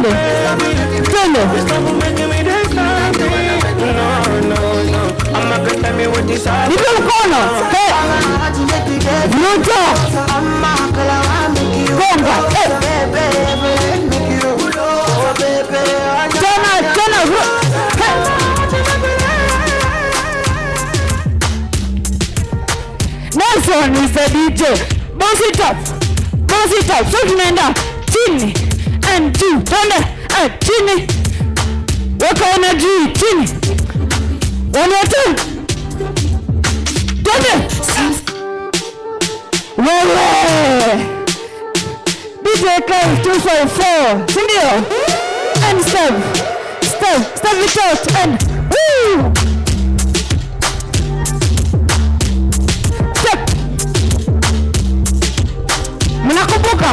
Twende. Twende. Nipe mkono. Bruto. Gonga. Tena. Nelson is the DJ. Bounce it up. So tunaenda chini and two. Twende. Chini. Weka energy. Chini. 1 or 2. Twende. Wewe. DJ K 254. Sindio? And step it out and woo! Step. Mnakumbuka?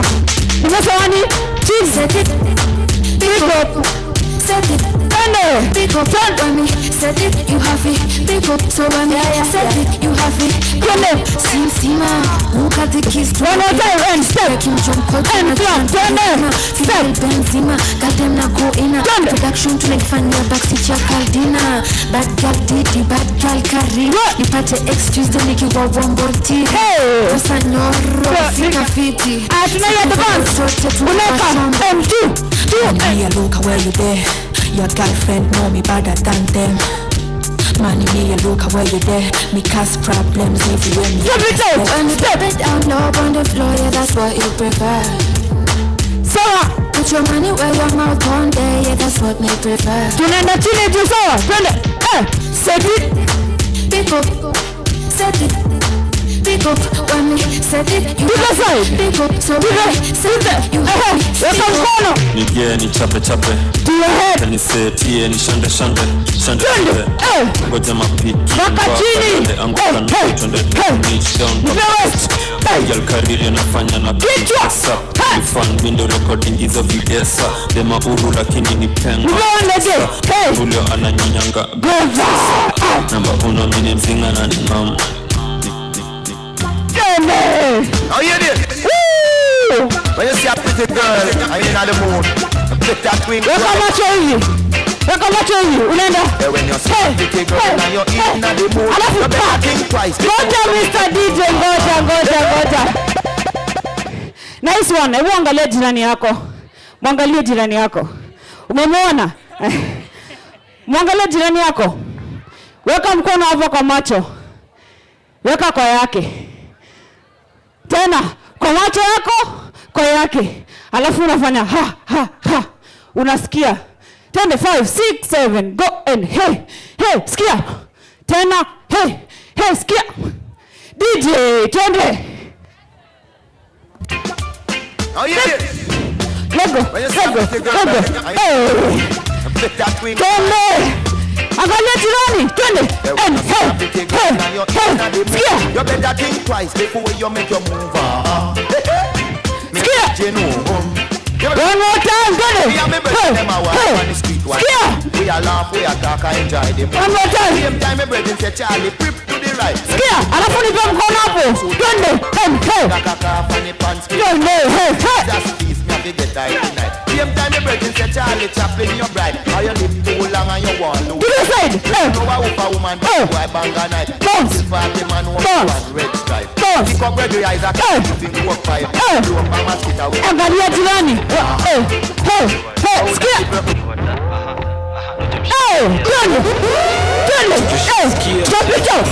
Nimesawani cheese. Set it. Pick up. Set it. Thunder. Pick up. Turn me. Set it. You have it. Pick up. So when set it. You have it. Thunder. Sima. Look at the kiss. 1 more time and step. And clown. Thunder. Step. Benzima. Got them now go in a production to make fun your backseat your cardina. Bad girl Didi. Bad girl Kari. Nipate excuse to make you go one body. Hey. Osa noro. Sika fiti. Tunaya the bounce. Uneka. And two. Me a look where you there. Your girlfriend know me better than them. Money me a look where you there. Me cause problems everywhere. Step it down low on the floor, yeah, that's what you prefer. So put your money where your mouth on there, yeah, that's what me prefer. Tunaenda chini juu sawa. Twende. Set it. Pick up. Set it. Pick up. When me set it. You pick up. So set it. You weka mkono. Nigie ni chape to your head. Ni setie ni shande. Ngoja mapiki. Waka chini. Anguka na twende. Reach down. Girl career nafanya na kichwa. Fan window recording hizo videos. Dema uru lakini ni penga. Ulio ananyanyanga. Namba 1 mimi mzinga na ngam. Oh, you did? Woo! When you see a pretty girl, I in the mood. Flip that twin. Weka macho hivi. Unaenda. When you see a pretty girl and you're in the mood, you better think twice. Ngoja Mr. DJ, ngoja. Nice one. Hebu angalia jirani yako. Mwangalie jirani yako. Umemwona? Mwangalie jirani yako. Weka mkono hapo kwa macho. Weka kwa yake. Tena kwa macho yako, kwa yake. Alafu unafanya ha. Unasikia. Twende 5 6 7 go and hey, sikia. Tena hey, sikia. DJ, twende. Oh yeah. Lego. Twende. Angalia jirani, twende. Sikia. You better think twice before you make your move. Sikia. One more time, twende. Sikia. We are laugh, we are talk, I enjoy them. One more time. Same time my brother say Charlie, prep to the right. Sikia, alafu nipe mkono hapo. Twende. Get tight tonight. Same time the brethren say Charlie Chaplin your bride. How you live too long and you want to. To the side. No a woman why bang a night. Bounce. Party man one red stripe. Pick up red eyes and think walk five. Do a mama sit away. Angalia jirani. Sikia. Twende. Stop it out.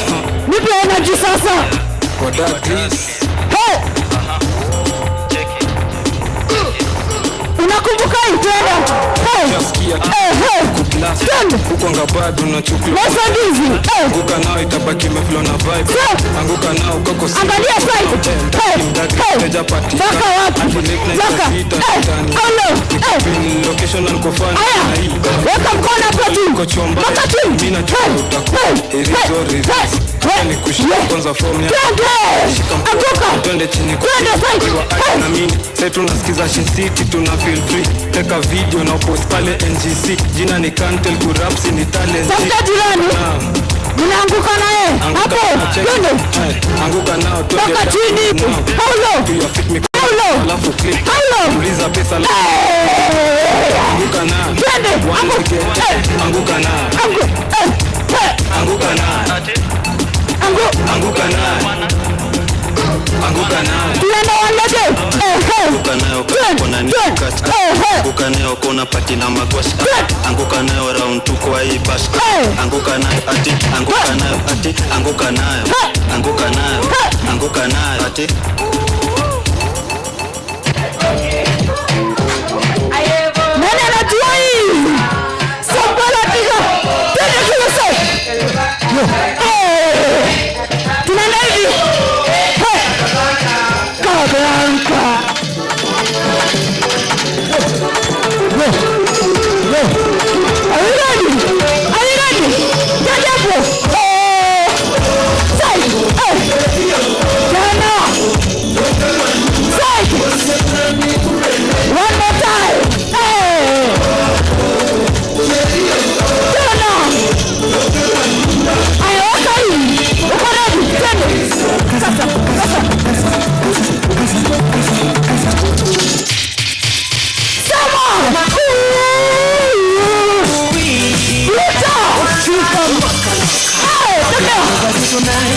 Nipe energy sasa. For that please. Unakumbuka hii twende. Uko ngabado na chukua. Masandizi. Anguka nao itabaki meflow na vibe. Anguka nao koko si. Angalia side. Baka wapi? Location alikofanya. Weka mkono hapo juu. Baka chini. Mimi ni kushika kwanza form ya. Anguka. Twende chini kwa. Na mimi sasa tunasikiza City tuna feel free. Teka video na post pale NGC. Jina ni Kantel Kurapsi ni talent. Sasa jirani. Mnaanguka naye. Hapo. Twende. Anguka nao twende. Baka chini. How low? Alafu click. How low? Uliza pesa. Anguka na. Anguka na. Anguka na. Anguka nayo. Tunaenda wanaje? Anguka nayo kona ni kati. Anguka nayo kona pati na magwashi. Anguka nayo round 2 kwa hii bash. Anguka nayo ati. Anguka nayo ati. Anguka nayo. Anguka nayo. Anguka nayo ati. Nani anajua hii? Sambala tiga. Tende kile sasa. Tunaenda hivi. Kaganka. Are you ready? Are you ready? Get up. Say. Jana. Say. One more time. Jana. Ayo, okay. Uko ready? Tende. Kasa.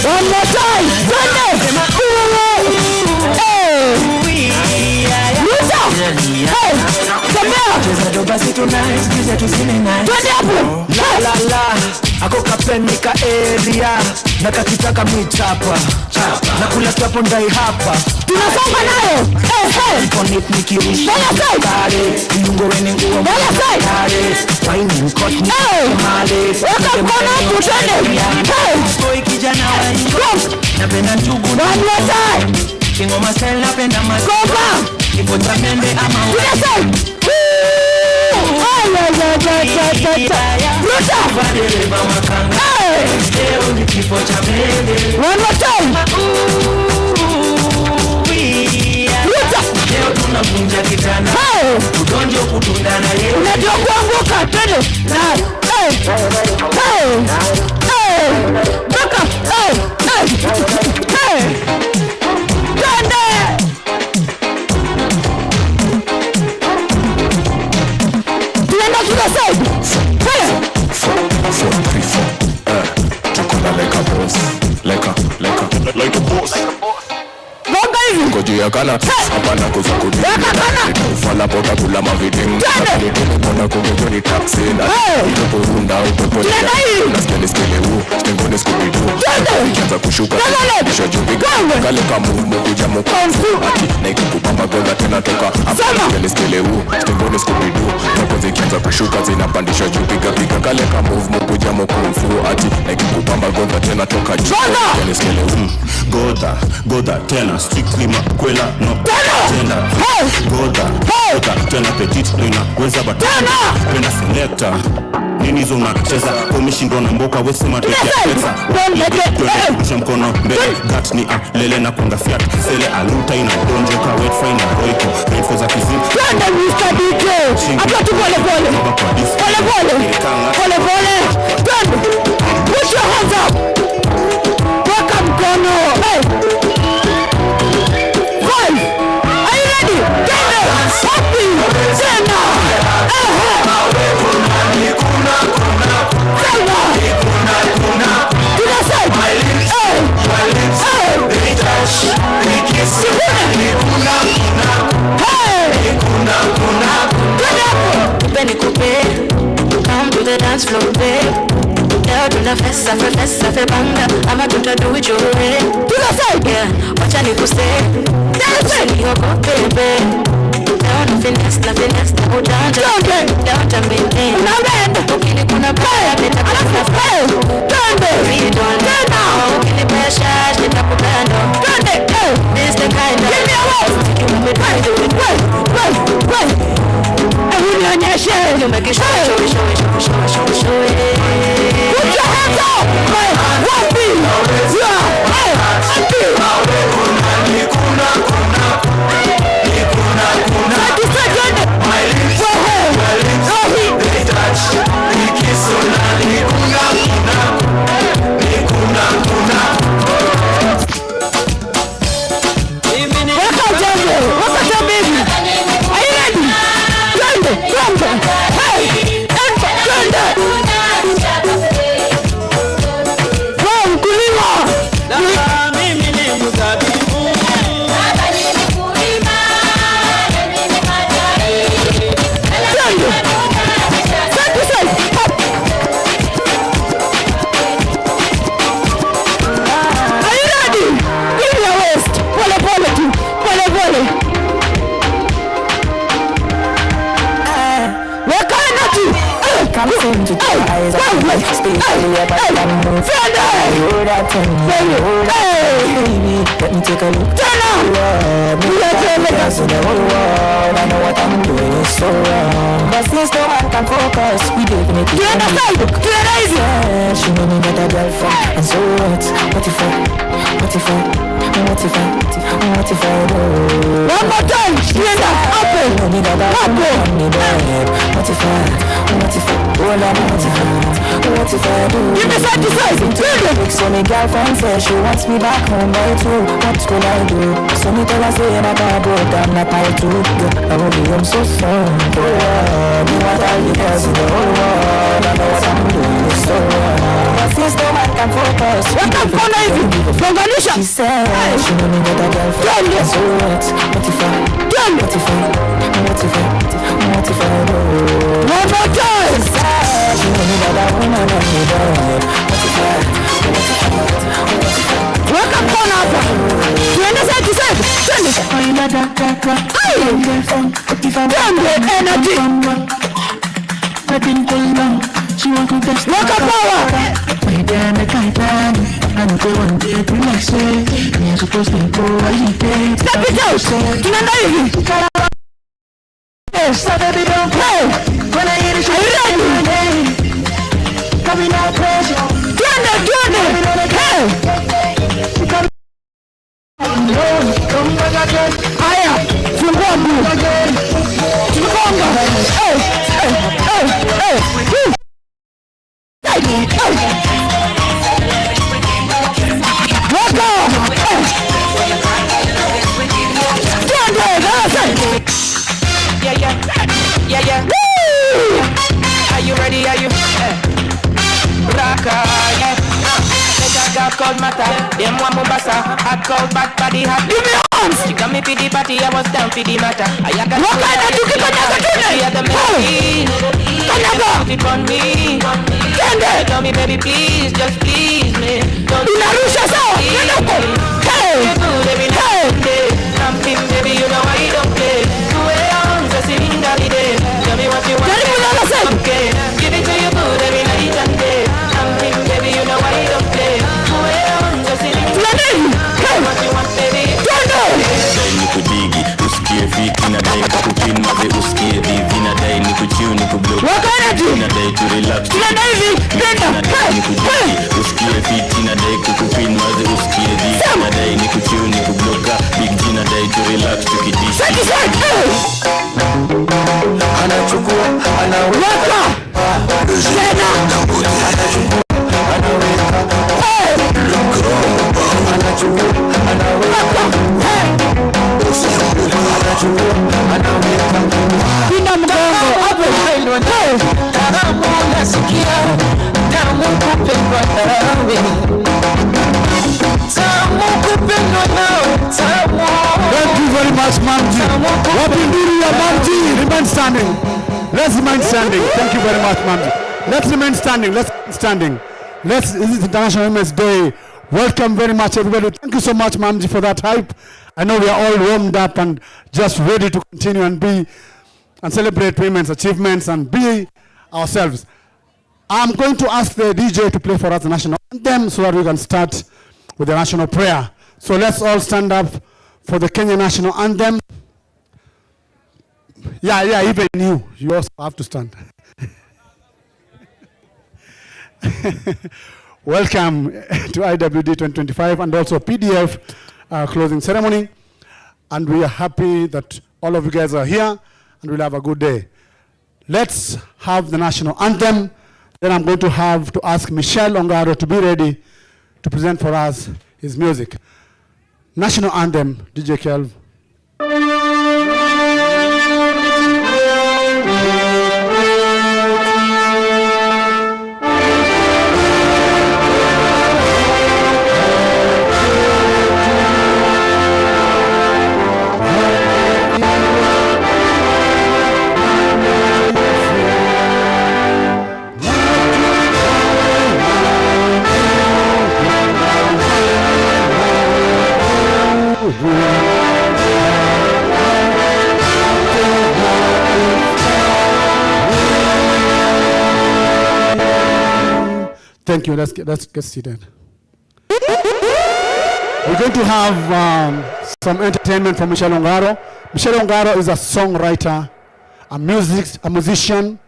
One more time. Ako kapenika area na kakitaka mitapa na kula kiapo ndai hapa Tunasonga nayo. Connect nikirisha kare Mungu wene nguo kare Waini mkot ni male Waka mkono hapo twende. Boy kijana wa napenda njugu. One more time. Kingoma sel napenda Kopa. Kipota mende ama Tunasonga. One more time. Unajua kuanguka twende. Toka. Twende. Tunaenda kila side. Like a boss. Gonga hivi. Kujia kana hapana kuzakudi. Ufala pota kula maviding. Kona kugojoni taxi na upeporunda upepotea. Unaskele skele huu stengone skubidu. Kianza kushuka kisha jupiga. Kale kamu kuja mkonfu. Na ikikupamba gonga tena toka. Skele skele huu stengone skubidu. Napozi kianza kushuka zinapandisha jupiga. Pika kale kamu kuja mkonfu. Na ikikupamba gonga tena toka. Skele skele huu Goda tena strictly makwela no tena Goda tena petit no inaweza batana penda selector nini zo unacheza komishindwa na mboka wewe sema pesa kusha mkono mbele gat ni lele na kwanga fiat sele aluta ina donjoka wet fine roiko rainfall za kizimu twende Mr. DJ hapa tu pole pole twende put your hands up weka mkono Come to the dance floor, babe. Down to the festa fe banga. I'ma do it your way. To the side, yeah. Watch out, you stay. Dance it, you go, baby. Down to finesse, go down to maintain. Now then, okay, kuna paya, nita kuna fire. turn it, We don't now. Okay, the pressure, nita kupendo. Turn it, this the kind of. Give me a word. You make me do it. Wait. Unionyeshe. You make it show it. Put your hands up. One beat. Hey, from sin to your eyes and me. Spiritually up and move. Hold that thing, hold that baby. Let me take a look. Turn on. Because in the whole world, I know what I'm doing is so wrong. But since no man can focus, we definitely can look. She know me got a girlfriend, and so what? What if I do? One more time, stand up, apple. What if I do? Give me satisfaction. So my girlfriend says she wants me back home by 2. What could I do? So me tell her say that I broke down that I too. I will be home so soon. Me want all the girls in the whole world. I know what I'm doing is so wrong. But since no man can focus, what can follow you? She said she know me got a girlfriend. So what? What if I do? One more time. She said she know me got a woman on me bed. What if I? Welcome on up. You understand? You said send it. Damn the energy. She wants to test. Welcome power. Step it out. When I hear the shit, are you ready? Coming out crazy. Turn it. Hey. Come back again. Higher. From Bambu. To the Congo. Yeah. Woo! Are you ready? Are you? Raka, yeah. Let a girl called Mata. Them one Mombasa. Hot cold back body hot. Give me arms. She got me for the party. I was down for the matter. I got to the melody. Put it on me. Tell me, baby, please, just please me. Don't baby, you know I don't play. Tell me what you want. Okay, give it to you good every night and day. Baby, you know I don't play. Tell me what you want, baby. Dai niku digi, usikie fiti na dai kakupin maze usikie divi na dai niku chiu niku block na dai to relax na dai niku digi, usikie fiti na dai kakupin maze usikie divi na dai niku chiu niku block big G na dai to relax tukidishi anachukua anaweka tena anachukua anaweka anachukua anaweka Pina mgongo hapo Taramu nasikia Tamu kupendwa nawe Tamu kupendwa nawe Tamu Thank you very much, Mamji. Wapinduri ya Mamji. Remain standing. Let's remain standing. Thank you very much, Mamji. Let's remain standing. Let's remain standing. This is International Women's Day. Welcome very much, everybody. Thank you so much, Mamji, for that hype. I know we are all warmed up and just ready to continue and be and celebrate women's achievements and be ourselves. I'm going to ask the DJ to play for us the national anthem so that we can start with the national prayer. So let's all stand up for the Kenya national anthem. Yeah, even you also have to stand. Welcome to IWD 2025 and also PDF closing ceremony. And we are happy that all of you guys are here and we'll have a good day. Let's have the national anthem. Then I'm going to have to ask Michelle Ongaro to be ready to present for us his music. National anthem, DJ Kelv. Thank you. Let's get seated. We're going to have some entertainment from Michelle Ongaro. Michelle Ongaro is a songwriter, a musician,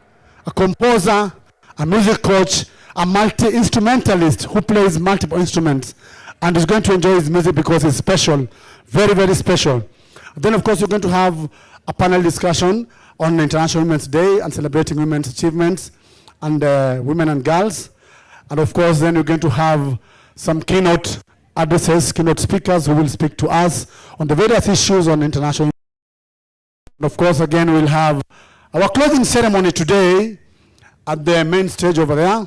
a composer, a music coach, a multi-instrumentalist who plays multiple instruments, and is going to enjoy his music because it's special, very, very special. Then, of course, we're going to have a panel discussion on International Women's Day and celebrating women's achievements and women and girls. And, of course, then we're going to have some keynote addresses, keynote speakers who will speak to us on the various issues on international. And of course, again, we'll have our closing ceremony today at the main stage over there.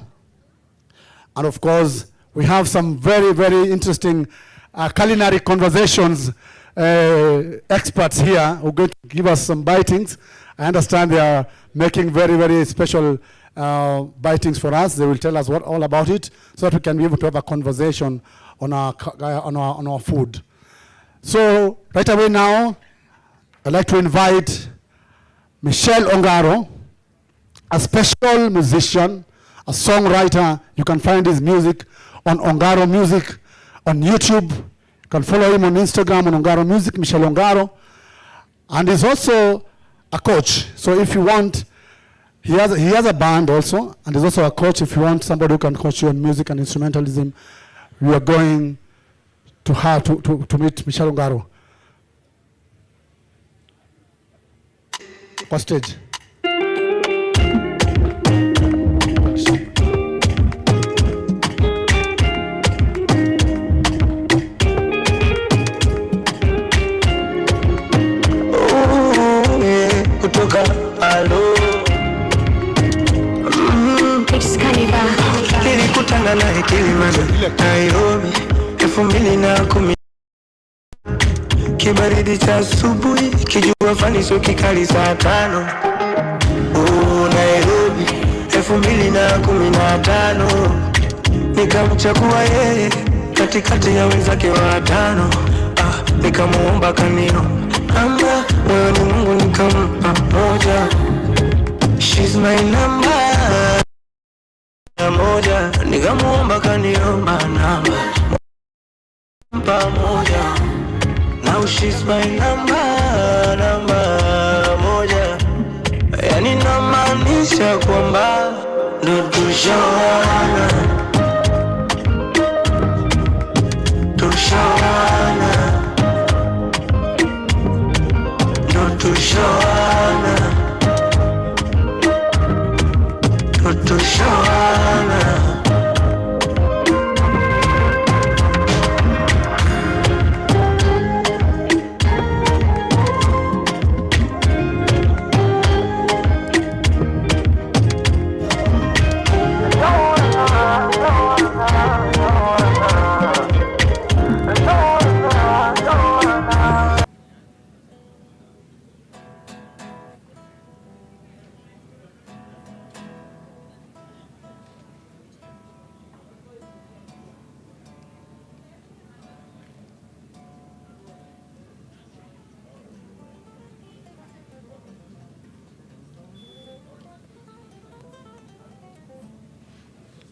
And of course, we have some very, very interesting culinary conversations experts here who are going to give us some bitings. I understand they are making very, very special bitings for us. They will tell us all about it so that we can be able to have a conversation on our food. So right away now, I'd like to invite Michelle Ongaro, a special musician, a songwriter. You can find his music on Ongaro Music on YouTube. You can follow him on Instagram on Ongaro Music, Michelle Ongaro. And he's also a coach. So if you want, he has a band also, and he's also a coach. If you want somebody who can coach you on music and instrumentalism, we are going to have to meet Michelle Ongaro. On stage. Nilikutana naye Kilimani, Nairobi, 2010. Kibaridi cha asubuhi, kijua fani sio kikali saa 5. Nairobi, 2015. Nikamchagua yeye katikati ya wenzake watano. Nikamuomba kanio amba moyoni Mungu nikampa moja. She's my number moja. Nikamuomba kaniomba namba moja. Now she's my number moja. Yani namaanisha kwamba ndo tushawana. Ndo tushawana.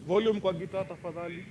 Volume kwa gitaa tafadhali.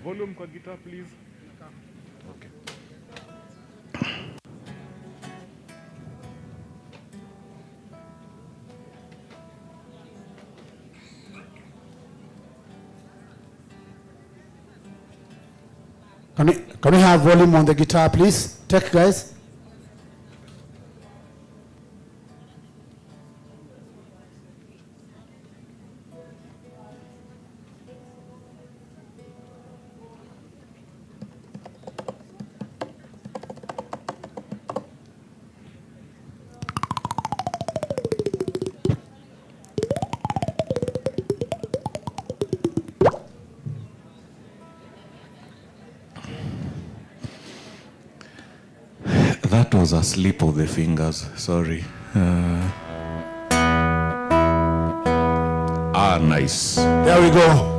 Volume kwa guitar, please. Okay. Can we have volume on the guitar, please? Take, guys. That was a slip of the fingers. Sorry. Nice. There we go.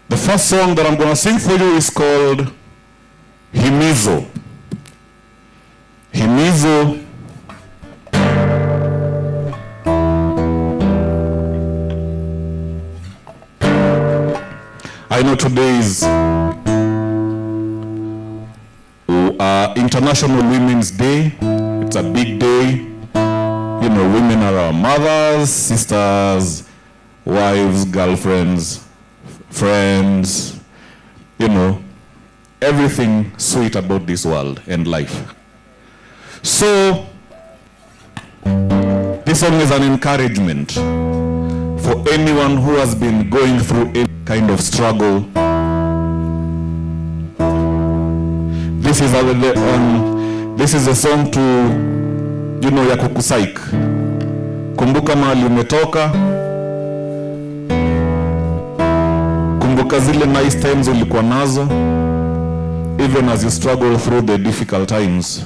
The first song that I'm going to sing for you is called Himizo. Himizo. I know today is International Women's Day. It's a big day. You know, women are our mothers, sisters, wives, girlfriends, friends, you know, everything sweet about this world and life. So, this song is an encouragement for anyone who has been going through any kind of struggle. This is a song to, you know, ya kukusaik. Kumbuka mahali umetoka. Kumbuka zile nice times ulikuwa nazo, even as you struggle through the difficult times.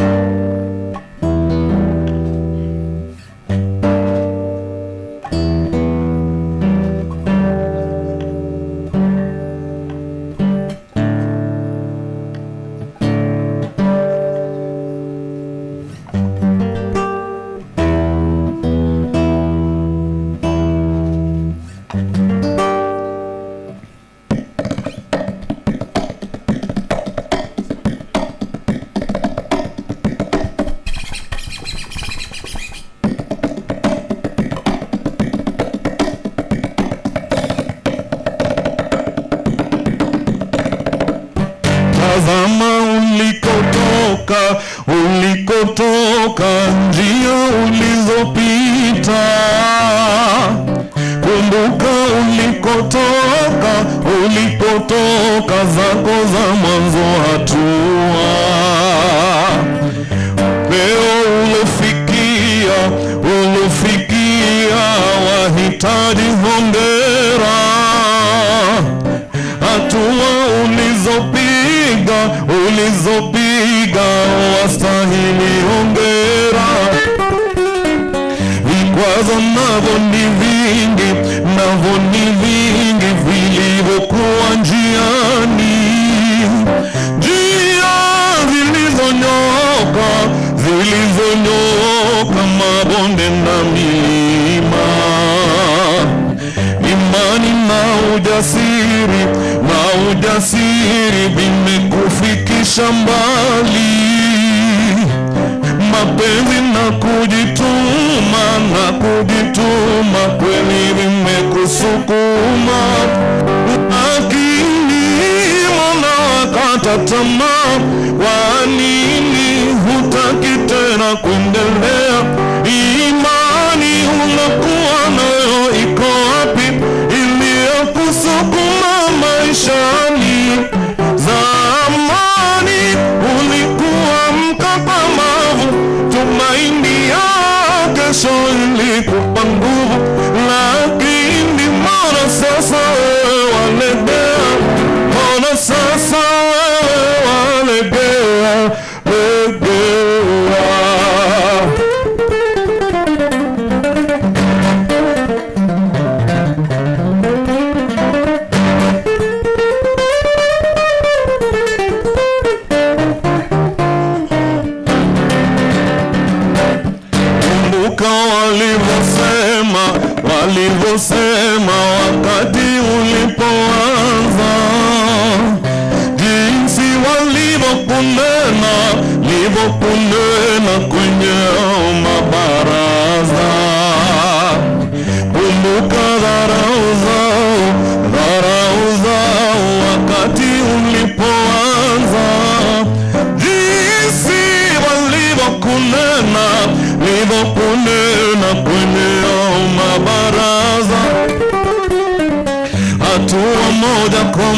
Tazama ulikotoka, njia ulizopita. Kumbuka ulikotoka, zako za mwanzo hatua. Leo ulofikia, wahitaji hongera. Hatua ulizopiga, wastahili hongera. Vikwazo navyo ni vingi vilivyokuwa njiani. Njia zilizonyoka, mabonde na milima. Imani na ujasiri vimekufikisha mbali. Mapenzi na kujituma kweli vimekusukuma. Lakini mbona wakata tamaa? Kwa nini hutaki tena kuendelea? Imani unakuwa nayo iko wapi, iliyokusukuma maishani? Zamani ulikuwa mkakamavu, tumaini ya kesho ilikupa nguvu. Lakini mbona sasa wewe walegea? Mbona sasa wewe walegea? walivyosema wakati ulipoanza, jinsi walivyokunena kwenye mabaraza. Kumbuka dharau zao wakati ulipoanza, jinsi walivyokunena kwenye mabaraza. Hatua moja kwa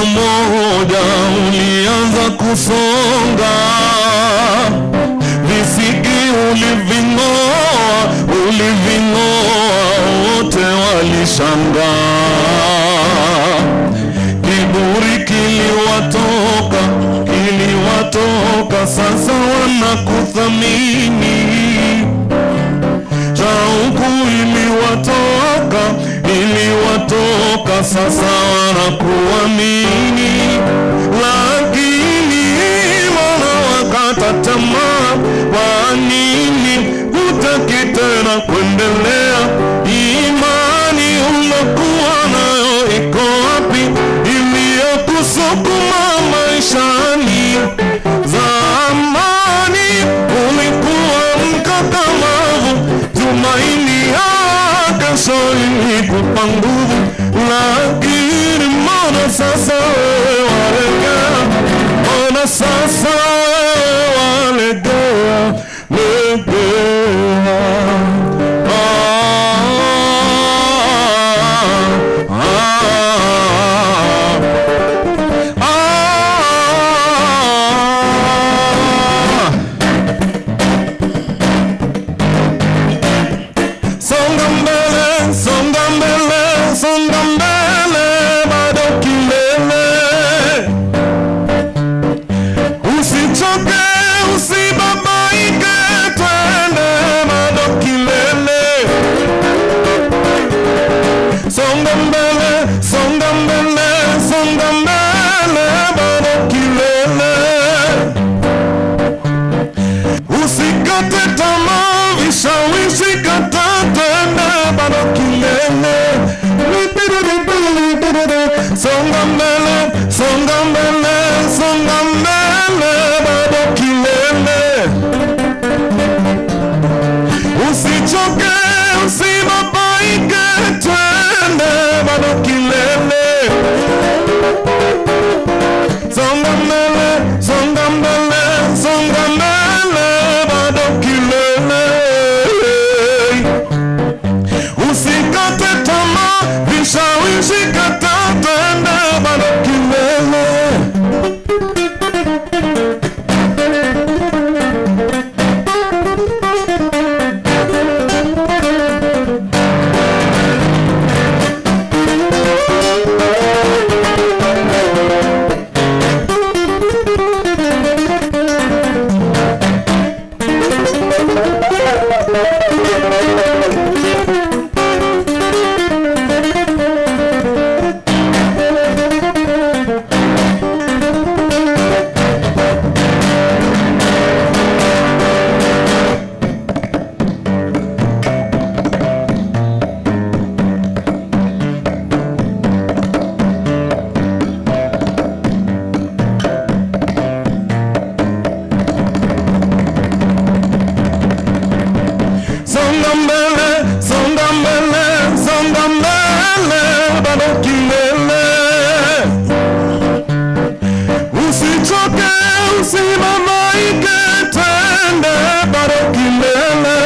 moja ulianza kusonga, visiki uliving'oa, wote walishangaa. Kiburi kiliwatoka, sasa wanakuthamini. Shauku iliwatoka, sasa wanakuamini. Lakini mbona wakata tamaa? Kwa nini hutaki tena kuendelea? Imani ulokuwa nayo iko wapi, iliyokusukuma maishani? Zamani ulikuwa mkakamavu, tumaini ya kesho ilikupa nguvu. Lakini mbona sasa wewe walegea? Mbona sasa wewe walegea? Songa mbele, bado kilele. Usichoke, usibabaike, twende bado kilele. Songa mbele, bado kilele. Usikate tamaa, vishawishi kata, twende bado kilele. Songa mbele, bado kilele. Usichoke, usibabaike, twende bado kilele. Songa mbele, bado kilele. Usikate tamaa, vishawishi kata, twende bado kilele. Songa mbele, bado kilele. Usichoke, usibabaike, twende bado kilele.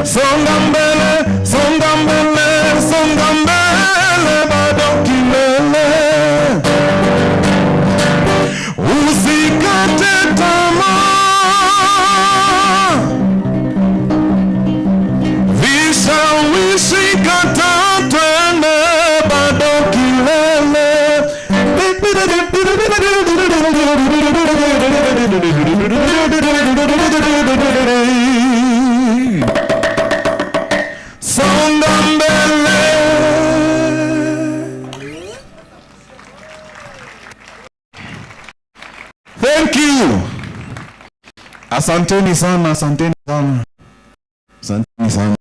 Songa mbele, bado kilele. Usikate tamaa. Asanteni sana, asanteni sana. Asanteni sana.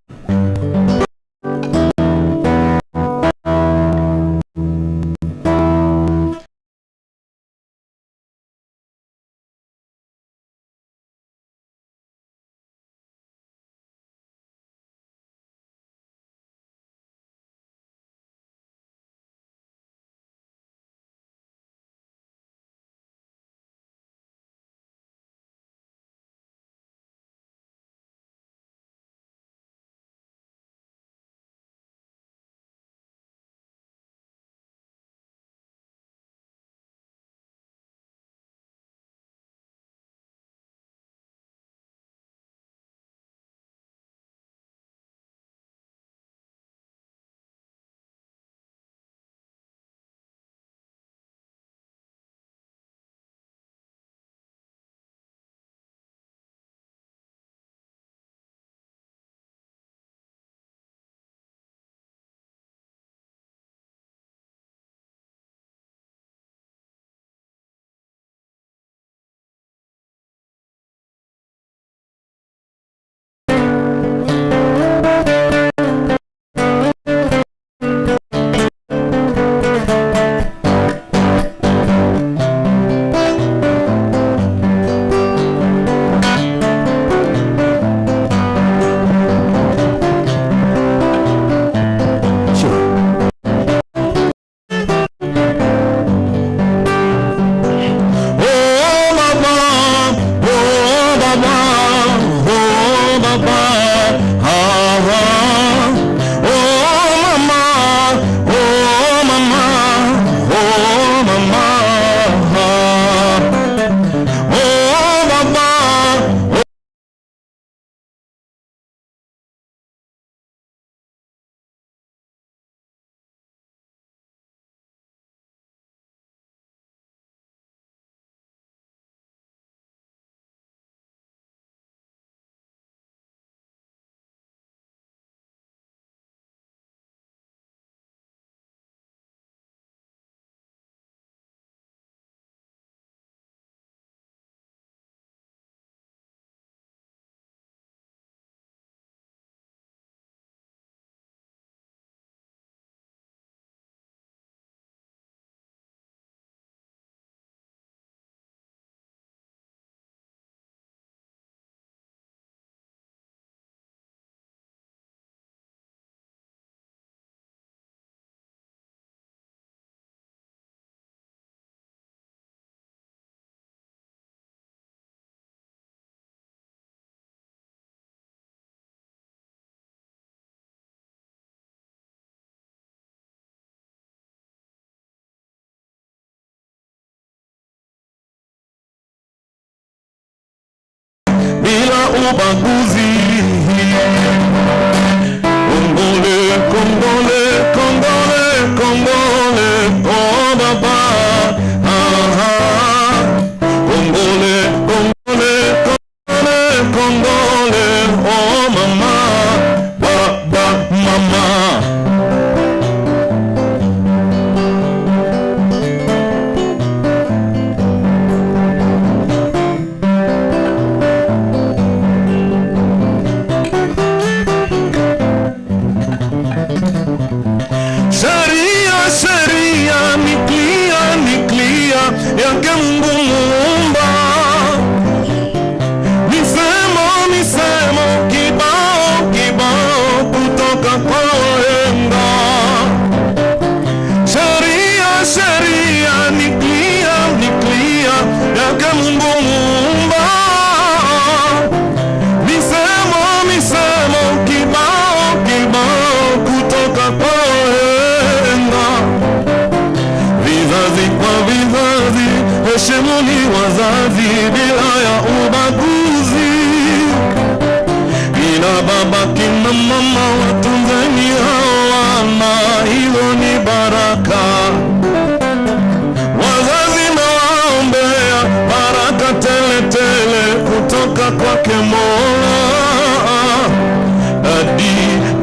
ubaguzi. Kongole, Kongole, Kongole, Kongole, oh baba, Kongole, Kongole, Kongole, Kongole, oh mama, baba, mama. Yake Mungu Muumba, misemo kibao kutoka kwa wahenga. Sheria ni clear yake Mungu Muumba, misemo kibao kutoka kwa wahenga. Vizazi kwa vizazi, heshimuni wazazi bila ya ubaguzi. Kina baba kina mama watunzeni hawana, hilo ni baraka. Wazazi na waombea baraka tele tele kutoka kwake Mola.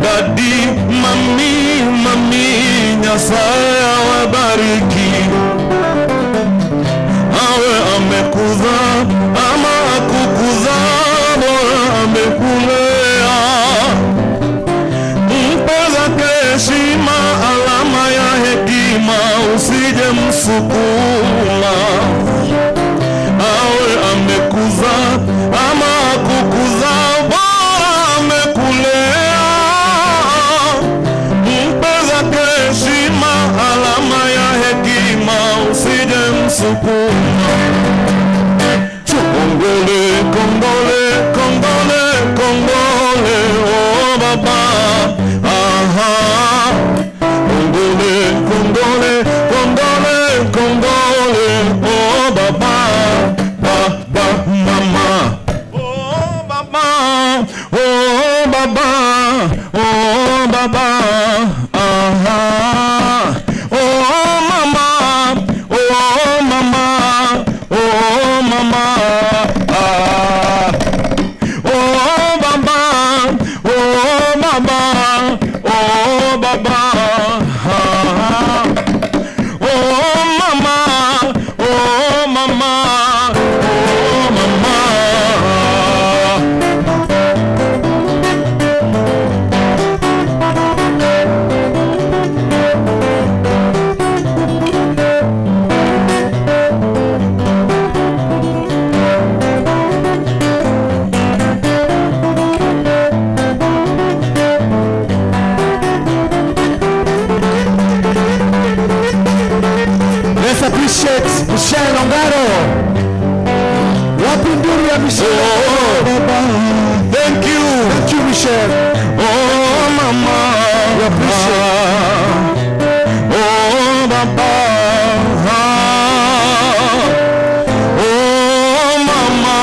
Dadi, mami, Nyasaye awabariki. Awe amekuza ama akukuza, Msukuma awe amekuza ama kukuza, bora amekulea. Mpe zake heshima, alama ya hekima, usije msukuma. Kongole, kongole, kongole, kongole, oh baba, aha. Kongole, kongole, kongole, kongole, oh baba, baba, mama, oh baba, oh baba, oh baba, aha. Oh mama, oh mama, oh mama, ah. Oh baba, oh baba, oh baba, ah. Oh mama, oh mama, oh mama. Let's appreciate Michelle Ongaro. Wapi nduru ya Michelle? Oh baba, thank you, Michelle. oh mama, We appreciate. oh baba, oh mama,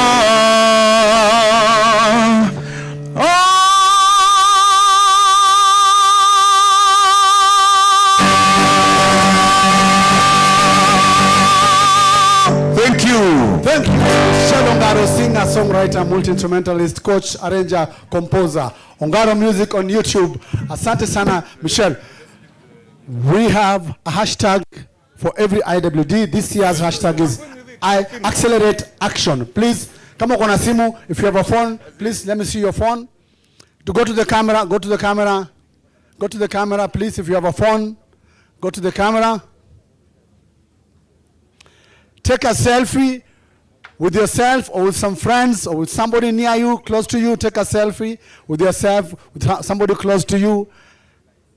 thank you. Thank you. Michelle Ongaro, singer, songwriter, multi-instrumentalist, coach, arranger, composer. Ongaro Music on YouTube. Asante sana, Michelle. We have a hashtag for every IWD. This year's hashtag is I Accelerate Action. Please, kama uko na simu, if you have a phone, please let me see your phone. To go to the camera, go to the camera. Go to the camera, please. If you have a phone, go to the camera. Take a selfie with yourself or with some friends or with somebody near you, close to you. Take a selfie with yourself, with somebody close to you.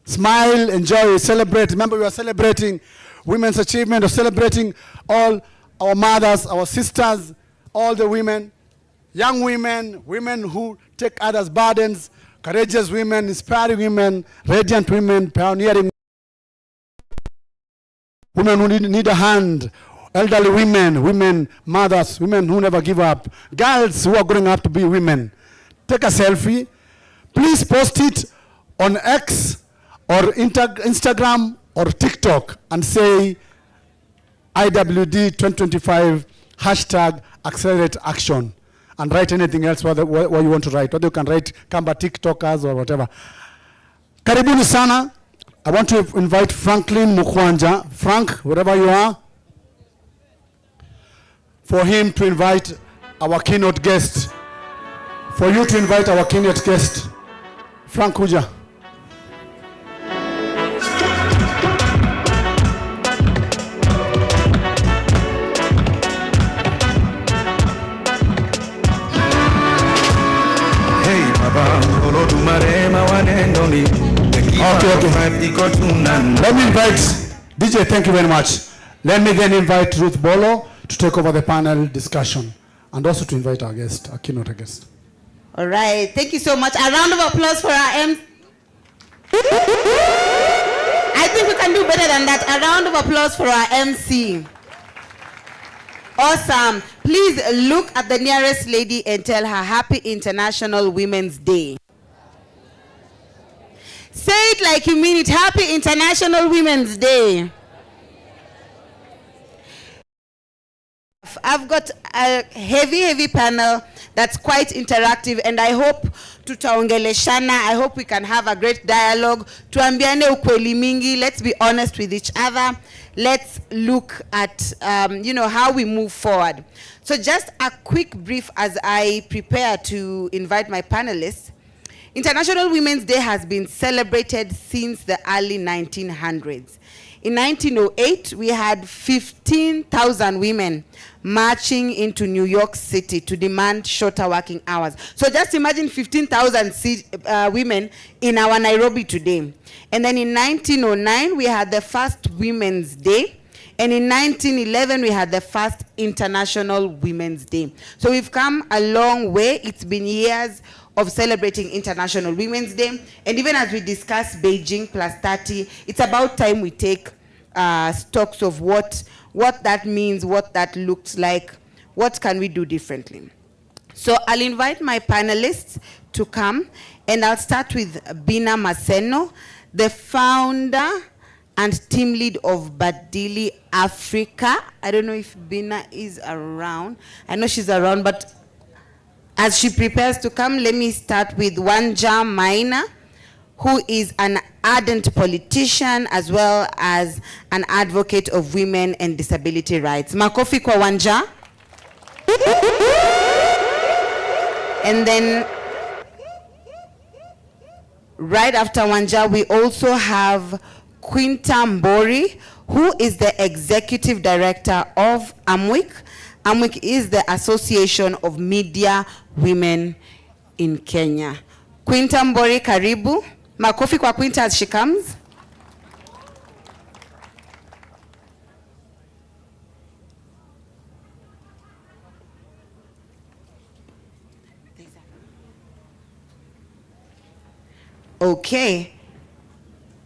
Smile, enjoy, celebrate. Remember, we are celebrating women's achievement, or celebrating all our mothers, our sisters, all the women, young women, women who take others' burdens, courageous women, inspiring women, radiant women, pioneering women who need a hand, elderly women, women, mothers, women who never give up, girls who are growing up to be women. Take a selfie. Please post it on X or Instagram or TikTok and say IWD 2025 hashtag accelerate action, and write anything else what you want to write. Whether you can write Kamba TikTokers or whatever. Karibuni sana. I want to invite Franklin Mukwanja. Frank, wherever you are, for him to invite our keynote guest. For you to invite our keynote guest. Frank Kuja. Hey Baba, Okay. Let me invite DJ. Thank you very much. Let me then invite Ruth Bolo to take over the panel discussion, and also to invite our guest, our keynote guest. All right, thank you so much. A round of applause for our MC. I think we can do better than that. A round of applause for our MC. Awesome. Please look at the nearest lady and tell her Happy International Women's Day. Say it like you mean it. Happy International Women's Day. I've got a heavy panel that's quite interactive, and I hope tutaongeleshana. I hope we can have a great dialogue. Tuambiane ukweli mingi. Let's be honest with each other. Let's look at how we move forward. So just a quick brief as I prepare to invite my panelists. International Women's Day has been celebrated since the early 1900s. In 1908, we had 15,000 women marching into New York City to demand shorter working hours. So just imagine 15,000 women in our Nairobi today. And then in 1909, we had the first Women's Day. And in 1911, we had the first International Women's Day. So we've come a long way. It's been years of celebrating International Women's Day. And even as we discuss Beijing plus 30, it's about time we take stocks of what that means, what that looks like, what can we do differently. So I'll invite my panelists to come, and I'll start with Bina Maseno, the founder and team lead of Badili Africa. I don't know if Bina is around. I know she's around, but as she prepares to come, let me start with Wanja Maina, who is an ardent politician as well as an advocate of women and disability rights. Makofi kwa Wanja. And then right after Wanja, we also have Quinta Mbori, who is the executive director of AMWIC. AMWIC is the Association of Media Women in Kenya. Quinta Mbori, karibu. Makofi kwa Quinta as she comes. Okay.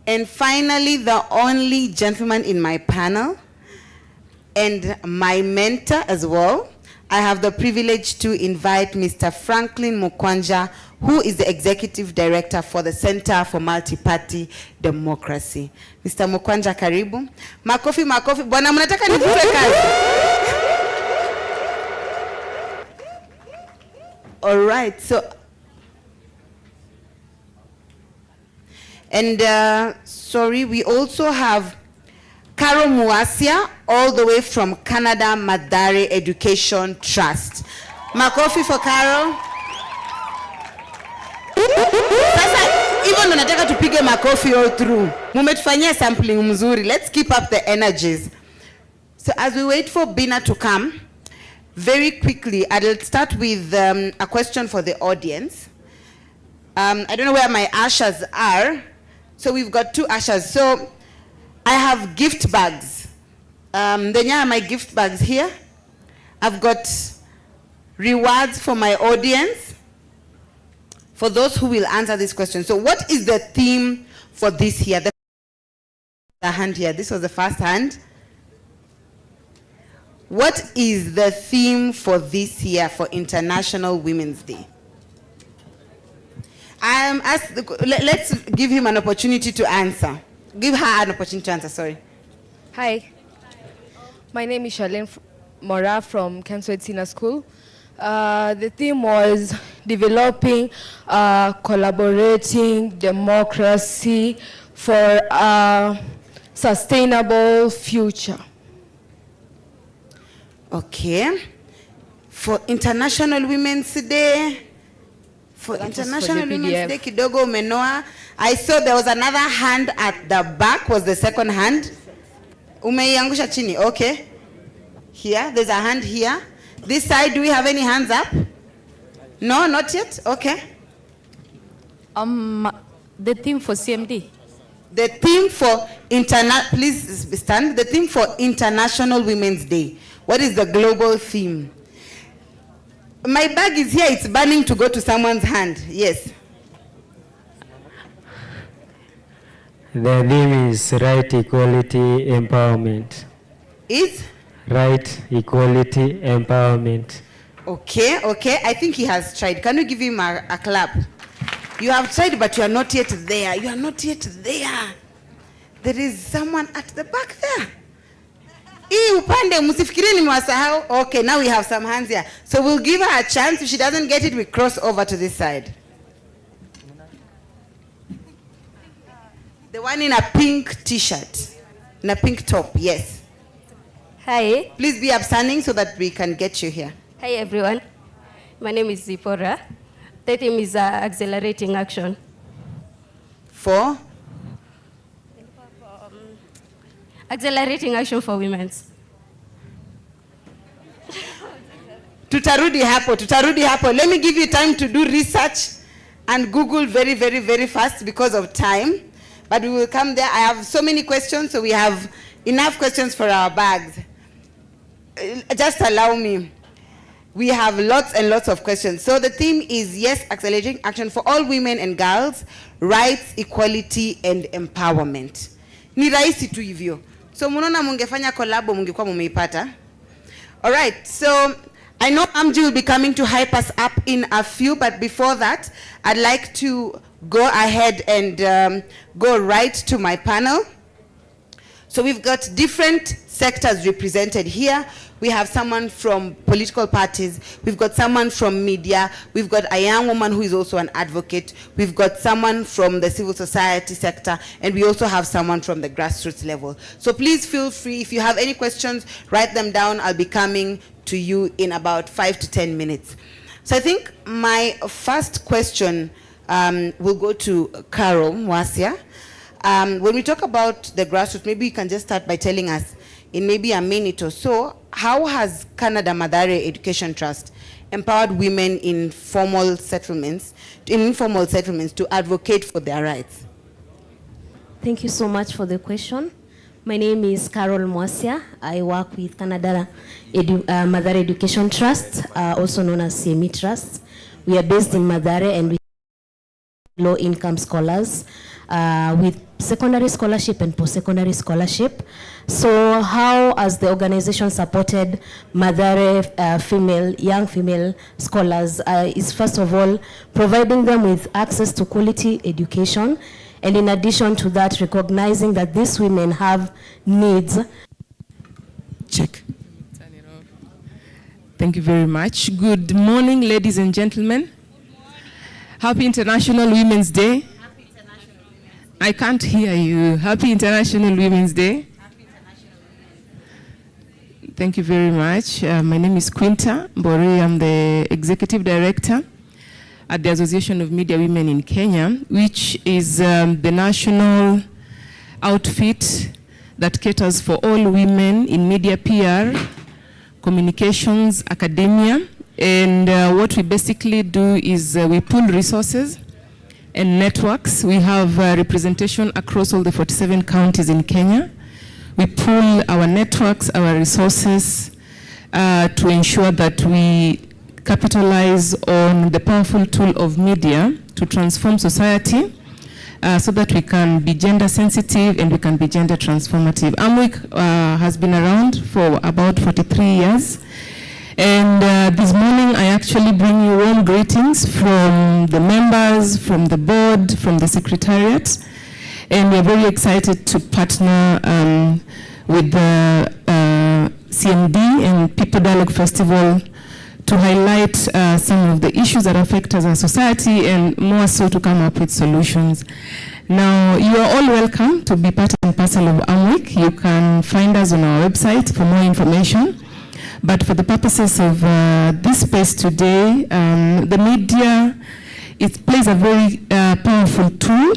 And finally, the only gentleman in my panel and my mentor as well, I have the privilege to invite Mr. Franklin Mukwanja, who is the Executive Director for the Center for Multi-Party Democracy. Mr. Mukwanja, karibu. Makofi, makofi. Bwana, mnataka nifupe kazi? All right, so... And sorry, we also have Caro Muasia, all the way from Canada Madare Education Trust. Makofi for Caro. Sasa, even ndo nataka tupige makofi all through. Mumetufanyia sampling mzuri. Let's keep up the energies. So as we wait for Bina to come, very quickly, I'll start with a question for the audience. I don't know where my ushers are. So we've got two ushers. So I have gift bags. Then are my gift bags here. I've got rewards for my audience, for those who will answer this question. So what is the theme for this year? The hand here. This was the first hand. What is the theme for this year for International Women's Day? Let's give him an opportunity to answer. Give her an opportunity to answer, sorry. Hi. My name is Charlene Mora from Kenswood Senior School. The theme was developing collaborating democracy for a sustainable future. Okay. For International Women's Day, for International Women's Day, kidogo umenoa. I saw there was another hand at the back, was the second hand. Umeiangusha chini, okay. Here, there's a hand here. This side, do we have any hands up? No, not yet, okay. The theme for CMD. The theme for please stand. The theme for International Women's Day. What is the global theme? My bag is here, it's burning to go to someone's hand. Yes. The theme is right, equality, empowerment. Is? Right, equality, empowerment. Okay, okay. I think he has tried. Can you give him a clap? You have tried, but you are not yet there. You are not yet there. There is someone at the back there. Upande musifikirie nimewasahau. Okay, now we have some hands here. So we'll give her a chance. If she doesn't get it, we cross over to this side. The one in a pink t-shirt. In a pink top, yes. Hi. Please be upstanding so that we can get you here. Hi everyone. My name is Zipporah. The theme is accelerating action. For? Accelerating action for women. Tutarudi hapo. Let me give you time to do research and Google very, very, very fast because of time. But we will come there. I have so many questions, so we have enough questions for our bags. Just allow me. We have lots and lots of questions. So the theme is, yes, accelerating action for all women and girls, rights, equality, and empowerment. Ni rahisi tu hivyo. So munaona mungefanya collabo mungekuwa mumeipata. All right, so I know Amji will be coming to hype us up in a few, but before that, I'd like to go ahead and go right to my panel. So we've got different sectors represented here. We have someone from political parties, we've got someone from media, we've got a young woman who is also an advocate, we've got someone from the civil society sector, and we also have someone from the grassroots level. So please feel free, if you have any questions, write them down. I'll be coming to you in about 5 to 10 minutes. So I think my first question will go to Carol Mwasia. When we talk about the grassroots, maybe you can just start by telling us in maybe a minute or so, how has Canada Madare Education Trust empowered women in informal settlements to advocate for their rights? Thank you so much for the question. My name is Carol Mwasia. I work with Canada Madare Education Trust, also known as CME Trust. We are based in Madare and we low-income scholars with secondary scholarship and post-secondary scholarship. So how has the organization supported Madare young female scholars is first of all providing them with access to quality education, and in addition to that, recognizing that these women have needs. Check. Thank you very much. Good morning, ladies and gentlemen. Happy International Women's Day. Happy International Women's Day. I can't hear you. Happy International Women's Day. Happy International Women's Day. Thank you very much. My name is Quinta Mbori. I'm the Executive Director at the Association of Media Women in Kenya, which is the national outfit that caters for all women in media, PR, communications, academia. And what we basically do is we pool resources and networks. We have representation across all the 47 counties in Kenya. We pool our networks, our resources to ensure that we capitalize on the powerful tool of media to transform society so that we can be gender sensitive and we can be gender transformative. AMWIC has been around for about 43 years. And this morning I actually bring you warm greetings from the members, from the board, from the secretariat. And we're very excited to partner with the CMD and People Dialogue Festival to highlight some of the issues that affect us as a society, and more so to come up with solutions. Now, you are all welcome to be part and parcel of AMWIC. You can find us on our website for more information. But for the purposes of this space today, the media, it plays a very powerful tool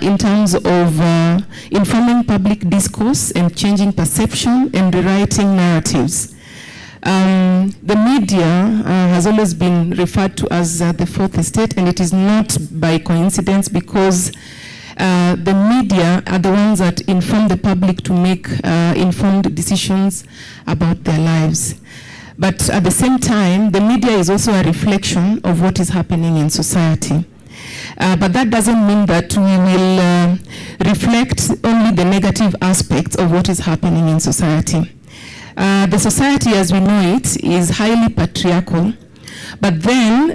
in terms of informing public discourse and changing perception and rewriting narratives. The media has always been referred to as the fourth estate, and it is not by coincidence, because the media are the ones that inform the public to make informed decisions about their lives. But at the same time, the media is also a reflection of what is happening in society. But that doesn't mean that we will reflect only the negative aspects of what is happening in society. The society as we know it is highly patriarchal, but then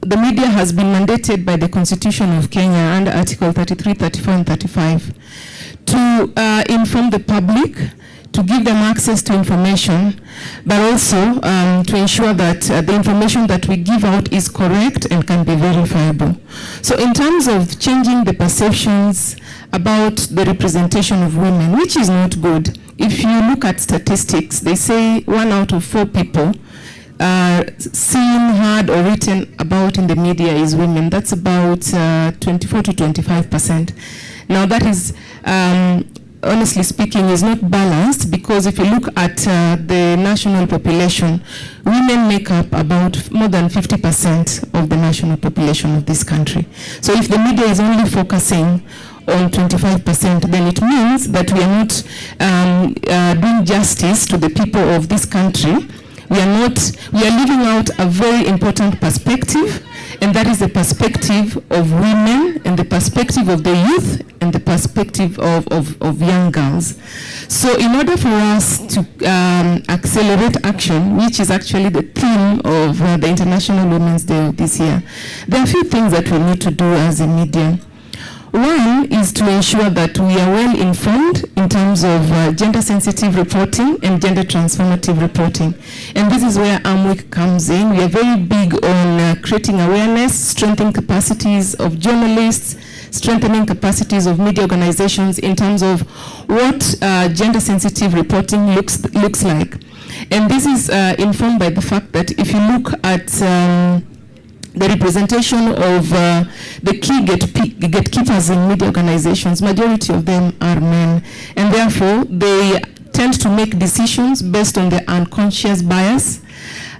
the media has been mandated by the Constitution of Kenya under Article 33, 34, and 35 to inform the public, to give them access to information, but also to ensure that the information that we give out is correct and can be verifiable. So in terms of changing the perceptions about the representation of women, which is not good, if you look at statistics, they say 1 out of 4 people seen, heard, or written about in the media is women. That's about 24 to 25%. Now that is honestly speaking, is not balanced, because if you look at the national population, women make up about more than 50% of the national population of this country. So if the media is only focusing on 25%, then it means that we are not doing justice to the people of this country. We are leaving out a very important perspective, and that is the perspective of women, and the perspective of the youth, and the perspective of young girls. So in order for us to accelerate action, which is actually the theme of the International Women's Day of this year, there are a few things that we need to do as a media. One is to ensure that we are well informed in terms of gender-sensitive reporting and gender-transformative reporting. And this is where AMWIC comes in. We are very big on creating awareness, strengthening capacities of journalists, strengthening capacities of media organizations in terms of what gender-sensitive reporting looks like. And this is informed by the fact that if you look at the representation of the key gatekeepers in media organizations, majority of them are men, and therefore they tend to make decisions based on the unconscious bias.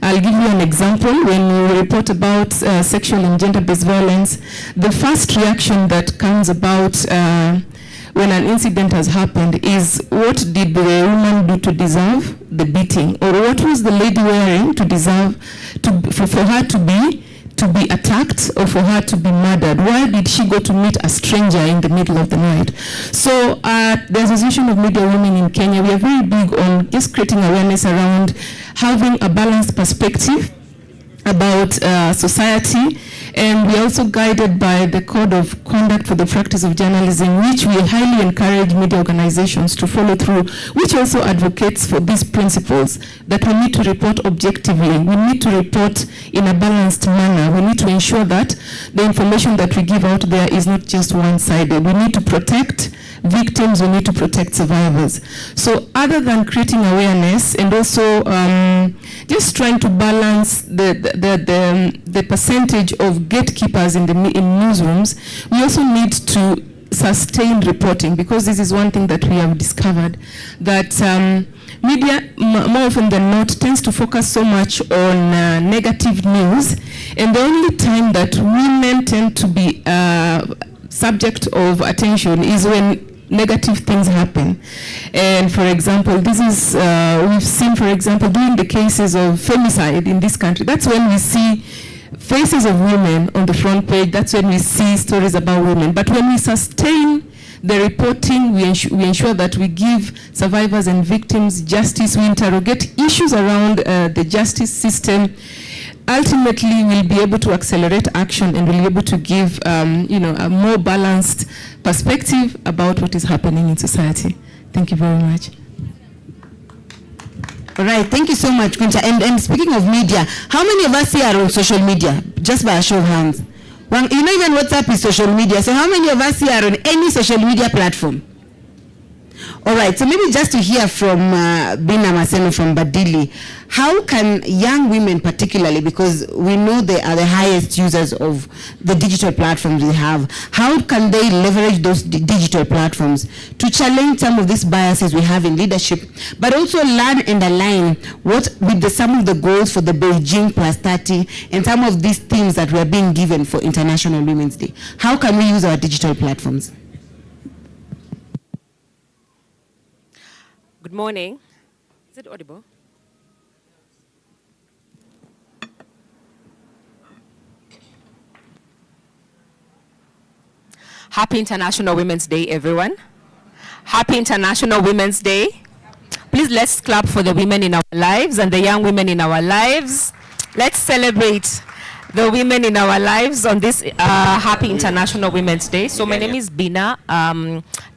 I'll give you an example. When we report about sexual and gender-based violence, the first reaction that comes about when an incident has happened is, what did the woman do to deserve the beating? Or what was the lady wearing to deserve for her to be attacked, or for her to be murdered? Why did she go to meet a stranger in the middle of the night? So the Association of Media Women in Kenya, we are very big on just creating awareness around having a balanced perspective about society, and we are also guided by the Code of Conduct for the Practice of Journalism, which we highly encourage media organizations to follow through, which also advocates for these principles, that we need to report objectively, we need to report in a balanced manner, we need to ensure that the information that we give out there is not just one-sided. We need to protect victims, we need to protect survivors. So other than creating awareness and also just trying to balance the percentage of gatekeepers in newsrooms, we also need to sustain reporting, because this is one thing that we have discovered, that media more often than not tends to focus so much on negative news, and the only time that women tend to be subject of attention is when negative things happen. And for example, this is we've seen, for example, during the cases of femicide in this country, that's when we see faces of women on the front page, that's when we see stories about women. But when we sustain the reporting, we ensure that we give survivors and victims justice, we interrogate issues around the justice system, ultimately we'll be able to accelerate action, and we'll be able to give a more balanced perspective about what is happening in society. Thank you very much. All right, thank you so much, Kunta. And speaking of media, how many of us here are on social media? Just by a show of hands. Well, even WhatsApp is social media. So how many of us here are on any social media platform? All right, so maybe just to hear from Bina Maseno from Badili, how can young women particularly, because we know they are the highest users of the digital platforms we have, how can they leverage those digital platforms to challenge some of these biases we have in leadership, but also learn and align with some of the goals for the Beijing +30 and some of these themes that we are being given for International Women's Day? How can we use our digital platforms? Good morning. Is it audible? Happy International Women's Day, everyone. Happy International Women's Day. Please let's clap for the women in our lives and the young women in our lives. Let's celebrate the women in our lives on this Happy International Women's Day. So my name is Bina,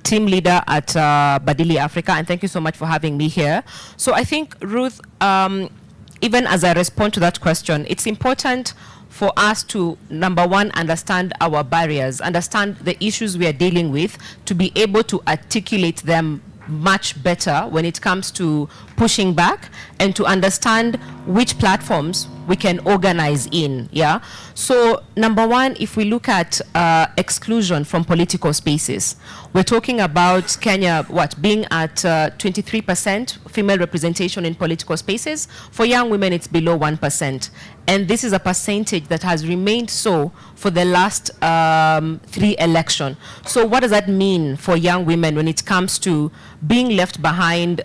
team leader at Badili Africa, and thank you so much for having me here. So I think, Ruth, even as I respond to that question, it's important for us to, number one, understand our barriers, understand the issues we are dealing with, to be able to articulate them much better when it comes to pushing back, and to understand which platforms we can organize in, yeah? So number one, if we look at exclusion from political spaces, we're talking about Kenya, being at 23% female representation in political spaces. For young women, it's below 1%. And this is a percentage that has remained so for the last 3 elections. So what does that mean for young women when it comes to being left behind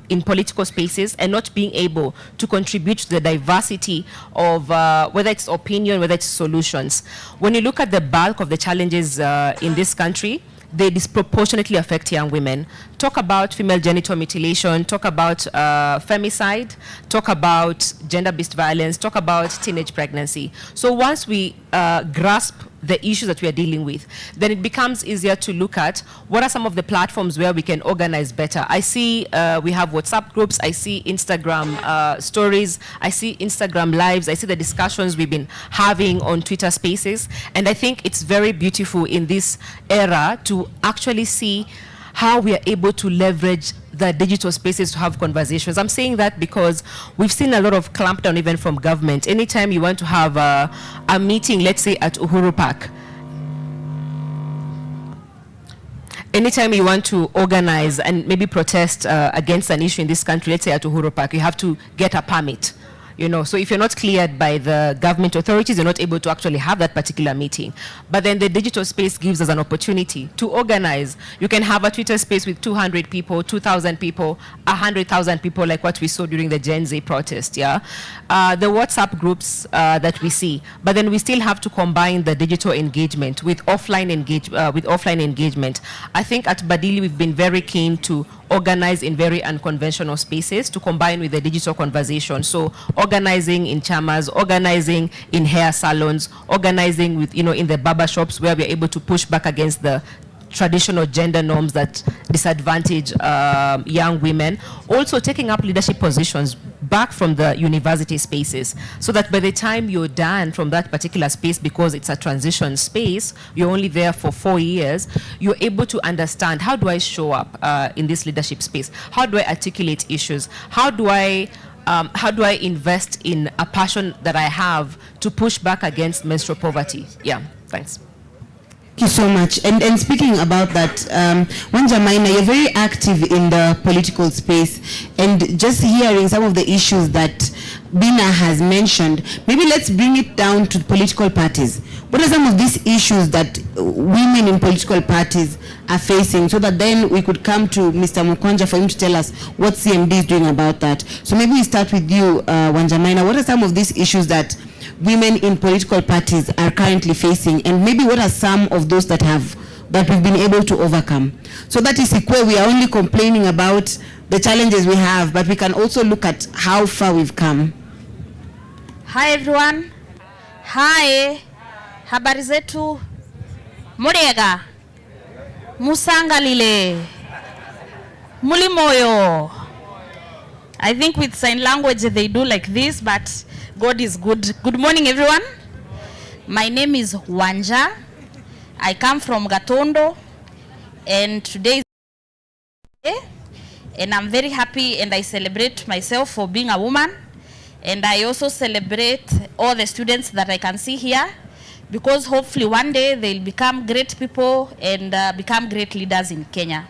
in political spaces and not being able to contribute to the diversity of whether it's opinion, whether it's solutions? When you look at the bulk of the challenges in this country, they disproportionately affect young women. Talk about female genital mutilation, talk about femicide, talk about gender-based violence, talk about teenage pregnancy. So once we grasp the issues that we are dealing with, then it becomes easier to look at what are some of the platforms where we can organize better. I see we have WhatsApp groups, I see Instagram stories, I see Instagram lives, I see the discussions we've been having on Twitter spaces, and I think it's very beautiful in this era to actually see how we are able to leverage the digital spaces to have conversations. I'm saying that because we've seen a lot of clampdown even from government. Anytime you want to have a meeting, let's say at Uhuru Park, anytime you want to organize and maybe protest against an issue in this country, let's say at Uhuru Park, you have to get a permit. You know, so if you're not cleared by the government authorities, you're not able to actually have that particular meeting. But then the digital space gives us an opportunity to organize. You can have a Twitter space with 200 people, 2,000 people, 100,000 people, like what we saw during the Gen Z protest, yeah? The WhatsApp groups that we see. But then we still have to combine the digital engagement with offline engagement. I think at Badili, we've been very keen to organize in very unconventional spaces to combine with the digital conversation. So organizing in chamas, organizing in hair salons, organizing with, in the barber shops where we're able to push back against the traditional gender norms that disadvantage young women. Also taking up leadership positions back from the university spaces, so that by the time you're done from that particular space, because it's a transition space, you're only there for 4 years, you're able to understand, how do I show up in this leadership space? How do I articulate issues? How do I invest in a passion that I have to push back against menstrual poverty? Yeah, thanks. Thank you so much. And speaking about that, Wanjamaina, you're very active in the political space, and just hearing some of the issues that Bina has mentioned, maybe let's bring it down to political parties. What are some of these issues that women in political parties are facing, so that then we could come to Mr. Mukonja for him to tell us what CMD is doing about that? So maybe we start with you, Wanjamaina. What are some of these issues that women in political parties are currently facing, and maybe what are some of those that we've been able to overcome? So that is where we are only complaining about the challenges we have, but we can also look at how far we've come. Hi everyone. Hi. Habari zetu. Muriega. Musangalile. Mulimoyo. I think with sign language they do like this, but God is good. Good morning, everyone. My name is Wanja. I come from Gatondo, and today is day, and I'm very happy, and I celebrate myself for being a woman, and I also celebrate all the students that I can see here, because hopefully one day they'll become great people and become great leaders in Kenya.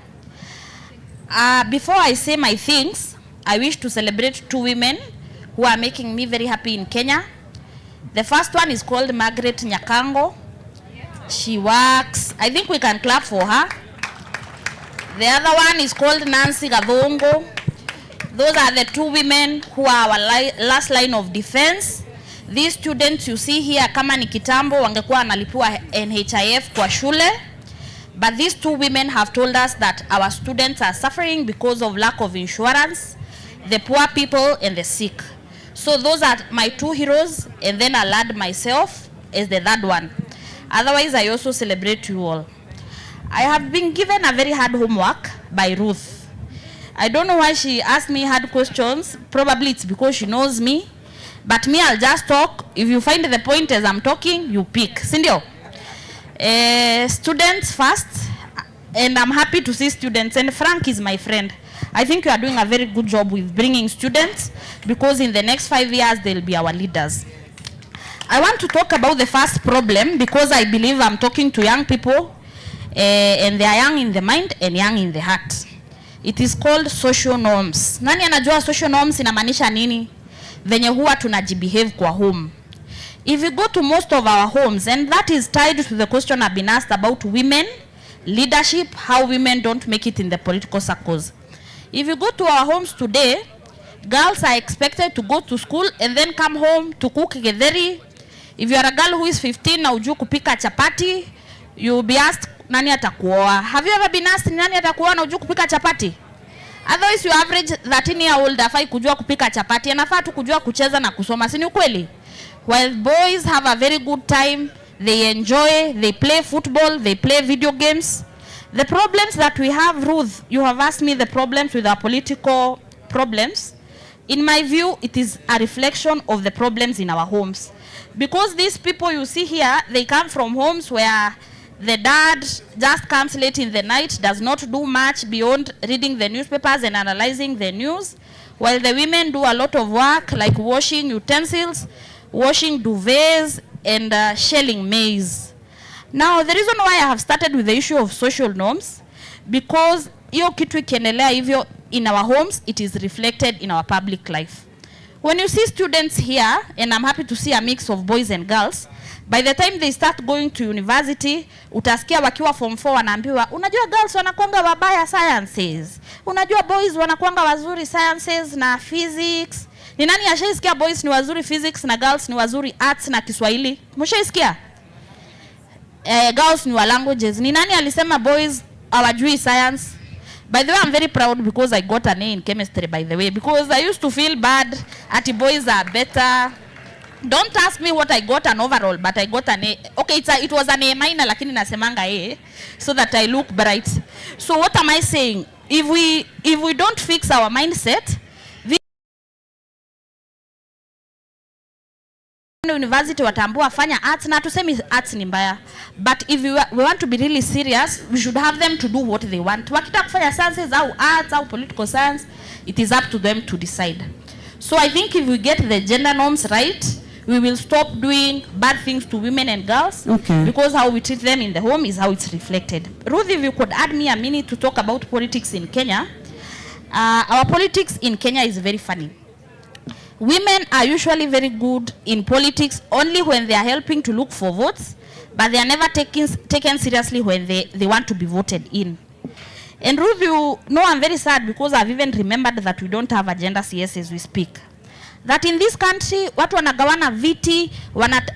Before I say my things, I wish to celebrate 2 women who are making me very happy in Kenya. The first one is called Margaret Nyakango. She works, I think we can clap for her. The other one is called Nancy Gavongo. Those are the 2 women who are our last line of defense. These students you see here, kama ni kitambo wangekuwa wanalipiwa NHIF kwa shule. But these 2 women have told us that our students are suffering because of lack of insurance, the poor people and the sick. So those are my 2 heroes, and then I'll add myself as the 3rd one. Otherwise, I also celebrate you all. I have been given a very hard homework by Ruth. I don't know why she asked me hard questions. Probably it's because she knows me. But me, I'll just talk. If you find the point as I'm talking, you pick. Sindio? Students first. And I'm happy to see students. And Frank is my friend. I think you are doing a very good job with bringing students, because in the next 5 years, they'll be our leaders. I want to talk about the first problem, because I believe I'm talking to young people, and they are young in the mind and young in the heart. It is called social norms. Nani anajua social norms inamaanisha nini? Venye huwa tunajibehave kwa home. If you go to most of our homes, and that is tied to the question I've been asked about women, leadership, how women don't make it in the political circles. If you go to our homes today, girls are expected to go to school and then come home to cook githeri. If you are a girl who is 15 na ujui kupika chapati, you will be asked, nani atakuoa? Have you ever been asked, nani atakuoa na ujui kupika chapati? Otherwise, you average 13-year-old afai kujua kupika chapati, anafaa tu kujua kucheza na kusoma, si ni ukweli? While boys have a very good time, they enjoy, they play football, they play video games. The problems that we have, Ruth, you have asked me the problems with our political problems. In my view, it is a reflection of the problems in our homes. Because these people you see here, they come from homes where the dad just comes late in the night, does not do much beyond reading the newspapers and analyzing the news, while the women do a lot of work like washing utensils, washing duvets, and shelling maize. Now, the reason why I have started with the issue of social norms, because hiyo kitu ikiendelea hivyo in our homes, it is reflected in our public life. When you see students here, and I'm happy to see a mix of boys and girls, by the time they start going to university, utasikia wakiwa form 4 wanaambiwa, unajua girls wanakuanga wabaya sciences, unajua boys wanakuanga wazuri sciences na physics. Ni nani ashaisikia boys ni wazuri physics na girls ni wazuri arts na Kiswahili? Mshaisikia? Girls ni wa languages. Ni nani alisema boys hawajui science? By the way, I'm very proud because I got an A in chemistry, by the way, because I used to feel bad at boys are better. Don't ask me what I got an overall, but I got an A. Okay, it was an A minor, lakini nasemanga A, so that I look bright. So what am I saying? If we don't fix our mindset, university watambua fanya arts na tusemi arts ni mbaya, but if we want to be really serious, we should have them to do what they want. Wakitaka kufanya sciences au arts au political science, it is up to them to decide. So I think if we get the gender norms right, we will stop doing bad things to women and girls, because how we treat them in the home is how it's reflected. Ruth, if you could add me a minute to talk about politics in Kenya. Our politics in Kenya is very funny. Women are usually very good in politics only when they are helping to look for votes, but they are never taken seriously when they want to be voted in. And Ruth, you know, I'm very sad because I've even remembered that we don't have agenda CS as we speak. That in this country, watu wanagawana viti,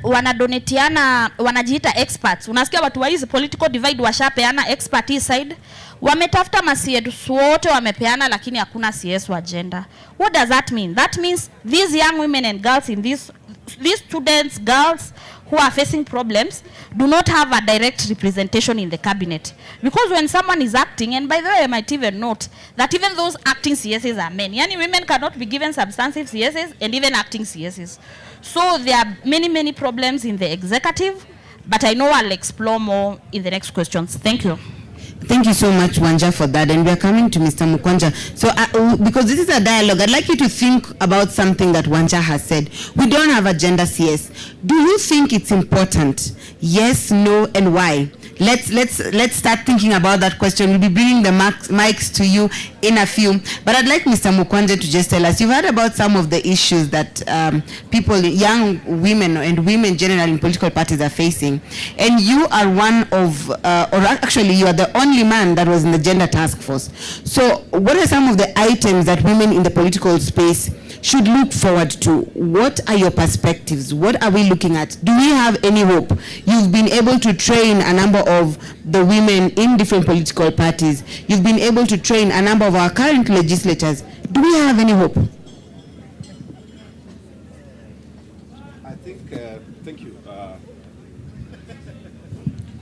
wanadonetiana, wanajiita experts. Unasikia watu wa hizi political divide washapeana expert side. Wametafuta ma-CS wote wamepeana, lakini hakuna CS wa agenda. What does that mean? That means these young women and girls in these students, girls who are facing problems, do not have a direct representation in the cabinet. Because when someone is acting, and by the way, I might even note that even those acting CSs are men. Yani women cannot be given substantive CSs and even acting CSs. So there are many, many problems in the executive, but I know I'll explore more in the next questions. Thank you. Thank you so much, Wanja, for that. And we are coming to Mr. Mukwanja. So, because this is a dialogue, I'd like you to think about something that Wanja has said. We don't have a gender CS. Do you think it's important? Yes, no, and why? Let's start thinking about that question. We'll be bringing the mics to you in a few. But I'd like Mr. Mukwanja to just tell us, you've heard about some of the issues that people, young women and women generally in political parties are facing. And you are one of, or actually you are the only man that was in the gender task force. So what are some of the items that women in the political space should look forward to? What are your perspectives? What are we looking at? Do we have any hope? You've been able to train a number of the women in different political parties. You've been able to train a number of our current legislators. Do we have any hope? I think, thank you.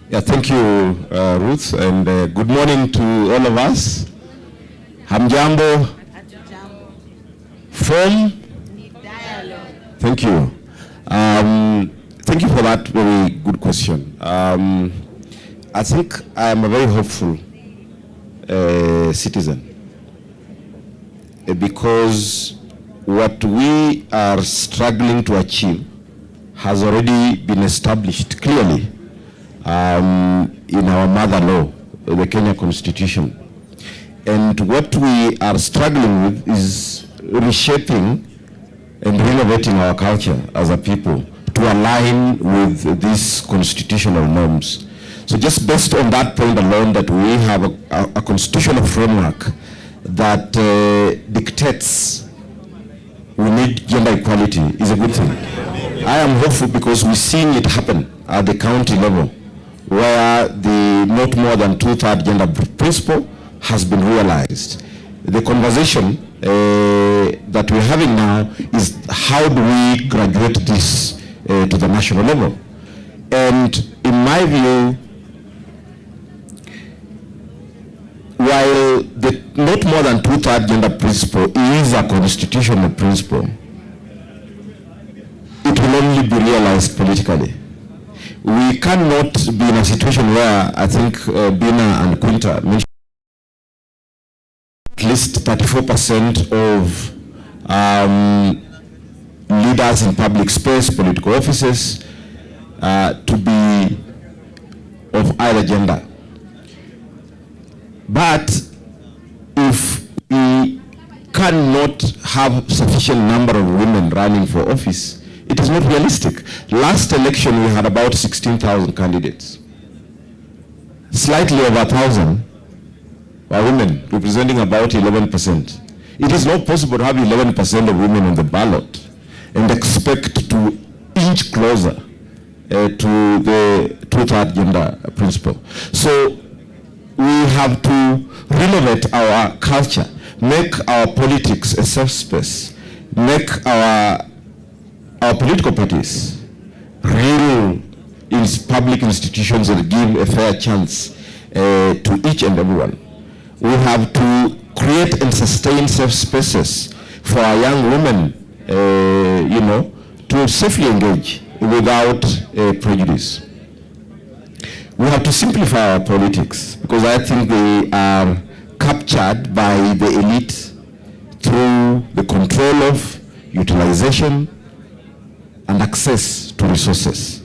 Yeah, thank you, Ruth, and good morning to all of us. Hamjambo. From? Thank you. Thank you for that very good question. I think I am a very hopeful citizen. because what we are struggling to achieve has already been established clearly in our mother law, the Kenya Constitution. And what we are struggling with is reshaping and renovating our culture as a people to align with these constitutional norms. So just based on that point alone, that we have a constitutional framework that dictates we need gender equality is a good thing. I am hopeful because we're seeing it happen at the county level, where the not more than 2/3 gender principle has been realized. The conversation that we're having now is how do we graduate this to the national level? And in my view, while the not more than 2/3 gender principle is a constitutional principle, it will only be realized politically. We cannot be in a situation where I think Bina and Quinta mentioned at least 34% of leaders in public space, political offices, to be of either gender. But if we cannot have sufficient number of women running for office, it is not realistic. Last election we had about 16,000 candidates. Slightly over 1,000 were women, representing about 11%. It is not possible to have 11% of women on the ballot and expect to inch closer to the 2/3 gender principle. So we have to renovate our culture, make our politics a safe space, make our political parties real in public institutions and give a fair chance to each and everyone. We have to create and sustain safe spaces for our young women, to safely engage without prejudice. We have to simplify our politics because I think they are captured by the elite through the control of utilization and access to resources.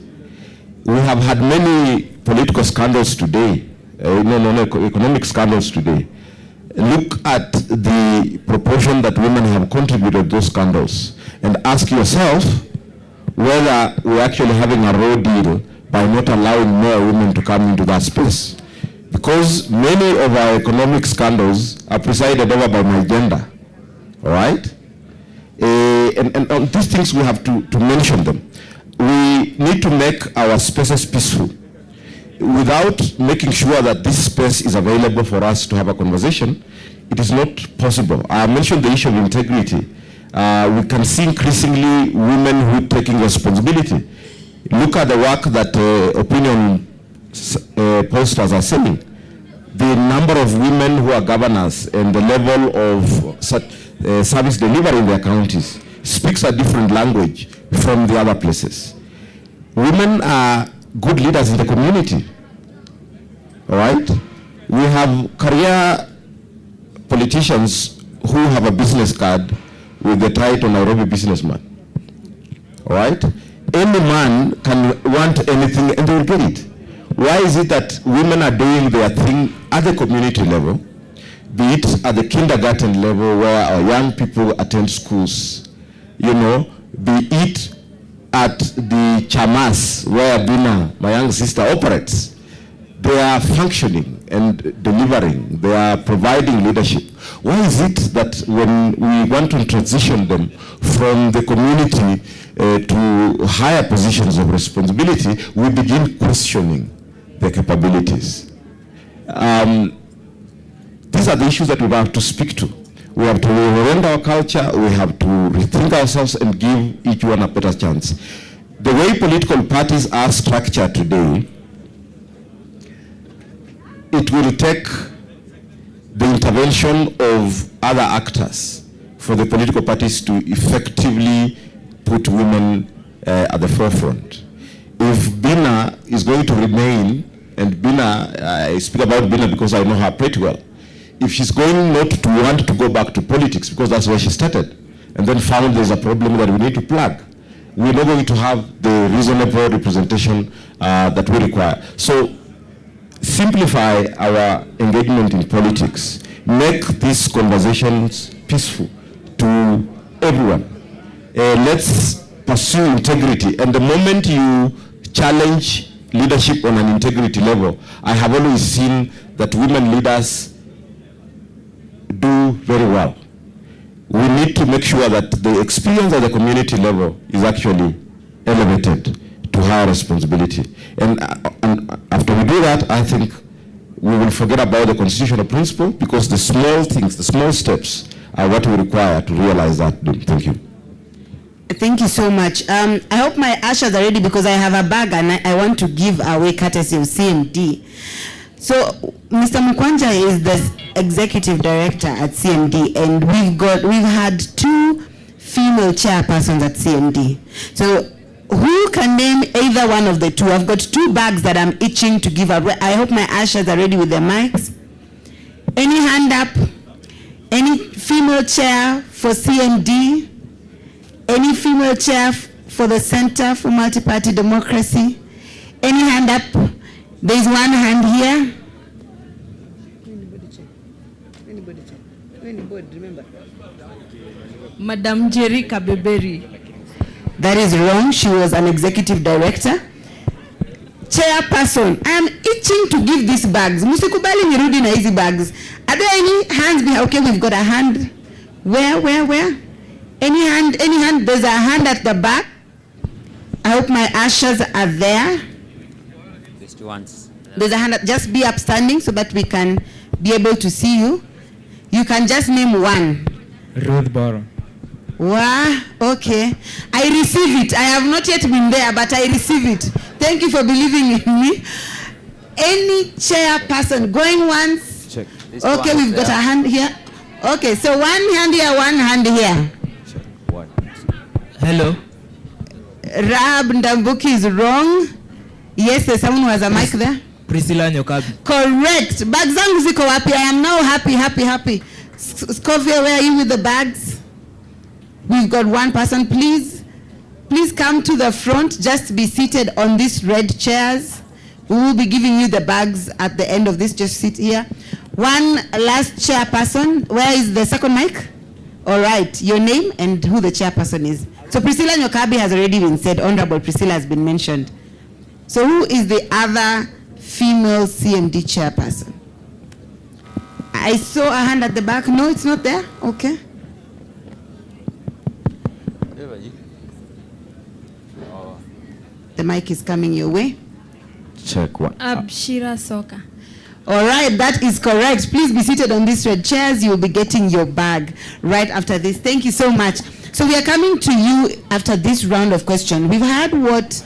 We have had many political scandals today, economic scandals today. Look at the proportion that women have contributed to those scandals and ask yourself whether we're actually having a raw deal by not allowing more women to come into that space. Because many of our economic scandals are presided over by my gender, all right? And on these things we have to mention them. We need to make our spaces peaceful. Without making sure that this space is available for us to have a conversation, it is not possible. I mentioned the issue of integrity. We can see increasingly women who are taking responsibility. Look at the work that opinion posters are saying. The number of women who are governors and the level of service delivery in their counties speaks a different language from the other places. Women are good leaders in the community, all right? We have career politicians who have a business card with the title Nairobi businessman, all right? Any man can want anything and they will get it. Why is it that women are doing their thing at the community level, be it at the kindergarten level where our young people attend schools, be it at the chamas where Bina, my young sister, operates? They are functioning and delivering. They are providing leadership. Why is it that when we want to transition them from the community to higher positions of responsibility, we begin questioning their capabilities? These are the issues that we have to speak to. We have to reorient our culture. We have to rethink ourselves and give each one a better chance. The way political parties are structured today, it will take the intervention of other actors for the political parties to effectively put women at the forefront. If Bina is going to remain, and Bina, I speak about Bina because I know her pretty well. if she's going not to want to go back to politics, because that's where she started, and then found there's a problem that we need to plug, we're not going to have the reasonable representation that we require. So simplify our engagement in politics. Make these conversations peaceful to everyone. Let's pursue integrity. And the moment you challenge leadership on an integrity level, I have always seen that women leaders do very well. We need to make sure that the experience at the community level is actually elevated to higher responsibility. And after we do that, I think we will forget about the constitutional principle, because the small things, the small steps are what we require to realize that. Thank you. Thank you so much. I hope my ushers are ready, because I have a bag and I want to give away courtesy of CMD. So Mr. Mukwanja is the executive director at CMD, and we've had 2 female chairpersons at CMD. So who can name either one of the 2? I've got 2 bags that I'm itching to give away. I hope my ushers are ready with their mics. Any hand up? Any female chair for CMD? Any female chair for the Center for Multi-Party Democracy? Any hand up? There's one hand here. Anybody, remember? Madam Jerry Kabeberi. That is wrong. She was an executive director. Chairperson, I am itching to give these bags. Musikubali nirudi na hizi bags. Are there any hands behind? Okay, we've got a hand. Where? Any hand? There's a hand at the back. I hope my ushers are there. Just once. There's a hand. Just be upstanding so that we can be able to see you. You can just name one. Ruth Boro. Wow, okay. I receive it. I have not yet been there, but I receive it. Thank you for believing in me. Any chairperson going once? Check. Okay, we've got a hand here. Okay, so one hand here, one hand here. Check. One. Hello. Rab Ndambuki is wrong. Yes, there's someone who has a mic there. Priscilla Nyokabi. Correct. Bags zangu ziko wapi? I am now happy. Scovia, where are you with the bags? We've got one person. Please come to the front. Just be seated on these red chairs. We will be giving you the bags at the end of this. Just sit here. One last chairperson. Where is the second mic? All right. Your name and who the chairperson is. So Priscilla Nyokabi has already been said. Honorable Priscilla has been mentioned. So who is the other female CMD chairperson? I saw a hand at the back. No, it's not there. Okay. The mic is coming your way. Check one. Abshira Soka. All right, that is correct. Please be seated on these red chairs. You will be getting your bag right after this. Thank you so much. So we are coming to you after this round of questions. We've heard what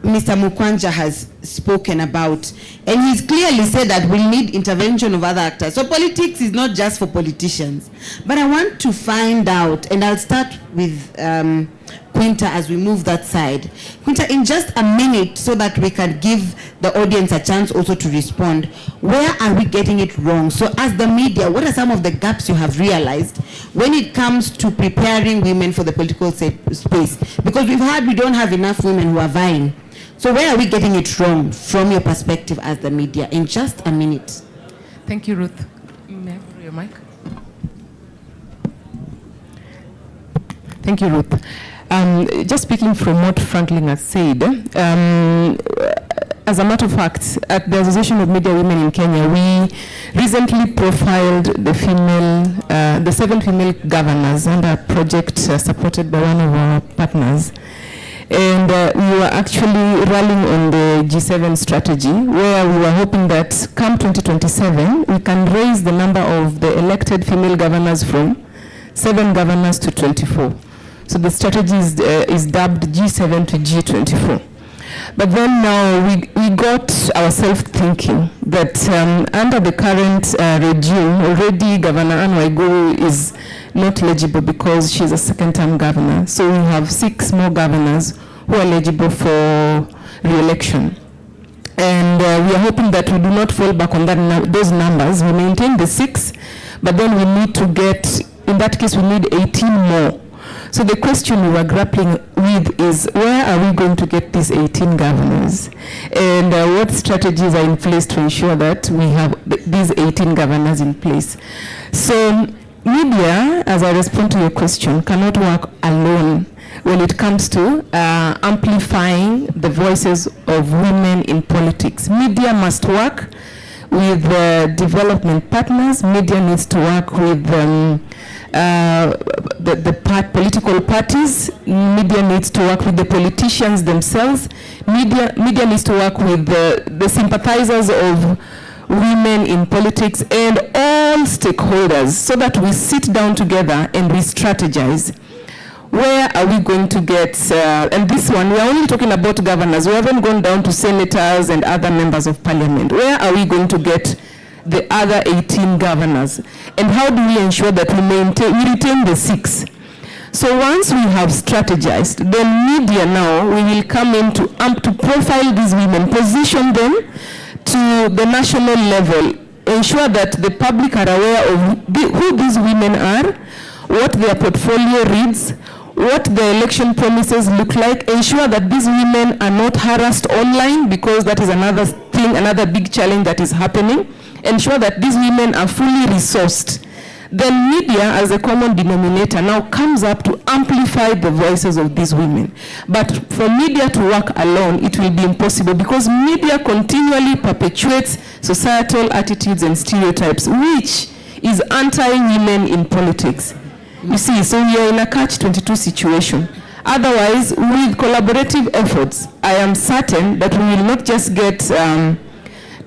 Mr. Mukwanja has spoken about, and he's clearly said that we need intervention of other actors. So politics is not just for politicians. But I want to find out, and I'll start with Quinta as we move that side. Quinta, in just a minute, so that we can give the audience a chance also to respond, where are we getting it wrong? So as the media, what are some of the gaps you have realized when it comes to preparing women for the political space? Because we've heard we don't have enough women who are vying. So where are we getting it wrong from your perspective as the media? In just a minute. Thank you, Ruth. May I borrow your mic? Thank you, Ruth. Just speaking from what Franklin has said, as a matter of fact, at the Association of Media Women in Kenya, we recently profiled the 7 female governors under a project supported by one of our partners. And we were actually rallying on the G7 strategy, where we were hoping that come 2027, we can raise the number of the elected female governors from 7 governors to 24. So the strategy is dubbed G7 to G24. But then now we got ourselves thinking that under the current regime, already Governor Anne Waiguru is not eligible because she's a second-term governor. So we have 6 more governors who are eligible for re-election. And we are hoping that we do not fall back on those numbers. We maintain the 6, but then we need to get, in that case, we need 18 more. So the question we were grappling with is, where are we going to get these 18 governors? And what strategies are in place to ensure that we have these 18 governors in place? So media, as I respond to your question, cannot work alone when it comes to amplifying the voices of women in politics. Media must work with development partners. Media needs to work with political parties. Media needs to work with the politicians themselves. Media needs to work with the sympathizers of women in politics and all stakeholders, so that we sit down together and we strategize. Where are we going to get, and this one, we are only talking about governors. We haven't gone down to senators and other members of parliament. Where are we going to get the other 18 governors? And how do we ensure that we retain the 6? So once we have strategized, then media now, we will come in to profile these women, position them to the national level, ensure that the public are aware of who these women are, what their portfolio reads, what the election promises look like, ensure that these women are not harassed online, because that is another thing, another big challenge that is happening. Ensure that these women are fully resourced. Then media, as a common denominator, now comes up to amplify the voices of these women. But for media to work alone, it will be impossible, because media continually perpetuates societal attitudes and stereotypes, which is anti-women in politics. You see, so we are in a catch-22 situation. Otherwise, with collaborative efforts, I am certain that we will not just get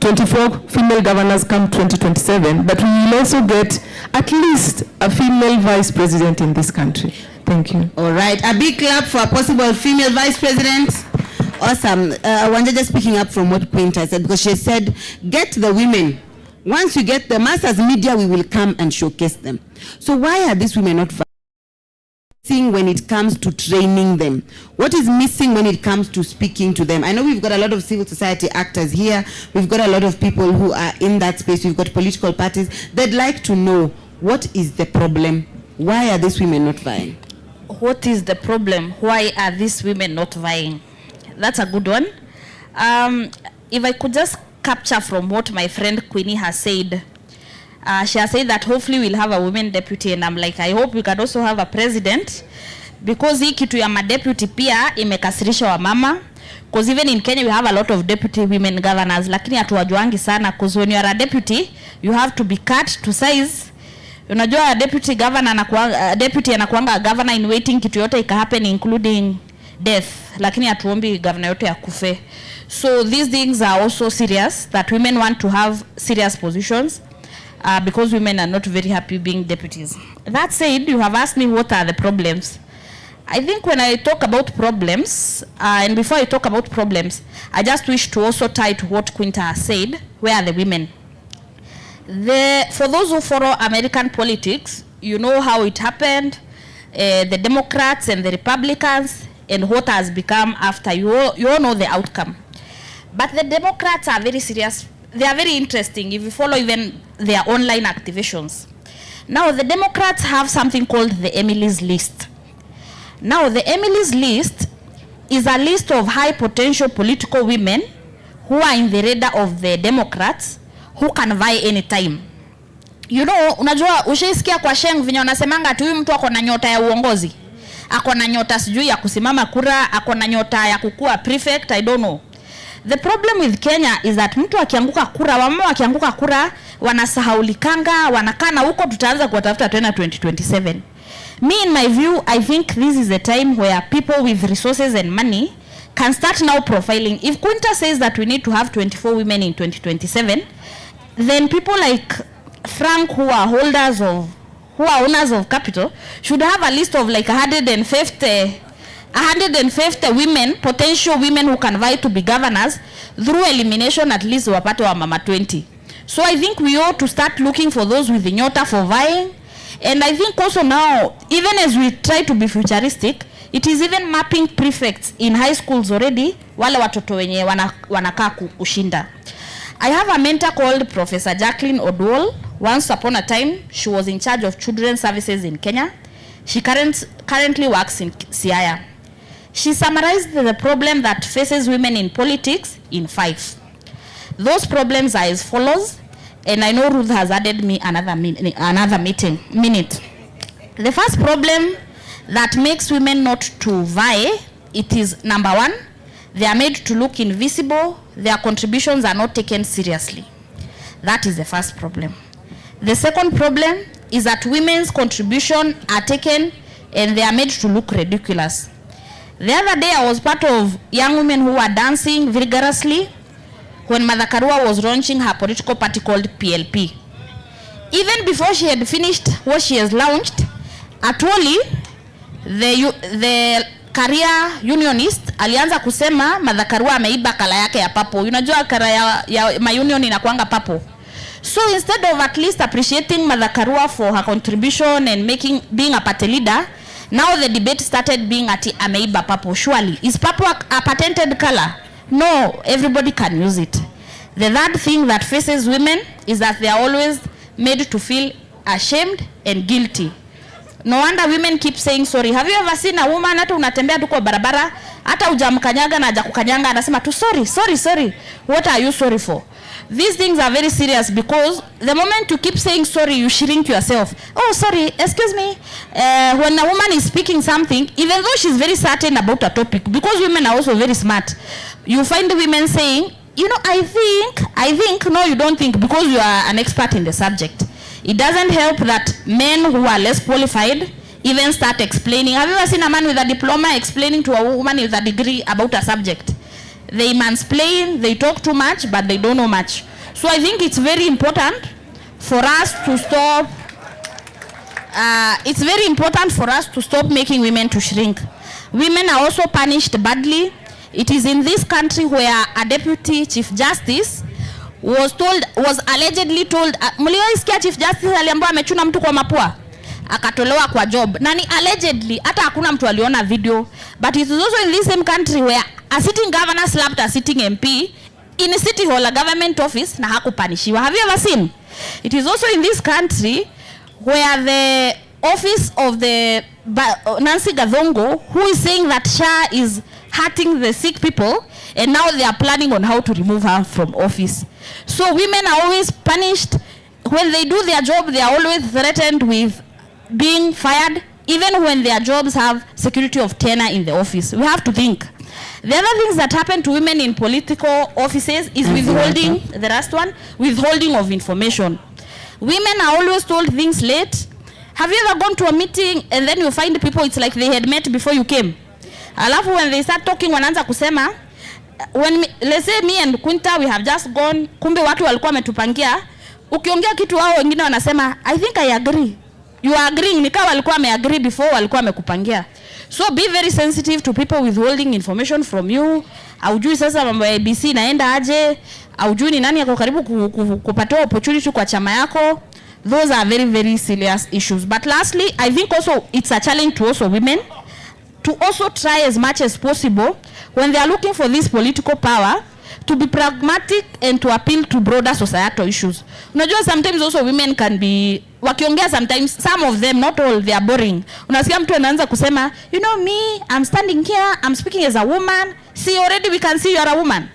24 female governors come 2027, but we will also get at least a female vice president in this country. Thank you. All right, a big clap for a possible female vice president. Awesome. Wanja, just picking up from what Quinta said, because she said, get the women. Once you get them, us as media, we will come and showcase them. So why are these women not missing when it comes to training them? What is missing when it comes to speaking to them? I know we've got a lot of civil society actors here. We've got a lot of people who are in that space. We've got political parties. They'd like to know, what is the problem? Why are these women not vying? What is the problem? Why are these women not vying? That's a good one. If I could just capture from what my friend Queenie has said. She has said that hopefully we'll have a women deputy, and I'm like, I hope we can also have a president, because hii kitu ya ma-deputy pia imekasirisha wa mama, because even in Kenya we have a lot of deputy women governors, lakini hatuwajuangi sana, because when you are a deputy you have to be cut to size. Unajua deputy governor anakuanga governor in waiting, kitu yote ika happen including death, lakini hatuombi governor yote ya kufe. So these things are also serious, that women want to have serious positions, because women are not very happy being deputies. That said, you have asked me what are the problems. I think when I talk about problems, and before I talk about problems, I just wish to also tie to what Quinta has said, where are the women? For those who follow American politics, you know how it happened, the Democrats and the Republicans, and what has become after. You all know the outcome. But the Democrats are very serious. They are very interesting if you follow even their online activations. Now, the Democrats have something called the Emily's List. Now, the Emily's List is a list of high potential political women who are in the radar of the Democrats, who can vie anytime. You know, unajua ushaisikia kwa Sheng vinyo wanasemanga ati huyu mtu ako na nyota ya uongozi. Ako na nyota sijui ya kusimama kura, ako na nyota ya kukua prefect, I don't know. The problem with Kenya is that mtu akianguka kura, wamama wakianguka kura, wanasahaulikanga, wanakana huko, tutaanza kuwatafuta tena 2027. Me, in my view, I think this is a time where people with resources and money can start now profiling. If Quinta says that we need to have 24 women in 2027, then people like Frank, who are owners of capital, should have a list of like 150 women, potential women who can vie to be governors. Through elimination, at least wapate wa mama 20. So I think we ought to start looking for those with the nyota for vying. And I think also now, even as we try to be futuristic, it is even mapping prefects in high schools already, wale watoto wenye wanakaa kushinda. I have a mentor called Professor Jacqueline Odwall. Once upon a time, she was in charge of children's services in Kenya. She currently works in Siaya. She summarized the problem that faces women in politics in 5. Those problems are as follows, and I know Ruth has added me another minute. The first problem that makes women not to vie, it is number 1, they are made to look invisible, their contributions are not taken seriously. That is the first problem. The second problem is that women's contributions are taken and they are made to look ridiculous. The other day I was part of young women who were dancing vigorously when Mother Karua was launching her political party called PLP. Even before she had finished what she has launched, Atwoli, the career unionist, alianza kusema Mother Karua ameiba kala yake ya papo. Unajua kara ya ma-union inakuanga papo. So instead of at least appreciating Mother Karua for her contribution and being a party leader, now the debate started being ati ameiba papo. Surely, is papo a patented color? No, everybody can use it. The third thing that faces women is that they are always made to feel ashamed and guilty. No wonder women keep saying sorry. Have you ever seen a woman hata unatembea tu kwa barabara, hata hujamkanyaga na hajakukanyanga anasema tu sorry. What are you sorry for? These things are very serious because the moment you keep saying sorry, you shrink yourself. Oh, sorry, excuse me. When a woman is speaking something, even though she's very certain about a topic, because women are also very smart, you find women saying, you know, I think, no, you don't think, because you are an expert in the subject. It doesn't help that men who are less qualified even start explaining. Have you ever seen a man with a diploma explaining to a woman with a degree about a subject? They mansplain, they talk too much, but they don't know much. So I think it's very important for us to stop. It's very important for us to stop making women to shrink. Women are also punished badly. It is in this country where a deputy chief justice was allegedly told, mliwaisikia chief justice aliambiwa amechuna mtu kwa mapua, akatolewa kwa job. Nani allegedly, hata hakuna mtu aliona video. But it is also in this same country where a sitting governor slapped a sitting MP in a city hall, a government office, na hakupanishiwa. Have you ever seen? It is also in this country where the office of the Nancy Gathongo, who is saying that SHA is hurting the sick people, and now they are planning on how to remove her from office. So women are always punished. When they do their job, they are always threatened with being fired, even when their jobs have security of tenure in the office. We have to think. The other things that happen to women in political offices is withholding, the last one, withholding of information. Women are always told things late. Have you ever gone to a meeting and then you find people, it's like they had met before you came? Alafu when they start talking, wanaanza kusema, let's say me and Kunta, we have just gone, kumbe watu walikuwa wametupangia, ukiongea kitu wao wengine wanasema, I think I agree. You are agreeing, nika walikuwa agree before walikuwa wamekupangia. So be very sensitive to people withholding information from you. Aujui sasa mambo ya ABC inaenda aje, aujui ni nani yako karibu kupata opportunity kwa chama yako. Those are very, very serious issues. But lastly, I think also it's a challenge to also women to also try as much as possible when they are looking for this political power to be pragmatic and to appeal to broader societal issues. Unajua sometimes also women can be, wakiongea sometimes, some of them, not all, they are boring. Unasikia mtu anaanza kusema, you know me, I'm standing here, I'm speaking as a woman. See, already we can see you are a woman.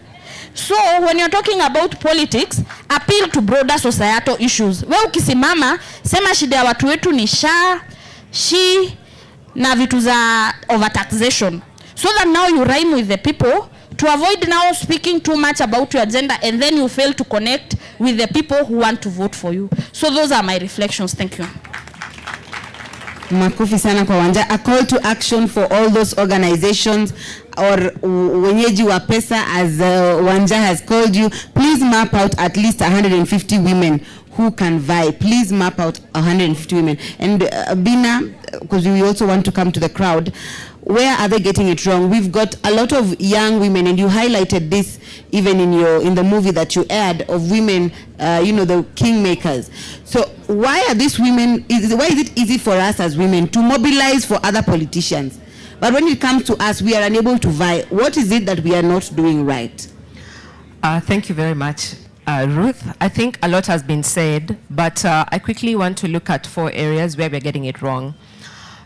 So when you're talking about politics, appeal to broader societal issues. Wewe ukisimama, sema shida ya watu wetu ni SHA, she, na vitu za overtaxation. So that now you rhyme with the people to avoid now speaking too much about your agenda and then you fail to connect with the people who want to vote for you. So those are my reflections. Thank you. Makofi sana kwa Wanja. A call to action for all those organizations or wenyeji wa pesa, as Wanja has called you. Please map out at least 150 women who can vie. Please map out 150 women. And Bina, because we also want to come to the crowd, where are they getting it wrong? We've got a lot of young women, and you highlighted this even in the movie that you aired, of women, the kingmakers. So why are these women, why is it easy for us as women to mobilize for other politicians? But when it comes to us, we are unable to vie. What is it that we are not doing right? Thank you very much. Ruth. I think a lot has been said, but I quickly want to look at 4 areas where we're getting it wrong.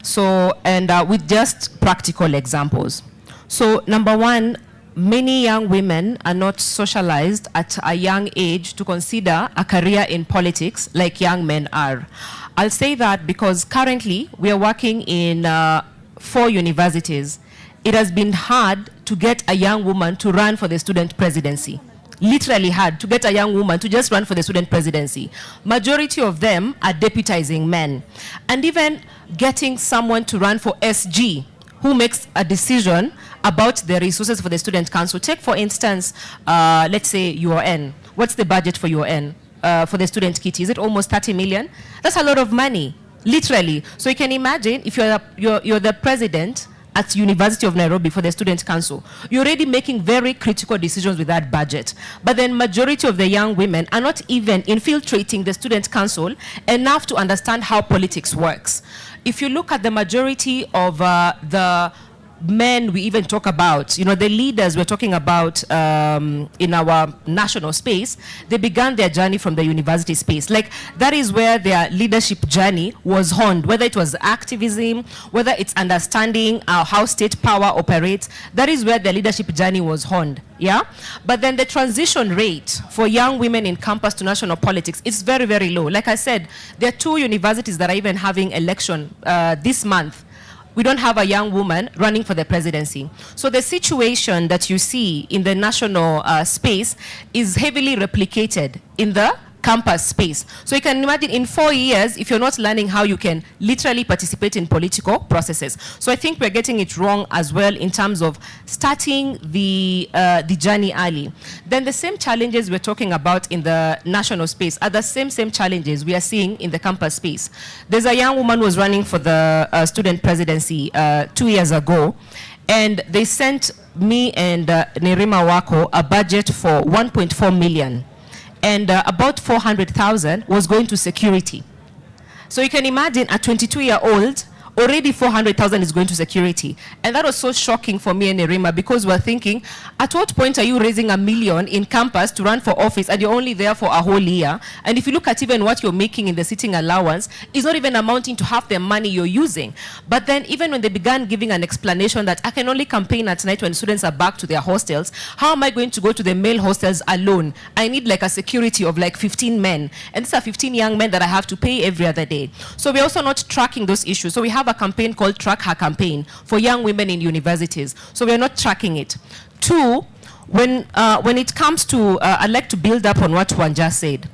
So, and with just practical examples. So, number 1, many young women are not socialized at a young age to consider a career in politics like young men are. I'll say that because currently we are working in 4 universities. It has been hard to get a young woman to run for the student presidency. Literally hard to get a young woman to just run for the student presidency. Majority of them are deputizing men. And even getting someone to run for SG who makes a decision about the resources for the student council. Take for instance, let's say UON. What's the budget for UON? For the student kitty? Is it almost 30 million? That's a lot of money, literally. So you can imagine if you're the president at University of Nairobi for the student council, you're already making very critical decisions with that budget. But then majority of the young women are not even infiltrating the student council enough to understand how politics works. If you look at the majority of the men we even talk about, you know, the leaders we're talking about in our national space, they began their journey from the university space. Like, that is where their leadership journey was honed, whether it was activism, whether it's understanding how state power operates, that is where their leadership journey was honed, yeah? But then the transition rate for young women in campus to national politics is very, very low. Like I said, there are 2 universities that are even having election this month. We don't have a young woman running for the presidency. So the situation that you see in the national space is heavily replicated in the campus space. So you can imagine in 4 years, if you're not learning how you can literally participate in political processes. So I think we're getting it wrong as well in terms of starting the journey early. Then the same challenges we're talking about in the national space are the same challenges we are seeing in the campus space. There's a young woman who was running for the student presidency 2 years ago, and they sent me and Nerima Wako a budget for 1.4 million. And about 400,000 was going to security. So you can imagine a 22-year-old, already 400,000 is going to security. And that was so shocking for me and Nerima, because we're thinking, at what point are you raising $1 million in campus to run for office and you're only there for a whole year? And if you look at even what you're making in the sitting allowance, it's not even amounting to half the money you're using. But then even when they began giving an explanation that I can only campaign at night when students are back to their hostels, how am I going to go to the male hostels alone? I need like a security of like 15 men. And these are 15 young men that I have to pay every other day. So we're also not tracking those issues. So we have a campaign called Track Her Campaign for young women in universities. So we're not tracking it. 2, when it comes to, I'd like to build up on what Wanja said.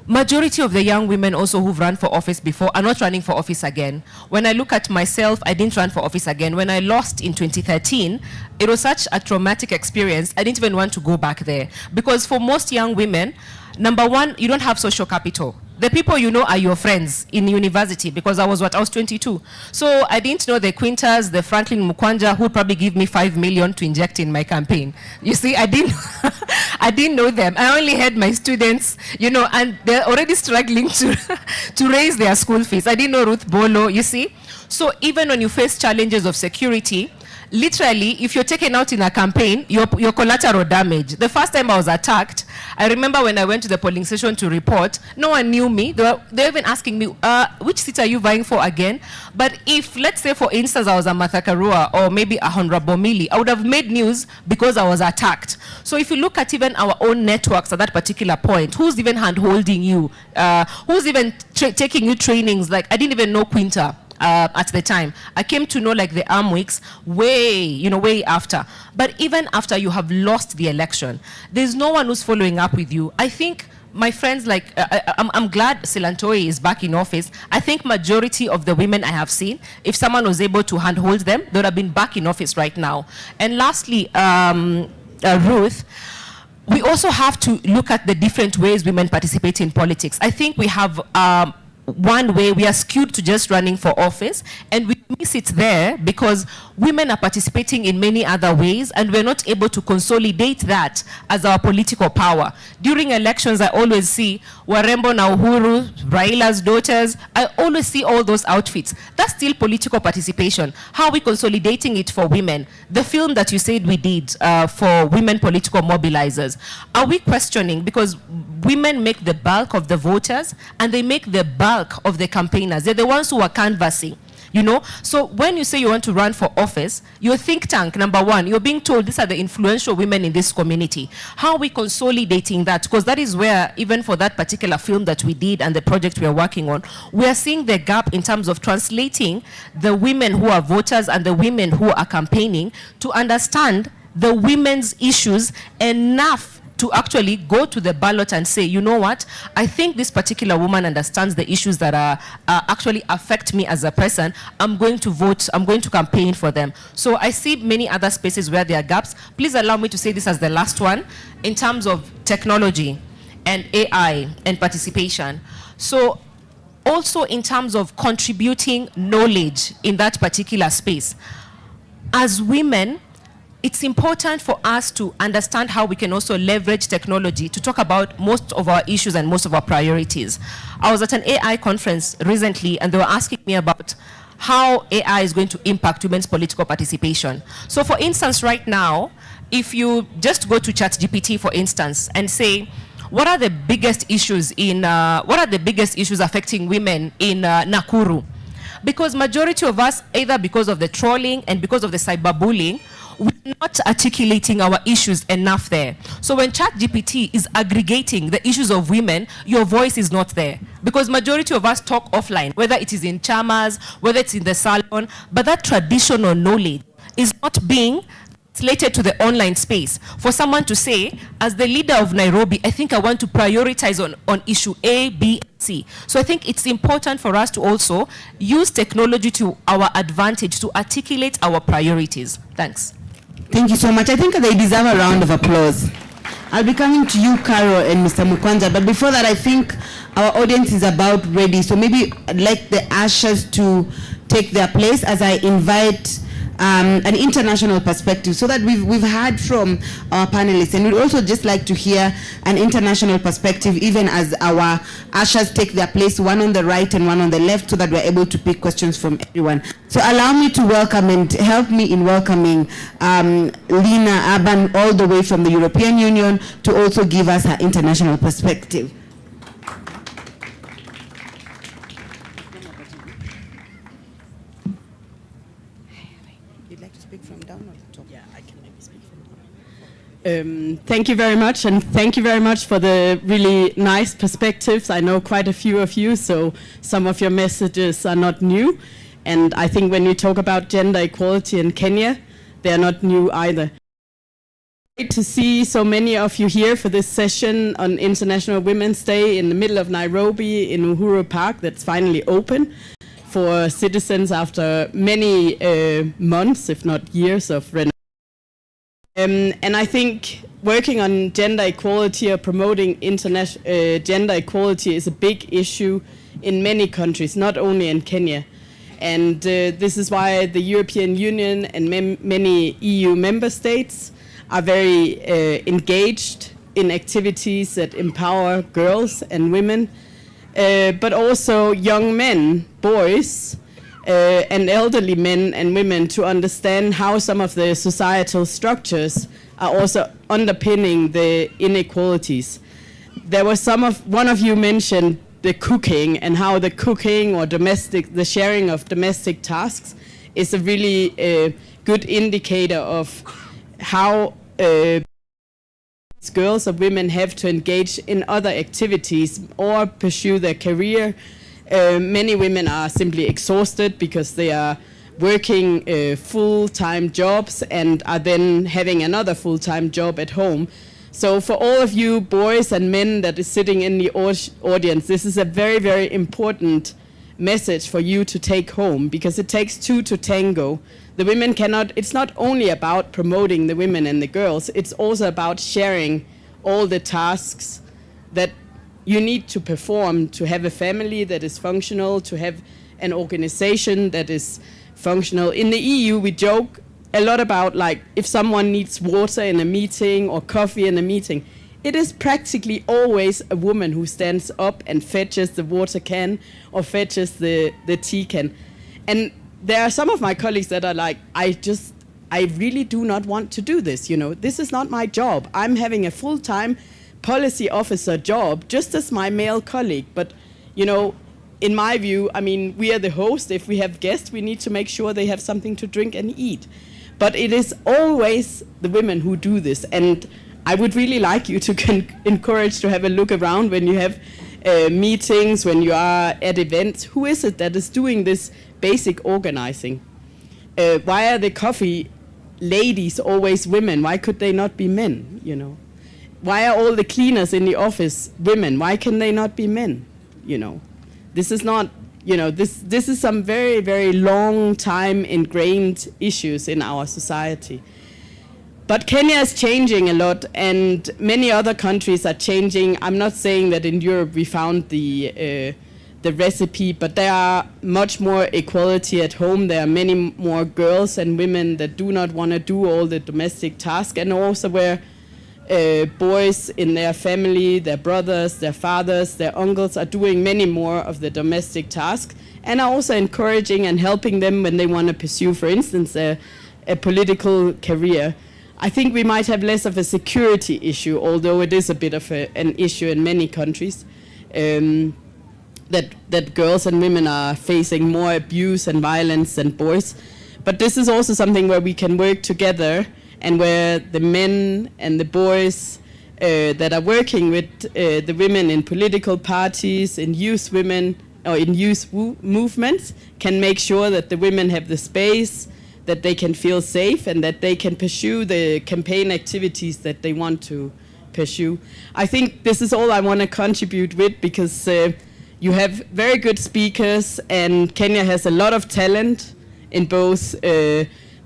Majority of the young women also who've run for office before are not running for office again. When I look at myself, I didn't run for office again. When I lost in 2013, it was such a traumatic experience, I didn't even want to go back there. Because for most young women, number 1, you don't have social capital. The people you know are your friends in university, because I was 22. So I didn't know the Quintas, the Franklin Mukwanja, who would probably give me 5 million to inject in my campaign. You see, I didn't know them. I only had my students, you know, and they're already struggling to raise their school fees. I didn't know Ruth Bolo, you see. So even when you face challenges of security, literally, if you're taken out in a campaign, your collateral damage. The first time I was attacked, I remember when I went to the polling station to report, no one knew me. They were even asking me, which seat are you vying for again? But if, let's say, for instance, I was a Martha Karua or maybe a Honorable Mili, I would have made news because I was attacked. So if you look at even our own networks at that particular point, who's even hand-holding you? Who's even taking you trainings? Like, I didn't even know Quinta. At the time, I came to know like the arm weeks way after. But even after you have lost the election, there's no one who's following up with you. I think my friends, like I'm glad Silantoi is back in office. I think majority of the women I have seen, if someone was able to handhold them, they would have been back in office right now. And lastly, Ruth, we also have to look at the different ways women participate in politics. I think we have one way we are skewed to just running for office, and we miss it there because women are participating in many other ways, and we're not able to consolidate that as our political power. During elections, I always see Warembo na Uhuru, Raila's daughters. I always see all those outfits. That's still political participation. How are we consolidating it for women? The film that you said we did for women political mobilizers, are we questioning, because women make the bulk of the voters and they make the bulk of the campaigners. They're the ones who are canvassing, you know. So when you say you want to run for office, your think tank, number one, you're being told these are the influential women in this community. How are we consolidating that? Because that is where, even for that particular film that we did and the project we are working on, we are seeing the gap in terms of translating the women who are voters and the women who are campaigning to understand the women's issues enough to actually go to the ballot and say, you know what, I think this particular woman understands the issues that actually affect me as a person. I'm going to vote, I'm going to campaign for them. So I see many other spaces where there are gaps. Please allow me to say this as the last one, in terms of technology and AI and participation. So also in terms of contributing knowledge in that particular space. As women, it's important for us to understand how we can also leverage technology to talk about most of our issues and most of our priorities. I was at an AI conference recently, and they were asking me about how AI is going to impact women's political participation. So for instance, right now, if you just go to ChatGPT, for instance, and say, what are the biggest issues affecting women in Nakuru? Because majority of us, either because of the trolling and because of the cyberbullying, we're not articulating our issues enough there. So when ChatGPT is aggregating the issues of women, your voice is not there. Because majority of us talk offline, whether it is in chamas, whether it's in the salon, but that traditional knowledge is not being slated to the online space. For someone to say, as the leader of Nairobi, I think I want to prioritize on issue A, B, C. So I think it's important for us to also use technology to our advantage to articulate our priorities. Thanks. Thank you so much. I think they deserve a round of applause. I'll be coming to you, Carol and Mr. Mukwanja, but before that, I think our audience is about ready. So maybe I'd like the ushers to take their place as I invite an international perspective, so that we've heard from our panelists, and we'd also just like to hear an international perspective, even as our ushers take their place, one on the right and one on the left, so that we're able to pick questions from everyone. So allow me to welcome and help me in welcoming Lina Aban, all the way from the European Union, to also give us her international perspective. Thank you very much, and thank you very much for the really nice perspectives. I know quite a few of you, so some of your messages are not new. And I think when we talk about gender equality in Kenya, they are not new either. Great to see so many of you here for this session on International Women's Day in the middle of Nairobi in Uhuru Park that's finally open for citizens after many months, if not years, of renovation. And I think working on gender equality or promoting gender equality is a big issue in many countries, not only in Kenya. And this is why the European Union and many EU member states are very engaged in activities that empower girls and women, but also young men, boys, and elderly men and women, to understand how some of the societal structures are also underpinning the inequalities. There was one of you mentioned the cooking, and how the cooking or the sharing of domestic tasks is a really good indicator of how girls or women have to engage in other activities or pursue their career. Many women are simply exhausted because they are working full-time jobs and are then having another full-time job at home. So for all of you boys and men that is sitting in the audience, this is a very, very important message for you to take home, because it takes two to tango. The women cannot, it's not only about promoting the women and the girls, it's also about sharing all the tasks that you need to perform to have a family that is functional, to have an organization that is functional. In the EU, we joke a lot about, like, if someone needs water in a meeting or coffee in a meeting, it is practically always a woman who stands up and fetches the water can or fetches the tea can. And there are some of my colleagues that are like, I really do not want to do this, you know. This is not my job. I'm having a full-time policy officer job, just as my male colleague. But, you know, in my view, I mean, we are the host. If we have guests, we need to make sure they have something to drink and eat. But it is always the women who do this. And I would really like you to encourage to have a look around when you have meetings, when you are at events. Who is it that is doing this basic organizing? Why are the coffee ladies always women? Why could they not be men, you know? Why are all the cleaners in the office women? Why can they not be men, you know? This is not, you know, this is some very, very long time ingrained issues in our society. But Kenya is changing a lot, and many other countries are changing. I'm not saying that in Europe we found the recipe, but there are much more equality at home. There are many more girls and women that do not want to do all the domestic tasks, and also where boys in their family, their brothers, their fathers, their uncles are doing many more of the domestic tasks, and are also encouraging and helping them when they want to pursue, for instance, a political career. I think we might have less of a security issue, although it is a bit of an issue in many countries, that girls and women are facing more abuse and violence than boys. But this is also something where we can work together, and where the men and the boys that are working with the women in political parties, in youth women, or in youth movements, can make sure that the women have the space, that they can feel safe, and that they can pursue the campaign activities that they want to pursue. I think this is all I want to contribute with, because you have very good speakers, and Kenya has a lot of talent in both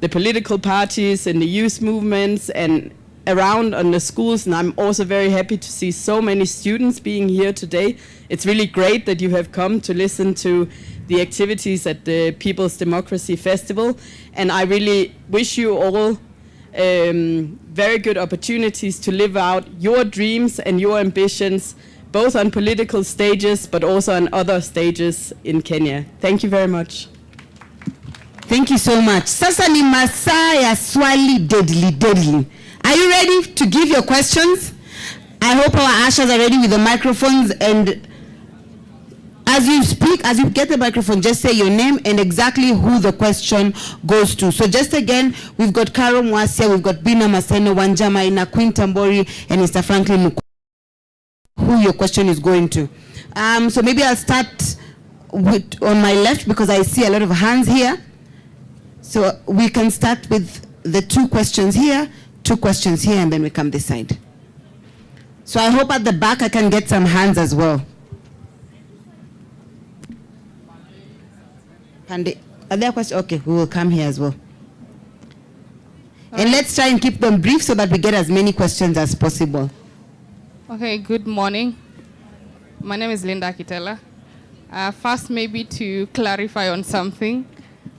the political parties and the youth movements and around on the schools. And I'm also very happy to see so many students being here today. It's really great that you have come to listen to the activities at the People's Democracy Festival. And I really wish you all very good opportunities to live out your dreams and your ambitions, both on political stages, but also on other stages in Kenya. Thank you very much. Thank you so much. Sasa ni masaa ya swali deadly. Are you ready to give your questions? I hope our ushers are ready with the microphones, and as you speak, as you get the microphone, just say your name and exactly who the question goes to. So just again, we've got Carol Mwasia, we've got Bina Maseno, Wanja Maina, Queen Tambori, and Mr. Franklin Muku, who your question is going to. So maybe I'll start with on my left, because I see a lot of hands here. So we can start with the 2 questions here, 2 questions here, and then we come this side. So I hope at the back I can get some hands as well. Are there questions? Okay, we will come here as well. And let's try and keep them brief so that we get as many questions as possible. Okay, good morning. My name is Linda Kitela. First, maybe to clarify on something.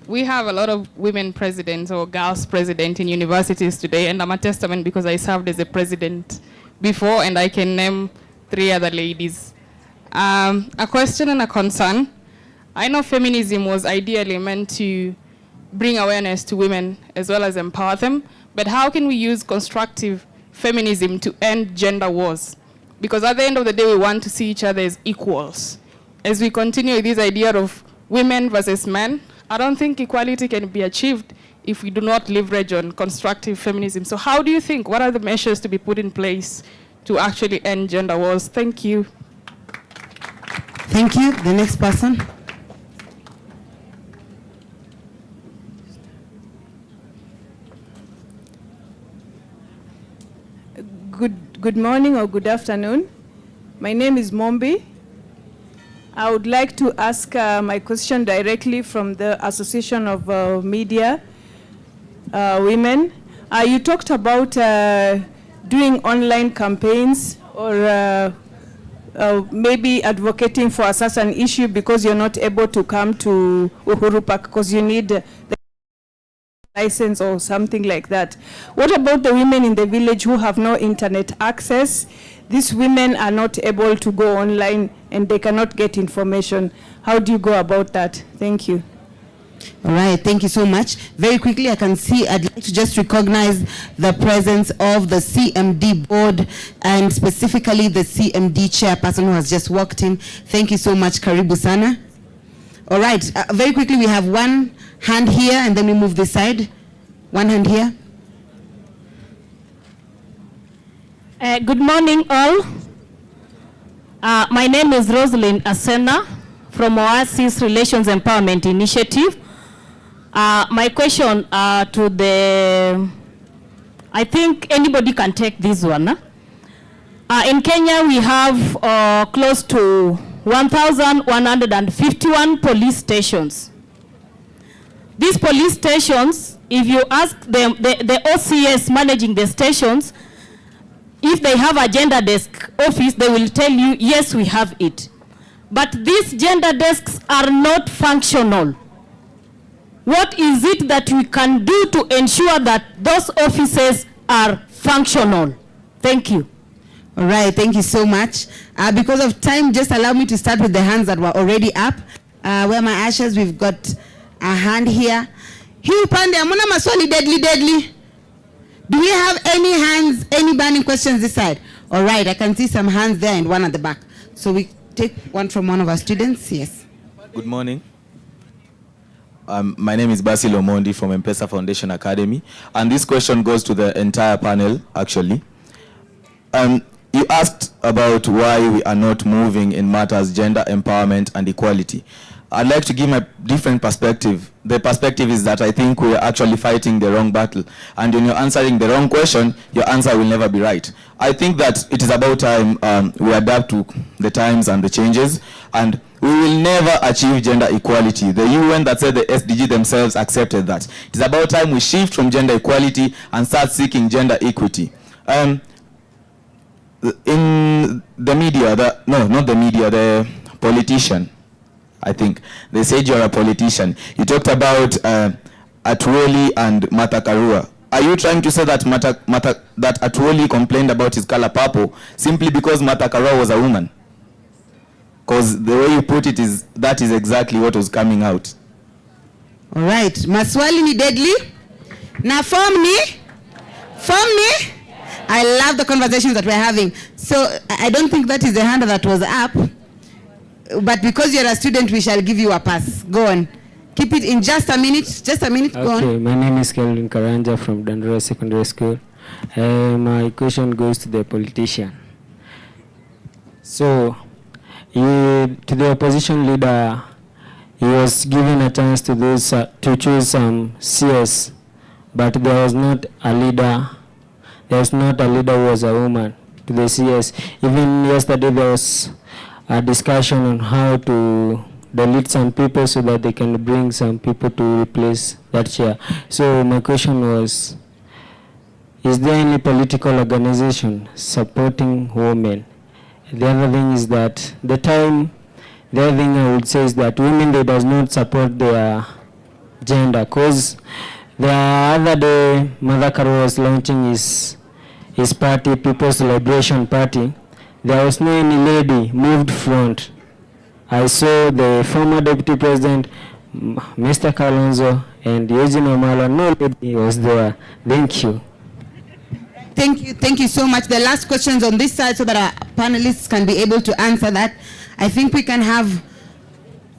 We have a lot of women presidents or girls president in universities today, and I'm a testament because I served as a president before, and I can name 3 other ladies. A question and a concern. I know feminism was ideally meant to bring awareness to women as well as empower them, but how can we use constructive feminism to end gender wars? Because at the end of the day, we want to see each other as equals. As we continue with this idea of women versus men, I don't think equality can be achieved if we do not leverage on constructive feminism. So how do you think, what are the measures to be put in place to actually end gender wars? Thank you. Thank you. The next person. Good morning or good afternoon. My name is Mombi. I would like to ask my question directly from the Association of Media Women. You talked about doing online campaigns or maybe advocating for such an issue because you're not able to come to Uhuru Park because you need the license or something like that. What about the women in the village who have no internet access? These women are not able to go online and they cannot get information. How do you go about that? Thank you. All right, thank you so much. Very quickly, I'd like to just recognize the presence of the CMD board and specifically the CMD chairperson who has just walked in. Thank you so much, Karibu Sana. All right, very quickly, we have one hand here and then we move this side. One hand here. Good morning, all. My name is Rosalind Asena from Oasis Relations Empowerment Initiative. My question to the, I think anybody can take this one. In Kenya, we have close to 1,151 police stations. These police stations, if you ask them, the OCS managing the stations, if they have a gender desk office, they will tell you, yes, we have it. But these gender desks are not functional. What is it that we can do to ensure that those offices are functional? Thank you. All right, thank you so much. Because of time, just allow me to start with the hands that were already up. Where my ashes, we've got a hand here. Hii upande, amuna maswali deadly. Do we have any hands, any burning questions this side? All right, I can see some hands there and one at the back. So we take one from one of our students, yes. Good morning. My name is Basil Omondi from M-Pesa Foundation Academy. And this question goes to the entire panel, actually. You asked about why we are not moving in matters gender empowerment and equality. I'd like to give my different perspective. The perspective is that I think we are actually fighting the wrong battle. And when you're answering the wrong question, your answer will never be right. I think that it is about time we adapt to the times and the changes. And we will never achieve gender equality. The UN that said the SDG themselves accepted that. It is about time we shift from gender equality and start seeking gender equity. In the media, the politician, I think, they said you're a politician. You talked about Atuoli and Martha Karua. Are you trying to say that that Atuoli complained about his color purple simply because Martha Karua was a woman? Because the way you put it is, that is exactly what was coming out. All right, maswali ni deadly. Na form ni? I love the conversations that we're having. So I don't think that is the hand that was up. But because you're a student, we shall give you a pass. Go on. Keep it in just a minute. Go on. Okay, my name is Kelvin Karanja from Dandora Secondary School. My question goes to the politician. So, to the opposition leader, he was given a chance to choose some CS, but there was not a leader. There was not a leader who was a woman to the CS. Even yesterday there was a discussion on how to delete some people so that they can bring some people to replace that chair. So my question was, is there any political organization supporting women? The other thing is that the other thing I would say is that women, they does not support their gender, because the other day Martha Karua was launching his party, People's Liberation Party. There was no any lady moved front. I saw the former Deputy President, Mr. Kalonzo, and Eugene Omala. No lady was there. Thank you. Thank you so much. The last questions on this side so that our panelists can be able to answer that. I think we can have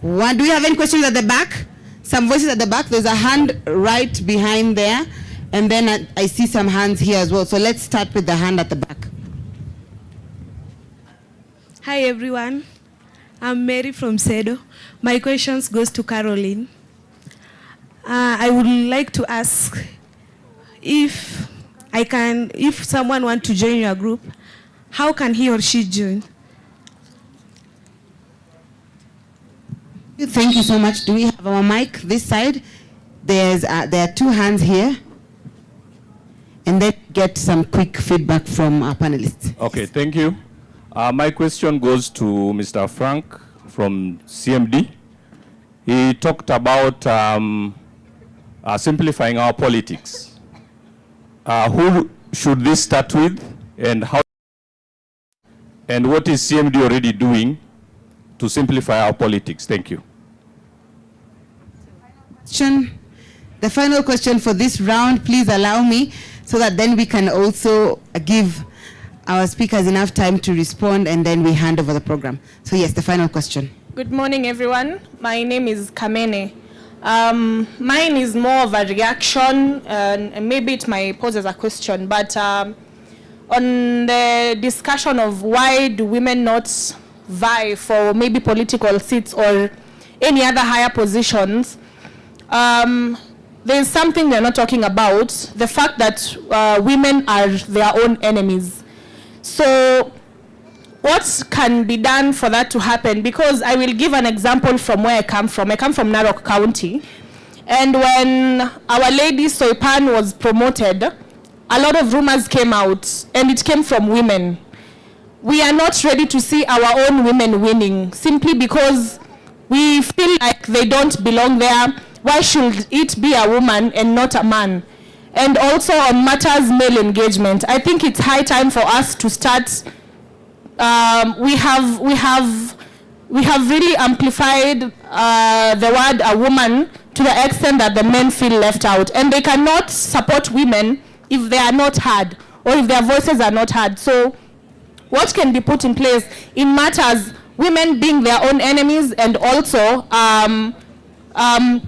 one. Do we have any questions at the back? Some voices at the back. There's a hand right behind there. And then I see some hands here as well. So let's start with the hand at the back. Hi everyone, I'm Mary from Sedo. My questions goes to Caroline. I would like to ask if someone want to join your group, how can he or she join? Thank you so much. Do we have our mic this side? There are two hands here. And then get some quick feedback from our panelists. Okay, thank you. My question goes to Mr. Frank from CMD. He talked about simplifying our politics. Who should this start with, and how? And what is CMD already doing to simplify our politics? Thank you. The final question for this round, please allow me, so that then we can also give our speakers enough time to respond, and then we hand over the program. So yes, the final question. Good morning, everyone. My name is Kamene. Mine is more of a reaction, and maybe it might pose as a question, but on the discussion of why do women not vie for maybe political seats or any other higher positions, there's something they're not talking about, the fact that women are their own enemies. So what can be done for that to happen? Because I will give an example from where I come from. I come from Narok County. And when Our Lady Soipan was promoted, a lot of rumors came out, and it came from women. We are not ready to see our own women winning, simply because we feel like they don't belong there. Why should it be a woman and not a man? And also on matters male engagement, I think it's high time for us to start. We have really amplified the word a woman to the extent that the men feel left out, and they cannot support women if they are not heard or if their voices are not heard. So what can be put in place in matters women being their own enemies, and also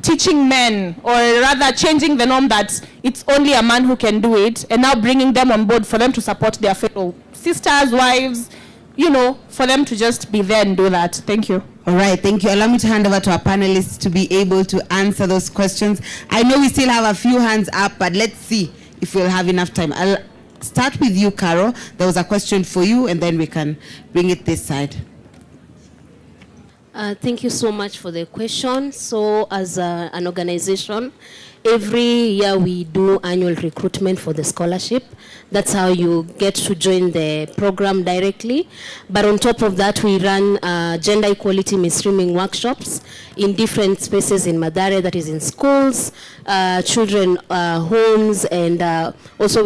teaching men, or rather changing the norm that it's only a man who can do it, and now bringing them on board for them to support their fellow sisters, wives, you know, for them to just be there and do that. Thank you. All right, thank you. Allow me to hand over to our panelists to be able to answer those questions. I know we still have a few hands up, but let's see if we'll have enough time. I'll start with you, Carol. There was a question for you, and then we can bring it this side. Thank you so much for the question. So as an organization, every year we do annual recruitment for the scholarship. That's how you get to join the program directly. But on top of that, we run gender equality mainstreaming workshops in different spaces in Mathare, that is in schools, children homes, and also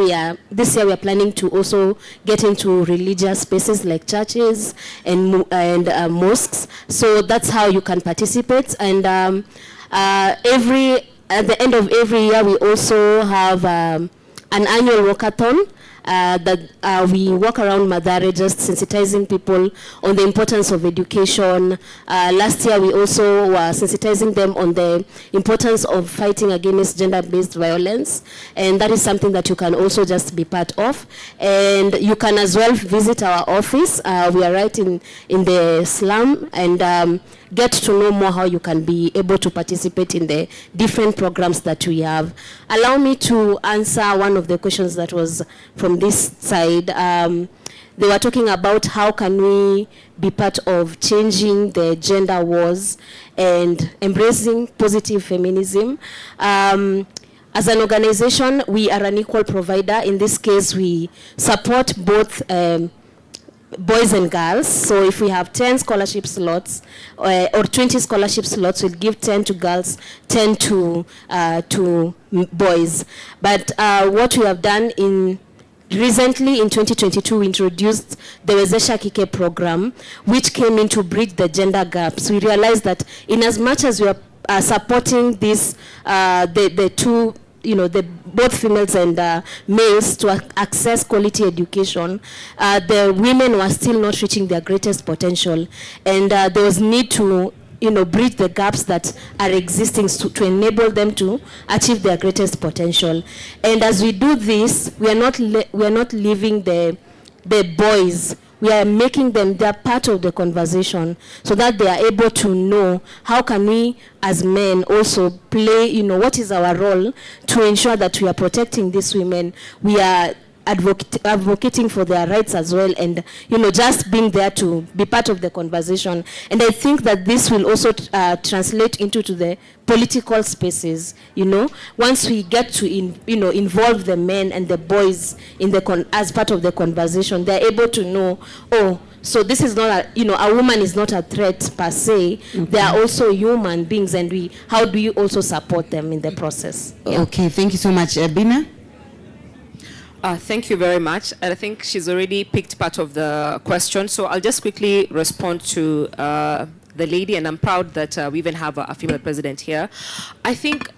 this year we are planning to also get into religious spaces like churches and mosques. So that's how you can participate. And at the end of every year, we also have an annual walkathon that we walk around Mathare just sensitizing people on the importance of education. Last year, we also were sensitizing them on the importance of fighting against gender-based violence, and that is something that you can also just be part of. And you can as well visit our office. We are right in the slum, and get to know more how you can be able to participate in the different programs that we have. Allow me to answer one of the questions that was from this side. They were talking about how can we be part of changing the gender wars and embracing positive feminism. As an organization, we are an equal provider. In this case, we support both boys and girls. So if we have 10 scholarship slots or 20 scholarship slots, we'll give 10 to girls, 10 to boys. But what we have done recently in 2022, we introduced the Wezesha Kike program, which came in to bridge the gender gaps. We realized that in as much as we are supporting this, the two, both females and males to access quality education, the women were still not reaching their greatest potential, and there was need to bridge the gaps that are existing to enable them to achieve their greatest potential. And as we do this, we are not leaving the boys. We are making them, they are part of the conversation, so that they are able to know how can we as men also play, what is our role to ensure that we are protecting these women. We are advocating for their rights as well, and just being there to be part of the conversation. And I think that this will also translate into the political spaces. Once we get to involve the men and the boys in as part of the conversation, they're able to know, oh, So this is not a, a woman is not a threat per se. Okay. They are also human beings, and how do you also support them in the process? Yeah. Okay, thank you so much. Bina? Thank you very much. And I think she's already picked part of the question. So I'll just quickly respond to the lady, and I'm proud that we even have a female president here. I think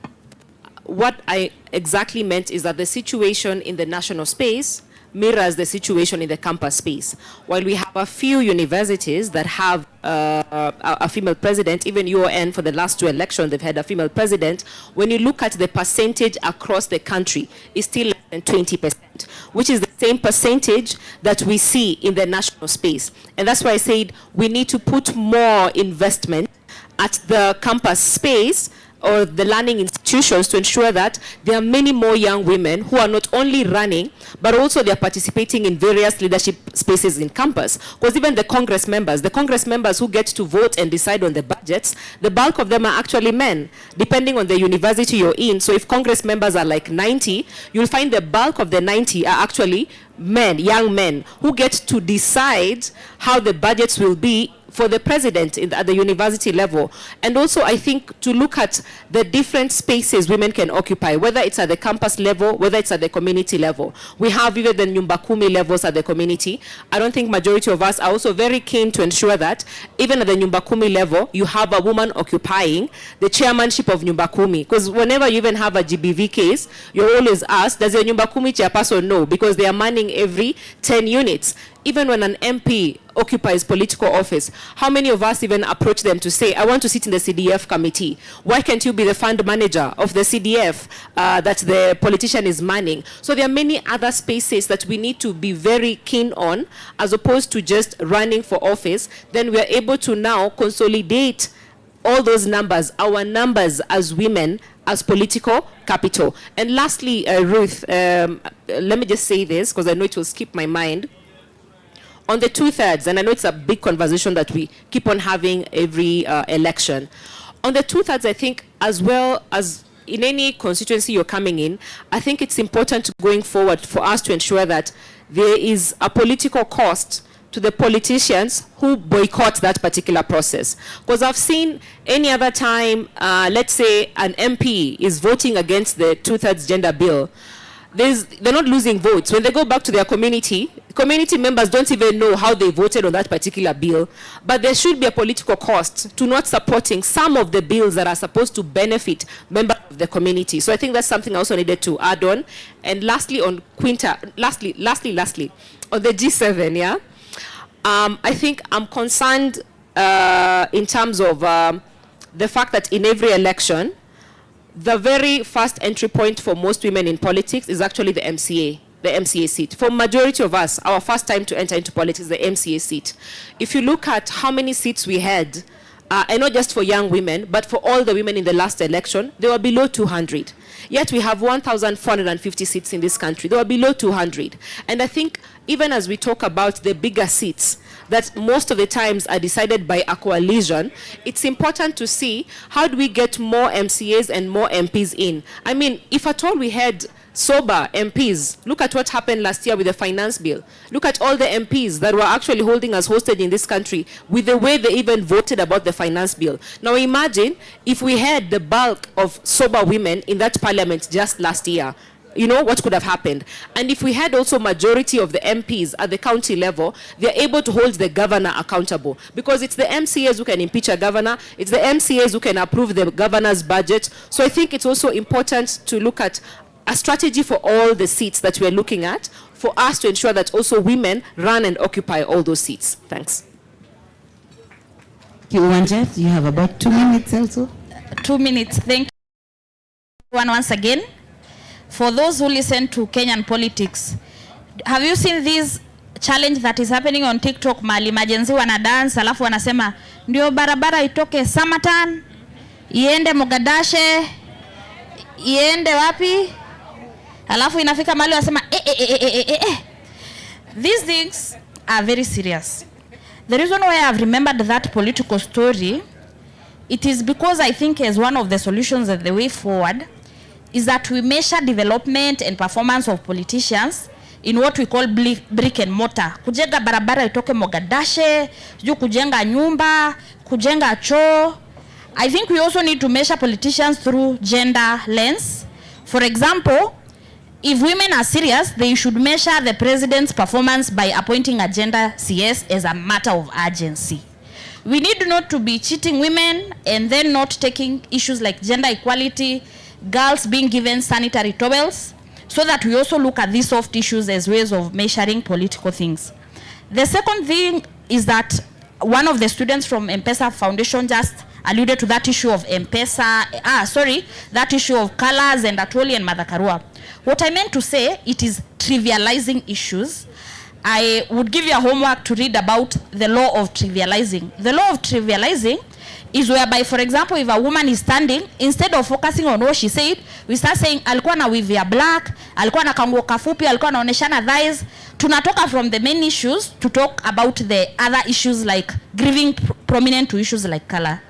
what I exactly meant is that the situation in the national space mirrors the situation in the campus space. While we have a few universities that have a female president, even UON for the last 2 elections, they've had a female president. When you look at the percentage across the country, it's still less than 20%, which is the same percentage that we see in the national space. And that's why I said we need to put more investment at the campus space or the learning institutions to ensure that there are many more young women who are not only running, but also they are participating in various leadership spaces in campus. Because even the Congress members who get to vote and decide on the budgets, the bulk of them are actually men, depending on the university you're in. So if Congress members are like 90, you'll find the bulk of the 90 are actually men, young men, who get to decide how the budgets will be for the president at the university level. And also, I think, to look at the different spaces women can occupy, whether it's at the campus level, whether it's at the community level. We have even the Nyumba Kumi levels at the community. I don't think majority of us are also very keen to ensure that even at the Nyumba Kumi level, you have a woman occupying the chairmanship of Nyumba Kumi. Because whenever you even have a GBV case, you're always asked, does your Nyumba Kumi chairperson know? Because they are manning every 10 units. Even when an MP occupies political office, how many of us even approach them to say, I want to sit in the CDF committee. Why can't you be the fund manager of the CDF that the politician is manning? So there are many other spaces that we need to be very keen on, as opposed to just running for office. Then we are able to now consolidate all those numbers, our numbers as women, as political capital. And lastly, Ruth, let me just say this, because I know it will skip my mind. On the 2/3, and I know it's a big conversation that we keep on having every election. On the 2/3, I think, as well as in any constituency you're coming in, I think it's important going forward for us to ensure that there is a political cost to the politicians who boycott that particular process. Because I've seen any other time, let's say an MP is voting against the 2/3 gender bill, they're not losing votes. When they go back to their community members don't even know how they voted on that particular bill. But there should be a political cost to not supporting some of the bills that are supposed to benefit members of the community. So I think that's something I also needed to add on. And lastly, on Quinta, lastly, on the G7, yeah, I think I'm concerned in terms of the fact that in every election, the very first entry point for most women in politics is actually the MCA seat. For majority of us, our first time to enter into politics is the MCA seat. If you look at how many seats we had, and not just for young women, but for all the women in the last election, they were below 200. Yet we have 1,450 seats in this country. They were below 200. And I think even as we talk about the bigger seats, that most of the times are decided by a coalition, it's important to see how do we get more MCAs and more MPs in. I mean, if at all we had sober MPs, look at what happened last year with the finance bill. Look at all the MPs that were actually holding us hostage in this country with the way they even voted about the finance bill. Now imagine if we had the bulk of sober women in that parliament just last year. You know what could have happened. And if we had also majority of the MPs at the county level, they're able to hold the governor accountable, because it's the MCAs who can impeach a governor, it's the MCAs who can approve the governor's budget. So I think it's also important to look at a strategy for all the seats that we're looking at, for us to ensure that also women run and occupy all those seats. Thanks. You have about 2 minutes also. 2 minutes. Thank you once again. For those who listen to Kenyan politics, have you seen this challenge that is happening on TikTok? Mali majenzi wana dance, alafu wanasema ndio barabara itoke Samatan, iende Mogadashe, iende wapi? Alafu inafika mali wanasema These things are very serious. The reason why I've remembered that political story, it is because I think as one of the solutions and the way forward is that we measure development and performance of politicians in what we call brick and mortar. Kujenga barabara itoke Mogadashe, kujenga nyumba, kujenga choo. I think we also need to measure politicians through gender lens. For example, if women are serious, they should measure the president's performance by appointing a gender CS as a matter of urgency. We need not to be cheating women and then not taking issues like gender equality, girls being given sanitary towels, so that we also look at these soft issues as ways of measuring political things. The second thing is that one of the students from M-Pesa Foundation just alluded to that issue of that issue of colors and Atoli and Madhakarua. What I meant to say, it is trivializing issues. I would give you a homework to read about the law of trivializing. The law of trivializing is whereby, for example, if a woman is standing, instead of focusing on what she said, we start saying, alikuwa na weave ya black, alikuwa na kanguo kafupi, alikuwa anaoneshana thighs. Tunatoka from the main issues to talk about the other issues like giving prominent to issues like color.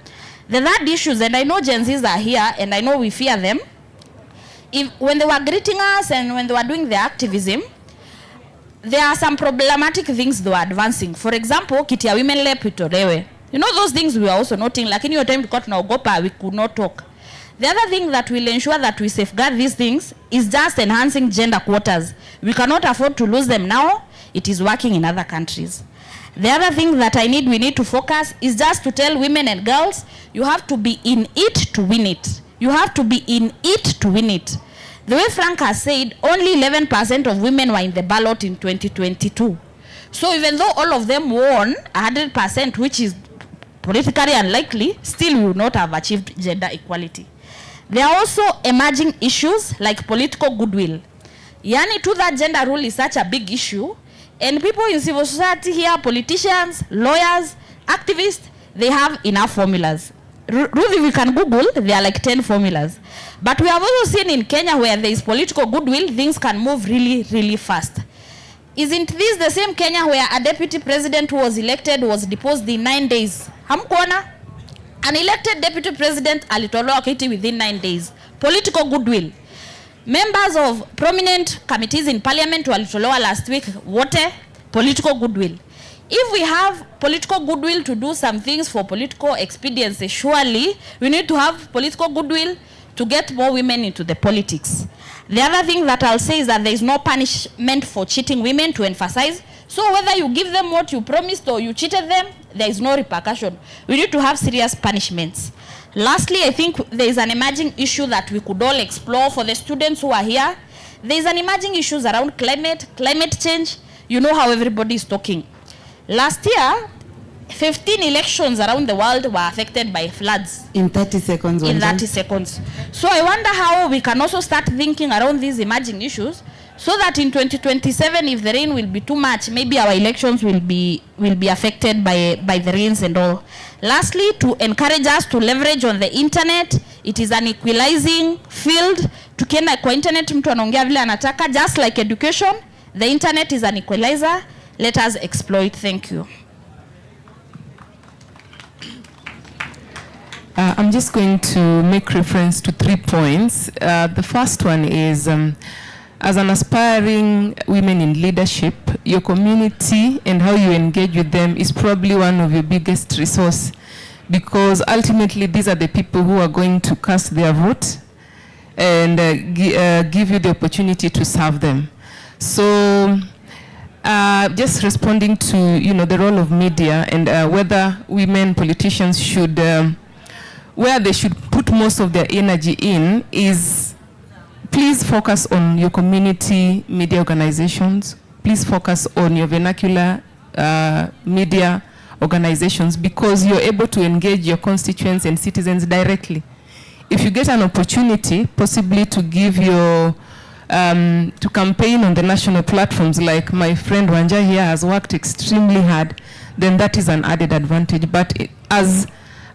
The third issues, and I know Gen Zs are here, and I know we fear them. When they were greeting us and when they were doing their activism, there are some problematic things they were advancing. For example, kiti ya women lep itolewe. You know those things we were also noting, lakini hiyo time tulikuwa tunaogopa, we could not talk. The other thing that will ensure that we safeguard these things is just enhancing gender quotas. We cannot afford to lose them now. It is working in other countries. The other thing that we need to focus is just to tell women and girls, you have to be in it to win it. You have to be in it to win it. The way Frank has said, only 11% of women were in the ballot in 2022. So even though all of them won 100%, which is politically unlikely, still we will not have achieved gender equality. There are also emerging issues like political goodwill. Yani, to that gender rule is such a big issue, and people in civil society here, politicians, lawyers, activists, they have enough formulas. Ruth, if you can Google, there are like 10 formulas. But we have also seen in Kenya where there is political goodwill, things can move really, really fast. Isn't this the same Kenya where a deputy president who was elected was deposed in 9 days? Hamkuona? An elected deputy president alitolewa kiti within 9 days. Political goodwill. Members of prominent committees in parliament walitolewa last week. What? Political goodwill. If we have political goodwill to do some things for political expediency, surely we need to have political goodwill to get more women into the politics. The other thing that I'll say is that there is no punishment for cheating women, to emphasize. So whether you give them what you promised or you cheated them, there is no repercussion. We need to have serious punishments. Lastly, I think there is an emerging issue that we could all explore for the students who are here. There is an emerging issues around climate change. You know how everybody is talking. Last year, 15 elections around the world were affected by floods. In 30 seconds. In 30 seconds. So I wonder how we can also start thinking around these emerging issues, so that in 2027, if the rain will be too much, maybe our elections will be affected by the rains and all. Lastly, to encourage us to leverage on the internet. It is an equalizing field. Tukienda kwa internet, mtu anaongea vile anataka, just like education. The internet is an equalizer. Let us exploit. Thank you. I'm just going to make reference to 3 points. The first one is, as an aspiring women in leadership, your community and how you engage with them is probably one of your biggest resource, because ultimately these are the people who are going to cast their vote and give you the opportunity to serve them. So just responding to the role of media and whether women politicians should, where they should put most of their energy in is, please focus on your community media organizations. Please focus on your vernacular media organizations, because you're able to engage your constituents and citizens directly. If you get an opportunity, possibly to give your to campaign on the national platforms, like my friend Wanja here has worked extremely hard, then that is an added advantage. But as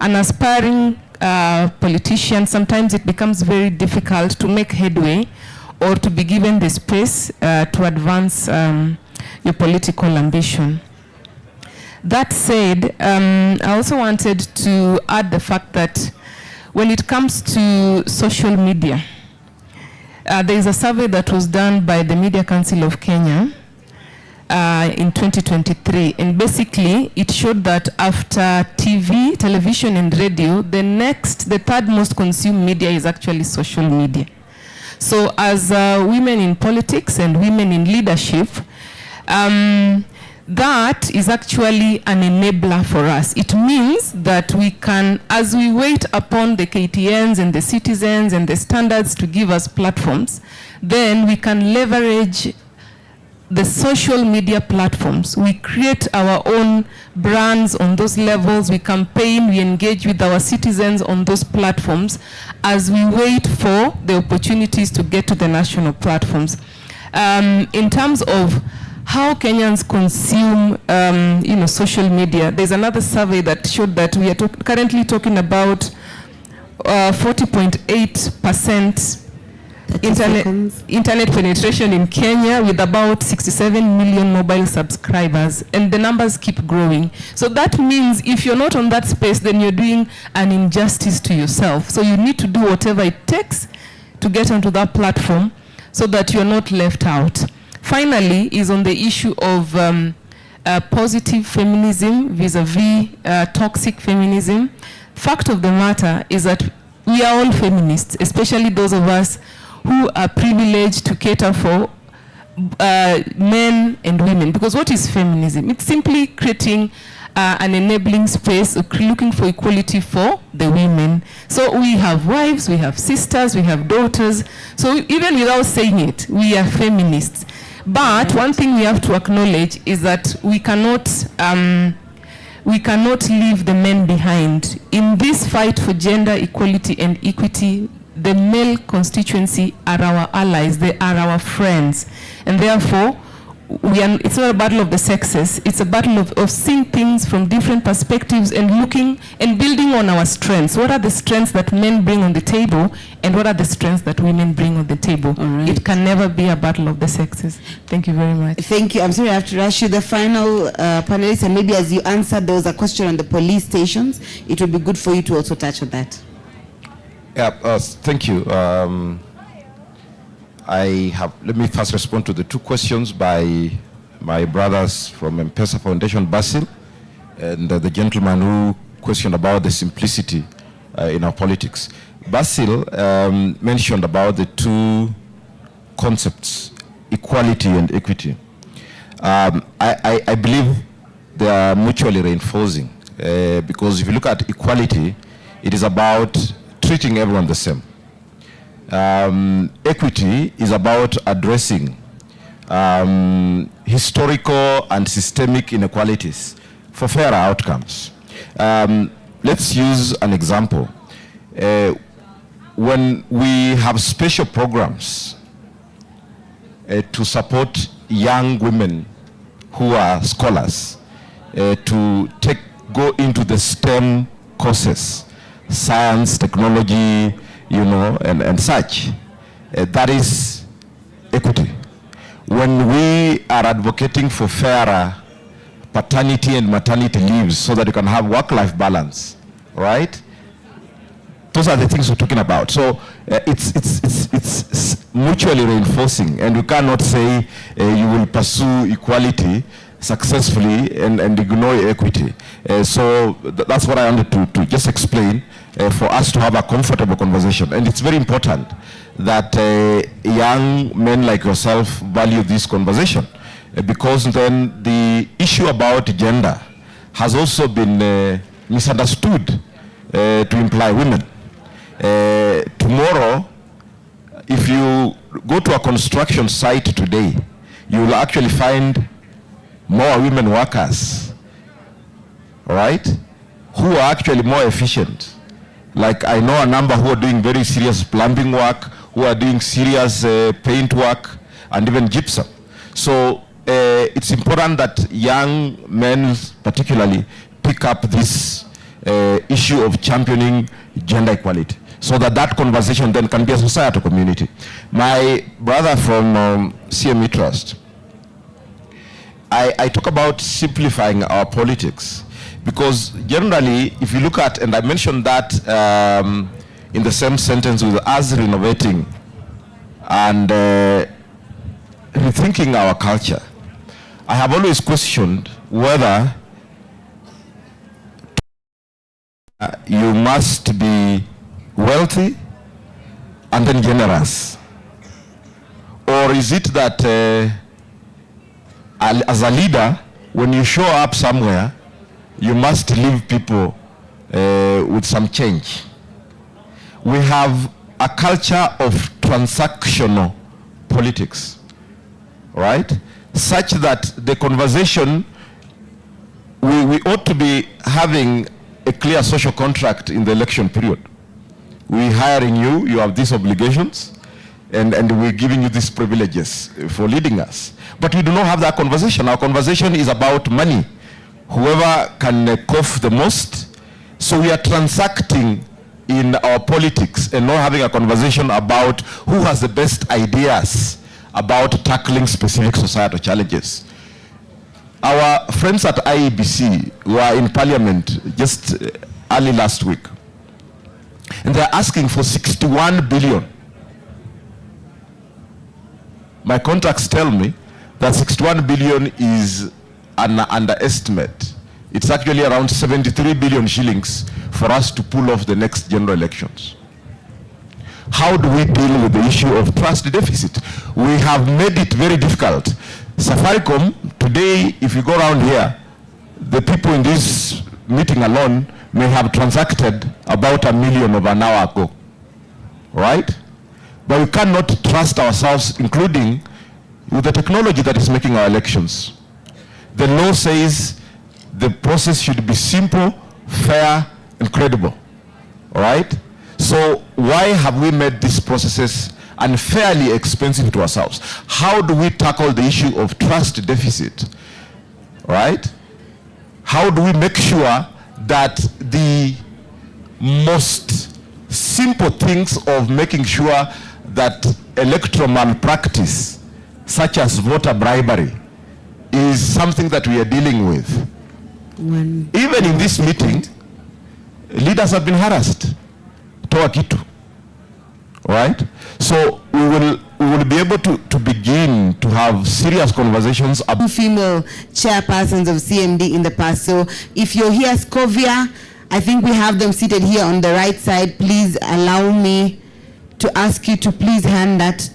an aspiring politician, sometimes it becomes very difficult to make headway or to be given the space to advance your political ambition. That said, I also wanted to add the fact that when it comes to social media, There is a survey that was done by the Media Council of Kenya in 2023, and basically it showed that after TV, television and radio, the third most consumed media is actually social media. So as women in politics and women in leadership, that is actually an enabler for us. It means that we can, as we wait upon the KTNs and the citizens and the standards to give us platforms, then we can leverage the social media platforms. We create our own brands on those levels, we campaign, we engage with our citizens on those platforms as we wait for the opportunities to get to the national platforms. In terms of how Kenyans consume social media, there's another survey that showed that we are currently talking about 40.8% internet penetration in Kenya, with about 67 million mobile subscribers, and the numbers keep growing. So that means if you're not on that space, then you're doing an injustice to yourself. So you need to do whatever it takes to get onto that platform so that you're not left out. Finally, is on the issue of positive feminism vis-a-vis toxic feminism. Fact of the matter is that we are all feminists, especially those of us who are privileged to cater for men and women. Because what is feminism? It's simply creating an enabling space, looking for equality for the women. So we have wives, we have sisters, we have daughters. So even without saying it, we are feminists. But one thing we have to acknowledge is that we cannot leave the men behind. In this fight for gender equality and equity, the male constituency are our allies, they are our friends. And therefore, it's not a battle of the sexes, it's a battle of seeing things from different perspectives and looking and building on our strengths. What are the strengths that men bring on the table, and what are the strengths that women bring on the table? Right. It can never be a battle of the sexes. Thank you very much. Thank you. I'm sorry I have to rush you. The final panelist, and maybe as you answered, there was a question on the police stations. It would be good for you to also touch on that. Yeah, thank you. Let me first respond to the two questions by my brothers from M-Pesa Foundation, Basil, and the gentleman who questioned about the simplicity in our politics. Basil mentioned about the two concepts, equality and equity. I believe they are mutually reinforcing because if you look at equality, it is about treating everyone the same. Equity is about addressing historical and systemic inequalities for fairer outcomes. Let's use an example. When we have special programs to support young women who are scholars to go into the STEM courses, science, technology, and such. That is equity. When we are advocating for fairer paternity and maternity leaves so that you can have work-life balance, right? Those are the things we're talking about. So it's mutually reinforcing, and you cannot say you will pursue equality successfully and ignore equity. So that's what I wanted to just explain for us to have a comfortable conversation. And it's very important that young men like yourself value this conversation because then the issue about gender has also been misunderstood to imply women. Tomorrow, if you go to a construction site today, you will actually find more women workers, all right, who are actually more efficient. Like I know a number who are doing very serious plumbing work, who are doing serious paint work, and even gypsum. So it's important that young men particularly pick up this issue of championing gender equality so that conversation then can be a societal community. My brother from CME Trust, I talk about simplifying our politics because generally, if you look at, and I mentioned that in the same sentence with us renovating and rethinking our culture. I have always questioned whether you must be wealthy and then generous, or is it that as a leader, when you show up somewhere, you must leave people with some change? We have a culture of transactional politics, right? Such that the conversation, we ought to be having a clear social contract in the election period. We hiring you, you have these obligations, and we're giving you these privileges for leading us. But we do not have that conversation. Our conversation is about money. Whoever can cough the most. So we are transacting in our politics and not having a conversation about who has the best ideas about tackling specific societal challenges. Our friends at IEBC were in Parliament just early last week, and they're asking for 61 billion. My contacts tell me that 61 billion is an underestimate. It's actually around 73 billion shillings for us to pull off the next general elections. How do we deal with the issue of trust deficit? We have made it very difficult. Safaricom, today, if you go around here, the people in this meeting alone may have transacted about $1 million of an hour ago, right? But we cannot trust ourselves, including with the technology that is making our elections. The law says the process should be simple, fair, and credible, all right? So why have we made these processes unfairly expensive to ourselves? How do we tackle the issue of trust deficit, right? How do we make sure that the most simple things of making sure that electoral malpractice, such as voter bribery, is something that we are dealing with? Even in this meeting, leaders have been harassed. Toa kitu. Right? So we will be able to begin to have serious conversations about female chairpersons of CMD in the past. So if you're here, Scovia, I think we have them seated here on the right side. Please allow me to ask you to please hand that.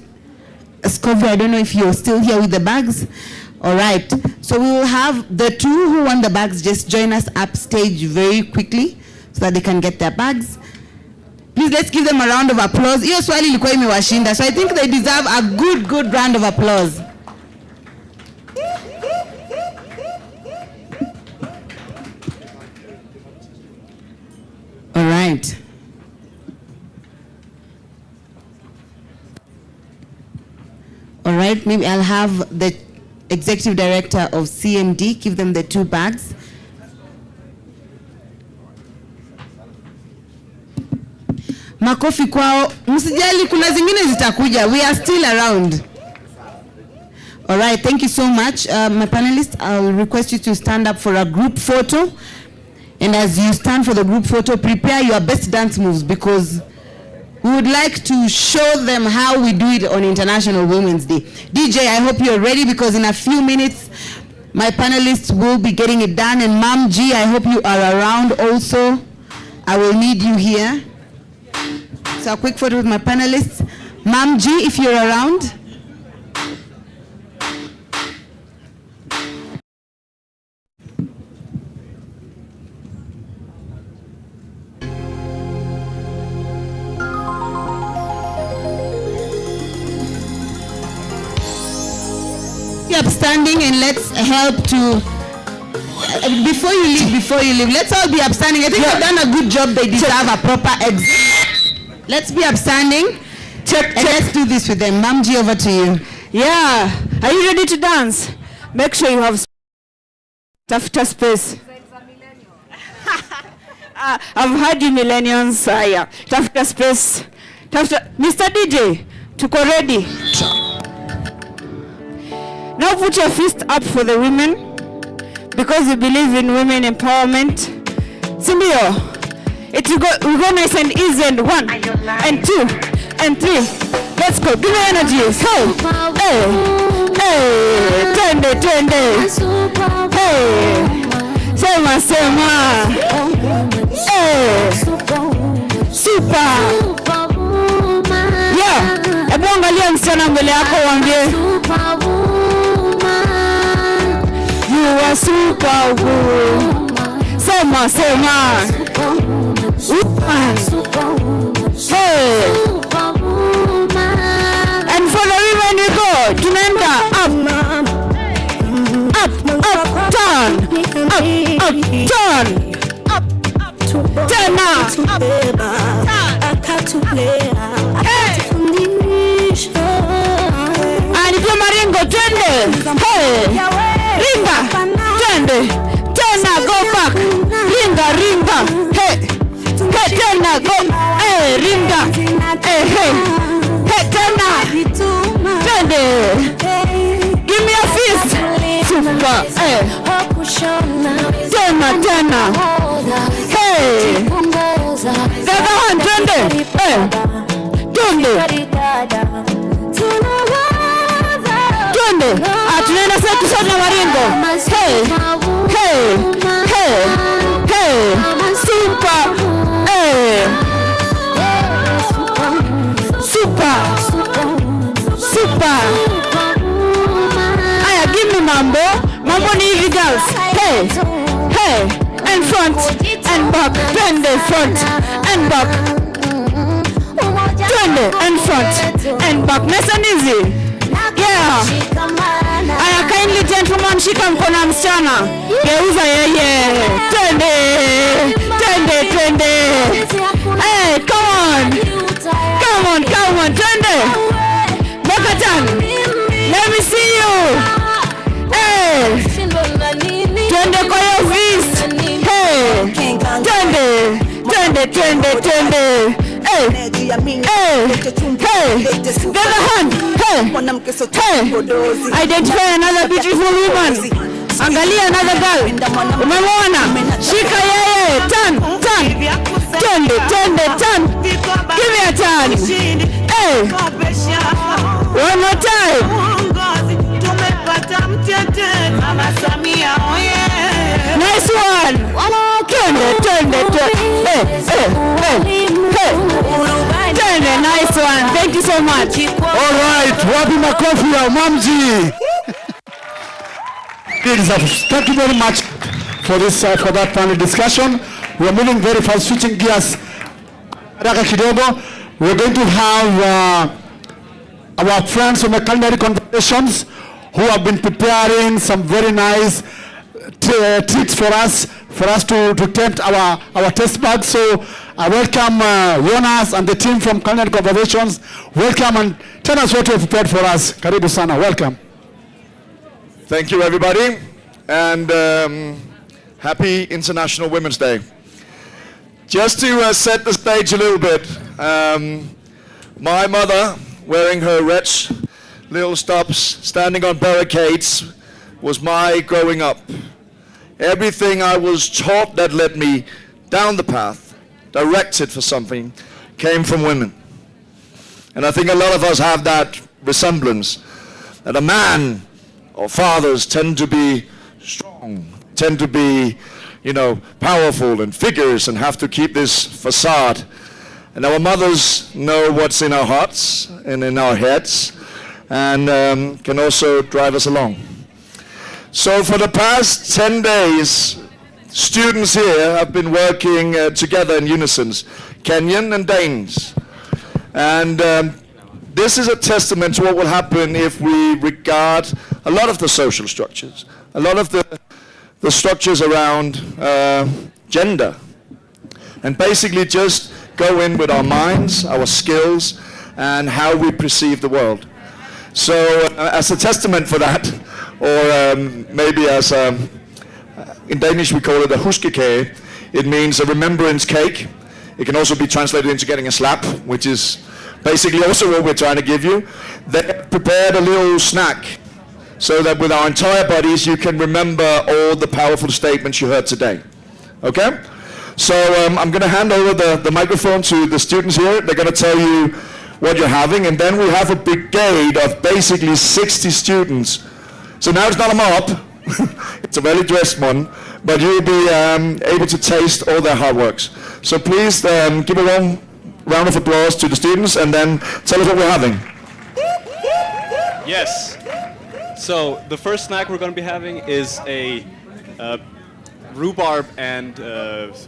Scovia, I don't know if you're still here with the bags. All right. So we will have the two who won the bags just join us upstage very quickly so that they can get their bags. Please, let's give them a round of applause. Hiyo swali ilikuwa imewashinda, so I think they deserve a good round of applause. All right. All right, maybe I'll have the Executive Director of CMD give them the two bags. Makofi kwao. Msijali, kuna zingine zitakuja. We are still around. All right, thank you so much. My panelists, I'll request you to stand up for a group photo. And as you stand for the group photo, prepare your best dance moves, because we would like to show them how we do it on International Women's Day. DJ, I hope you're ready, because in a few minutes, my panelists will be getting it done. And Ma'am G, I hope you are around also. I will need you here. So a quick photo with my panelists. Ma'am G, if you're around. Be upstanding and let's help to, before you leave, let's all be upstanding. I think you've done a good job. They deserve a proper exit. Let's be upstanding. Check. Let's do this with them. Ma'am G, over to you. Yeah. Are you ready to dance? Make sure you have tafuta space. I've heard you millennials. Yeah. Tafuta space. Mr. DJ, tuko ready. Now put your fist up for the women, because we believe in women empowerment. Sindio? We go nice and easy, and 1 and 2 and 3. let's go. Give me energy. Hey, hey, hey. Twende. Hey, sema. Hey, super. Yeah, hebu angalia msichana mbele yako waambie. You are superwoman. Sema. Hey. And for the women we go. Tunaenda up, turn. Tena. Anipia maringo, twende. Hey. Ringa. Twende. Tena, go back. Ringa. Hey. Hey, tena, go. Hey, ringa. Hey. Hey, tena. Twende. Give me a fist. Super. Hey. Tena. Hey. The other one, twende. Hey. Twende. Tunaenda zetu sote na maringo. Hey. Super. Hey. Super. Aya, give me mambo. Mambo ni hivi girls. Hey. And front and back. Twende front and back. Twende and front and back. Nice and easy. Yeah. Aya, kindly gentlemen, shika mkono msichana. Geuza yeye. Twende. Hey, come on. Twende. Bakatan. Let me see you. Hey. Twende kwa hiyo fist. Hey. Twende. Hey. The other hand. Hey. Identify another beautiful woman. Angalia another girl. Umemwona? Shika yeye. Turn. Twende. Give me a turn. Hey. One more time. Nice one. Twende. Hey. Nice one. Thank you so much. All right, wapi makofi ya Mamji. Thank you very much for that panel discussion. We are moving very fast, switching gears. Raka kidogo. We are going to have our friends from the Culinary Conversations who have been preparing some very nice treats for us to tempt our taste buds. So I welcome Jonas and the team from Culinary Conversations. Welcome and tell us what you have prepared for us. Karibu sana, welcome. Thank you everybody, and happy International Women's Day. Just to set the stage a little bit, my mother, wearing her red little stops, standing on barricades, was my growing up. Everything I was taught that led me down the path, directed for something, came from women. And I think a lot of us have that resemblance, that a man or fathers tend to be strong, tend to be, powerful and figures and have to keep this facade. And our mothers know what's in our hearts and in our heads, and can also drive us along. So for the past 10 days, students here have been working together in unison, Kenyan and Danes. And this is a testament to what will happen if we regard a lot of the social structures, a lot of the structures around gender, and basically just go in with our minds, our skills, and how we perceive the world. So as a testament for that, or maybe as in Danish we call it a huskekage, it means a remembrance cake. It can also be translated into getting a slap, which is basically also what we're trying to give you. They prepared a little snack so that with our entire bodies you can remember all the powerful statements you heard today. Okay? So I'm going to hand over the microphone to the students here. They're going to tell you what you're having, and then we have a brigade of basically 60 students. So now it's not a mob, it's a well-dressed one, but you'll be able to taste all their hard works. So please give a warm round of applause to the students, and then tell us what we're having. Yes. So the first snack we're going to be having is a rhubarb and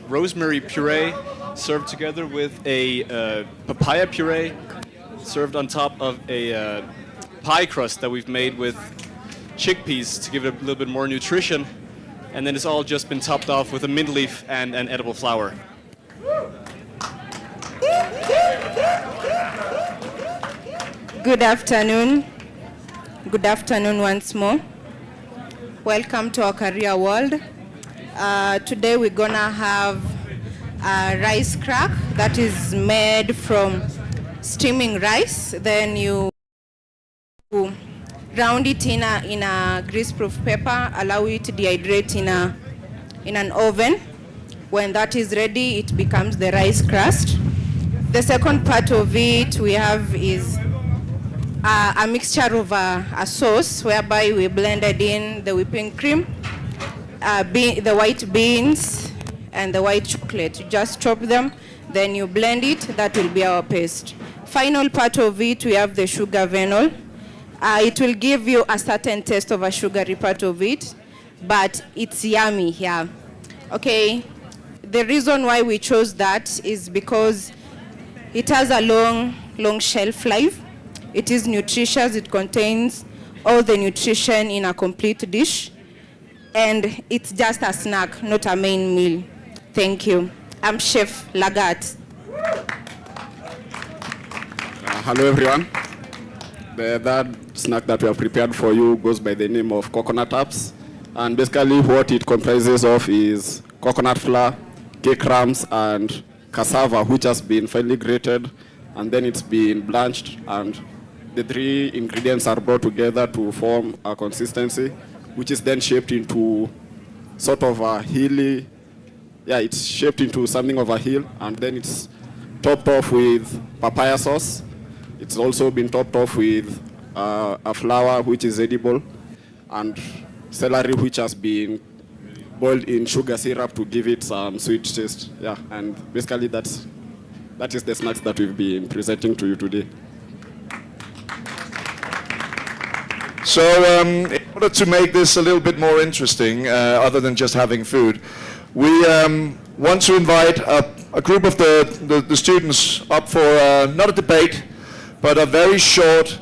rosemary puree served together with a papaya puree served on top of a pie crust that we've made with chickpeas to give it a little bit more nutrition. And then it's all just been topped off with a mint leaf and an edible flower. Good afternoon. Good afternoon once more. Welcome to our career world. Today we're gonna have a rice crack that is made from steaming rice. Then you round it in a grease-proof paper, allow it to dehydrate in an oven. When that is ready, it becomes the rice crust. The second part of it we have is a mixture of a sauce whereby we blended in the whipping cream, the white beans, and the white chocolate. You just chop them, then you blend it. That will be our paste. Final part of it, we have the sugar vanilla. It will give you a certain taste of a sugary part of it, but it's yummy here. Okay, the reason why we chose that is because it has a long shelf life. It is nutritious. It contains all the nutrition in a complete dish. And it's just a snack, not a main meal. Thank you. I'm Chef Lagat. Hello, everyone. The third snack that we have prepared for you goes by the name of coconut apps. And basically what it comprises of is coconut flour, cake crumbs, and cassava, which has been finely grated, and then it's been blanched, and the three ingredients are brought together to form a consistency, which is then shaped into sort of a hilly, it's shaped into something of a hill, and then it's topped off with papaya sauce. It's also been topped off with a flour which is edible, and celery which has been boiled in sugar syrup to give it some sweet taste. Yeah, and basically that is the snacks that we've been presenting to you today. So in order to make this a little bit more interesting, other than just having food, we want to invite a group of the students up for not a debate, but a very short,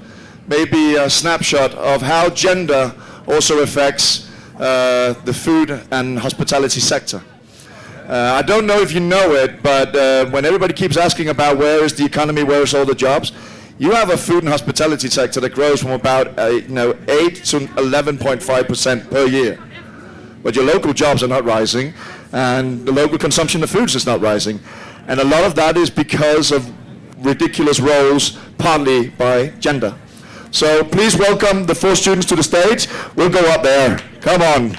maybe a snapshot of how gender also affects the food and hospitality sector. I don't know if you know it, but when everybody keeps asking about where is the economy, where is all the jobs, you have a food and hospitality sector that grows from about 8 to 11.5% per year. But your local jobs are not rising, and the local consumption of foods is not rising. And a lot of that is because of ridiculous roles, partly by gender. So please welcome the 4 students to the stage. We'll go up there. Come on.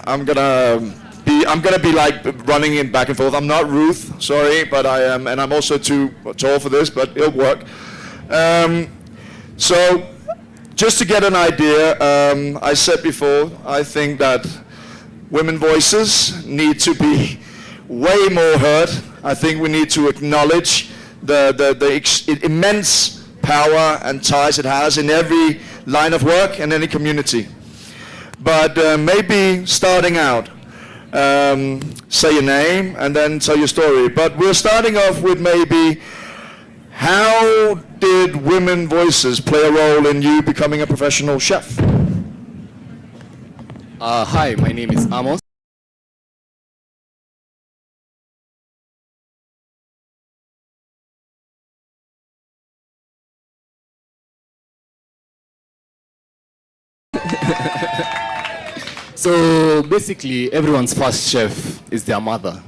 I'm gonna be like running in back and forth. I'm not Ruth, sorry, but I am, and I'm also too tall for this, but it'll work. So, just to get an idea, I said before, I think that women voices need to be way more heard. I think we need to acknowledge the immense power and ties it has in every line of work and any community. But maybe starting out, say your name and then tell your story. But we're starting off with maybe, how did women voices play a role in you becoming a professional chef? Hi, my name is Amos. So basically, everyone's first chef is their mother.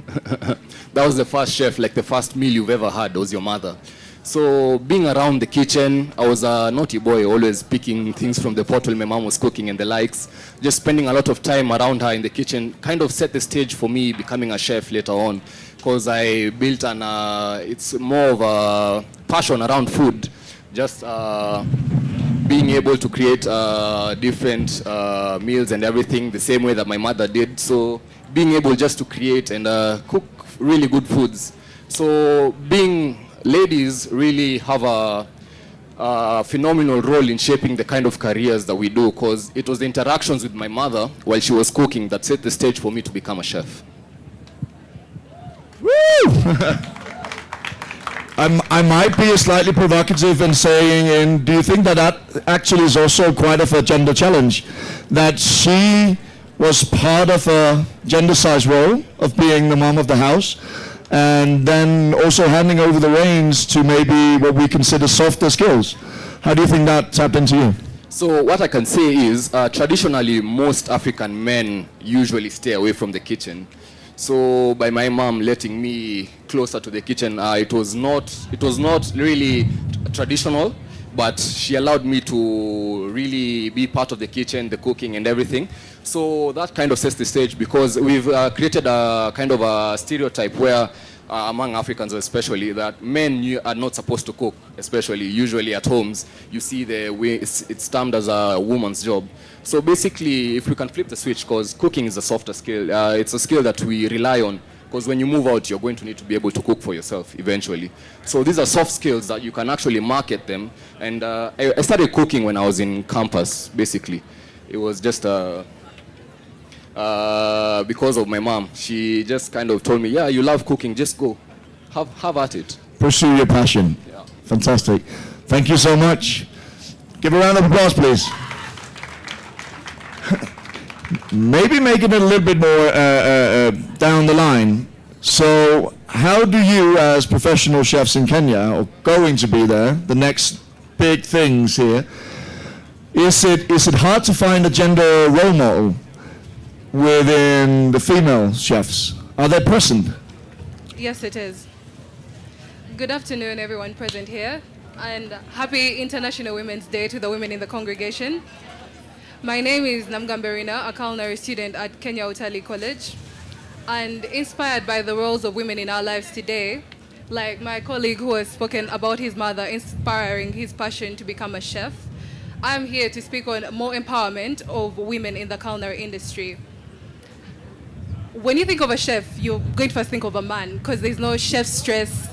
That was the first chef, like the first meal you've ever had was your mother. So being around the kitchen, I was a naughty boy, always picking things from the pot while my mom was cooking and the likes. Just spending a lot of time around her in the kitchen kind of set the stage for me becoming a chef later on, because I built it's more of a passion around food. Just being able to create different meals and everything the same way that my mother did. So being able just to create and cook really good foods. So ladies really have a phenomenal role in shaping the kind of careers that we do, because it was the interactions with my mother while she was cooking that set the stage for me to become a chef. Woo! I might be slightly provocative in saying, do you think that actually is also quite of a gender challenge? That she was part of a gender-sized role of being the mom of the house, and then also handing over the reins to maybe what we consider softer skills. How do you think that tapped into you? So what I can say is, traditionally, most African men usually stay away from the kitchen. So by my mom letting me closer to the kitchen, it was not really traditional, but she allowed me to really be part of the kitchen, the cooking and everything. So that kind of sets the stage, because we've created a kind of a stereotype where among Africans especially, that men are not supposed to cook, especially usually at homes. You see it's termed as a woman's job. So basically, if we can flip the switch, because cooking is a softer skill, it's a skill that we rely on, because when you move out, you're going to need to be able to cook for yourself eventually. So these are soft skills that you can actually market them. And I started cooking when I was in campus, basically. It was just because of my mom. She just kind of told me, yeah, you love cooking, just go. Have at it. Pursue your passion. Yeah. Fantastic. Thank you so much. Give a round of applause, please. Maybe make it a little bit more down the line. So how do you, as professional chefs in Kenya, or going to be there, the next big things here, is it hard to find a gender role model within the female chefs? Are they present? Yes, it is. Good afternoon, everyone present here, and happy International Women's Day to the women in the congregation. My name is Namgamberina, a culinary student at Kenya Utali College, and inspired by the roles of women in our lives today, like my colleague who has spoken about his mother inspiring his passion to become a chef, I'm here to speak on more empowerment of women in the culinary industry. When you think of a chef, you're going to first think of a man, because there's no chef stress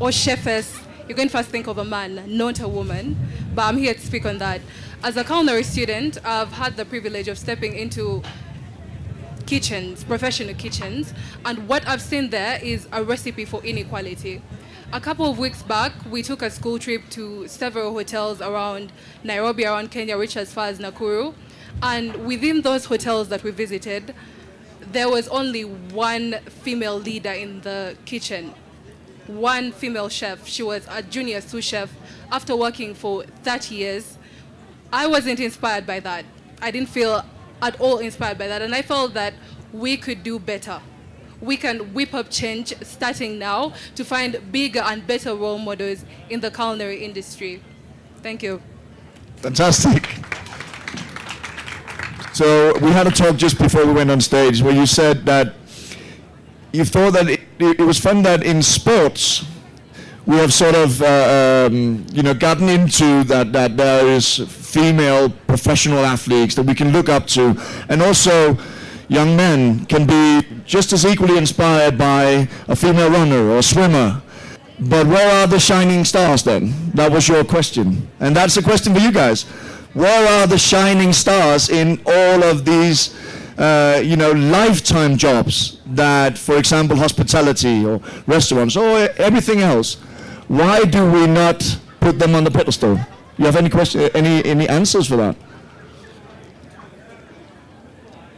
or chefess. You're going to first think of a man, not a woman. But I'm here to speak on that. As a culinary student, I've had the privilege of stepping into kitchens, professional kitchens, and what I've seen there is a recipe for inequality. A couple of weeks back, we took a school trip to several hotels around Nairobi, around Kenya, which as far as Nakuru, and within those hotels that we visited, there was only one female leader in the kitchen, one female chef. She was a junior sous chef after working for 30 years. I wasn't inspired by that. I didn't feel at all inspired by that, and I felt that we could do better. We can whip up change starting now to find bigger and better role models in the culinary industry. Thank you. Fantastic. So we had a talk just before we went on stage where you said that you thought that it was fun that in sports we have sort of gotten into that there is female professional athletes that we can look up to, and also young men can be just as equally inspired by a female runner or a swimmer. But where are the shining stars then? That was your question. And that's a question for you guys. Where are the shining stars in all of these lifetime jobs that, for example, hospitality or restaurants or everything else? Why do we not put them on the pedestal? You have any answers for that?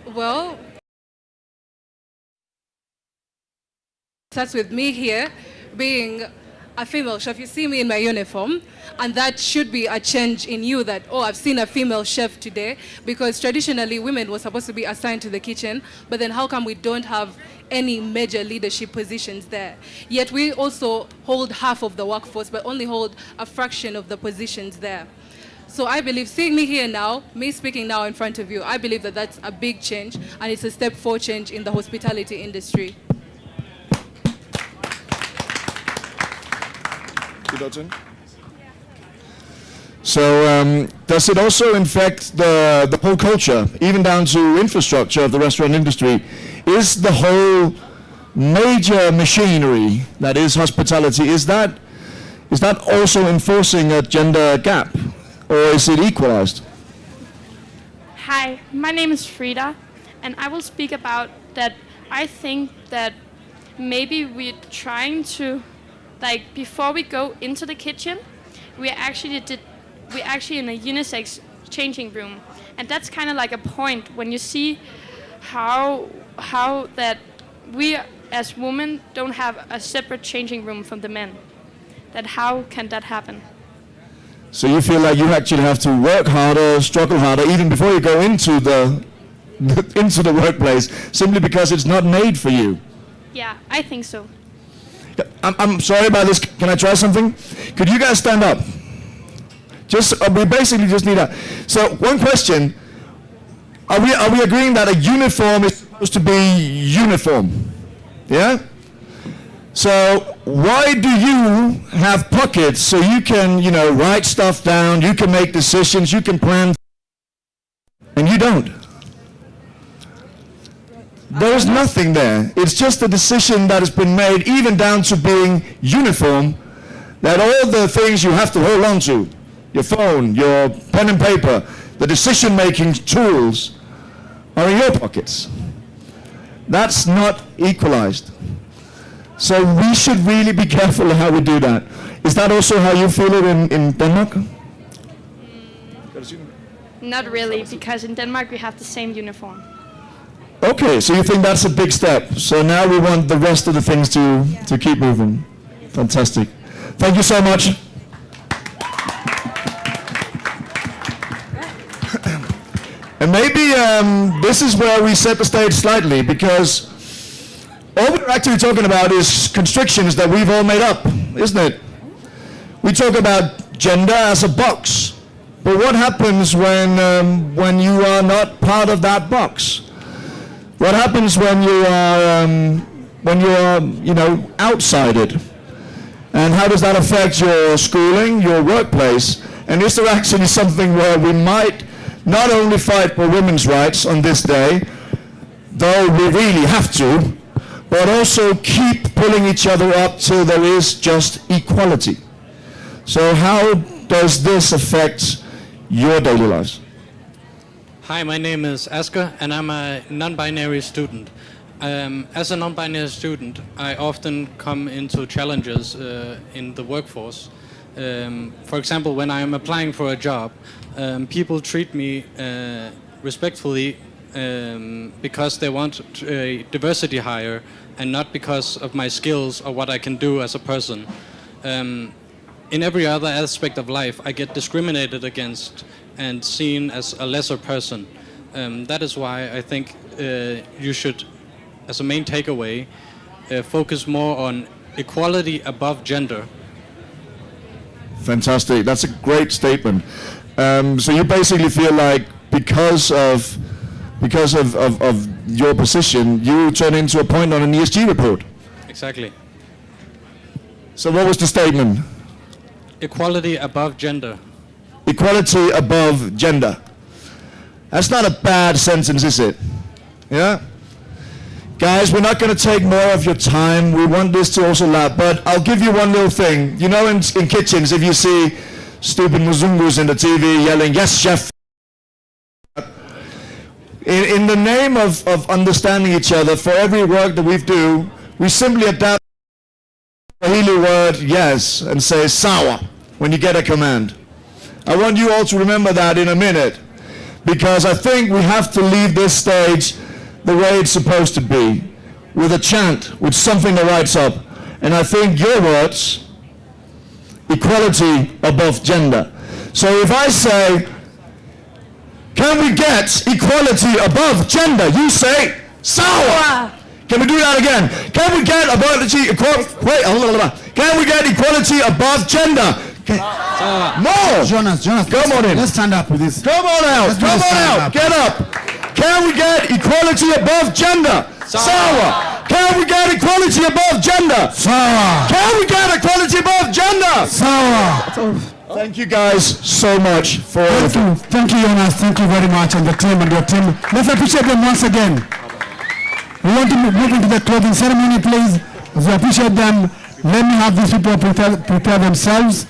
Well, it starts with me here being a female chef, you see me in my uniform, and that should be a change in you that, oh, I've seen a female chef today, because traditionally women were supposed to be assigned to the kitchen, but then how come we don't have any major leadership positions there? Yet we also hold half of the workforce, but only hold a fraction of the positions there. So I believe, seeing me here now, me speaking now in front of you, I believe that that's a big change, and it's a step forward change in the hospitality industry. So does it also infect the whole culture, even down to infrastructure of the restaurant industry? Is the whole major machinery that is hospitality, is that also enforcing a gender gap, or is it equalized? Hi, my name is Frida, and I will speak about that. I think that maybe we're trying to, like, before we go into the kitchen, we're actually in a unisex changing room, and that's kind of like a point when you see how that we as women don't have a separate changing room from the men. That how can that happen? So you feel like you actually have to work harder, struggle harder, even before you go into the workplace, simply because it's not made for you? Yeah, I think so. I'm sorry about this. Can I try something? Could you guys stand up? We basically just need a. So one question: Are we agreeing that a uniform is supposed to be uniform? Yeah. So why do you have pockets so you can, write stuff down, you can make decisions, you can plan, and you don't? There's nothing there. It's just a decision that has been made, even down to being uniform, that all the things you have to hold on to, your phone, your pen and paper, the decision-making tools, are in your pockets. That's not equalized. So we should really be careful how we do that. Is that also how you feel it in Denmark? Not really, because in Denmark we have the same uniform. Okay, so you think that's a big step. So now we want the rest of the things to keep moving. Fantastic. Thank you so much. And maybe this is where we set the stage slightly, because all we're actually talking about is constrictions that we've all made up, isn't it? We talk about gender as a box, but what happens when you are not part of that box? What happens when you are outside it? And how does that affect your schooling, your workplace? And is there actually something where we might not only fight for women's rights on this day, though we really have to, but also keep pulling each other up till there is just equality? So how does this affect your daily lives? Hi, my name is Asger, and I'm a non-binary student. As a non-binary student, I often come into challenges in the workforce. For example, when I am applying for a job, people treat me respectfully because they want a diversity hire and not because of my skills or what I can do as a person. In every other aspect of life, I get discriminated against and seen as a lesser person. That is why I think you should, as a main takeaway, focus more on equality above gender. Fantastic. That's a great statement. So you basically feel like because of your position, you turn into a point on an ESG report. Exactly. So what was the statement? Equality above gender. Equality above gender. That's not a bad sentence, is it? Yeah? Guys, we're not going to take more of your time. We want this to also last. But I'll give you one little thing. You know, in kitchens, if you see stupid Muzungus in the TV yelling, "Yes, chef." In the name of understanding each other, for every work that we do, we simply adapt the Swahili word yes and say sawa when you get a command. I want you all to remember that in a minute, because I think we have to leave this stage the way it's supposed to be, with a chant, with something that lights up. And I think your words equality above gender. So if I say, can we get equality above gender? You say, sawa. Can we do that again? Can we get equality above gender? More. Jonas, come on in. Let's stand up with this. Come on out. Come on out. Get up. Can we get equality above gender? Sawa. Can we get equality above gender? Sawa. Can we get equality above gender? Sawa. Thank you guys so much for Thank you, Jonas. Thank you very much, and the team and your team. Let's appreciate them once again. We want to move into the clothing ceremony, please. As we appreciate them, let me have these people prepare themselves.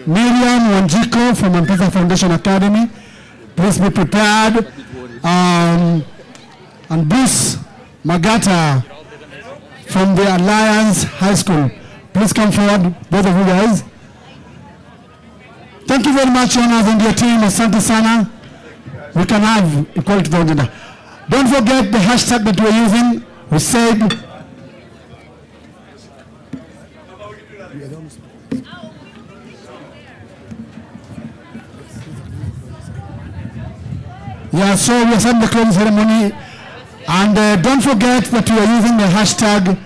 Miriam Wanjiko from M-Pesa Foundation Academy, please be prepared. And Bruce Magata from the Alliance High School, please come forward, both of you guys. Thank you very much, Jonas and your team. Asante sana. We can have equality to gender. Don't forget the hashtag that we're using. We said, yeah, so we are starting the closing ceremony. And don't forget that we are using the hashtag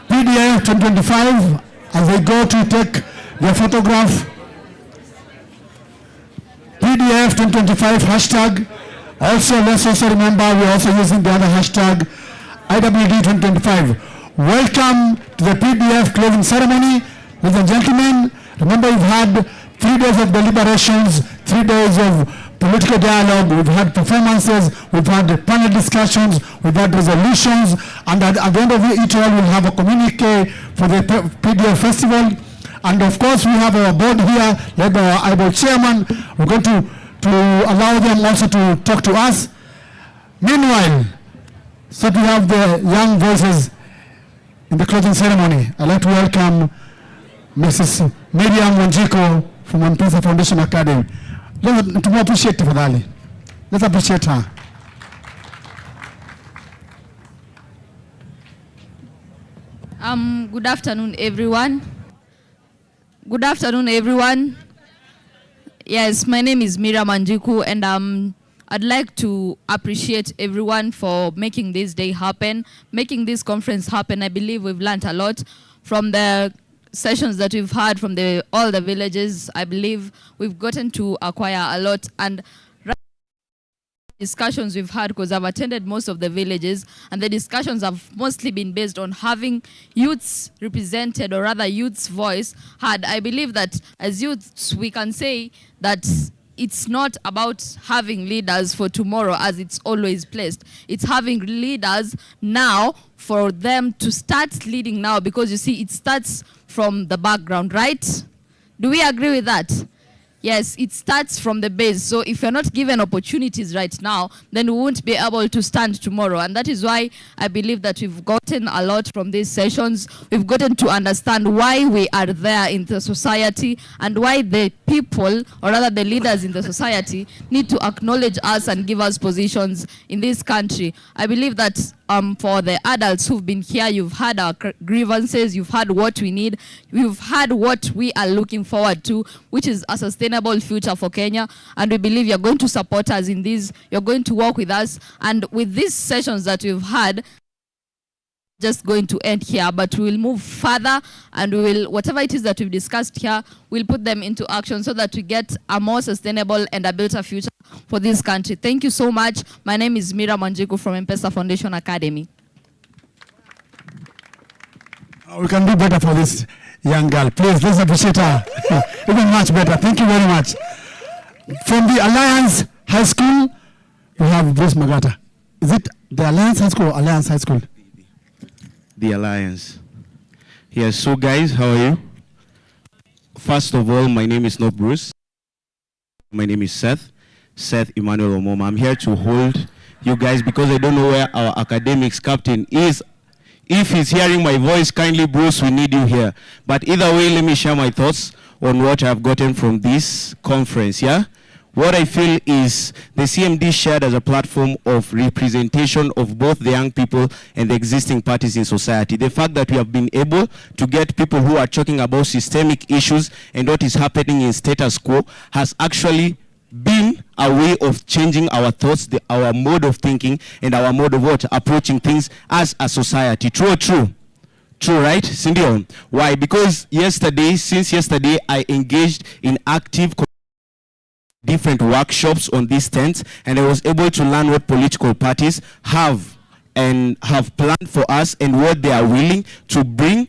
PDF 2025 as they go to take their photograph. PDF 2025 hashtag. Also, let's also remember we're also using the other hashtag IWD 2025. Welcome to the PDF closing ceremony. Ladies and gentlemen, remember we've had 3 days of deliberations, 3 days of political dialogue, we've had performances, we've had panel discussions, we've had resolutions, and at the end of each all we'll have a communique for the PDF festival. And of course we have our board here, led by our IBOL chairman. We're going to allow them also to talk to us. Meanwhile, so we have the young voices in the closing ceremony. I'd like to welcome Mrs. Miriam Wanjiko from M-Pesa Foundation Academy. Let's appreciate her, Fadhali. Let's appreciate her. Good afternoon, everyone. Good afternoon, everyone. Yes, my name is Miriam Wanjiko, and I'd like to appreciate everyone for making this day happen, making this conference happen. I believe we've learned a lot from the sessions that we've had from all the villages. I believe we've gotten to acquire a lot, and discussions we've had, because I've attended most of the villages, and the discussions have mostly been based on having youths represented, or rather youth's voice had. I believe that as youths we can say that it's not about having leaders for tomorrow as it's always placed. It's having leaders now for them to start leading now, because you see it starts from the background, right? Do we agree with that? Yes, it starts from the base. So if you're not given opportunities right now, then we won't be able to stand tomorrow. And that is why I believe that we've gotten a lot from these sessions. We've gotten to understand why we are there in the society, and why the people, or rather the leaders in the society, need to acknowledge us and give us positions in this country. I believe that for the adults who've been here, you've had our grievances, you've had what we need, you've had what we are looking forward to, which is a sustainable future for Kenya. And we believe you're going to support us in this, you're going to work with us. And with these sessions that we've had, just going to end here, but we will move further, and we will, whatever it is that we've discussed here, we'll put them into action so that we get a more sustainable and a better future for this country. Thank you so much. My name is Miriam Wanjiko from M-Pesa Foundation Academy. We can do better for this young girl. Please, let's appreciate her. Even much better. Thank you very much. From the Alliance High School, we have Bruce Magata. Is it the Alliance High School or Alliance High School? The Alliance. Yes, so guys, how are you? First of all, my name is not Bruce. My name is Seth Emmanuel Omoma. I'm here to hold you guys because I don't know where our academics captain is. If he's hearing my voice, kindly Bruce, we need you here. But either way, let me share my thoughts on what I've gotten from this conference, yeah? what I feel is the CMD shared as a platform of representation of both the young people and the existing parties in society. The fact that we have been able to get people who are talking about systemic issues and what is happening in status quo has actually been a way of changing our thoughts, our mode of thinking, and our mode of approaching things as a society. True or true? True, right? Cindy? Why? Because since yesterday, I engaged in active different workshops on these tents, and I was able to learn what political parties have planned for us and what they are willing to bring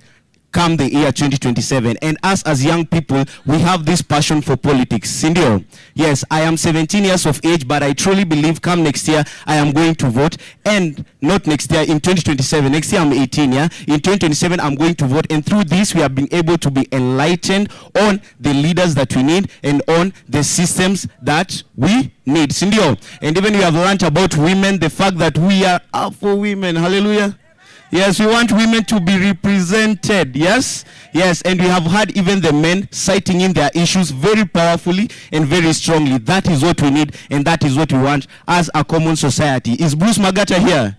come the year 2027. And us as young people, we have this passion for politics. Cindy, yes, I am 17 years of age, but I truly believe come next year, I am going to vote. And not next year, in 2027. Next year, I'm 18, yeah? In 2027, I'm going to vote. And through this, we have been able to be enlightened on the leaders that we need and on the systems that we need. Cindy, and even we have learned about women, the fact that we are up for women. Hallelujah. Yes, we want women to be represented. Yes, yes, and we have had even the men citing in their issues very powerfully and very strongly. That is what we need, and that is what we want as a common society. Is Bruce Magata here?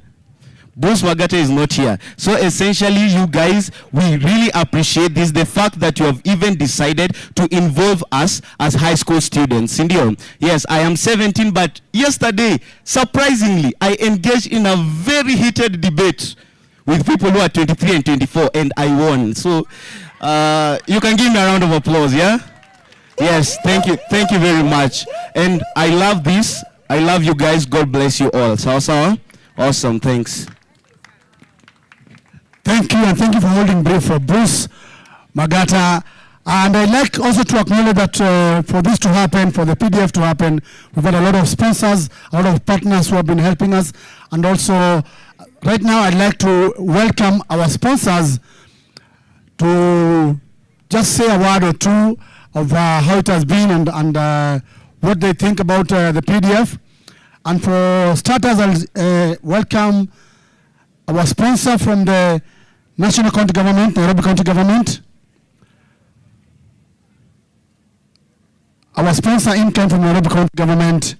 Bruce Magata is not here. So essentially, you guys, we really appreciate this, the fact that you have even decided to involve us as high school students. Cindy, yes, I am 17, but yesterday, surprisingly, I engaged in a very heated debate with people who are 23 and 24, and I won. So you can give me a round of applause, yeah? Yes, thank you very much. And I love this. I love you guys. God bless you all. Sawa? Awesome, thanks. Thank you, and thank you for holding brief for Bruce Magata. And I'd like also to acknowledge that for this to happen, for the PDF to happen, we've had a lot of sponsors, a lot of partners who have been helping us, and also right now, I'd like to welcome our sponsors to just say a word or two of how it has been and what they think about the PDF. And for starters, I'll welcome our sponsor from the National County Government, Nairobi County Government. Our sponsor in came from Nairobi County Government,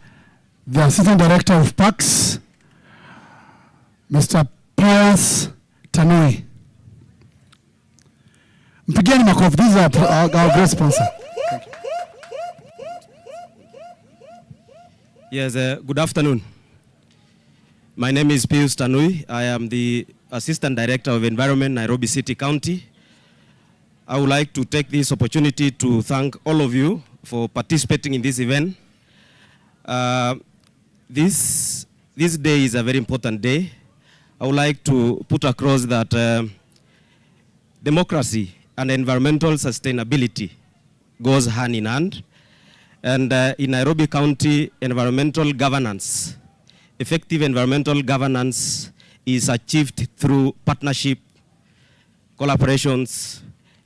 the Assistant Director of Parks, Mr. Pius Tanui. Mpigieni makofi. This is our great sponsor. Yes, good afternoon. My name is Pius Tanui. I am the Assistant Director of Environment, Nairobi City County. I would like to take this opportunity to thank all of you for participating in this event. This day is a very important day. I would like to put across that democracy and environmental sustainability goes hand in hand. And in Nairobi County, environmental governance, effective environmental governance is achieved through partnership, collaborations,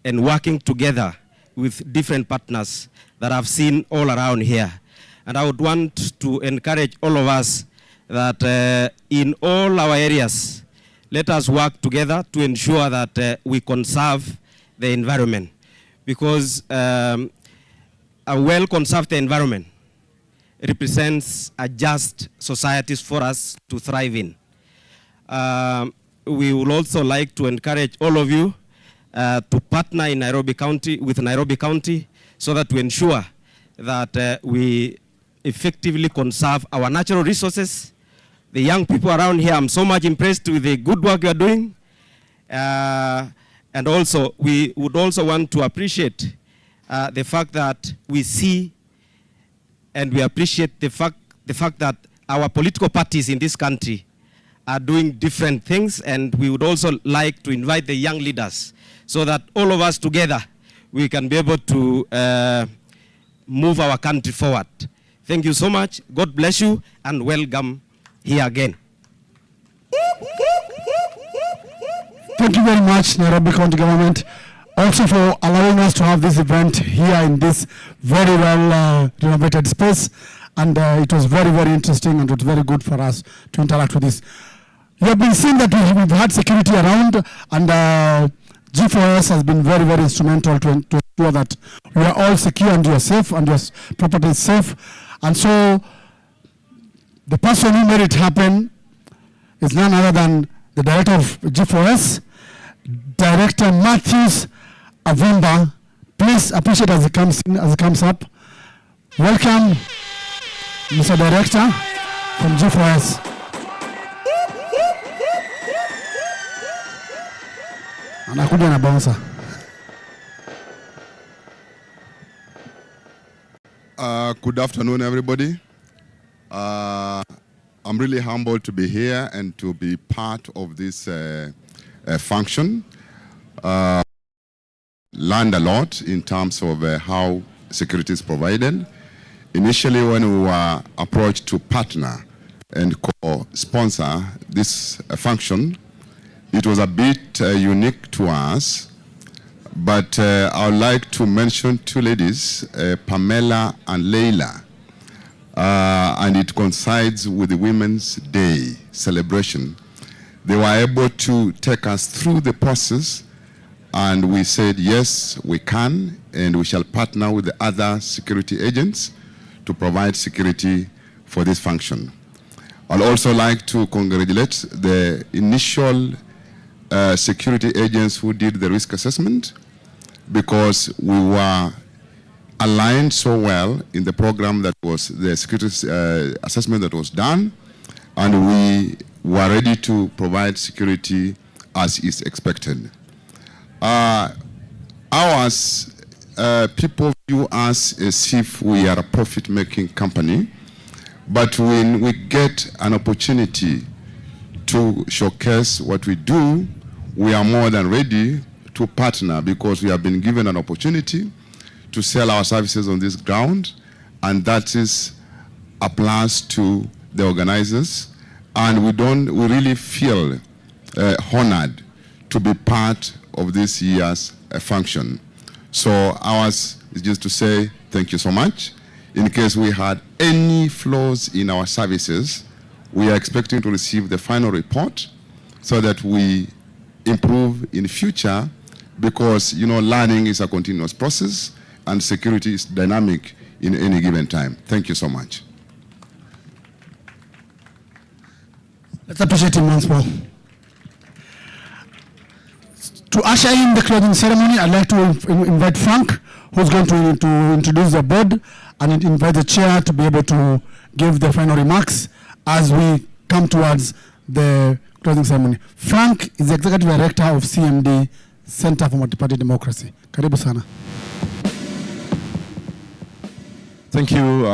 and working together with different partners that I've seen all around here. And I would want to encourage all of us that in all our areas, let us work together to ensure that we conserve the environment. Because a well-conserved environment represents a just societies for us to thrive in. We would also like to encourage all of you to partner in Nairobi County, with Nairobi County, so that we ensure that we effectively conserve our natural resources. The young people around here, I'm so much impressed with the good work you are doing. And also, we would also want to appreciate the fact that we see and we appreciate the fact that our political parties in this country are doing different things, and we would also like to invite the young leaders so that all of us together, we can be able to move our country forward. Thank you so much. God bless you, and welcome here again. Thank you very much, Nairobi County Government, also for allowing us to have this event here in this very well renovated space. And it was very, very interesting, and it was very good for us to interact with this. You have been seeing that we've had security around, and G4S has been very, very instrumental to ensure that we are all secure and you are safe and your property is safe. And so the person who made it happen is none other than the director of G4S, Director Matthews Avumba. Please appreciate as he comes in, as he comes up. Welcome, Mr. Director from G4S. Anakuja na bouncer. Good afternoon, everybody. I'm really humbled to be here and to be part of this function. Learned a lot in terms of how security is provided. Initially, when we were approached to partner and co-sponsor this function, it was a bit unique to us. But I would like to mention two ladies, Pamela and Leila. And it coincides with the Women's Day celebration. They were able to take us through the process, and we said, yes, we can, and we shall partner with the other security agents to provide security for this function. I'd also like to congratulate the initial security agents who did the risk assessment, because we were aligned so well in the program that was the security assessment that was done, and we were ready to provide security as is expected. People view us as if we are a profit-making company, but when we get an opportunity to showcase what we do, we are more than ready to partner, because we have been given an opportunity to sell our services on this ground, and that is a plus to the organizers, and we really feel honored to be part of this year's function. So ours is just to say thank you so much. In case we had any flaws in our services, we are expecting to receive the final report so that we improve in future, because learning is a continuous process and security is dynamic in any given time. Thank you so much. Let's appreciate him once more. To usher in the closing ceremony, I'd like to invite Frank, who's going to introduce the board, and invite the chair to be able to give the final remarks as we come towards the closing ceremony. Frank is the Executive Director of CMD, Center for Multi-Party Democracy. Karibu sana. Thank you,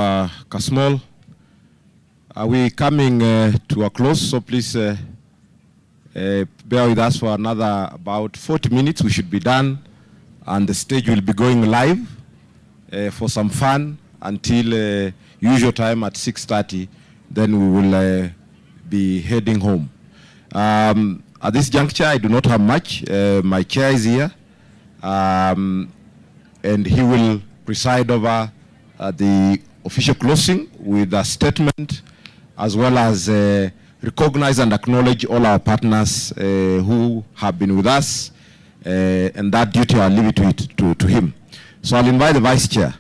Kasmol. We're coming to a close, so please bear with us for another about 40 minutes. We should be done, and the stage will be going live for some fun until usual time at 6:30. Then we will be heading home. At this juncture, I do not have much. My chair is here, and he will preside over the official closing with a statement, as well as recognize and acknowledge all our partners who have been with us, and that duty I'll leave it to him. So I'll invite the Vice Chair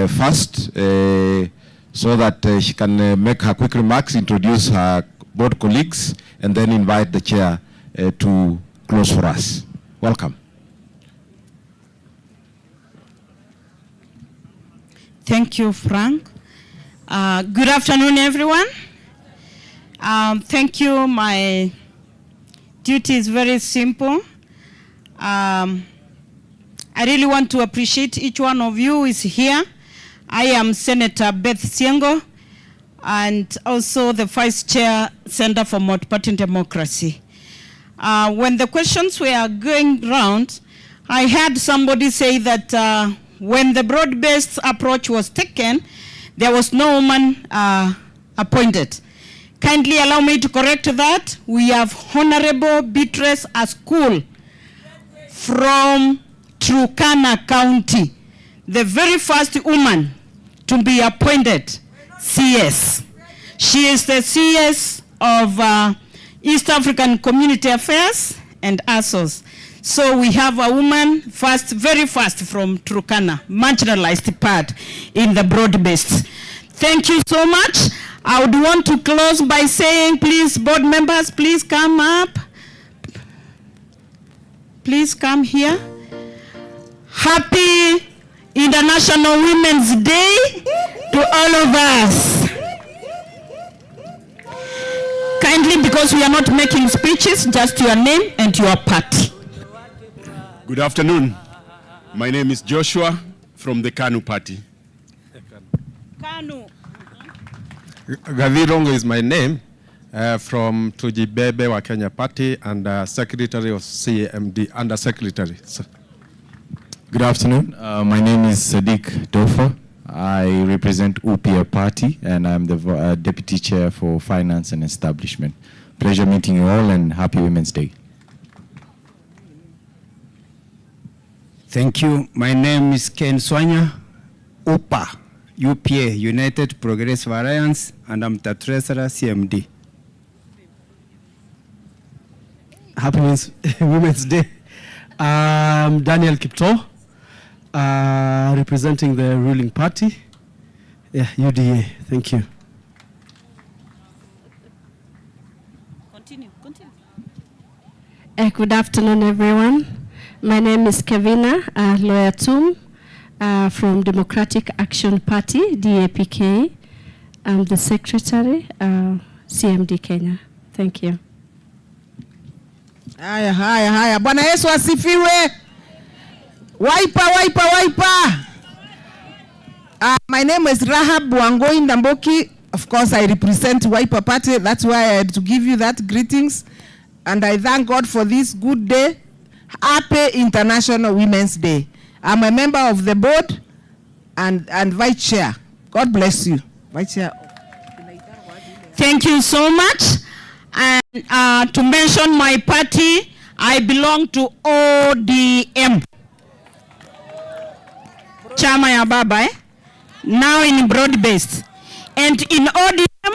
first, so that she can make her quick remarks, introduce her board colleagues, and then invite the Chair to close for us. Welcome. Thank you, Frank. Good afternoon, everyone. Thank you. My duty is very simple. I really want to appreciate each one of you who is here. I am Senator Beth Siengo, and also the Vice Chair, Center for Multi-Party Democracy. When the questions were going round, I heard somebody say that when the broad-based approach was taken, there was no woman appointed. Kindly allow me to correct that. We have Honorable Beatrice Askul from Turkana County, the very first woman to be appointed CS. She is the CS of East African Community Affairs and ASOS. So we have a woman very first from Turkana, marginalized part in the broad-based. Thank you so much. I would want to close by saying, please, board members, please come up. Please come here. Happy International Women's Day to all of us. Kindly, because we are not making speeches, just your name and your party. Good afternoon. My name is Joshua from the KANU party. KANU. Gavirongo is my name, from Tujibebe wa Kenya Party and Secretary of CMD, Under Secretary. Good afternoon. My name is Sadiq Dofa. I represent UPA Party and I'm the Deputy Chair for Finance and Establishment. Pleasure meeting you all and happy Women's Day. Thank you. My name is Ken Swanya, UPA, United Progressive Alliance, and I'm the Treasurer, CMD. Happy Women's Day. Daniel Kipto, representing the ruling party, UDA. Thank you. Continue. Good afternoon, everyone. My name is Kevina Loyatum from Democratic Action Party, DAPK. I'm the Secretary, CMD Kenya. Thank you. Haya. Bwana Yesu asifiwe. Waipa. My name is Rahab Wangoi Ndamboki. Of course, I represent Waipa Party. That's why I had to give you that greetings. And I thank God for this good day. Happy International Women's Day. I'm a member of the board and vice chair. God bless you. Vice chair. Thank you so much. And to mention my party, I belong to ODM. Chama ya baba, now in broad-based. And in ODM,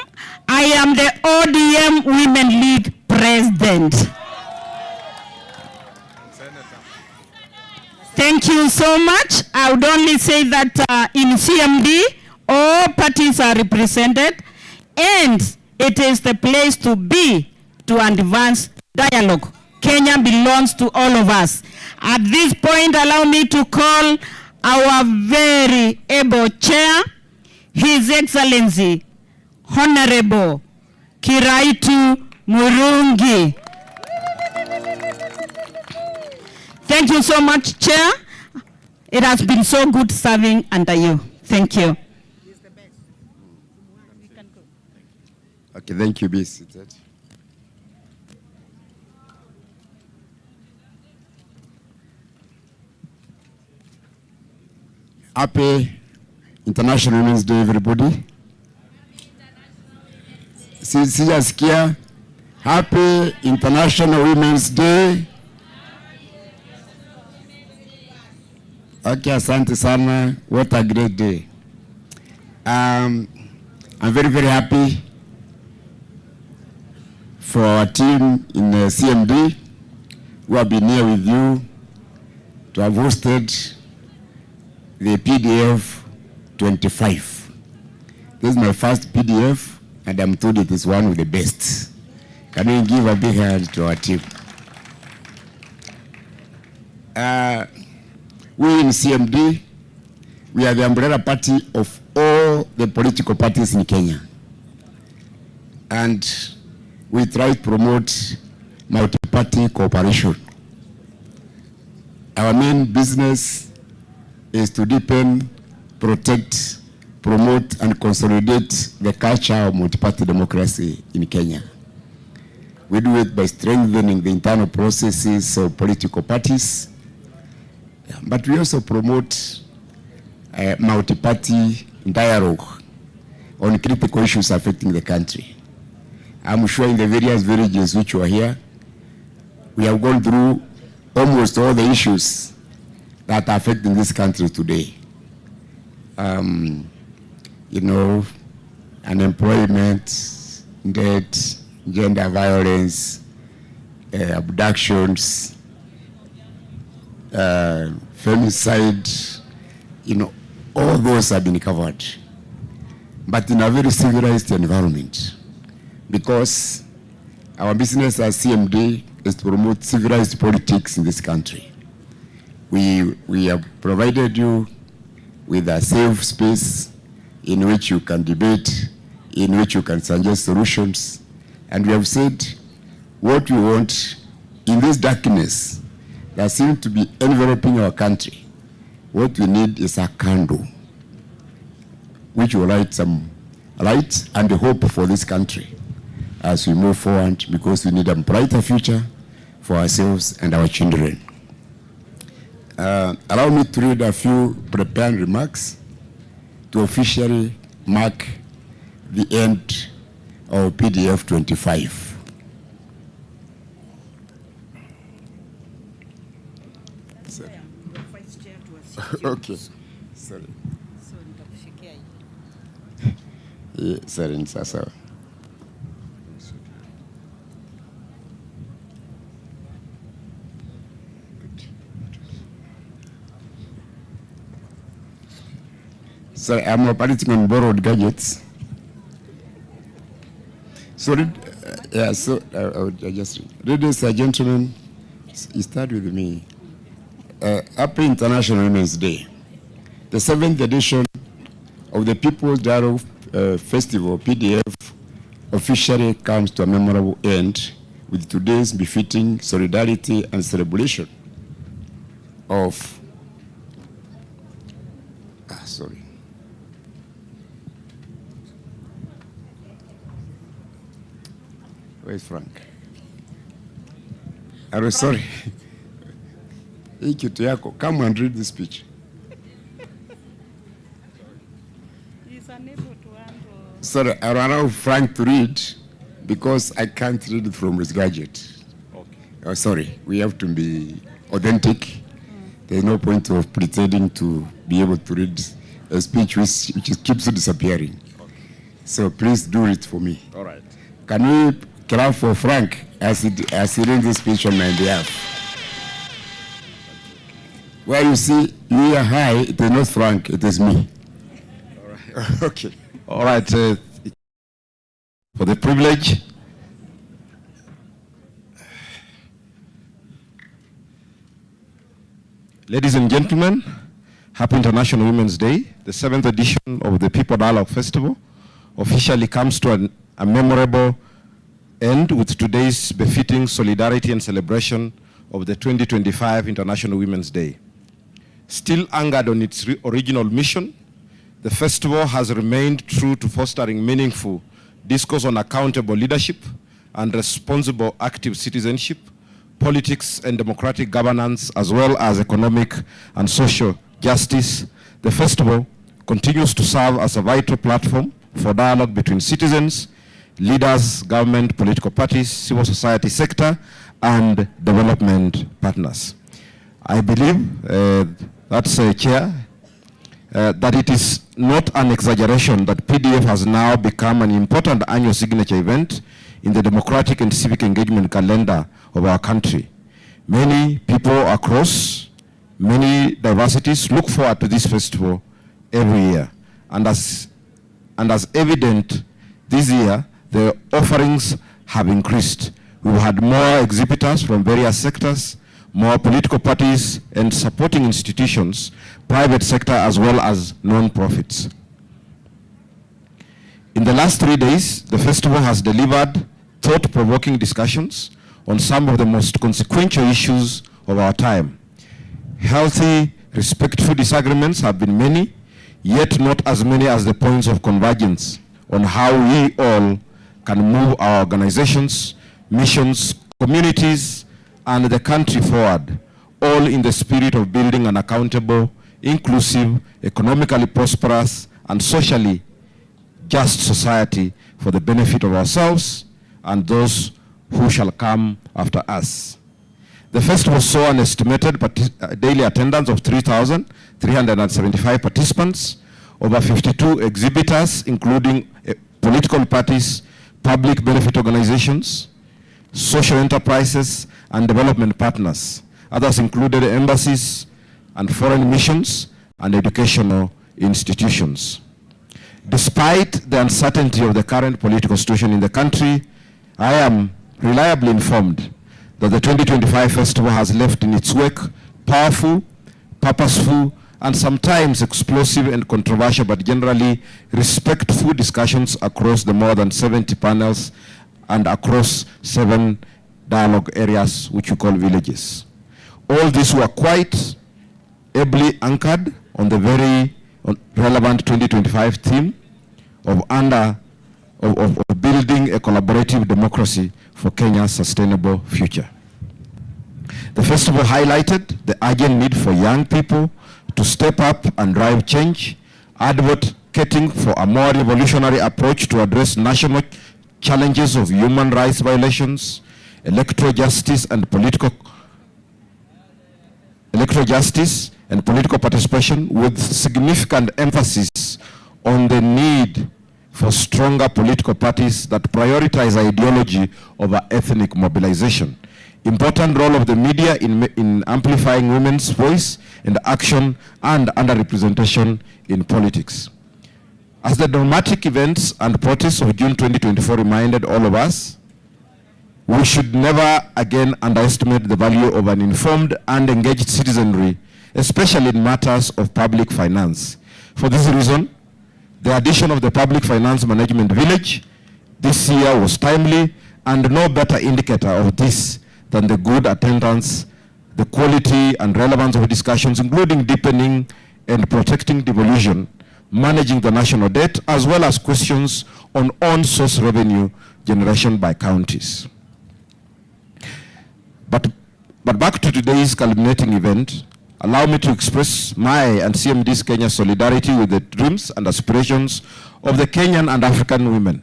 I am the ODM Women League President. Thank you so much. I would only say that in CMD, all parties are represented, and it is the place to be to advance dialogue. Kenya belongs to all of us. At this point, allow me to call our very able chair, His Excellency, Honorable Kiraitu Murungi. Thank you so much, Chair. It has been so good serving under you. Thank you. Okay, thank you, Bis. Happy International Women's Day, everybody. Sijasikia. Happy International Women's Day. Okay, asante sana. What a great day. I'm very, very happy for our team in the CMD who have been here with you to have hosted the PDF 25. This is my first PDF and I'm told it is one of the best. Can we give a big hand to our team? We in CMD, we are the umbrella party of all the political parties in Kenya. And we try to promote multi-party cooperation. Our main business is to deepen, protect, promote, and consolidate the culture of multi-party democracy in Kenya. We do it by strengthening the internal processes of political parties, but we also promote multi-party dialogue on critical issues affecting the country. I'm sure in the various villages which are here, we have gone through almost all the issues that are affecting this country today. You know, unemployment, debt, gender violence, abductions, femicide, you know, all those have been covered. but in a very civilized environment. Because our business as CMD is to promote civilized politics in this country. We have provided you with a safe space in which you can debate, in which you can suggest solutions. And we have said what we want in this darkness that seems to be enveloping our country. What we need is a candle, which will light some light and hope for this country as we move forward, because we need a brighter future for ourselves and our children. Allow me to read a few prepared remarks to officially mark the end of PDF 25. Okay, sorry. Yeah, sorry, sasa. Sorry, I'm operating on borrowed gadgets. So, I just ladies and gentlemen, you start with me. Happy International Women's Day. The 7th edition of the People's Dialogue Festival, PDF, officially comes to a memorable end with today's befitting solidarity and celebration of Where's Frank? I'm sorry. Come and read the speech. He's unable to handle. Sorry, I ran out of Frank to read because I can't read it from his gadget. Okay. Oh, sorry, we have to be authentic. There's no point of pretending to be able to read a speech which keeps disappearing. Okay. So please do it for me. All right. Can we clap for Frank as he reads the speech on my behalf? Where you see you are high, it is not Frank, it is me. All right. Okay. All right. For the privilege. Ladies and gentlemen, happy International Women's Day. The 7th edition of the People Dialogue Festival officially comes to a memorable end with today's befitting solidarity and celebration of the 2025 International Women's Day. Still anchored on its original mission, the festival has remained true to fostering meaningful discourse on accountable leadership and responsible active citizenship, politics and democratic governance, as well as economic and social justice. The festival continues to serve as a vital platform for dialogue between citizens, leaders, government, political parties, civil society sector, and development partners. I believe, Chair, that it is not an exaggeration that PDF has now become an important annual signature event in the democratic and civic engagement calendar of our country. Many people across many diversities look forward to this festival every year. And as evident this year, the offerings have increased. We've had more exhibitors from various sectors, more political parties and supporting institutions, private sector as well as non-profits. In the last 3 days, the festival has delivered thought-provoking discussions on some of the most consequential issues of our time. Healthy, respectful disagreements have been many, yet not as many as the points of convergence on how we all can move our organizations, missions, communities, and the country forward, all in the spirit of building an accountable, inclusive, economically prosperous, and socially just society for the benefit of ourselves and those who shall come after us. The festival saw an estimated daily attendance of 3,375 participants, over 52 exhibitors, including political parties, public benefit organizations, social enterprises, and development partners. Others included embassies and foreign missions and educational institutions. Despite the uncertainty of the current political situation in the country, I am reliably informed that the 2025 festival has left in its wake powerful, purposeful, and sometimes explosive and controversial, but generally respectful discussions across the more than 70 panels and across 7 dialogue areas, which we call villages. All these were quite ably anchored on the very relevant 2025 theme of building a collaborative democracy for Kenya's sustainable future. The festival highlighted the urgent need for young people to step up and drive change, advocating for a more revolutionary approach to address national challenges of human rights violations, electoral justice and political participation, with significant emphasis on the need for stronger political parties that prioritize ideology over ethnic mobilization. Important role of the media in amplifying women's voice and action and underrepresentation in politics. As the dramatic events and protests of June 2024 reminded all of us, we should never again underestimate the value of an informed and engaged citizenry, especially in matters of public finance. For this reason, the addition of the Public Finance Management Village this year was timely, and no better indicator of this than the good attendance, the quality and relevance of discussions, including deepening and protecting devolution, managing the national debt, as well as questions on on-source revenue generation by counties. But back to today's culminating event, allow me to express my and CMD's Kenya solidarity with the dreams and aspirations of the Kenyan and African women.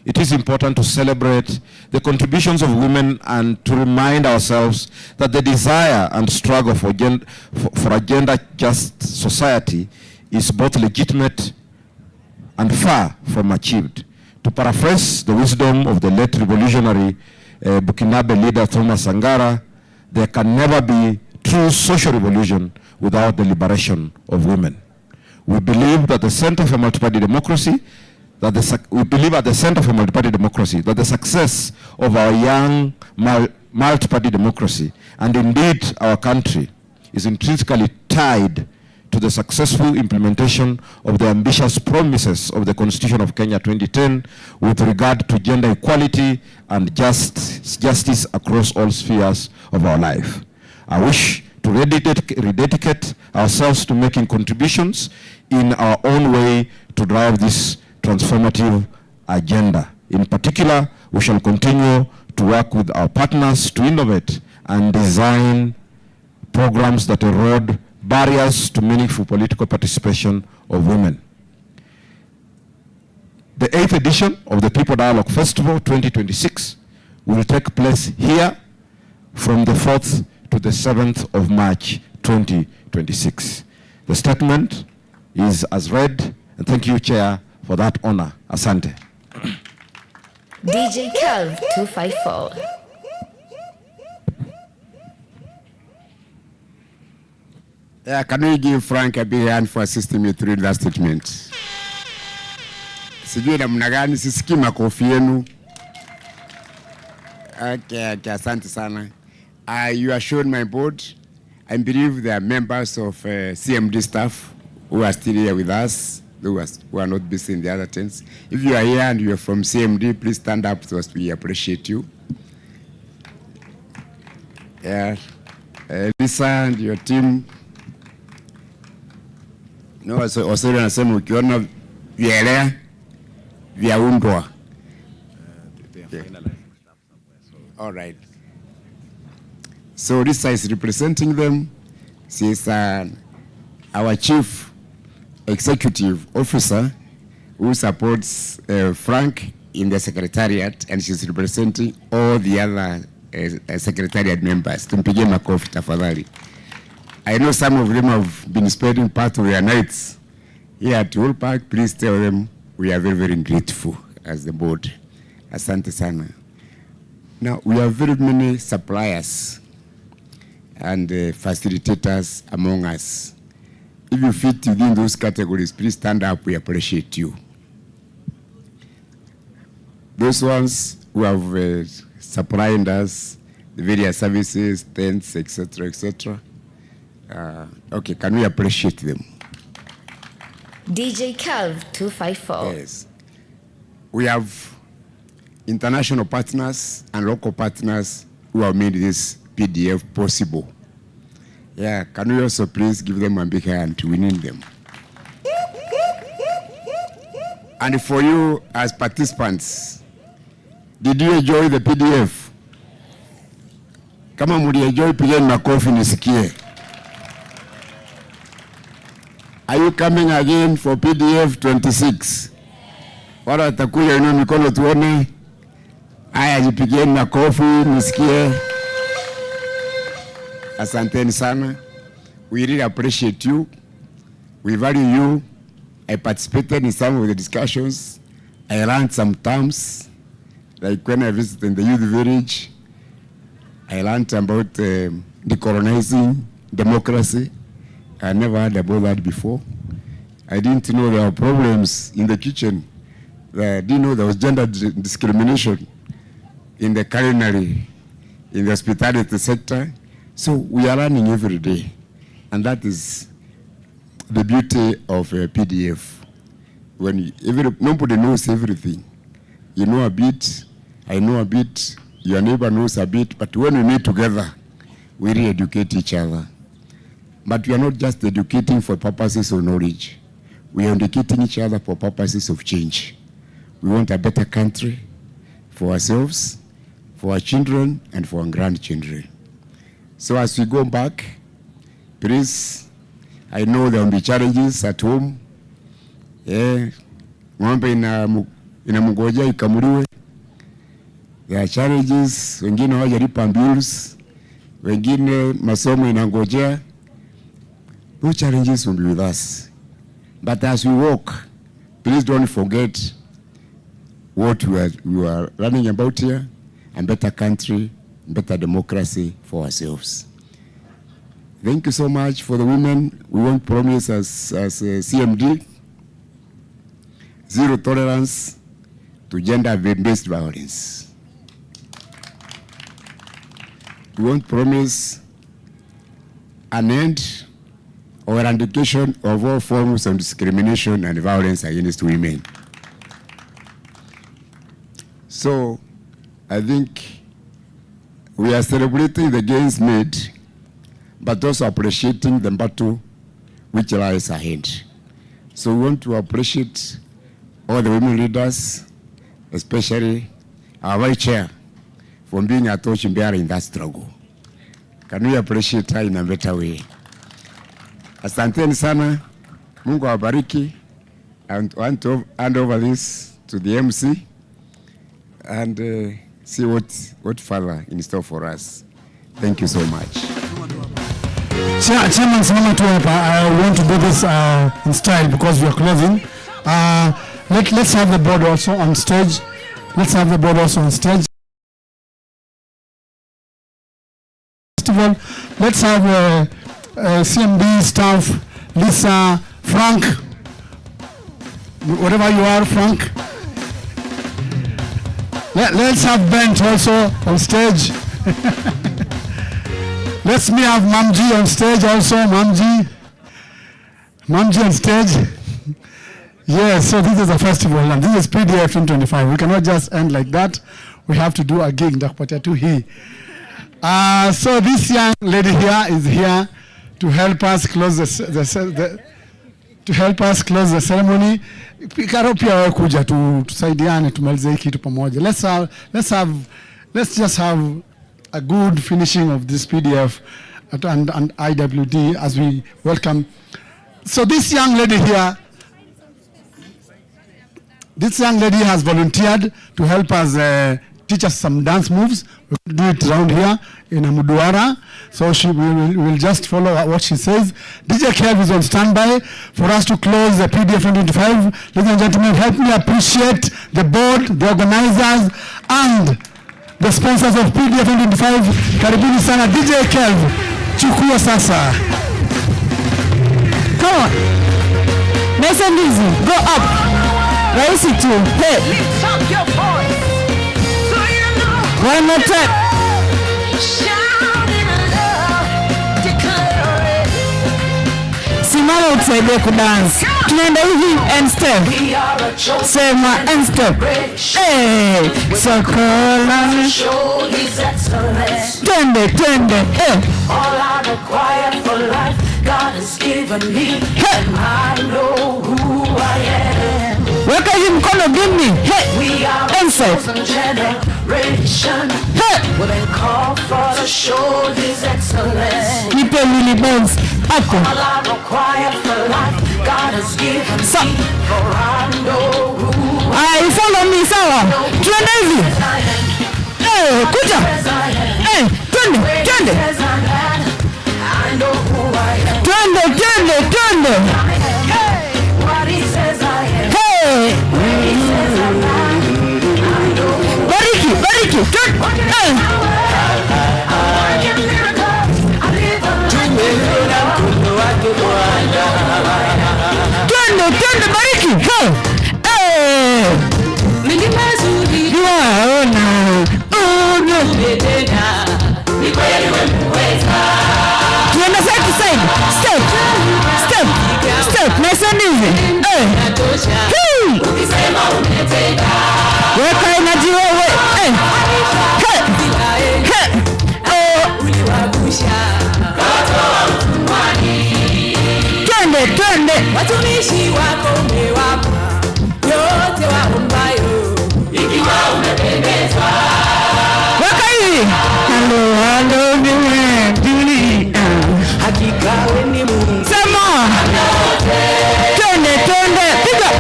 It is important to celebrate the contributions of women and to remind ourselves that the desire and struggle for a gender-just society is both legitimate and far from achieved. To paraphrase the wisdom of the late revolutionary Burkinabe leader Thomas Sankara, there can never be true social revolution without the liberation of women. We believe that the Center for Multi-Party Democracy, that the success of our young multi-party democracy, and indeed our country, is intrinsically tied to the successful implementation of the ambitious promises of the Constitution of Kenya 2010 with regard to gender equality and justice across all spheres of our life. I wish to rededicate ourselves to making contributions in our own way to drive this transformative agenda. In particular, we shall continue to work with our partners to innovate and design programs that erode barriers to meaningful political participation of women. The 8th edition of the People Dialogue Festival 2026 will take place here from the 4th to the 7th of March 2026. The statement is as read, and thank you, Chair, for that honor. Asante. DJ Kelv 254. Yeah, can we give Frank a big hand for assisting me through that statement? Sijui namna gani, sisikii makofi yenu. Okay, asante sana. You are shown my board. I believe there are members of CMD staff who are still here with us, who are not busy in the other tents. If you are here and you are from CMD, please stand up to us. We appreciate you. Yeah, Lisa and your team. No, Wasiri anasema ukiona vielea vyaundwa. All right. So Lisa is representing them. She is our chief executive officer who supports Frank in the secretariat, and she's representing all the other secretariat members. Tumpigie makofi tafadhali. I know some of them have been spending part of their nights here at Wool Park. Please tell them we are very, very grateful as the board. Asante sana. Now, we have very many suppliers and facilitators among us. If you fit within those categories, please stand up. We appreciate you. those ones who have supplied us the various services, tents, etc., etc. Okay, can we appreciate them? DJ Calv 254. Yes. We have international partners and local partners who have made this PDF possible. Yeah, can we also please give them a big hand to winning them? And for you as participants, did you enjoy the PDF? Kama muli enjoy, pigeni makofi nisikie. Are you coming again for PDF 26? Wala watakuja inua mikono tuone. Aya, jipigeni makofi nisikie. Asanteni sana. We really appreciate you. We value you. I participated in some of the discussions. I learned some terms, like when I visited the youth village, I learned about decolonizing democracy. I never heard about that before. I didn't know there were problems in the kitchen. I didn't know there was gender discrimination in the culinary, in the hospitality sector. So we are learning every day. And that is the beauty of a PDF. When nobody knows everything. You know a bit, I know a bit, your neighbor knows a bit, but when we meet together, we re-educate each other. But we are not just educating for purposes of knowledge. We are educating each other for purposes of change. We want a better country for ourselves, for our children, and for our grandchildren. So as we go back, please, I know there will be challenges at home. Ng'ombe inamngojea ikamuliwe. There are challenges, wengine hawajalipa bills, wengine masomo inangojea. Those challenges will be with us. But as we walk, please don't forget what we are learning about here, a better country, better democracy for ourselves. Thank you so much for the women. We won't promise as CMD, zero tolerance to gender-based violence. We won't promise an end or eradication of all forms of discrimination and violence against women. So I think we are celebrating the gains made, but also appreciating the battle which lies ahead. So we want to appreciate all the women leaders, especially our vice chair, for being a torchbearer in that struggle. Can we appreciate her in a better way? Asanteni sana, Mungu awabariki. I want to hand over this to the MC and see what further in store for us. Thank you so much. Chairman Simama tu hapa. I want to do this in style because we are closing. Let's have the board also on stage. Let's have the board also on stage. Let's have CMD staff, Lisa, Frank, whatever you are, Frank. Let's have Bent also on stage. Let's have Mamji on stage also, Mamji on stage. Yes, so this is a festival and this is PDF 2025. We cannot just end like that. We have to do a gig. So this young lady here is here to help us close the ceremony. Pikaro pia wewe kuja tusaidiane tumalize hiki kitu pamoja. Let's just have a good finishing of this PDF and IWD as we welcome. So this young lady here, has volunteered to help us teach us some dance moves. We do it around here in Amuduara. So she will just follow what she says. DJ Kelv is on standby for us to close the PDF 2025. Ladies and gentlemen, help me appreciate the board, the organizers, and the sponsors of PDF 2025. Karibuni sana DJ Kelv. Chukua sasa. Come on. Nice and easy. Go up. Raise it to. Hey. Lift up your voice. One more time. Simama utusaidie kudance. Tunaenda hivi and step. Sema and step. Hey, Sokola. Twende, twende. All I require for life, God has given me, and I know who I am. Weka hivi mkono, give me. We are a chosen generation. We've been called for to show His excellence. Nipe mini bones. Ako. All I require for life, God has given me, for I know who I am. You follow me, sawa. Twende hivi. Kuja. Twende, twende. I know who I am. Twende, twende, twende. What He says I am. Hey. When He says I'm not, I know who I am. Bariki, bariki. Twende, twende, bariki. Tuende side to side. Step, step, step. Nice and easy. Weka energy wewe. Twende, twende. Watumishi wako umewapa yote waombayo, ikiwa umependezwa. Weka hivi. Hello, hello, dunia. Hakika wewe ni Mungu. Sema. Twende, twende. Piga.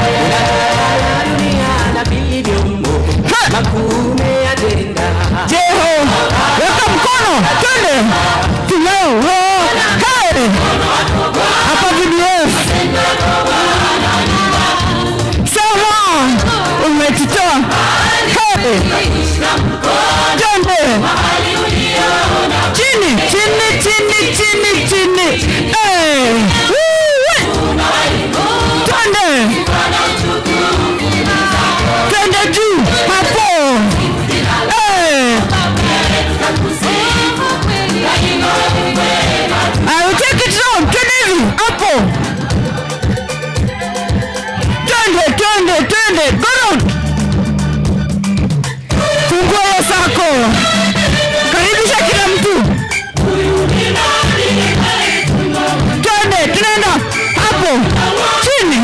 Dunia na vilivyomo, makuu umeyatenda. Jeho. Weka mkono. Twende. Tunao. Hey. Hapa VDF. Sawa. Umetitoa. Hey. Twende. Chini, chini, chini, chini, chini. Hey. Twende. Twende juu. Hapo. Hey. I will take it down. Twende hivi. Hapo. Twende, twende, twende. Go down. Fungua hiyo sako. Karibisha kila mtu. Twende, tunaenda hapo. Chini.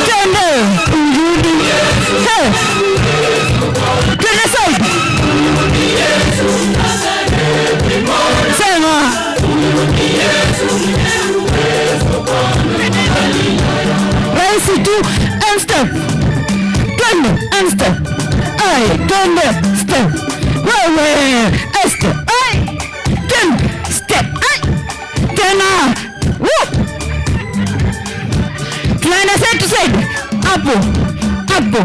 Twende. Hey. Twende side. Sema. Rahisi tu. And step. Twende. And step. Ay. Twende. Step. Wewe. Step. Ay. Twende. Step. Ay. Tena. Woo. Tunaenda side to side. Hapo. Hapo.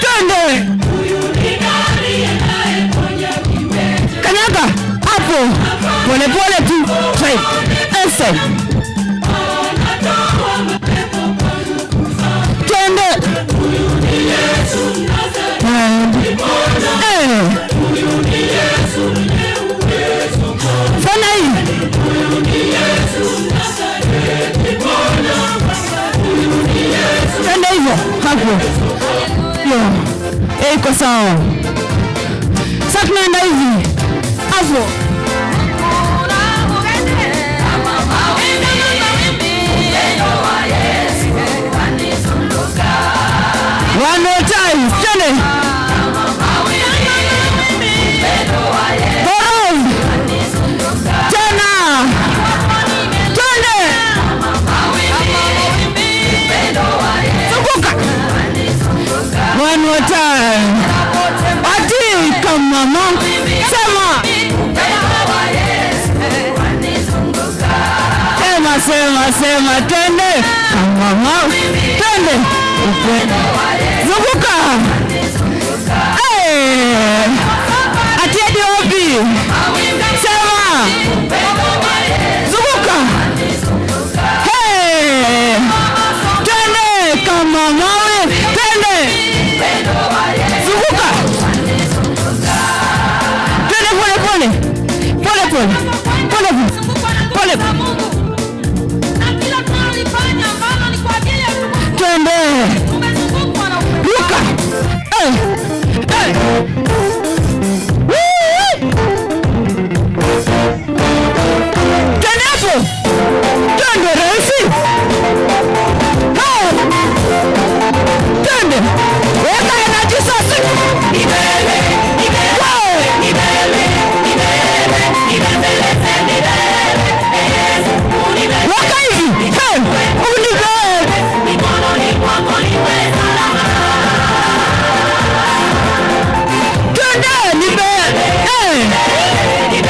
Twende. Kanyaga. Hapo. Pole pole tu. Side. And side. Twende. Fanya hii. Twende hivyo. Hapo. Yo. Iko sawa. Sasa tunaenda hivi. Hapo. One more time. Twende. Tena. Twende. Zunguka. One more time. Ati kama mama. Sema. Sema. Twende. Kama mama. Twende. Zunguka. Ati hadi wapi? Sema. Zunguka. Hey. Twende kama mawe. Twende. Zunguka. Twende pole pole. Pole pole. Pole pole. Pole. Twende. Luka. Hey. Hey. Twende hapo. Twende rahisi. Hey. Twende. Weka energy sasa. Nibele. Waka hivi. Hey. Unibele. Twende nibele. Hey.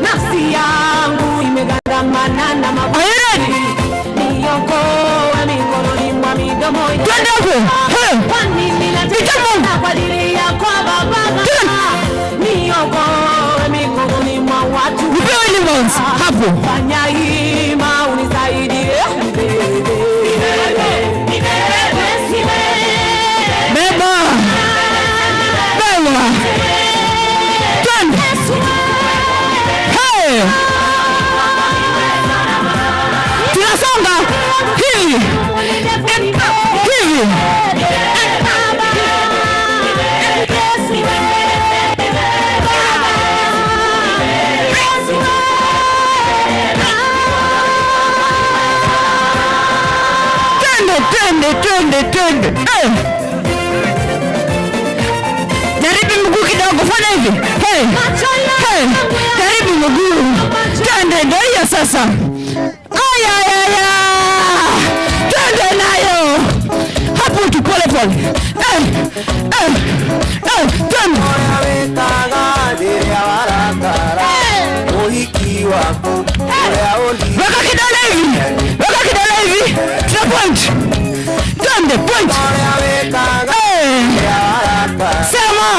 Nafsi yangu imegandamana na mabaya. Niokoe mikononi mwa midomo yako. Kwani ninatenda kwa ajili yako Baba. Niokoe mikononi mwa watu. Fanya hima unisaidie. Beba. Hey. Tunasonga hivi. Hivi. Twende. Hey. Jaribu mguu kidogo, fanya hivi. Hey. Hey. Jaribu mguu. Twende ndio hiyo sasa. Aya. Twende nayo. Hapo tu pole pole. Twende. Weka kidole hivi. Tuna point. Twende point. Sema.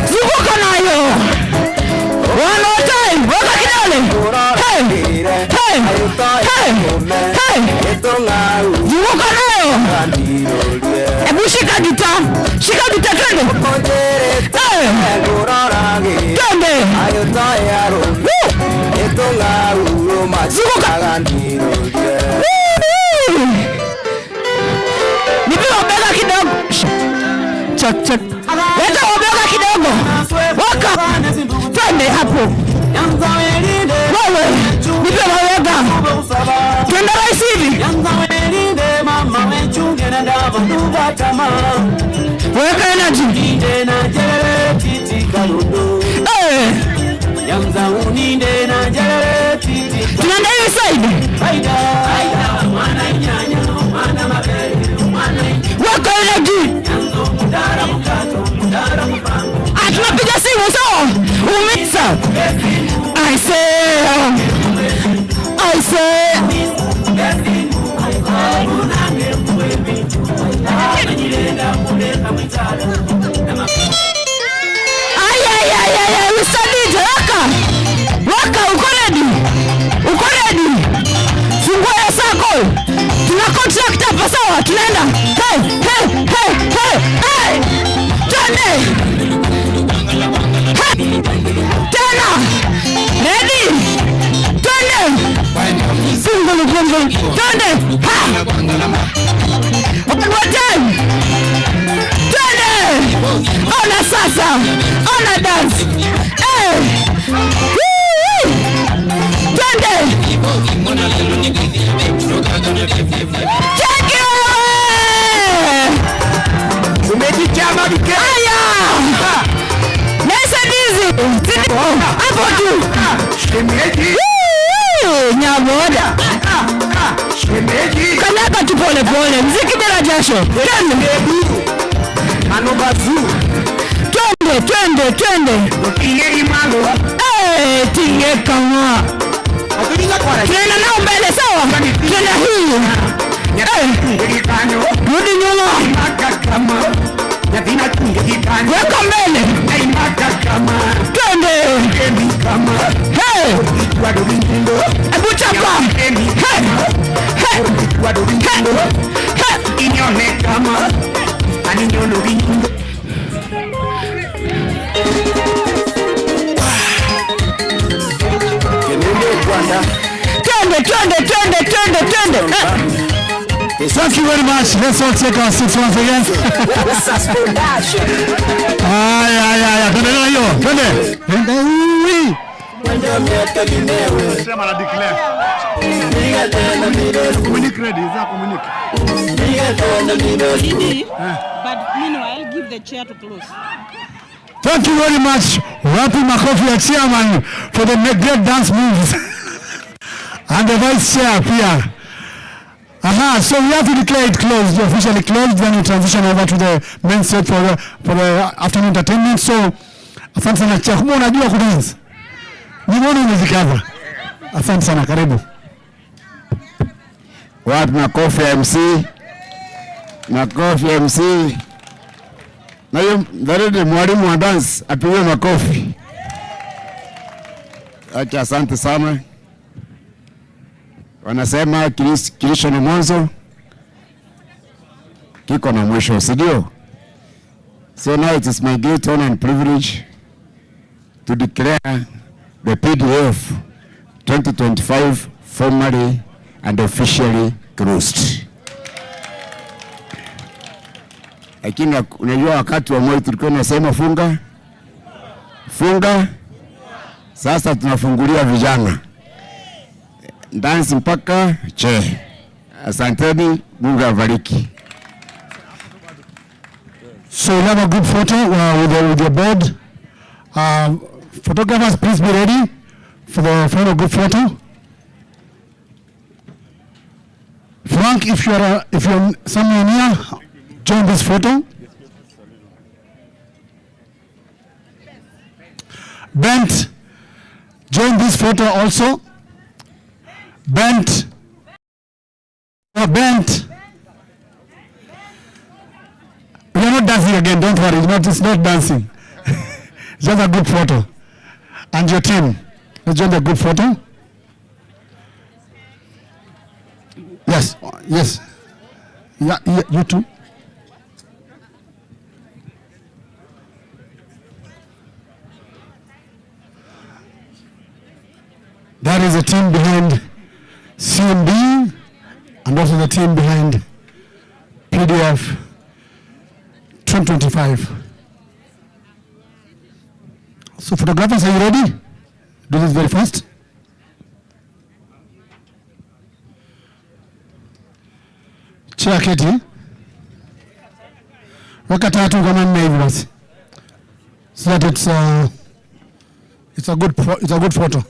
Zunguka nayo. One more time. Weka kidole. Hey. Zunguka nayo. Ebu shika gita. Twende. Twende. Zunguka. Nipe wabega kidogo. Check. Weka wabega kidogo. Waka. Twende hapo. Wewe. Nipe wabega. Twende rahisi hivi. Weka energy. Tunaenda hivi side. Weka energy. Tunapiga simu sawa. Umisa. I say. We studied. Waka, uko ready? Fungua ya circle. Tuna contract hapa sawa, tunaenda. Hey. Twende. Tena. Ready? Twende. Twende. One more time. Twende. Ona sasa. Ona dance. Twende. Thank you. pole. Mziki bila jasho. Twende. Twende. Tinge kama. Twende nao mbele sawa. Twende hii. Rudi nyuma. Weka mbele. Twende. Ebu chapa. Twende. Thank you very much. Let's all take our seats once again. Twende hiyo. Twende. Sema na declare. Communique ready. Is that communique? But meanwhile, give the chair to close. Thank you very much. Wapi makofi ya chairman for the great dance moves. And the vice chair pia. So we have to declare it closed, officially closed, then we transition over to the main set for the afternoon entertainment. So, asante sana chair. Kama unajua kudance, nimeona umezikava. Asante sana, karibu. Wapi makofi ya MC? Makofi ya MC. Na hiyo ndarudi mwalimu wa dance apigwe makofi. Acha, asante sana. Wanasema kilicho na mwanzo kiko na mwisho, si ndio? So now it is my great honor and privilege to declare the PDF 2025 formally and officially closed. Lakini unajua wakati wa Moi tulikuwa tunasema funga. Sasa tunafungulia vijana. Dance mpaka che. Asanteni, Mungu awabariki. So we have a group photo with your board. Photographers, please be ready for the final group photo. Frank, if you're somewhere near, join this photo. Bent, join this photo also. Bent. We are not dancing again, don't worry, it's not dancing. It's just a group photo. And your team, let's join the group photo. Yes. Yeah, you too. That is the team behind CMD and also the team behind PDF 2025. So photographers, are you ready? Do this very fast. Chair keti. Weka tatu kama nne hivi basi. So that it's a good photo.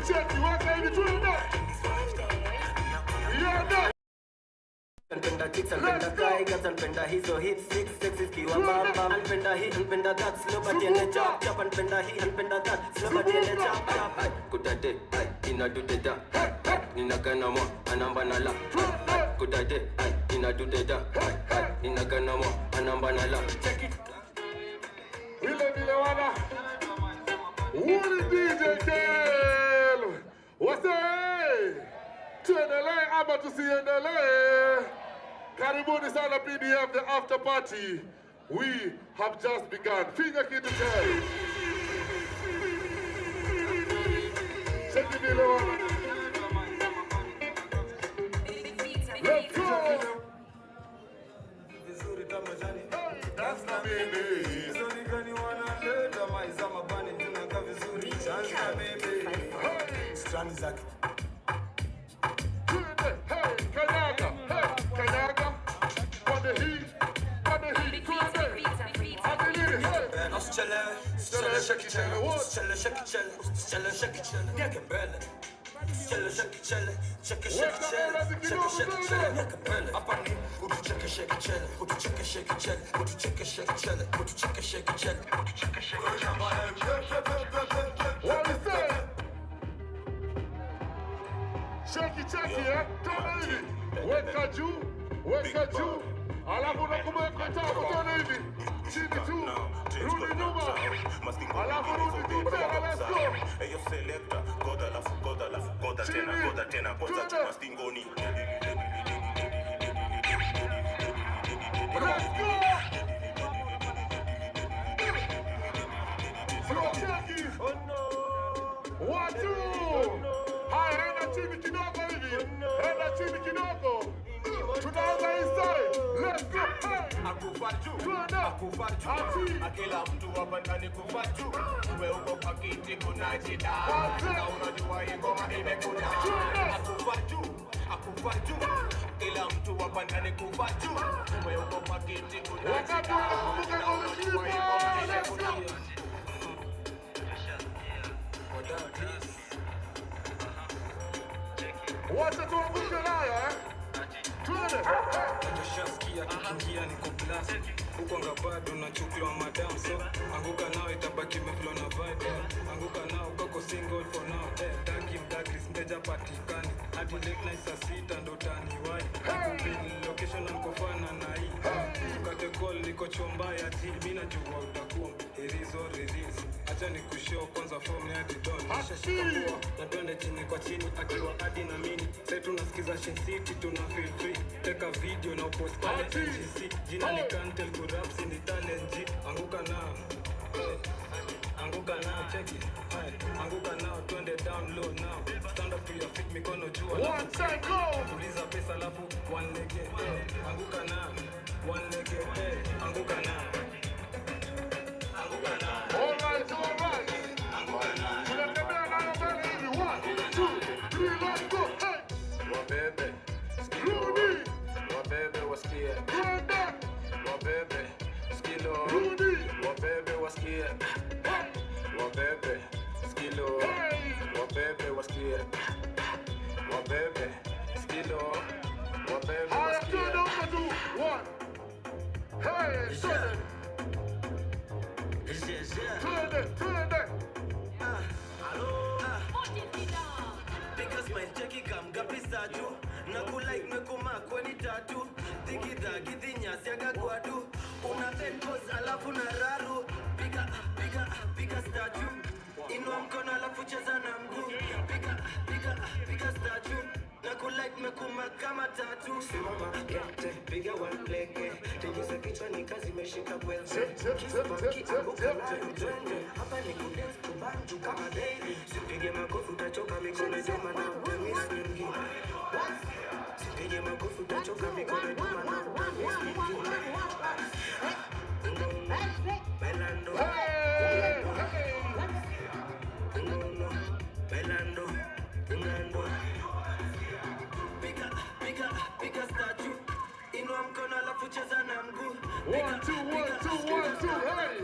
Check you, what can you do that? Yeah, that. Anpenda chicks, anpenda tigers, anpenda hizo hit six, sexy skiwa baba. Anpenda hit, anpenda that, slow but yende chop chop. Anpenda hit, anpenda that, slow but yende chop chop. Kudade, ina do de da. Nina gana mo, anamba na la. Kudade, ina do de da. Nina gana mo, anamba na la. Check it. Vile wana. Uli DJ Kel. What's up? Tuendelee ama tusiendelee? Karibuni sana PDF, the after party. We have just begun. Finger kitu tayari. Cheki vile wana. Let's go. That's na mimi. Vizuri gani wanaleta maiza mabani tunaka vizuri. Changa mimi. Strani zake. Hey, Kanyaga, Kanyaga, on the heat, I believe it, hey. Shake it, what? What is that? Cheki, eh? Tona hivi. Weka juu. Alafu nakumeka tano tona hivi. Chini tu. Rudi nyuma. Alafu rudi tu tena, let's go. Eyo selecta, goda tena, kwanza chuma stingoni. Let's go. Slow cheki. Oh no. 1, 2. Haya, enda chini kidogo hivi. Enda chini kidogo. Tunaanza inside. Let's go. Hey. Akufa juu. Akila mtu hapa ndani kufa juu. Wewe uko pakiti kuna jida. Na unajua hii ngoma imekuna. Akufa juu. Kila mtu hapa ndani kufa juu. Wewe uko pakiti kuna jida. Wakati unakumbuka ulikipa. Let's go. Wacha tuanguke nayo, eh? Twende. Najashaskia kikingia niko blast. Huko anga bado nachukiwa madam. So anguka nao itabaki meflow na vibe. Anguka nao kako single for now. Taki mdagris mteja patikani. Hadi late night saa 6 ndo taniwai. Nakupin location na mkofana na hii. Tukate call liko chomba ya tea. Mimi najua utakuwa irizo reveals. Acha nikushow kwanza form ya Didon. Nishashika poa na twende chini kwa chini akiwa hadi na mini. Sasa tunasikiza Shin City tuna feel free. Take a video na post pale NGC. Jina ni Kantel Kurapsi ni talent G. Anguka nao. Anguka nao, check it. Anguka nao, twende down low now. Stand up to your feet, mikono juu. One time go. Tuliza pesa alafu one leg. Anguka nao, one leg. Anguka nao. Anguka nao. All right. Anguka nao. Tunatembea nayo mbele hivi. 1, 2, 3, let's go. Hey. Wabebe. Rudi. Wabebe wasikie. Twende. Wabebe. Skilo. Rudi. Wabebe wasikie. Wabebe. Skilo. Wabebe wasikie. Wabebe. Skilo. Wabebe Haya, wasikie. twende huko tu. 1. Hey, twende. Twende. Because my cheki kam gapisa juu. Nakulike mekoma kweni tatu. Digida gidinya siaga kwadu. Una bedpose alafu na raru. Piga statue. Inua mkono alafu cheza na mguu. Piga statue. Nakulike mekoma kama tatu. Simama kete, piga one lege. Tingiza kichwa ni kazi meshika bweze. Hapa ni kudance kubanju kama daily. Sipige makofi utachoka mikono jema na utamisi mwingine. Sipige makofi utachoka mikono jema na utamisi mwingine. Bailando. Bailando. Piga statue. Inua mkono alafu cheza na mguu. 1, 2, 1, 2, 1, 2, hey.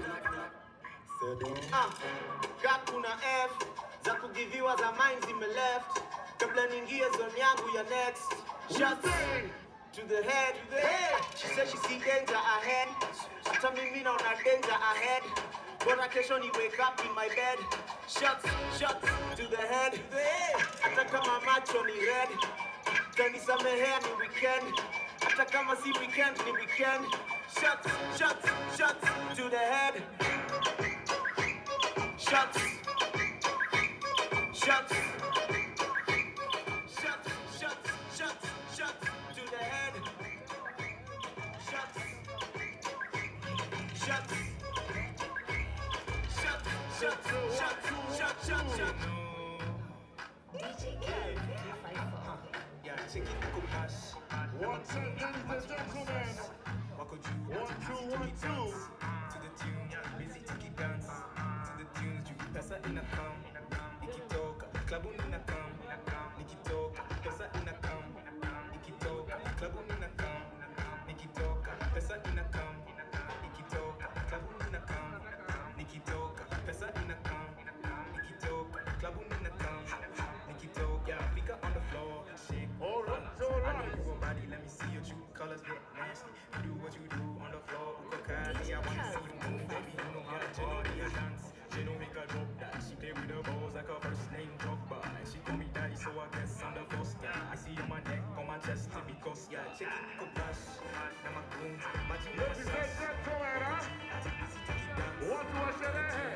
Kuna F za kugiviwa za mine zime left kabla niingie zone yangu ya next. Shots to the head. She said she see danger ahead. Hata mimi naona danger ahead. Bora kesho ni wake up in my bed. Shots to the head. Hata kama macho ni red. Kanisamehea ni weekend. Hata kama si weekend ni weekend. Shots to the head. Shots to the head. Shots. Yeah, check it, go pass. 1, 2, ladies and gentlemen. 1, 2, 1, 2. To the tune, busy tiki dance. To the tunes, you pesa inakam. Nikitoka, klabu ninakam. Nikitoka, pesa inakam. Nikitoka, klabu ninakam. Nikitoka, pesa inakam. Nikitoka, klabu ninakam. Nikitoka, pesa inakam. Nikitoka, klabu ninakam. Nikitoka, yeah, fika on the floor. Shake. Alright. I know you a body, let me see your true colors get nasty. You do what you do on the floor. Ukakali, I wanna see you move, baby. You know how to party and dance. She don't make a drop that. She play with her balls like her first name Drogba. And she call me daddy, so I guess I'm the first guy. I see on my neck, on my chest, because yeah, check it, you could blush. Now my goons, my jeans, Ladies and gentlemen, watu wa sherehe.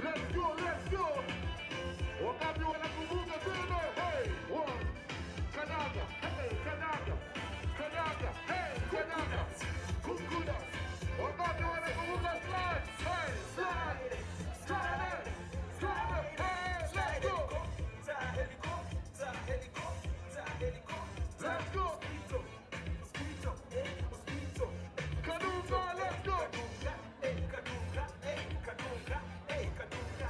Let's go. Let's go. Wakati wanakumbuka tena. Hey, one. Kanyaga. Hey, kanyaga. Kanyaga. Hey, kanyaga. Kukuda. Wakati wanakumbuka slide. Hey, slide. Slide. Slide. Hey, let's go. Let's go. Kaduka, let's go.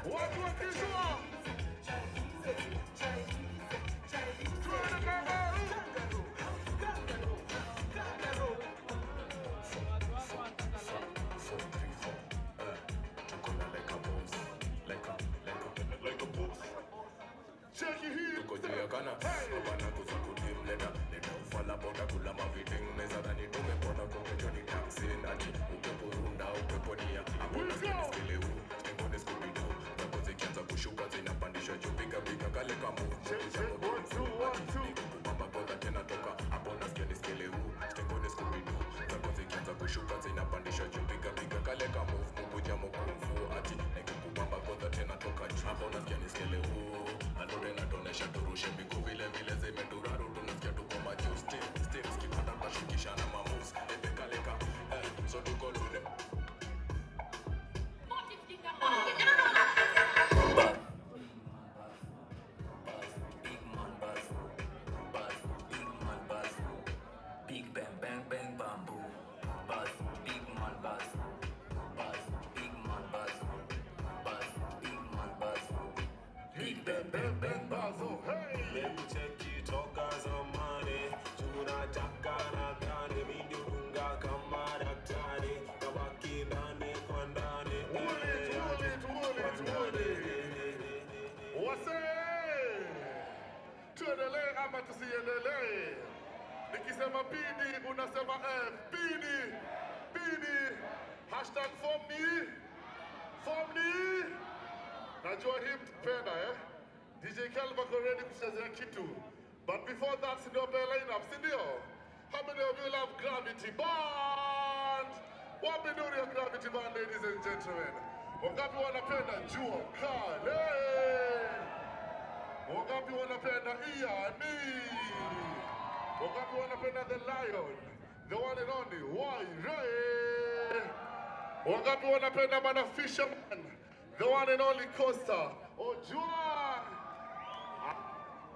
Watu wa Kishua. kushuka zinapandisha juu piga piga kale kama move mubuja mkumfu ati nikukubamba kodha tena toka juu hapo unasikia ni skele huu alode natonesha turushe bigu vile vile zimeduraru tunasikia tuko majuu steam skipanda tunashukisha na mamus ebe kale ka so tuko lude tuendelee ama tusiendelee? Nikisema PD unasema F. PD. Hashtag form me. Najua hii mtupenda DJ Kelva ko ready kuchezea kitu. But before that, sindio line up, sindio? How many of you love Gravity Band? Wapi nuri ya Gravity Band, ladies and gentlemen? Wangapi wanapenda jua kale? Wangapi wanapenda Iani? Wangapi wanapenda The Lion? The one and only Waire? Wangapi wanapenda Mana Fisherman? The one and only Costa Ojua?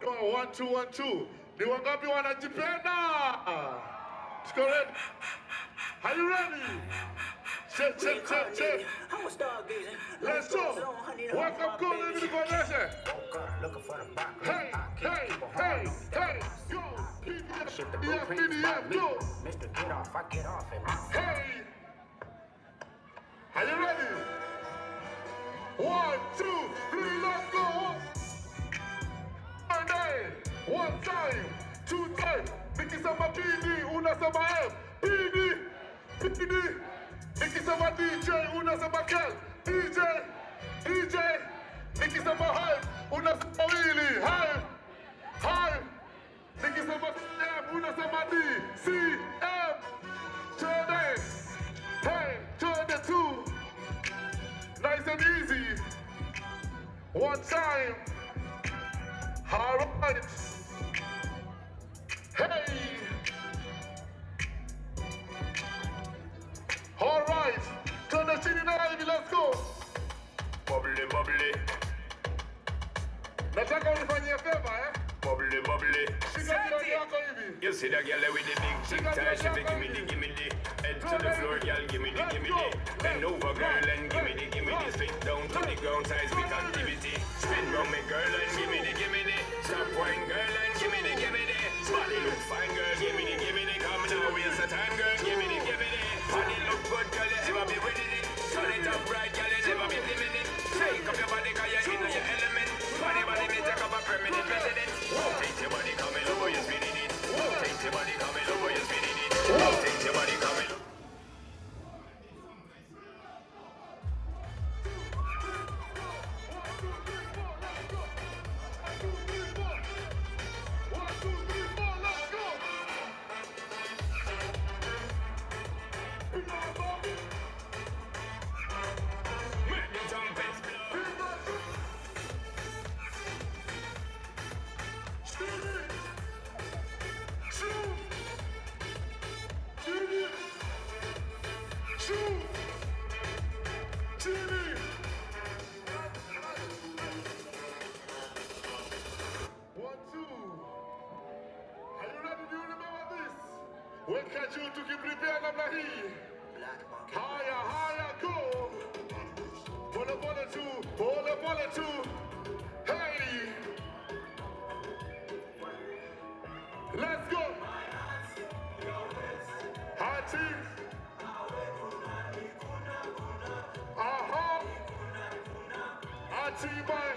1, 2, 1, 2. Ni wangapi wanajipenda? Tuko ready? Are you ready? Check. Let's go. Welcome, go, let me go. Hey. Go. PD. Kev, go. Mr. Get off, I get off and Hey. Are you ready? 1, 2, 3, let's go. One time, 2 times. Nikisema PD, unasema F. PD. Nikisema DJ, unasema Kel. DJ. Nikisema hype, unasema Willy. Hype. Nikisema M, unasema D. C-M. Jordan. Hey, Jordan 2. Nice and easy. One time. All right. Hey. All right. Turn the chin in the ivy, let's go. bubbly. Nataka unifanyie favor, eh? Bubbly. Shika jirani yako hivi. You see that girl with the big tie, she fi give me the. Head to the floor, girl, give me the. Bend over, girl, and give me the. Spit down to the ground, seismic activity. Spin round me, girl, and give me the. Stop wine, girl, and give me the. Body look fine, girl, give me the. Come now, waste the time, girl, give me the. Body look good, girl, you ever be winning it. Turn it up right, girl, you never be limiting it. Take up your body, cause you're in your element. Body, me take up a permanent resident. Take your body, come in over, you're spinning it. Take your body, come in over, you're spinning it. Take your body, come in. Weka juu tukiprepare namna hii. Haya, go. Pole tu. Hey. Let's go. Hati. Aha. Hati bye.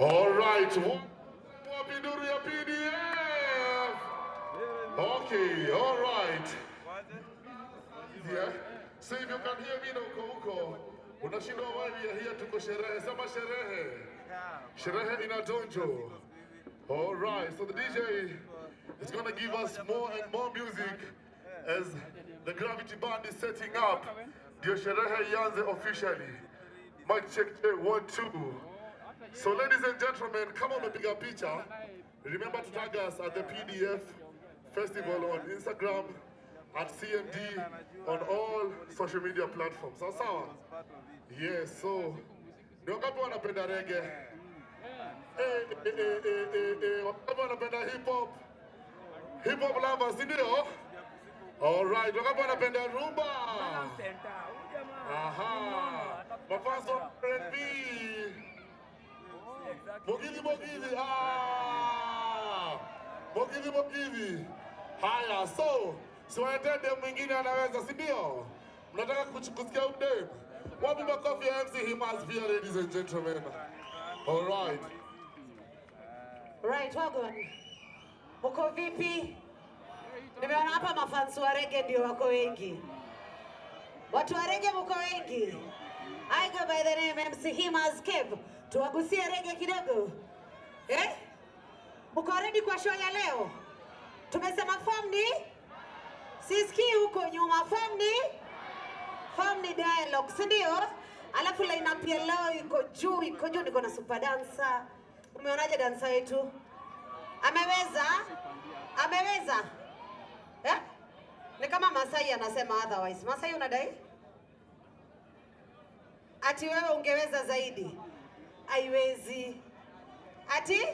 All right, wapinduru ya PDF. Okay, all right. Yeah. So if you can hear me na uko. Unashindwa wapi ya hii tuko sherehe. Sema sherehe. Sherehe inadonjo. All right, so the DJ is going to give us more and more music as the Gravity Band is setting up. Ndio sherehe ianze officially. Mic check 1 2. So ladies and gentlemen, come on and pick a picture. Remember to tag us at the PDF Festival on Instagram, at CMD, on all social media platforms. Sawa? Yes, so ni wangapi wanapenda reggae? Wangapi wanapenda hip hop? Hip hop lovers, ndio? All right, wangapi wanapenda rumba? Aha. Mafans wa R&B. Mogithi. Mogithi. Haya, so wanatende mwingine anaweza, si ndio? Mnataka kusikia update? Wapi makofi ya MC Himas pia, ladies and gentlemen. All right. Right, wagon. Mko vipi? Nimeona hapa mafansu wa reggae ndio wako wengi. Watu wa reggae mko wengi. I go by the name MC Himas Kev. Tuwagusie reggae kidogo. Mko ready kwa show ya leo? Tumesema form ni? Sisikii huko nyuma, form ni dialogue, si ndio? Alafu line-up ya leo iko juu, niko na super dancer. Umeonaje dancer yetu? Ameweza? Ni kama Masai anasema otherwise. Masai unadai? Ati wewe ungeweza zaidi? Haiwezi. Ati?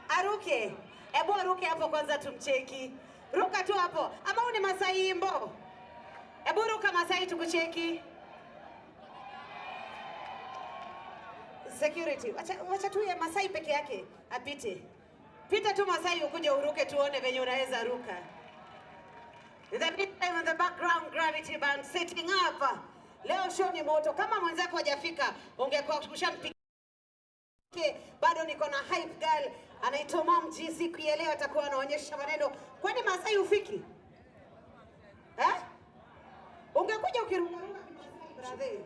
Aruke. Ebu aruke hapo kwanza tumcheki. Ruka tu hapo. Ama uni Masai imbo? Ebu ruka Masai tukucheki. security. Wacha tu ya Masai peke yake apite. Pita tu Masai ukuje uruke tuone venye unaweza ruka. In the meantime, in the background, Gravity Band sitting up. Leo show ni moto. Kama mwenzako hajafika, ungekuwa kushampigia. Bado niko na hype girl anaitwa Mom G. Siku ya leo atakuwa anaonyesha maneno. Kwani Masai ufiki? Ungekuja ukiruka brother.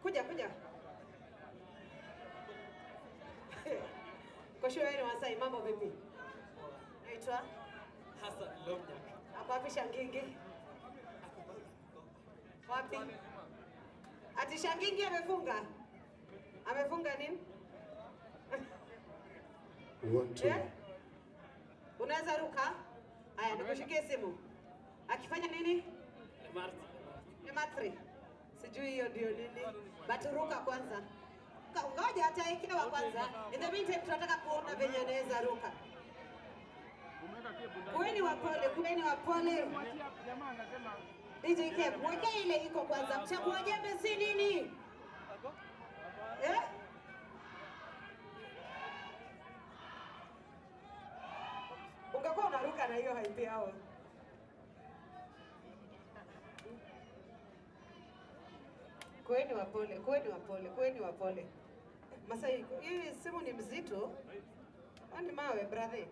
Kuja. Koshua wewe Masai, mambo vipi? Naitwa Hassan Lobja. Hapo wapi Shangingi? Wapi? Ati Shangingi amefunga? Amefunga nini? Unaweza ruka? Haya, nikushikie simu. Akifanya nini? Ematri. Sijui hiyo ndio nini. Baturuka kwanza. Ngoja ataekewa kwanza. In the meantime tunataka kuona venye anaweza ruka. Kuweni wapole. DJ Kep, mweke ile iko kwanza. Mchagua jembe si nini? Ungekuwa unaruka na hiyo hype yao. Kuweni wapole. Masai, hii simu ni mzito. Ani mawe, brother.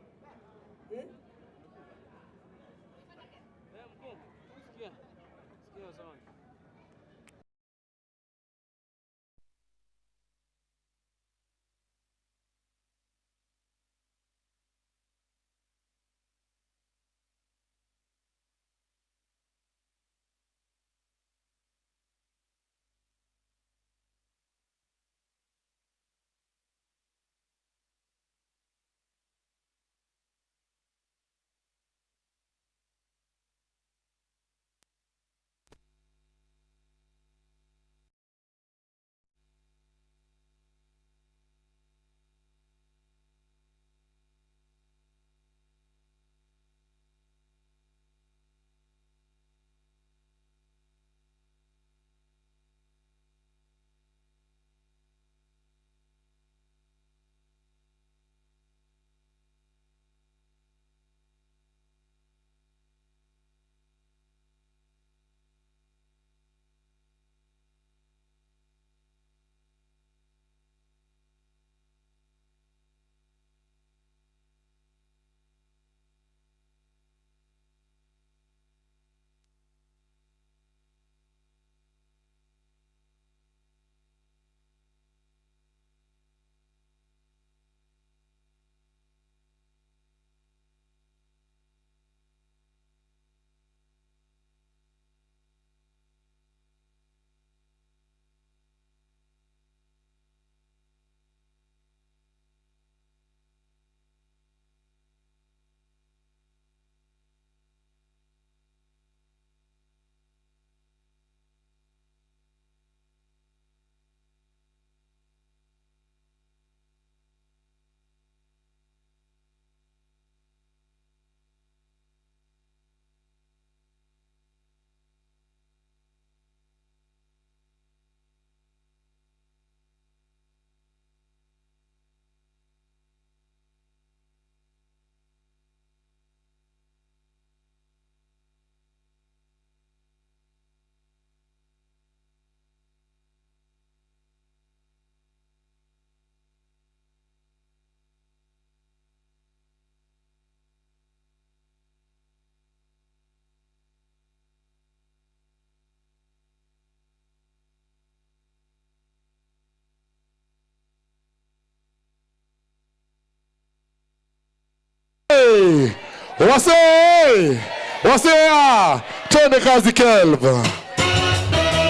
Wasea, twende kazi Kelva.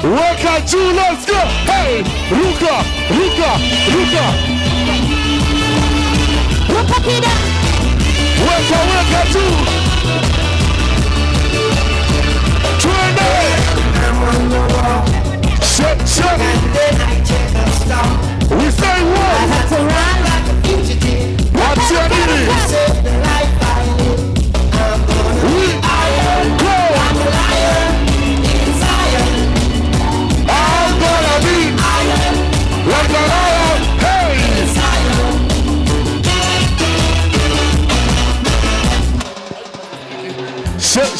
Weka juu, let's go. Hey, ruka. Ruka kida. Weka juu. Twende. Shut. We say what? I had to run like a fugitive. What's your name? I'm a lion in Zion.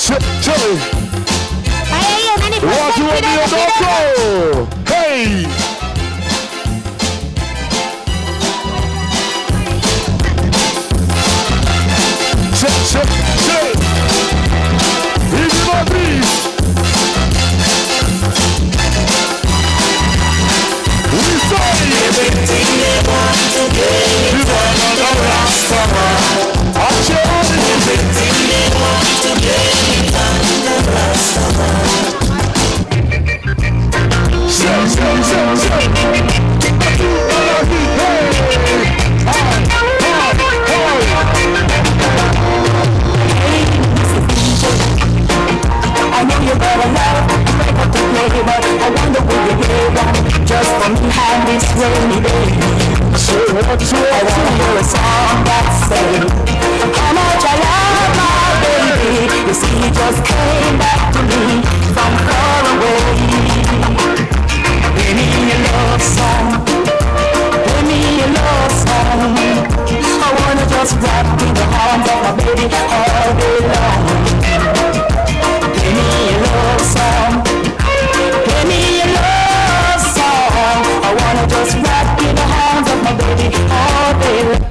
Watu wa miondoko. Hey. Hivi mapi. We say everything they want to get. You wanna know Rastaman. Everything they want to get. The Rastaman. I know you better love, break up the play, but I wonder will you get one just for me on this rainy day. I want to hear a song that says how much I love my baby. You see, he just came back to me from far away. Give me a love song, give me a love song. I wanna just wrap in the arms of my baby all day long. Give me a love song, give me a love song. I wanna just wrap in the arms of my baby all day long.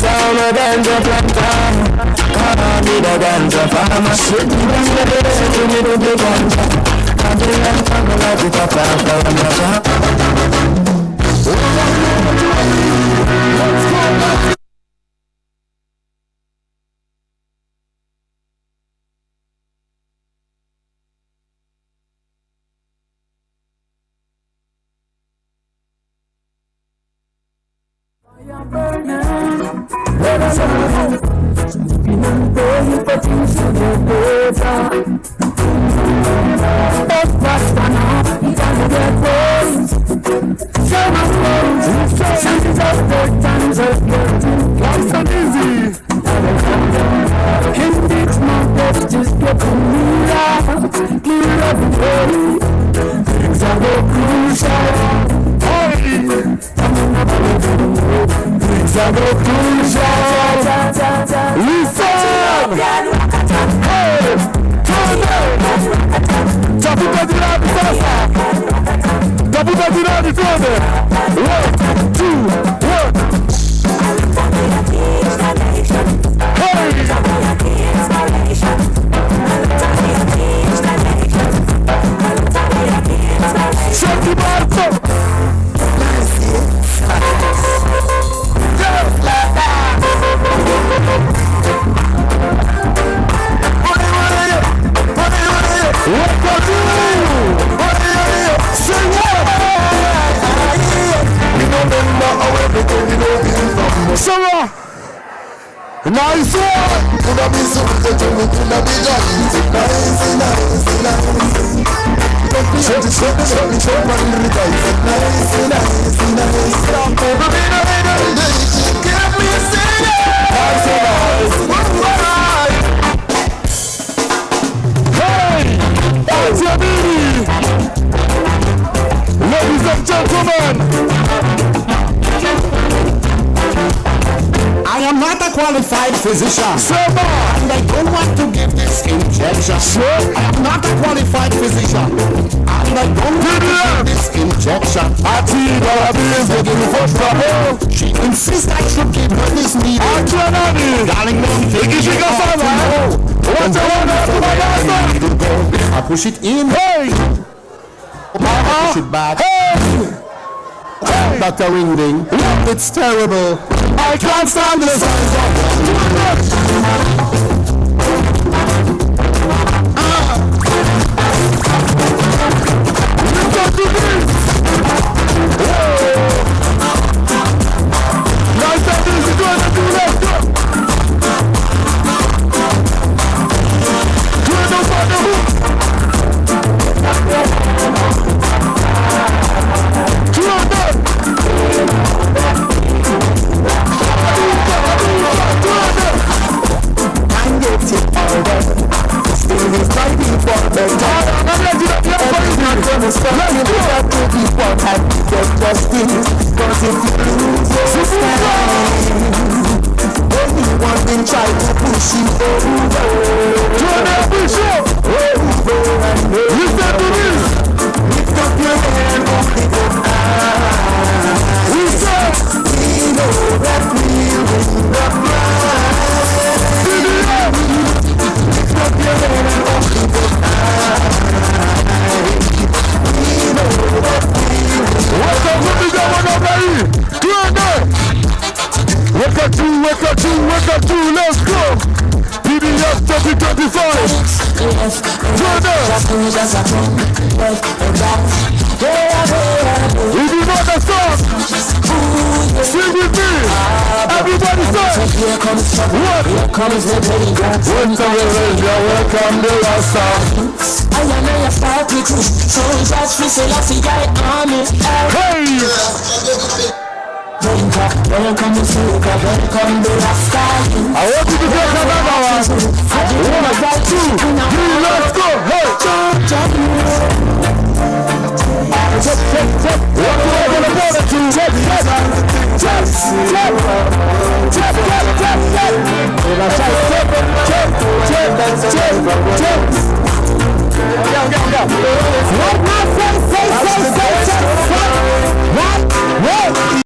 Sound and the plantain, come me the ganja farmer. Sit me the ganja, come the land, come the light it up and come the let us know. Nice one! Kuna misu mtoto kuna biga. Nice, nice, nice. Ladies and gentlemen, I am not a qualified physician, and I don't want to give this injection. I am not a qualified physician, and I don't want to give this injection. She insists I should give her this needle. Darling, don't take it. I push it in. I push it back. Dr. Ring Ding, it's terrible. I can't stand this. You got to this. Nice and easy, do it, do it. Do it on the hook. Do it. I'm getting older, still is fighting for the time. not gonna stop you. You got to be one and get justice. Cause if you lose your stand, anyone will try to push you over. Turn that bitch up. Listen to this. Lift up your hand, only one eye. We say, we know that we'll win the prize. Lift up your hand, only one eye. We know that we'll win the prize. Wake up, let's go. PBS 2025. Turn up. If you know the song, sing with me. Everybody say, what? Welcome to our song. I am a spark with you. Soldiers, free, say, I see I army. Hey! Welcome to Africa, welcome to Rasta. I want you to take another one. 1, 2, 3, let's go. Hey! What do I want to go to? Check. What?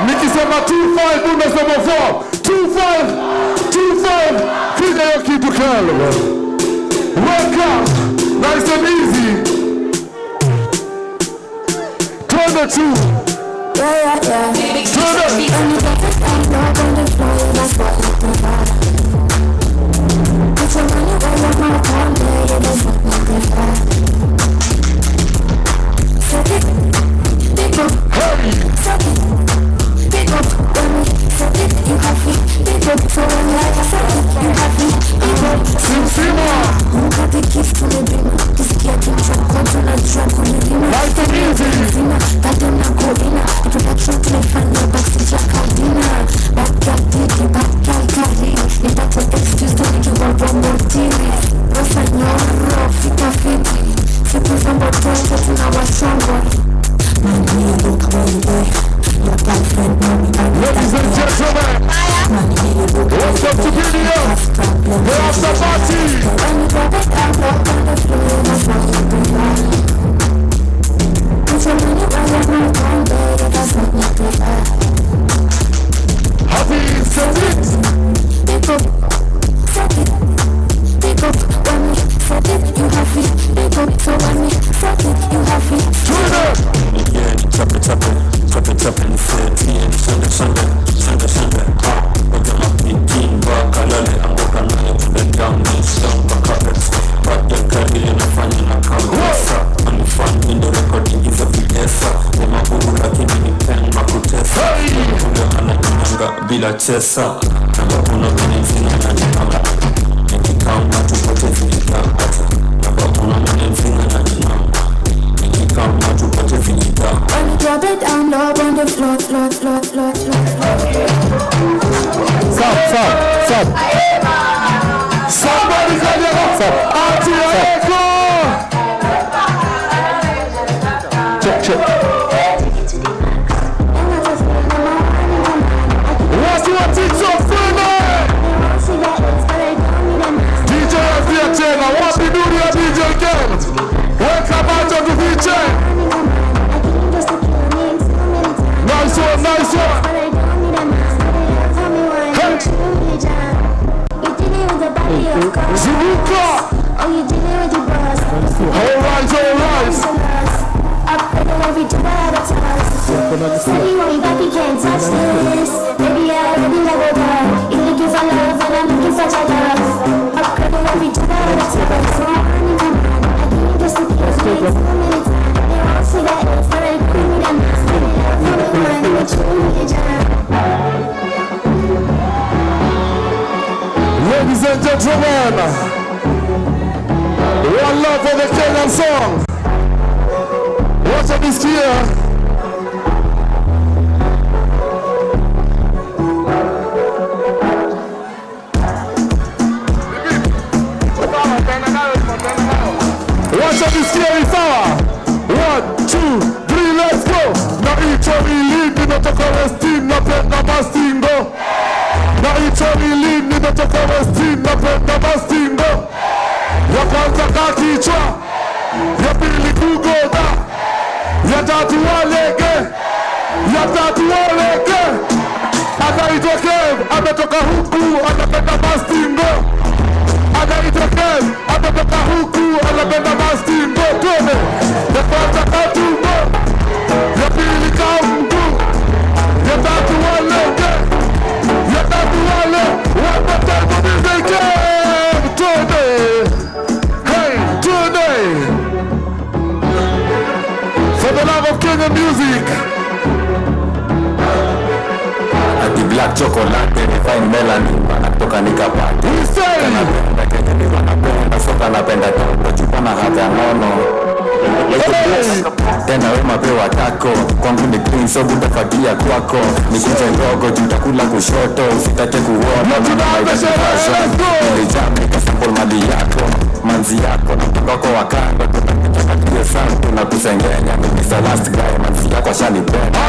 Nikisema 25 unasema 4 25 piga hiyo kitu kalo. Welcome, nice and easy. Turn the two. Turn Ladies and gentlemen, what's up to video? The after party. Happy set it. Pick up, set it. Pick up, when me set it, you have it. Pick up, so when me set it, you have it. Yeah, chop it, chop it, chop it, chop it, set it, Sunday. But I'm not thinking back, I'm walking on the down, down the carpets. But the carry in a fan in a car, and the fun in the recording is a bitessa. When I'm working in the pen, my protesta. Bila chesa, kama kuna mwenye na nikanga, nikikama tupate vita, kama kuna mwenye na nikanga, nikikama tupate vita. When you drop it down low on the floor. Stop. Somebody call it up. Anti-echo. Check. What you want to teach your friend? DJ Fiatena, what we do here, DJ Ken? Welcome out to the DJ. Nice one. Hey. Zubuka. All right. Anyway, back you can't touch this. Baby, I already leveled up. You're looking for love and I'm looking for your love. I'm craving every two hours. So I'm running my mind. I can't just look at you so many times. They all say that it's but I couldn't need a mess. But I'm mine, but you need a job. Ladies and gentlemen, one love for the Kenyan song. Watch out this year. Watch out this scary power. 1, 2, 3, let's go. Na icho ilini nimetoka Westin, napenda mastingo. Na icho ilini nimetoka Westin, napenda mastingo. Ya kwanza kakichwa, ya pili kugoda, ya tatu walege. Anaitwa Kev, ametoka huku, anapenda mastingo. Anaitwa Kev, ametoka huku, anapenda mastingo. Tuone, ya kwanza katumbo, ya pili kaungu, ya tatu walege. One more time for DJ Kev. Tuone, hey, tuone. For the love of Kenyan music. Ati black chocolate, fine melanin, wanatoka nikapata. Napenda Kenya ni wanapenda, soka napenda toto, chupa na hata nono. Tena wema pewa tako, kwangu ni clean so butafagia kwako. Nikuje ndogo jutakula kushoto, usitake kuona. Nilijame kasample mali yako, manzi yako. Na mtoko wakando, tutakitapatia sangu na kusengenya. Mr. Last Guy, manzi yako shanipenda.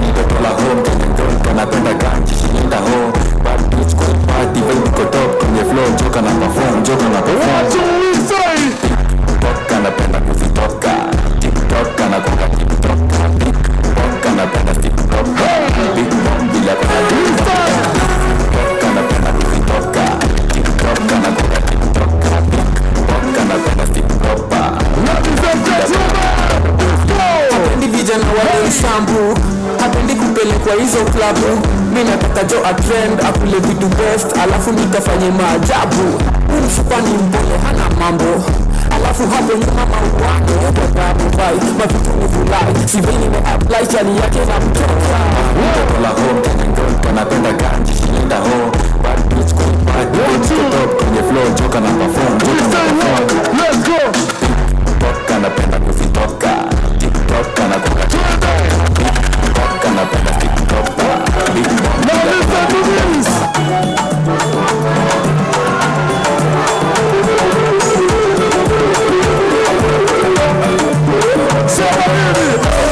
Nitotola home, napenda ganji, shilinda ho. Bad bitch, kwa party, baby ko top. Kwenye flow, joka na perform. TikTok, napenda kuzitoka. TikTok, nakuka TikTok. TikTok, napenda TikTok. Big bomb, bila kuna TikTok. TikTok, napenda kuzitoka. TikTok, nakuka TikTok. TikTok, napenda TikTok. Hapendi vijana wale isambu, hapendi kupelekwa hizo klabu. Mimi nataka jo a trend, akule vitu best, alafu nitafanye maajabu. Mfupa ni mbole, hana mambo. Alafu hapo nyuma mauano, wakabu vai, mavitu ni vulai. Sivini me-apply, chani yake na mtoka. Nitotola home, kanapenda ganji, shilinda ho. Bad bitch, kwa party, baby top. Kwenye flow, joka na perform. Let's go! TikTok, kanapenda kuzitoka. TikTok, kanakuka TikTok. TikTok, kanapenda TikTok. Big bomb, now listen to this! Say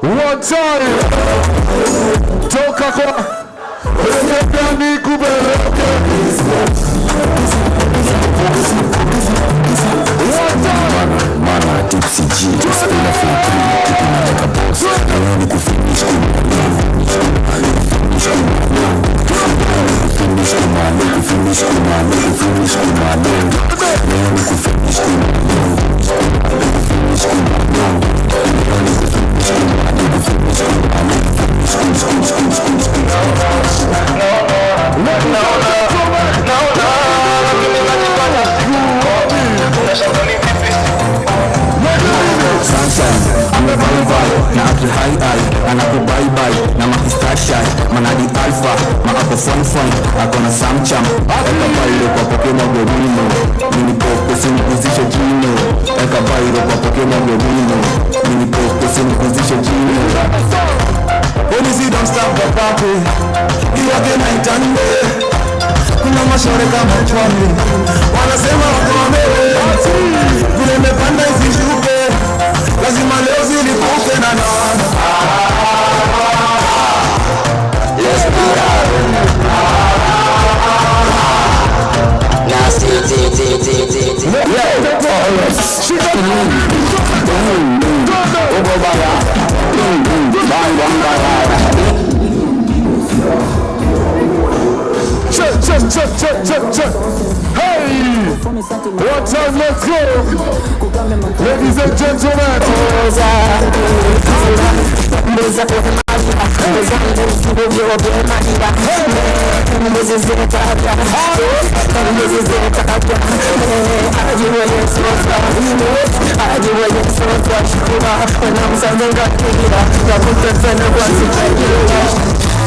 One time, toka kwa Rekani kubeleke. One time, Mama tipsy G, still a free three, keeping it like a boss. I want to finish to my love, finish to my love, finish to my love, finish to my love, finish to my love. I want to finish to my love, finish to my love. I want to finish to my love, finish to my love, finish. I'm a vibe, na aku high na aku bye bye, na maki start shy, manadi alpha, ako fun, ako na samcham, eka bailo kwa Pokemon Gomino, mini poko sinipuzisha jino, eka bailo kwa Pokemon Gomino, mini poko sinipuzisha jino. Polisi don't stop the party, iwake night and day, kuna mashore kama chwani, wanasema wakome, vile mepanda isishuke, lazima leo zilipuke na naona. Yes, we are. Nasty, yeah, oh yes. Check. Hey! One time, let's go! Ladies and gentlemen!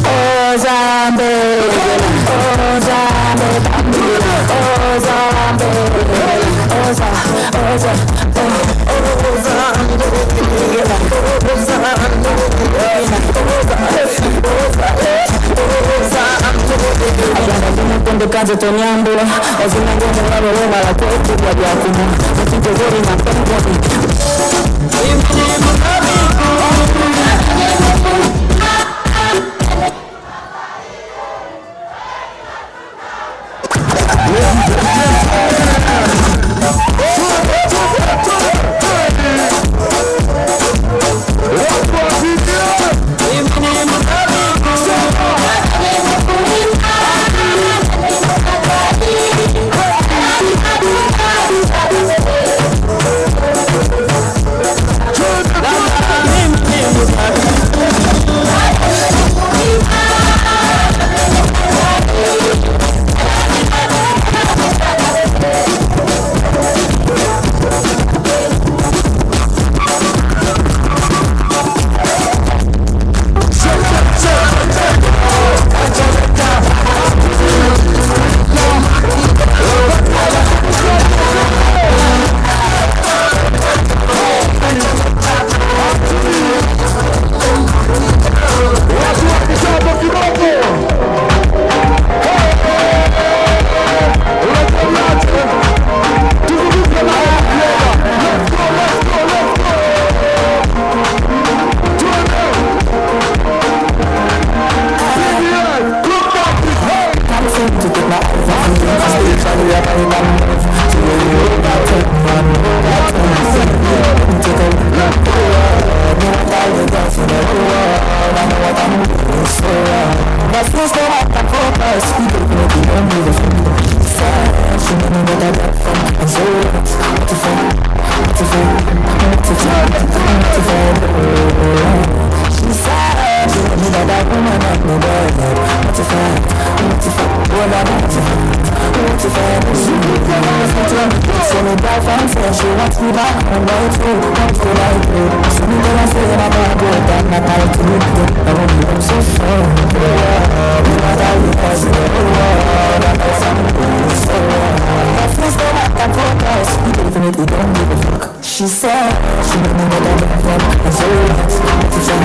Oh Zambe, oh Zambe, oh Zambe, oh Zambe, kaze tonyambula ozinango mulabo wala kwetu kwa jakumu mtikogori na pengoni She said she would never let me fuck. And so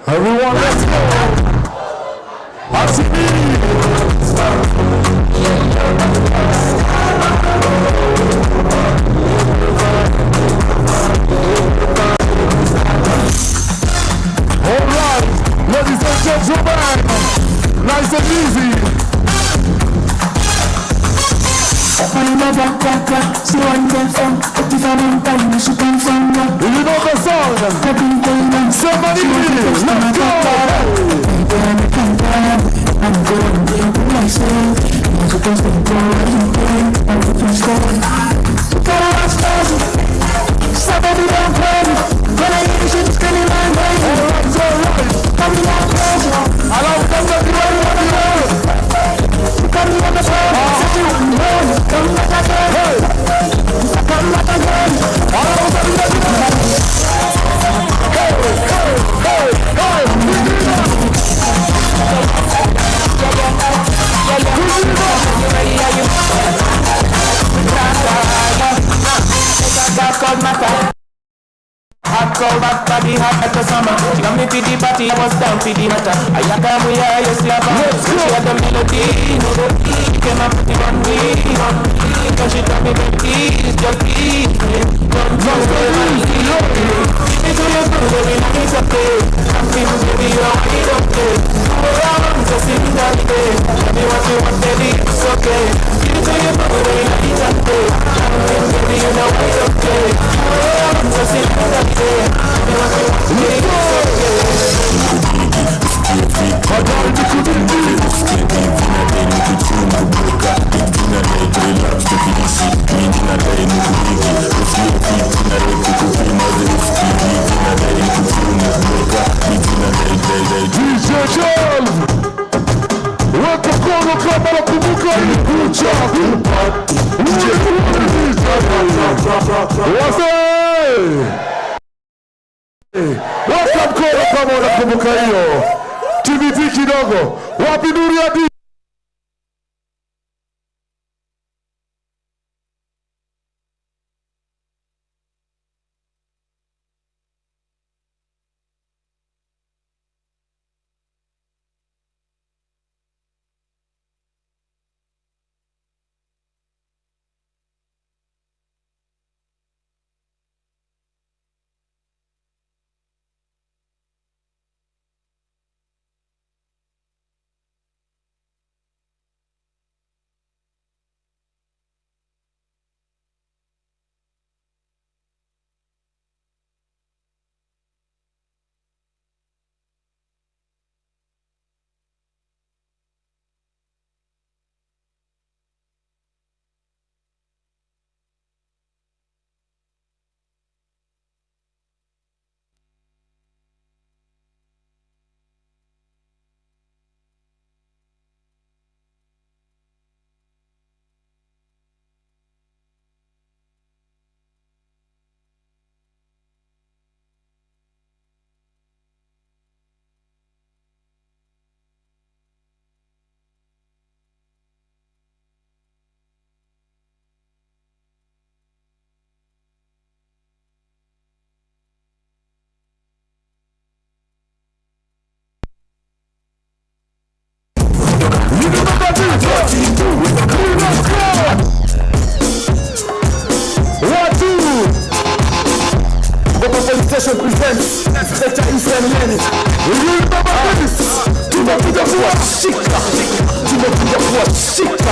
Everyone, let's go. All right, ladies and gentlemen, nice and easy. You know the song? Somebody please, let's go! Somebody don't play me. When I hear you, she's screaming like baby. Alright. Come me on, crazy. I don't come to you, come me on the phone. Set you on the road. Come like a girl. Hey. Come like a girl. All of us are ready. Hey, hey, hey, hey. Hot cold, hot body, hot at the summer. She got me for the party, I was down for the matter. I got them, we are, you see, she had the melody. She came up with the one way. Cause she told me, baby, just please. Don't trust me, give me to your food, baby, now it's okay. I'm feeling, baby, you're right, okay. Go around, just sing that day. Tell me what you want, baby, it's okay. Give me to your food, baby, now it's okay. I'm feeling, baby, you know it's okay. Go around, just sing that day. Welcome Kono kama unakumbuka hiyo. TBT kidogo. Wapi nuru ya di?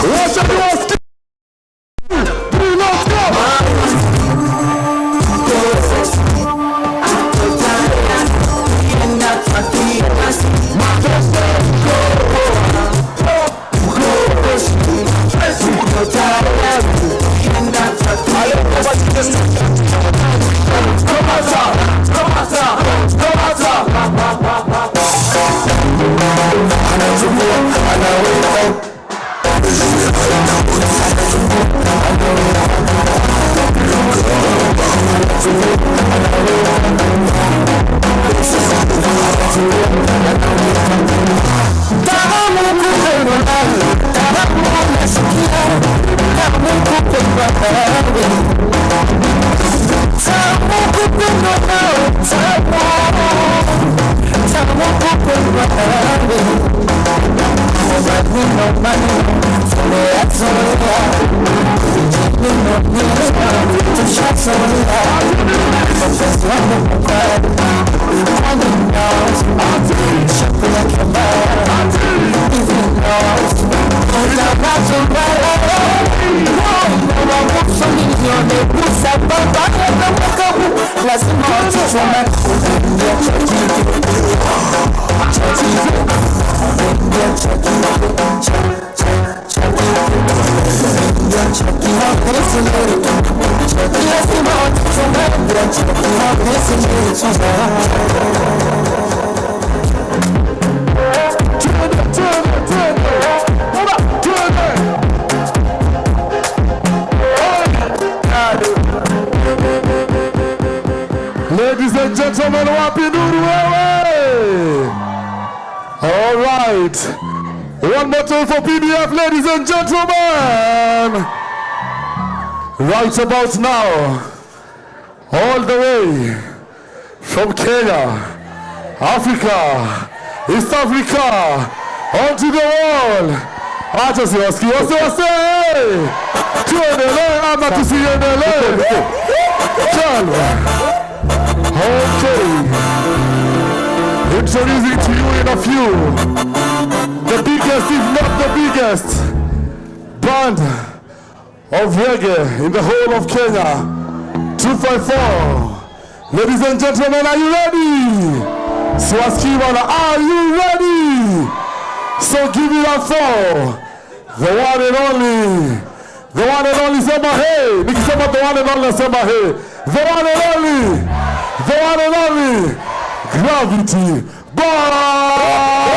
Watch out, let's go. Ladies and gentlemen, wapi nuru wewe? All right. One more time for PDF, ladies and gentlemen. Right about now, all the way from Kenya, Africa, East Africa, onto the world. Acha siwasikie wase. Tuendelee ama tusiendelee? Okay. Introducing to you in a few, the biggest, if not the biggest, band of reggae in the whole of Kenya. 254. Ladies and gentlemen, are you ready? Swaskibana, are you ready? So give it up for the one and only. The one and only Sema Hey. Nikisema the one and only Sema Hey. The one and only. The one and only. Gravity. Born.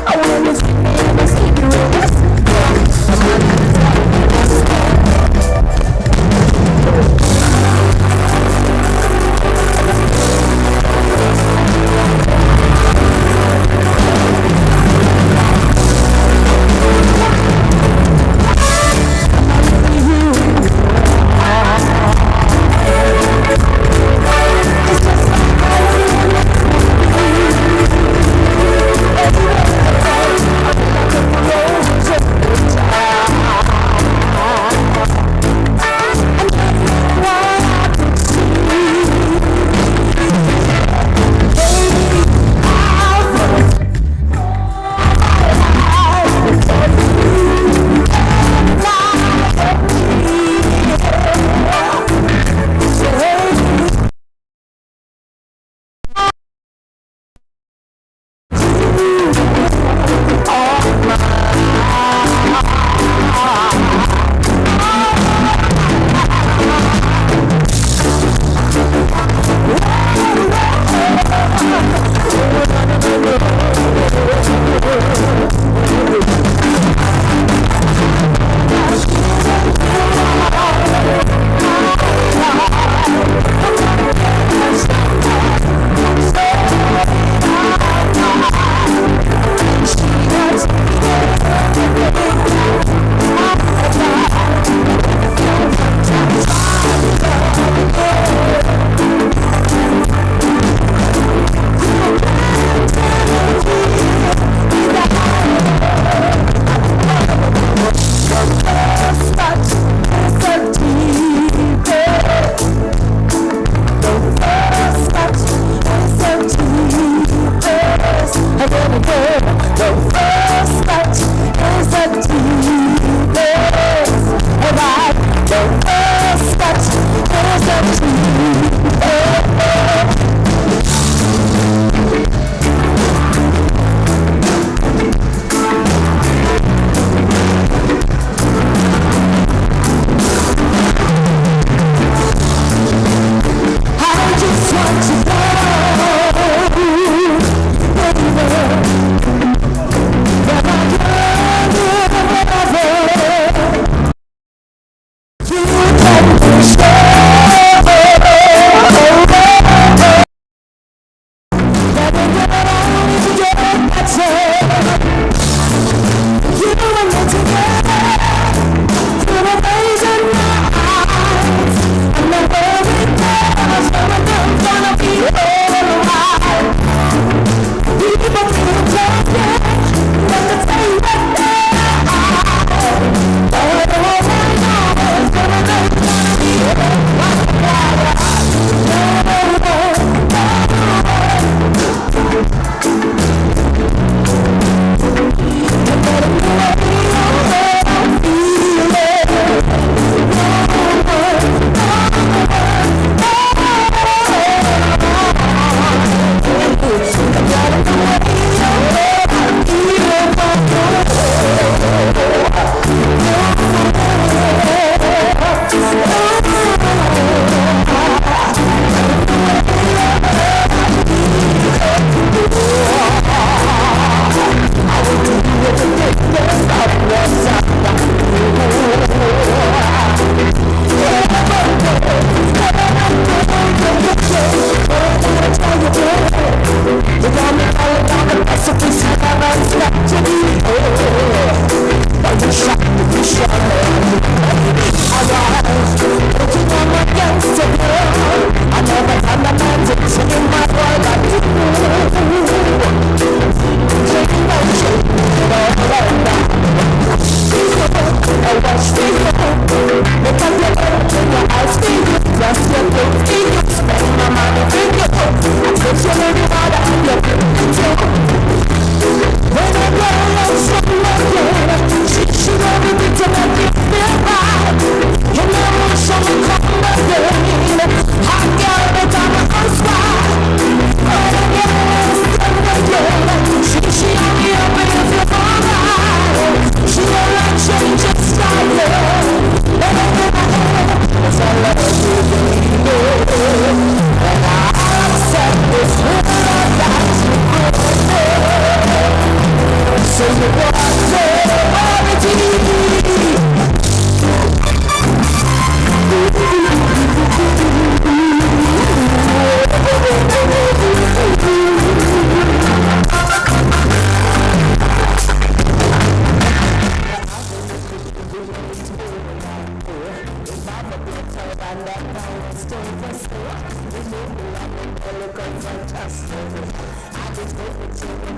I wanna see me in the secret. So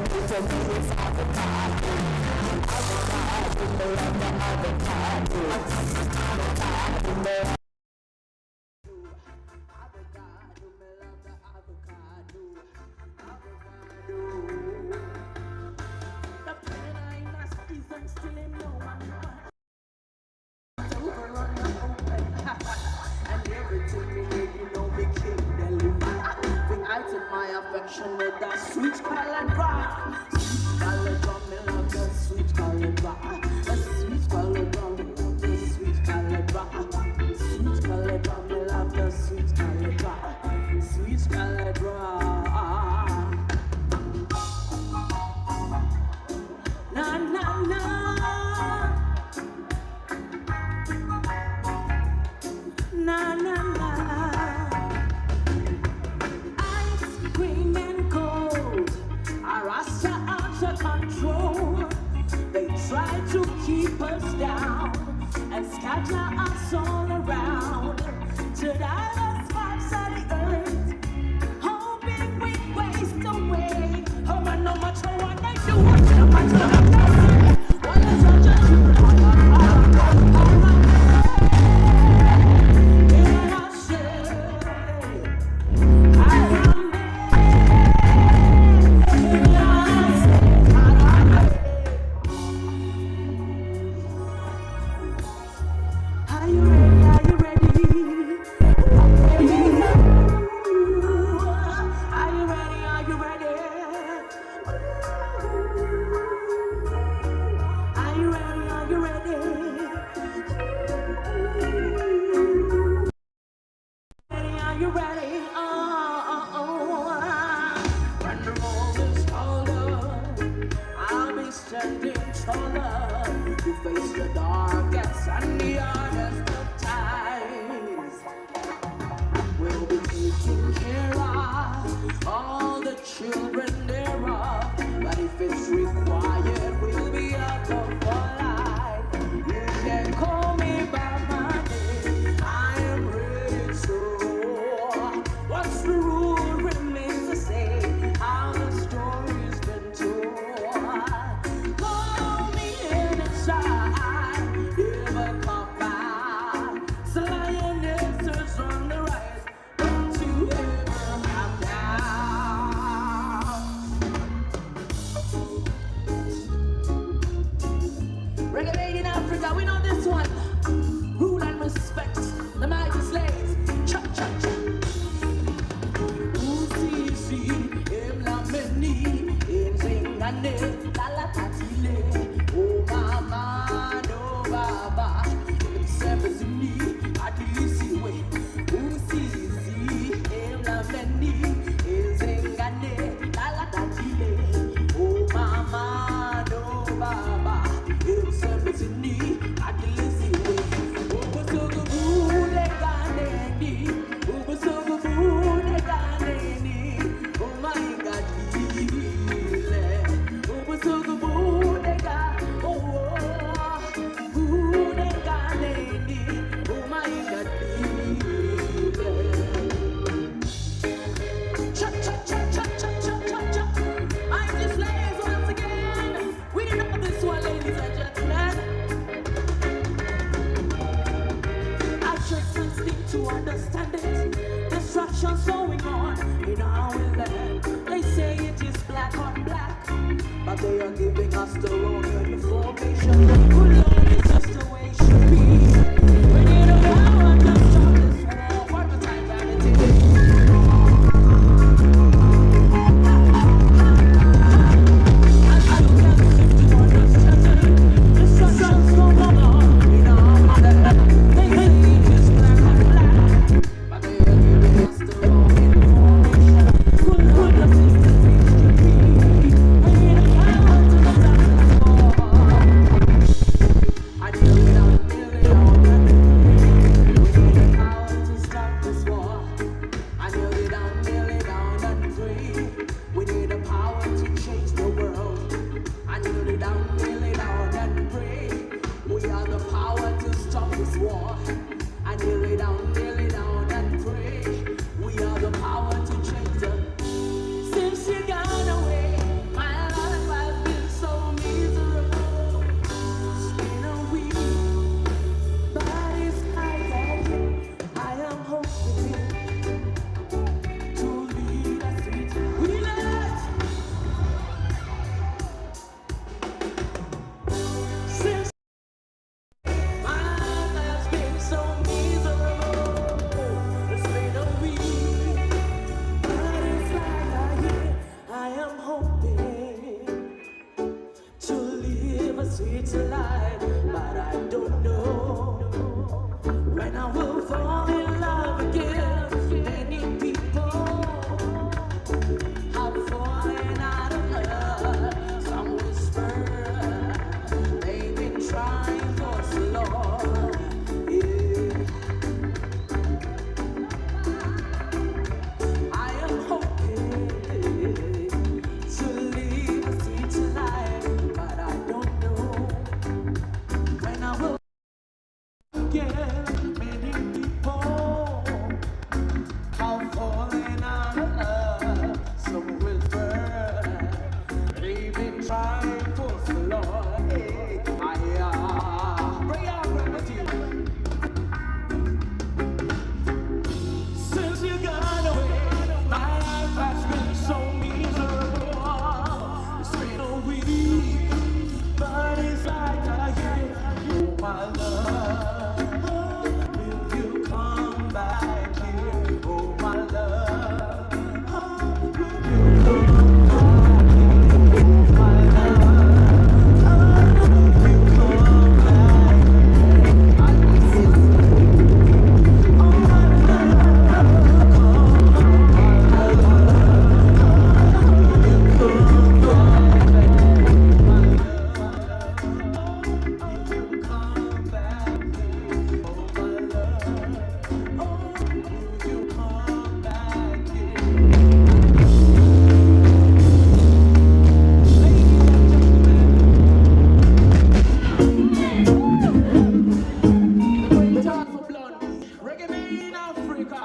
For me it's avocado. Avocado, me love the avocado. Avocado, me And everything me need, you know me king deliver. Bring out in my affection with that sweet colored rock. Sweet colored rock, me love the sweet colored rock. The sweet colored rock, me love the sweet colored rock. Sweet colored rock, me love the sweet colored rock. Sweet colored rock. Na na na. Na na na. Ice cream and cold. Our Rasta out of control. They try to keep us down and scatter us all around. To diverse parts of the earth, hoping we waste away. Oh, but no matter what they do, no matter what they say, what is our judgment? Face the darkest and the hardest of times. We'll be taking care of all the children thereof. But if it's required, we'll be out of line. You can call me by my name. I am ready to roar. What's the rule remains the same. How the story's been told. Call me inside. We know this one. Rule and respect the mighty slaves. Cha cha cha. Usi em la meni em zingane la tatile. Oh mama no baba em sebezini adisi we. Usi em la meni em zingane la tatile. Oh mama no baba em sebezini. To understand it, destruction's going on in our land. They say it is black on black, but they are giving us the wrong information. Good Lord, it's just the way it should be. We need a power to stop this war. What the time that it is. Destruction's going on in our land. They say it is black on black. Good sweet life, but I don't know when I will fall in love again. Many people have fallen out of love. Some whisper they've been trying for so long. Yeah. I am hoping to live a sweet life, but I don't know when I will again. Many people have fallen out of love. Some whisper they've been trying for so long. Hey, bring out remedy. Since you gone away, my life has been so miserable. It's been a week, but it's like again. Oh my love, will you come back here? Oh my love, will you come back here? Oh my love, will you come back here? I miss you. Oh my Reggae in Africa.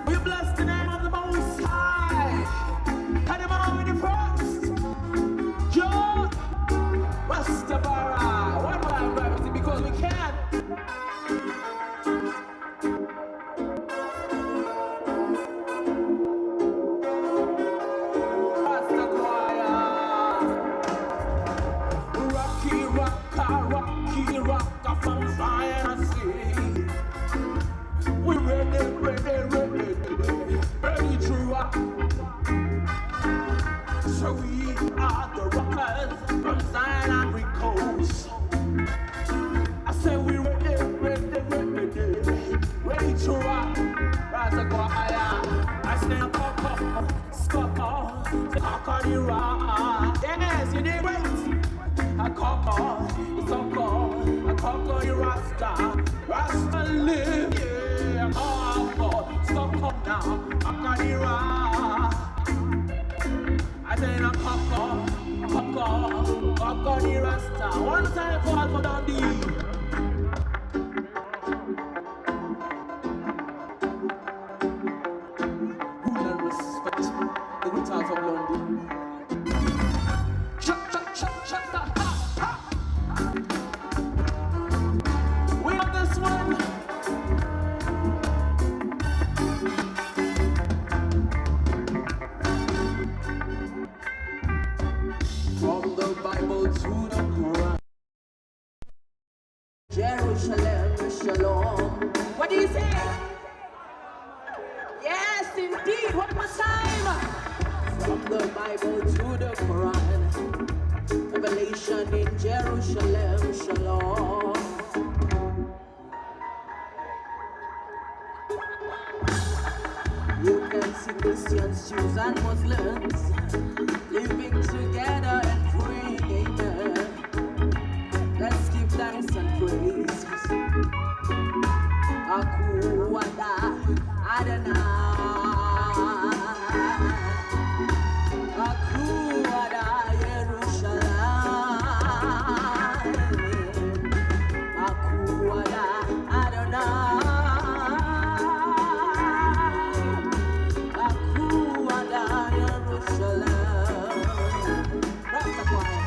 We bless the name of the Most High. And the man with the first, John Rastafari. One more gravity because we can. Rocky rocker from Zion City. We ready to rock. So we are the rockers from Zion Ivory Coast. I say we ready to rock. Rise up, go higher. I say cock on the rock. Yes, you did great. A cock on, it's a cock on the Rasta. Rasta live, yeah. Stop up now, cock on the rock. I say a cock on the Rasta. One time for Dundee. Who can respect the good times of London? Shut. We have this one. From the Bible to the Quran, Jerusalem, Shalom. What do you say? Yes, indeed. One more time. From the Bible to the Quran. Revelation in Jerusalem. Shalom. You can see Christians, Jews, and Muslims living together and praying. Amen. Let's give thanks and praise. Akuwada Adonai. Akuwada Jerusalem. Akuwada Adonai. Akuwada Jerusalem. That's the choir.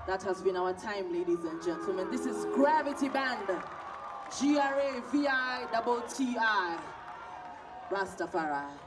That has been our time, ladies and gentlemen. This is Gravity Band. Graviti Rastafari.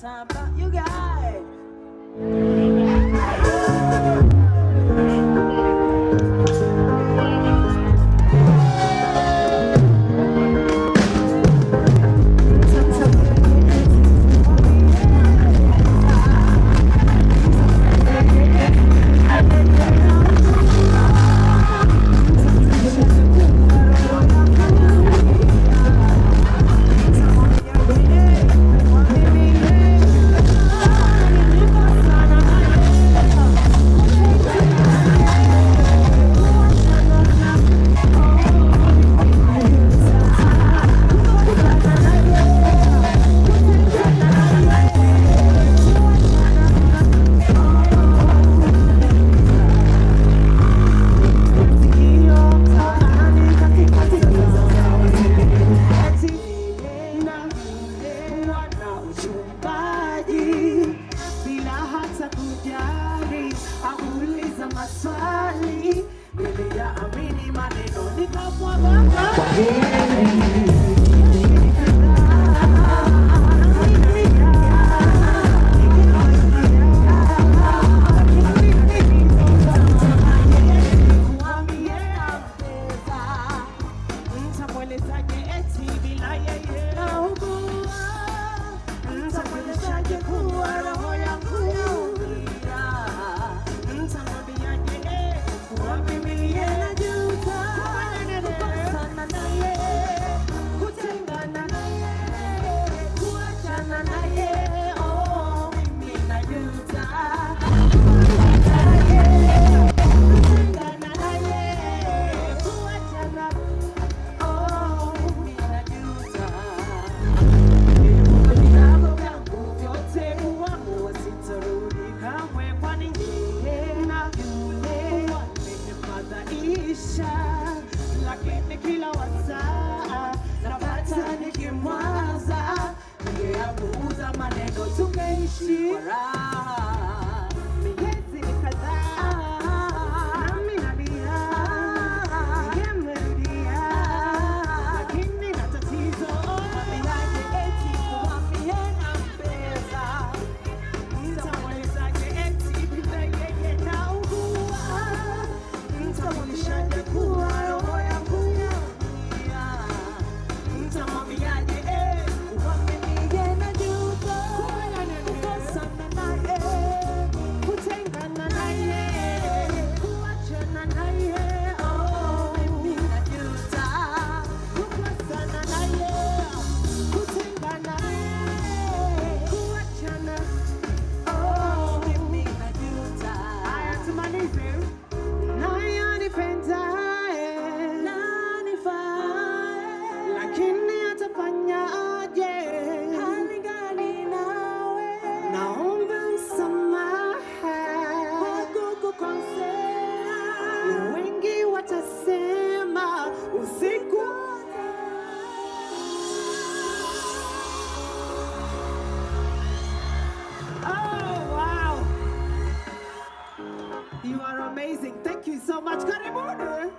About you guys. kuishi kwa raha. Miezi ni kadhaa, nami nalia, ningemerudia, lakini na tatizo. Mwambiaje eti kumwambie nampenda? Nitamwelezaje eti bila yeye naugua? Nitamwonyeshaje kuwa roho yangu yaumia? Nitamwambiaje uaminiye najuta kukosana naye, kutengana naye, kuachana naye. Oh, mimi najuta kukosana naye, kutengana naye, kuachana. Oh, mimi najuta. Haya, tumalize. Naye anipendaye, lakini atafanyaje? Hali gani nawe? Naomba msamaha kwa kukukosea. Wengi watasema usiku Oh, wow. You are amazing. Thank you so much. Karibuni.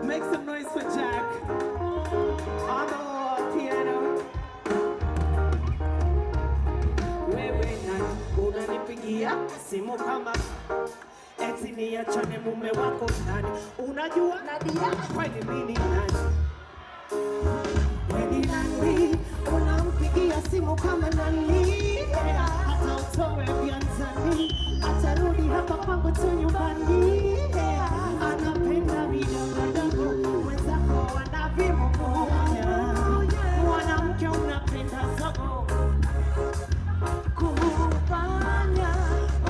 Make some noise for Jack on the piano. Wewe nani unanipigia simu kama eti niachane mume wako nani? Unajua Nadia kwani mimi nani? Kwani nani unampigia simu kama nani? Hata utoe vyanzani atarudi hapa kwangu tu nyumbani. Anapenda vidogodogo wenzako wanavimumunya. Mwanamke unapenda zogo kufanya.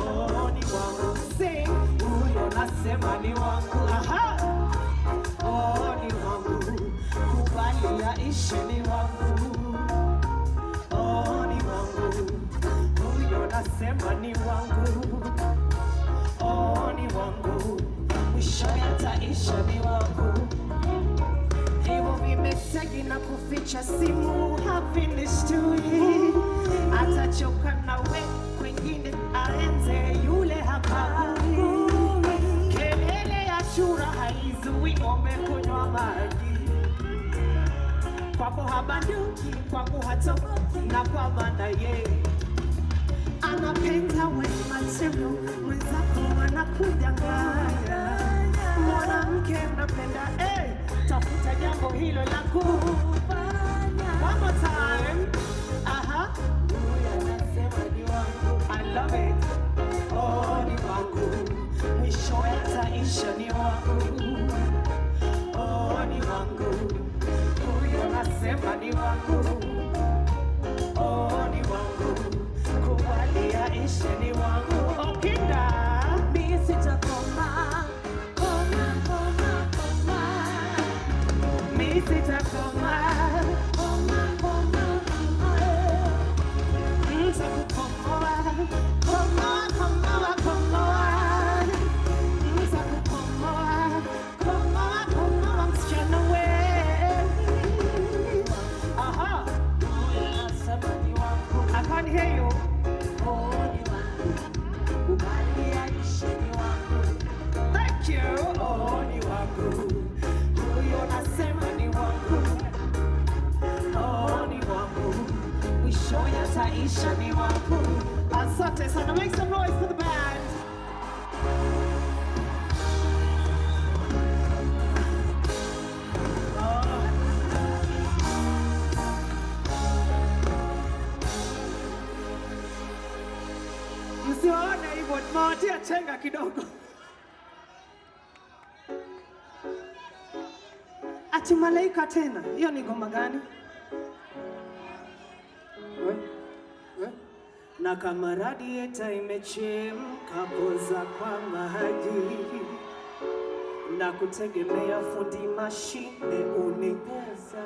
Oh, ni wangu sing, huyo nasema ni wangu. Aha. Oh, ni wangu, kubali yaishi ni wangu. Oh, ni wangu, huyo nasema ni wangu. Oh, ni wangu, mwisho yataisha ni wangu. Hivyo vimesegi na kuficha simu havinishtui. Atachoka nawe kwengine aenze yule hapa. Kelele ya chura haizui ng'ombe kunywa maji. Kwako habanduki, kwako hatoki, na kwa maana ye anapenda wema tendo, mwenzako anakudanganya. Mwanamke napenda, tafuta jambo hilo la kufanya. One more time. Aha. I love it. Oh, ni wangu, mwisho yataisha ni wangu. Oh, ni wangu, huyo nasema ni wangu. Oh, ni wangu, kubali yaishi ni wangu. Okinda, mimi sitakoma, koma, koma, koma. Mimi sitakoma, koma, koma, koma. Nitakukomoa, komoa, komoa, komoa. Nitakukomoa, komoa, komoa, msichana we. Aha. I can't hear you. Thank you. Oh, ni wangu, huyo nasema ni wangu. Oh, ni wangu, mwisho yataisha ni wangu. Asante sana. Make some noise for the band. Msiwaone hivyo, tumewatia chenga kidogo. Ati malaika tena, hiyo ni ngoma gani? Na kama radieta imechemka, poza kwa maji, na kutegemea fundi mashine unigeza.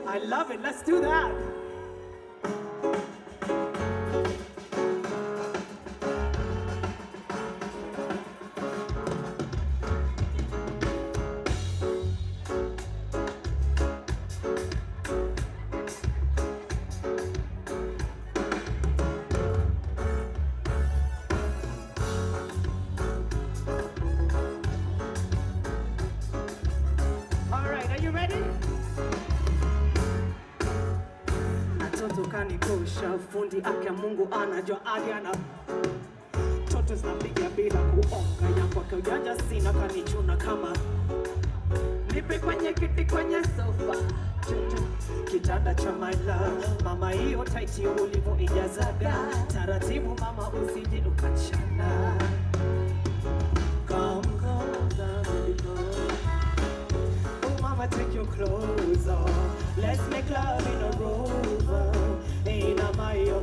I love it, let's do that. katoto kanikosha, fundi aka Mungu anajua aliana. Toto zinapiga bila kuonga, ya kwake ujanja sina kanichuna kama. Nipe kwenye kiti kwenye sofa, kitanda cha my love. Mama hiyo taiti ulivyo ijazaga, taratibu mama usije ukachana. Come down, baby, come. Oh mama, take your clothes off. Let's make love in a rover. Ina mayo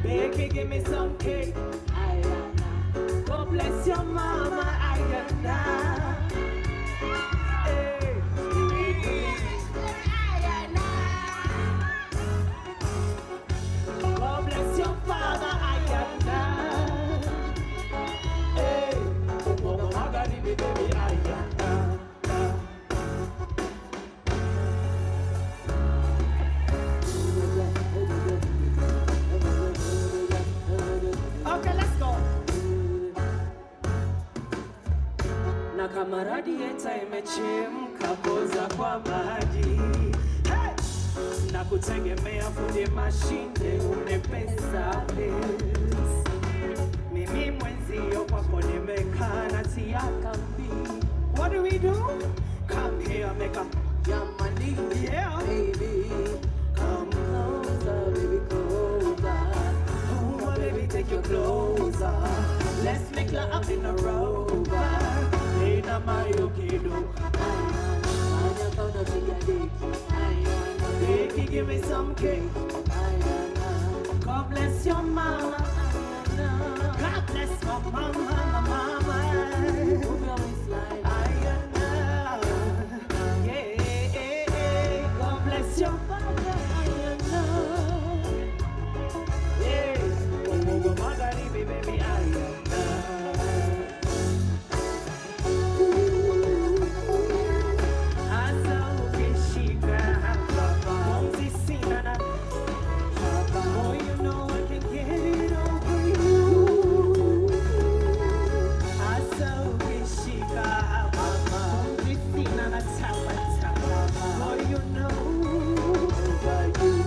Baby, give me some cake. God bless your mama, Ayana. Hey. God bless your father, Ayana. Hey, Mama Magari, baby, Ayana. Okay, let's go. Na kama radiator imechemka, poza kwa maji. Hey! Na kutegemea fundi mashine, unepesa this. Mimi mwenzio kwako nimekaa na tia kambi. What do we do? Come here, make up your money. Yeah, baby. Come closer, baby, closer. Oh, baby, take your clothes off. Let's make love in a rover. Ina mayo kido. Anya kauna tia deki. Baby, give me some cake. God bless your mama. God bless my mama, my mama. Move your waistline. Yeah, God bless your father. Yeah, Mungu magharibi, baby, asa ukishika hapa, mumzi sina na hapa. Oh, you know I can get it over you. Asa ukishika hapa, mumzi sina na tapa tapa. Oh, you know over you.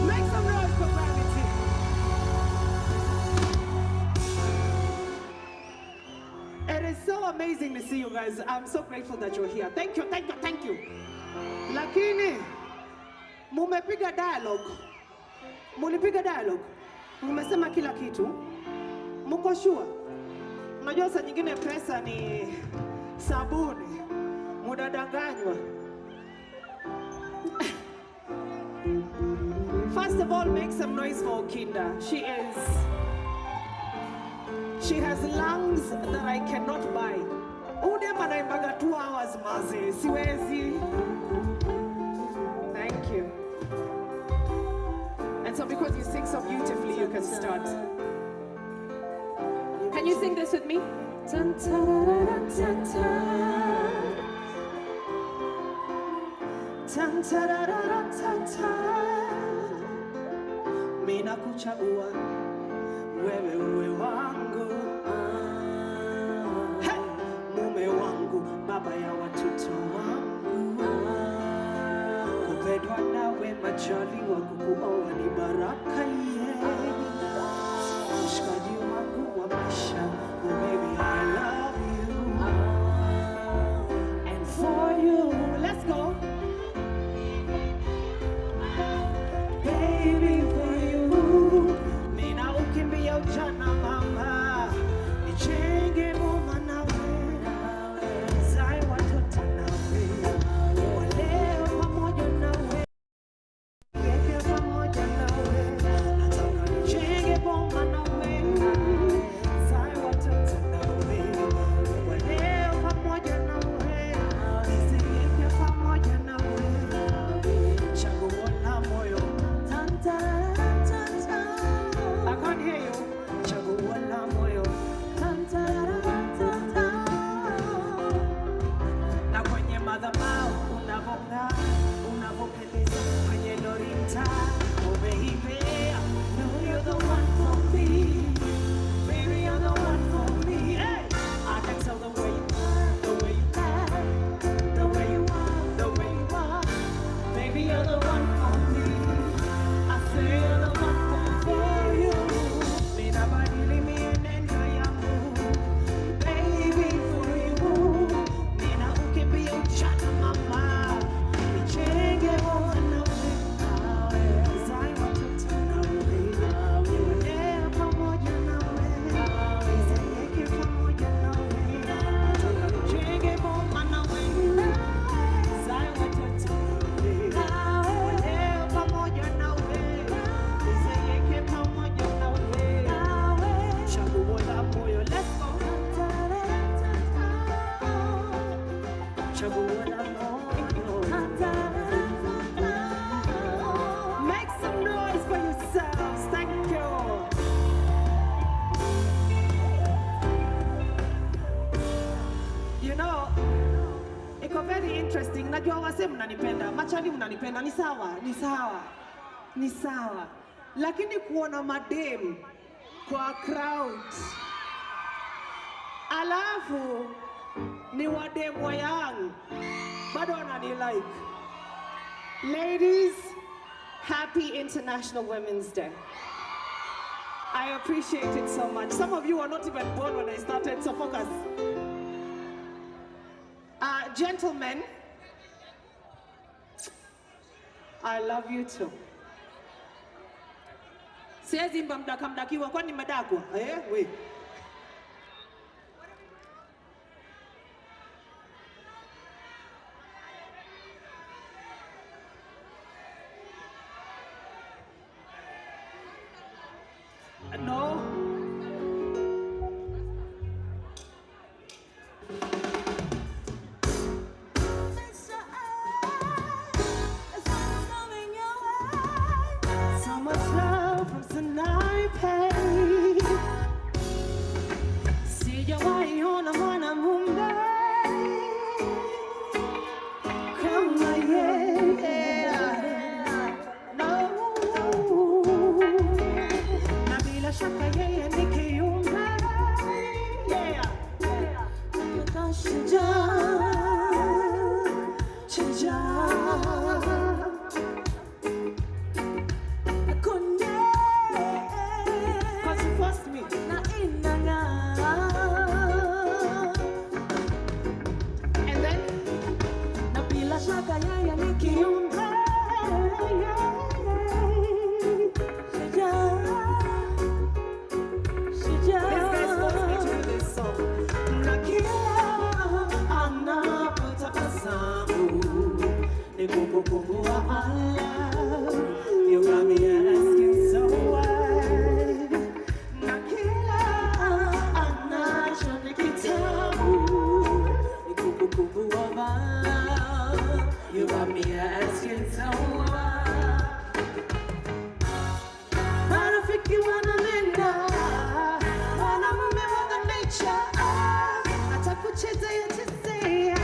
Make some noise for Gravity. It is so amazing to see you guys. I'm so grateful that you're here. Thank you, thank you, thank you. Lakini, mumepiga dialogue. Mulipiga dialogue. Mumesema kila kitu. Muko sure? Unajua saa nyingine pesa ni sabuni. Mudadanganywa. First of all, make some noise for Kinda. She has lungs that I cannot buy. Udem anaimbaga 2 hours maze. Siwezi. Thank you. And so because you sing so beautifully, you can start. Can you sing this with me? Tan, tarara, tan, tan. Tan, tarara, tan, tan. Mina kuchagua wewe uwe wangu. Hey! Mume wangu, baba ya watoto wangu. Kupendwa nawe, majaliwa kukuoa ni baraka, yeah. Mshikaji wangu wa maisha, oh baby, I love you. And for you, let's go. Baby, for you, mina ukimbia ujana mama. Nichenge mama nawe, zai watoto nawe, waleo pamoja nawe, yeke pamoja nawe. Nataka Najua wase mnanipenda, machali mnanipenda, ni sawa, ni sawa. Ni sawa. Lakini kuona madem kwa crowd. Alafu ni wadem wa young. Bado wanani like. Ladies, happy International Women's Day. I appreciate it so much. Some of you were not even born when I started, so focus. Gentlemen, I love you too. Siwezi mdakiwa kwani medakwa? We. No. So much love from tonight, pay. Sijawahi ona mwanamume kama yeye. No. Na bila shaka yeye ni kiumbe. Yeah. Shujaa. You got me asking so why. Nakila anachoni kitabu nikubukubu wabala. You got me asking so why. Marafiki wananena mwanamume wa nature atakucheza yachezea.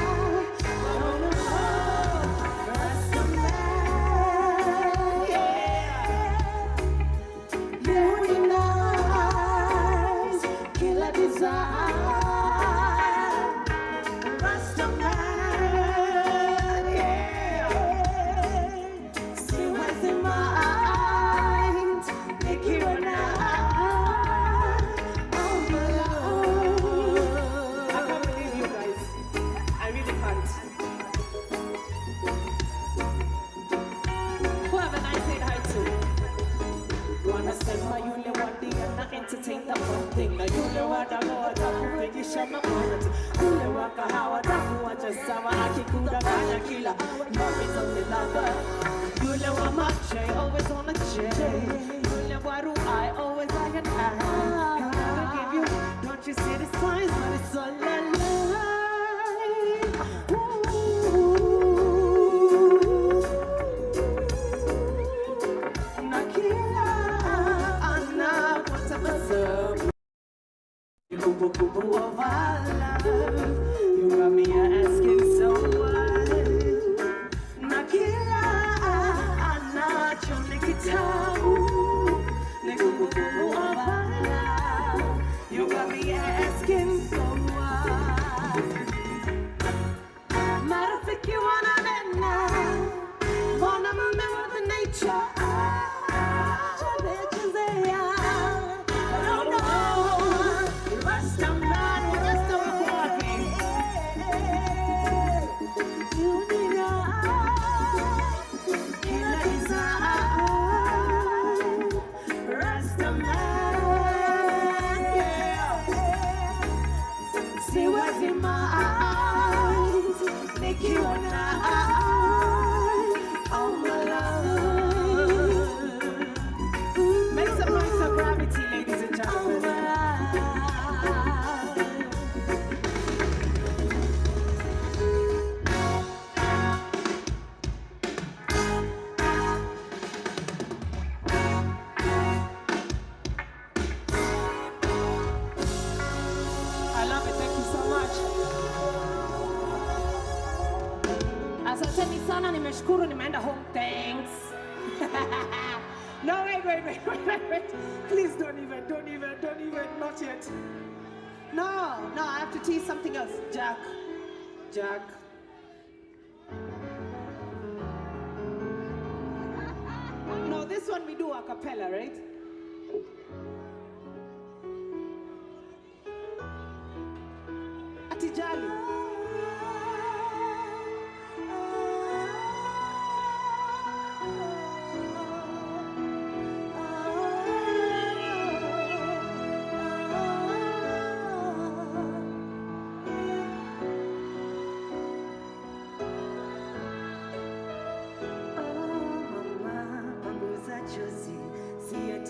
Entertain the fun thing. Now you know what I know. Takufikisha mapenzi kule wakahawa takuacha sawa akikudanganya kila moment of the lover. Yule wa mache always on a chain. Yule wa I always like an eye. Gotta give you, don't you see the signs, but it's all a lie. Kubu of our love, you got me asking so why. Nakila anacho nikitabu, kubu of our love, you got me asking so why. Marafiki wananena, mwanamume wa nature. nimeshukuru nimeenda home. Thanks. No, wait. Please don't even, not yet. No, I have to tease something else. Jack. No, this one we do a cappella, right? Atijali.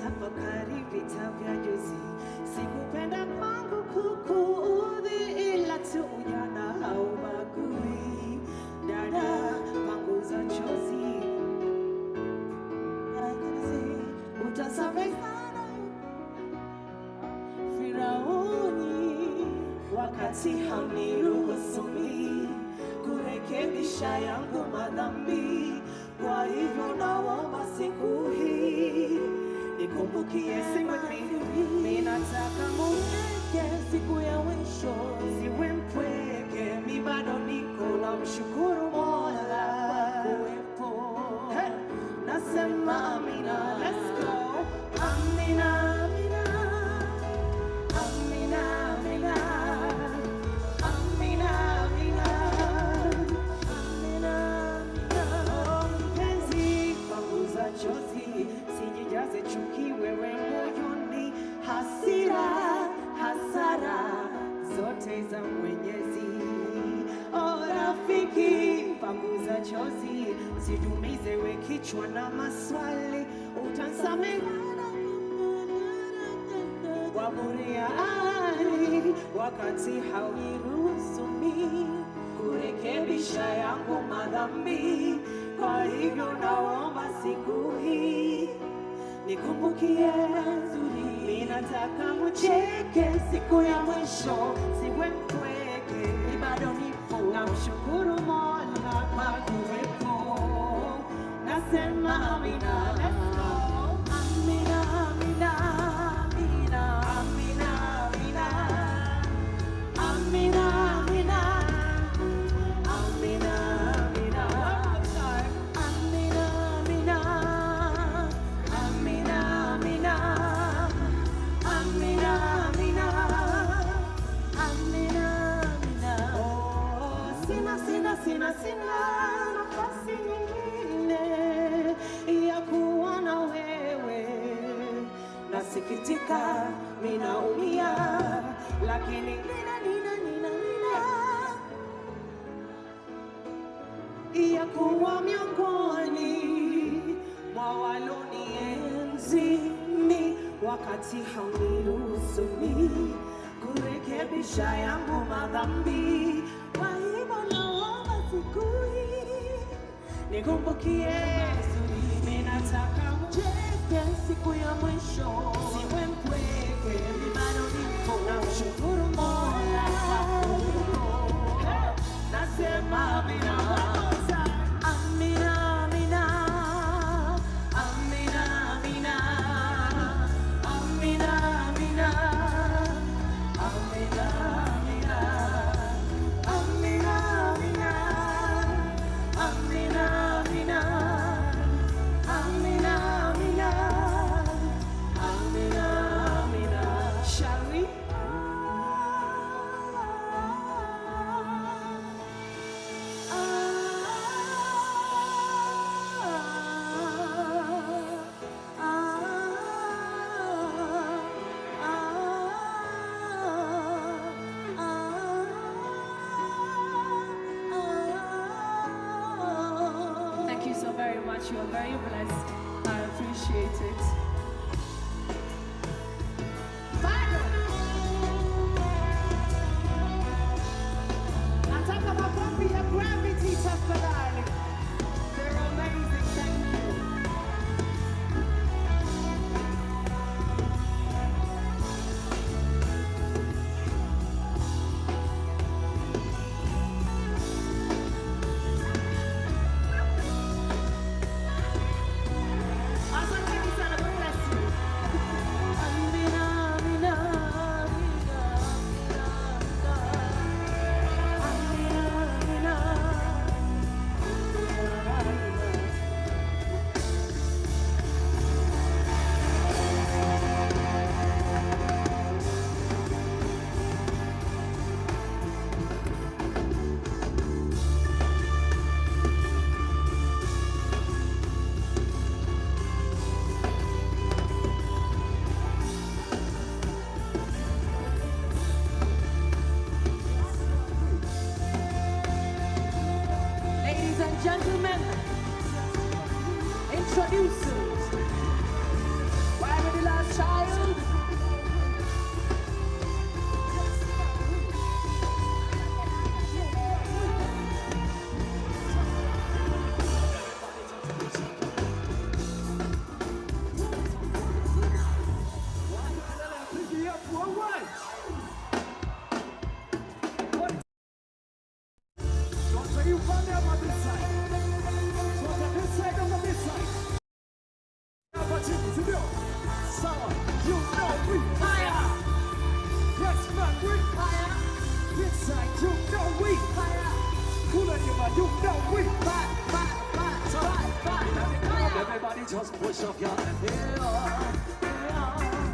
Tafakari vita vya juzi, sikupenda kwangu kukuudhi, ila tu ujana haubagui. Dada, panguza chozi, utasamehe sana Firauni, wakati hauniruhusu kurekebisha yangu madhambi. Kwa hivyo naomba siku hii nikumbukie, sing with me. Mimi nataka muweke siku ya mwisho, siwe mpweke, mi bado niko na mshukuru Mola kuwepo. Nasema amina, let's go. Amina, amina, amina, amina, amina, amina, amina, amina. Mpenzi, panguza chozi, sijijaze chuki wewe moyoni, hasara zote za Mwenyezi. O rafiki, panguza chozi, sijumize we kichwa na maswali, utansamehe kwa buriani, wakati hauniruhusu kurekebisha yangu madhambi. Kwa hivyo naomba siku hii nikumbukie, mimi nataka mucheke siku ya mwisho, siwe mpweke, mimi bado nipo, namshukuru Mola kwa kuwepo. Nasema amina, let's go. Amina, amina, amina, amina, amina, amina, amina. Sina nafasi nyingine ya kuwa na wewe. Nasikitika, ninaumia, lakini nina ya kuwa miongoni mwa walonienzi wakati hauniruhusu kurekebisha yangu madhambi. Kwa hivyo naomba siku hii nikumbukie, mimi nataka mcheke siku ya mwisho, siwe mpweke, mimi bado nipo, namshukuru Mola kwa kuwepo. Nasema amina, amina, amina, amina, amina, amina, amina, amina, amina, amina, amina, amina, amina, amina, amina. Shall we? Thank you so very much. You are very blessed. I appreciate it. Nataka makofi ya Gravity tafadhali. They're amazing. Thank you. we fire. Yes, man, we fire. Inside, you know we fire. Cooler you, man, you know we fire. Everybody just push up your hand.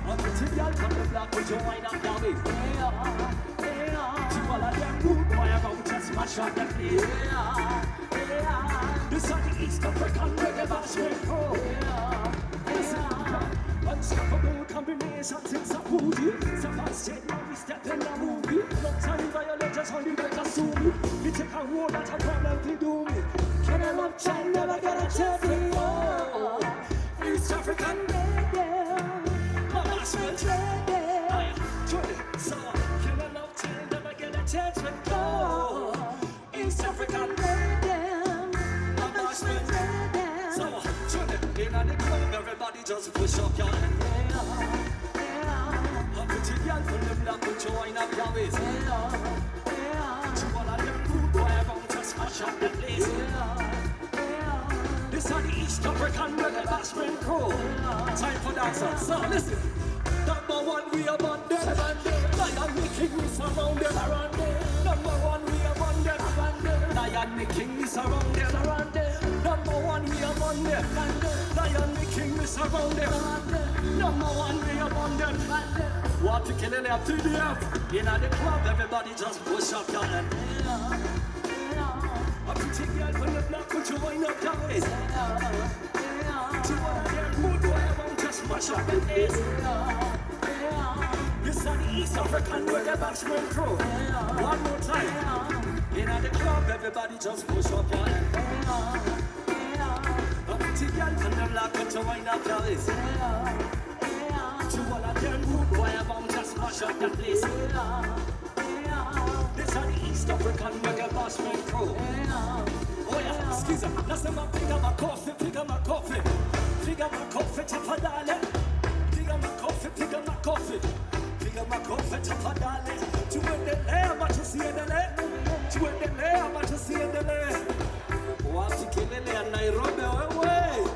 I'm pretty girl from the block, put your wine up now, baby. To all of them good boy, I'm going to just mash up the place. This is the East African reggae bashment pro. Unstoppable combinations in Sapuji. Someone said now we step in the movie. No time violators only better sue me. We take a road that a problem to do me. Can I love child never get a chance to go? East African reggae, my bashment reggae. So can I love child never get a chance to go? East African reggae, my bashment reggae. So in the club, everybody just push up your hand. A pretty girl from the block, put your wine up your waist. To all of them good boy, I'm going to just smash up the place. This is the East African reggae bashment crew. Time for dancers. So listen. Number one, we are bonded. Lion the king, we surrounded. Number one, we are bonded. Lion the king, we surrounded. Number one, we are bonded. Lion the king, we surrounded. Number one, we are bonded. What to kill it up to the earth. In the club, everybody just push up your hand. A pretty girl from the block, put your wine up your waist. To all of them good boy, I won't just mash up the place. This is the East African reggae bashment crew. One more time. In the club, everybody just push up your hand. A pretty girl from the block, put your wine up your waist. To all of them good boy, I won't just mash up the place. This is the East African reggae bashment crew. Oh yeah, excuse me. Let's have a pick up my coffee, pick up my coffee. Pick up my coffee, tafadale. Pick up my coffee, pick up my coffee. Pick up my coffee, tafadale. Tuendelea matusiendelee. Tuendelea matusiendelee. Wapi kelele ya Nairobi wewe.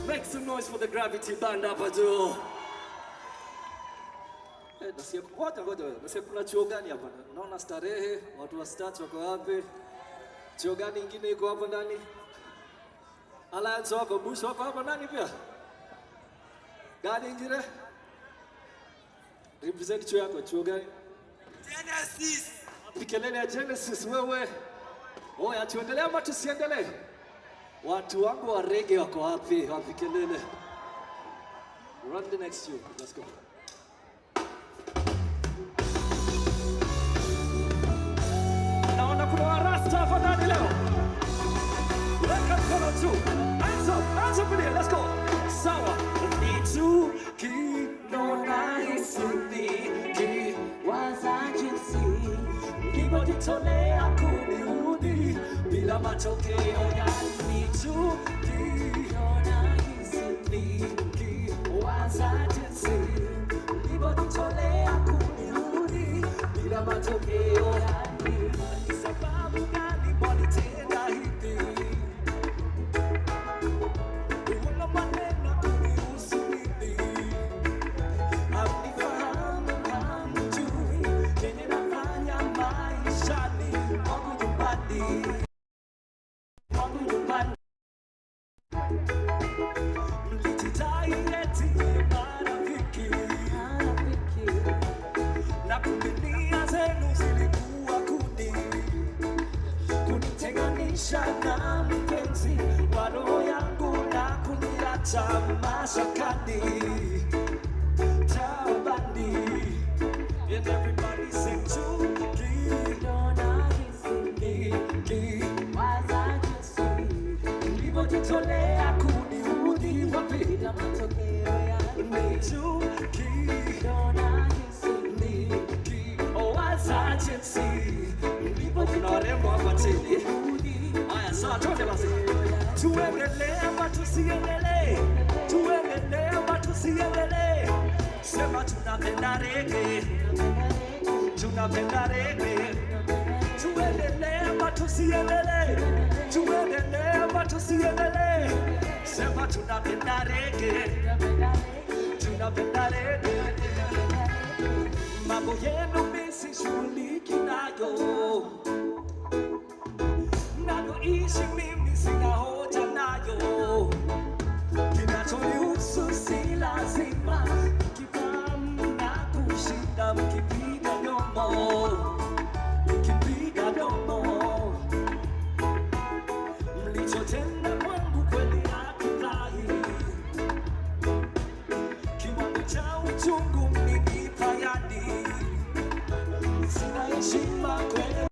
Make some noise for the Gravity Band hapa juu. Nasikia kuna chuo gani hapa? Naona Starehe, watu wa Stats wako wapi? Chuo gani ingine iko hapo ndani? Alliance wako, Bush wako hapo ndani pia? Gani ingine? Represent chuo yako, chuo gani? Genesis! Pikelele ya Genesis wewe. Oya, tuendelee ama tusiendelee? Watu wangu wa reggae wako wapi? Wapikelele. Run the next tune. Let's go. Naona kuna warasta hapa ndani leo. Weka mkono juu. Hands up in here, let's go. Sawa. Nitu kinona isindi waza jinsi Nigo ditolea kuniudi bila matokeo ya nitu kinona isindi waza jinsi Nigo ditolea kuniudi bila matokeo ya ni sababu gani mwanitenda hivi Uwana maneno kunihusu mimi Amnifahamu hamjui Kenye nafanya maishani Mwangu nyumbani Mlijidai eti marafiki Na kumilia zenu zilikuwa kunitenganisha na mpenzi wa roho yangu na kuniacha mashakani taabani and everybody sing chuki dona hisingi waza jinsi ulivyojitolea kuniudhi wapi na matokeo ya ni chuki dona hisingi waza jinsi kuna warembo hapa chini. Haya, sawa, tuende basi. Tuendelee ama tusiendelee? Tuendelee ama tusiendelee? Sema tunapenda reggae. Tunapenda reggae. Tuendelee ama tusiendelee? Tuendelee ama tusiendelee? Sema tunapenda reggae. napenda rege. Mambo yenu mimi sishughuliki nayo. Nayoishi mimi sina hoja nayo. Kinachonihusu si lazima. Mkifahamu na kushinda mkipiga domo. Mkipiga domo. Mlichotenda kwangu kweli hakifai. Kiwango cha uchungu mlinipa yani. Sina heshima kweli.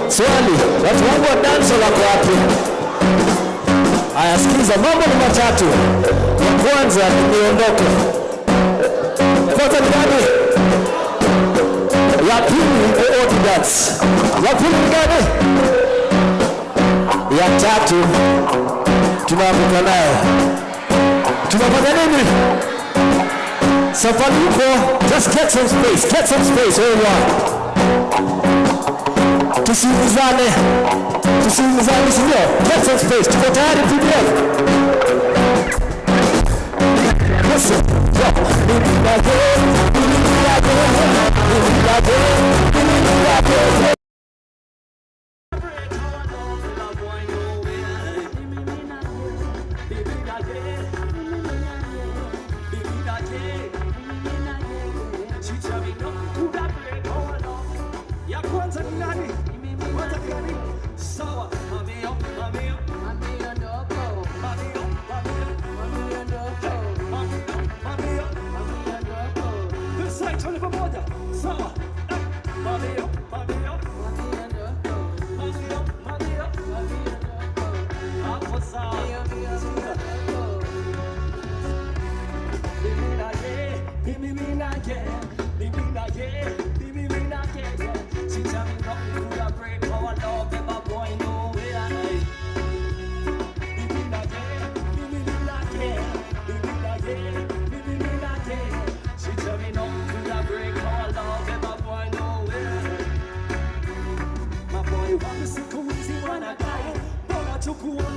Swali, watu wangu wa danso wako wapi? Aya, sikiza, mambo ni matatu. Ya kwanza ni miondoko. Kwanza ni gani? Ya pili ni odi dance. Ya pili ni gani? Ya tatu tunaamka nayo. Tunafanya nini? Safari huko, just get some space, where you are. Tusiumizane, sindio? Get some space, tuko tayari PDF. Listen,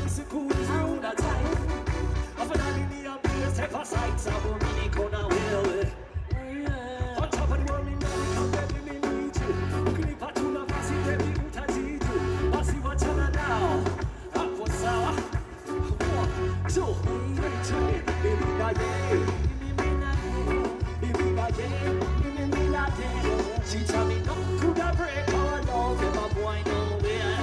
Siku hizi una time afadhali niambie step aside sababu She tell me no coulda break our love, never boy nowhere.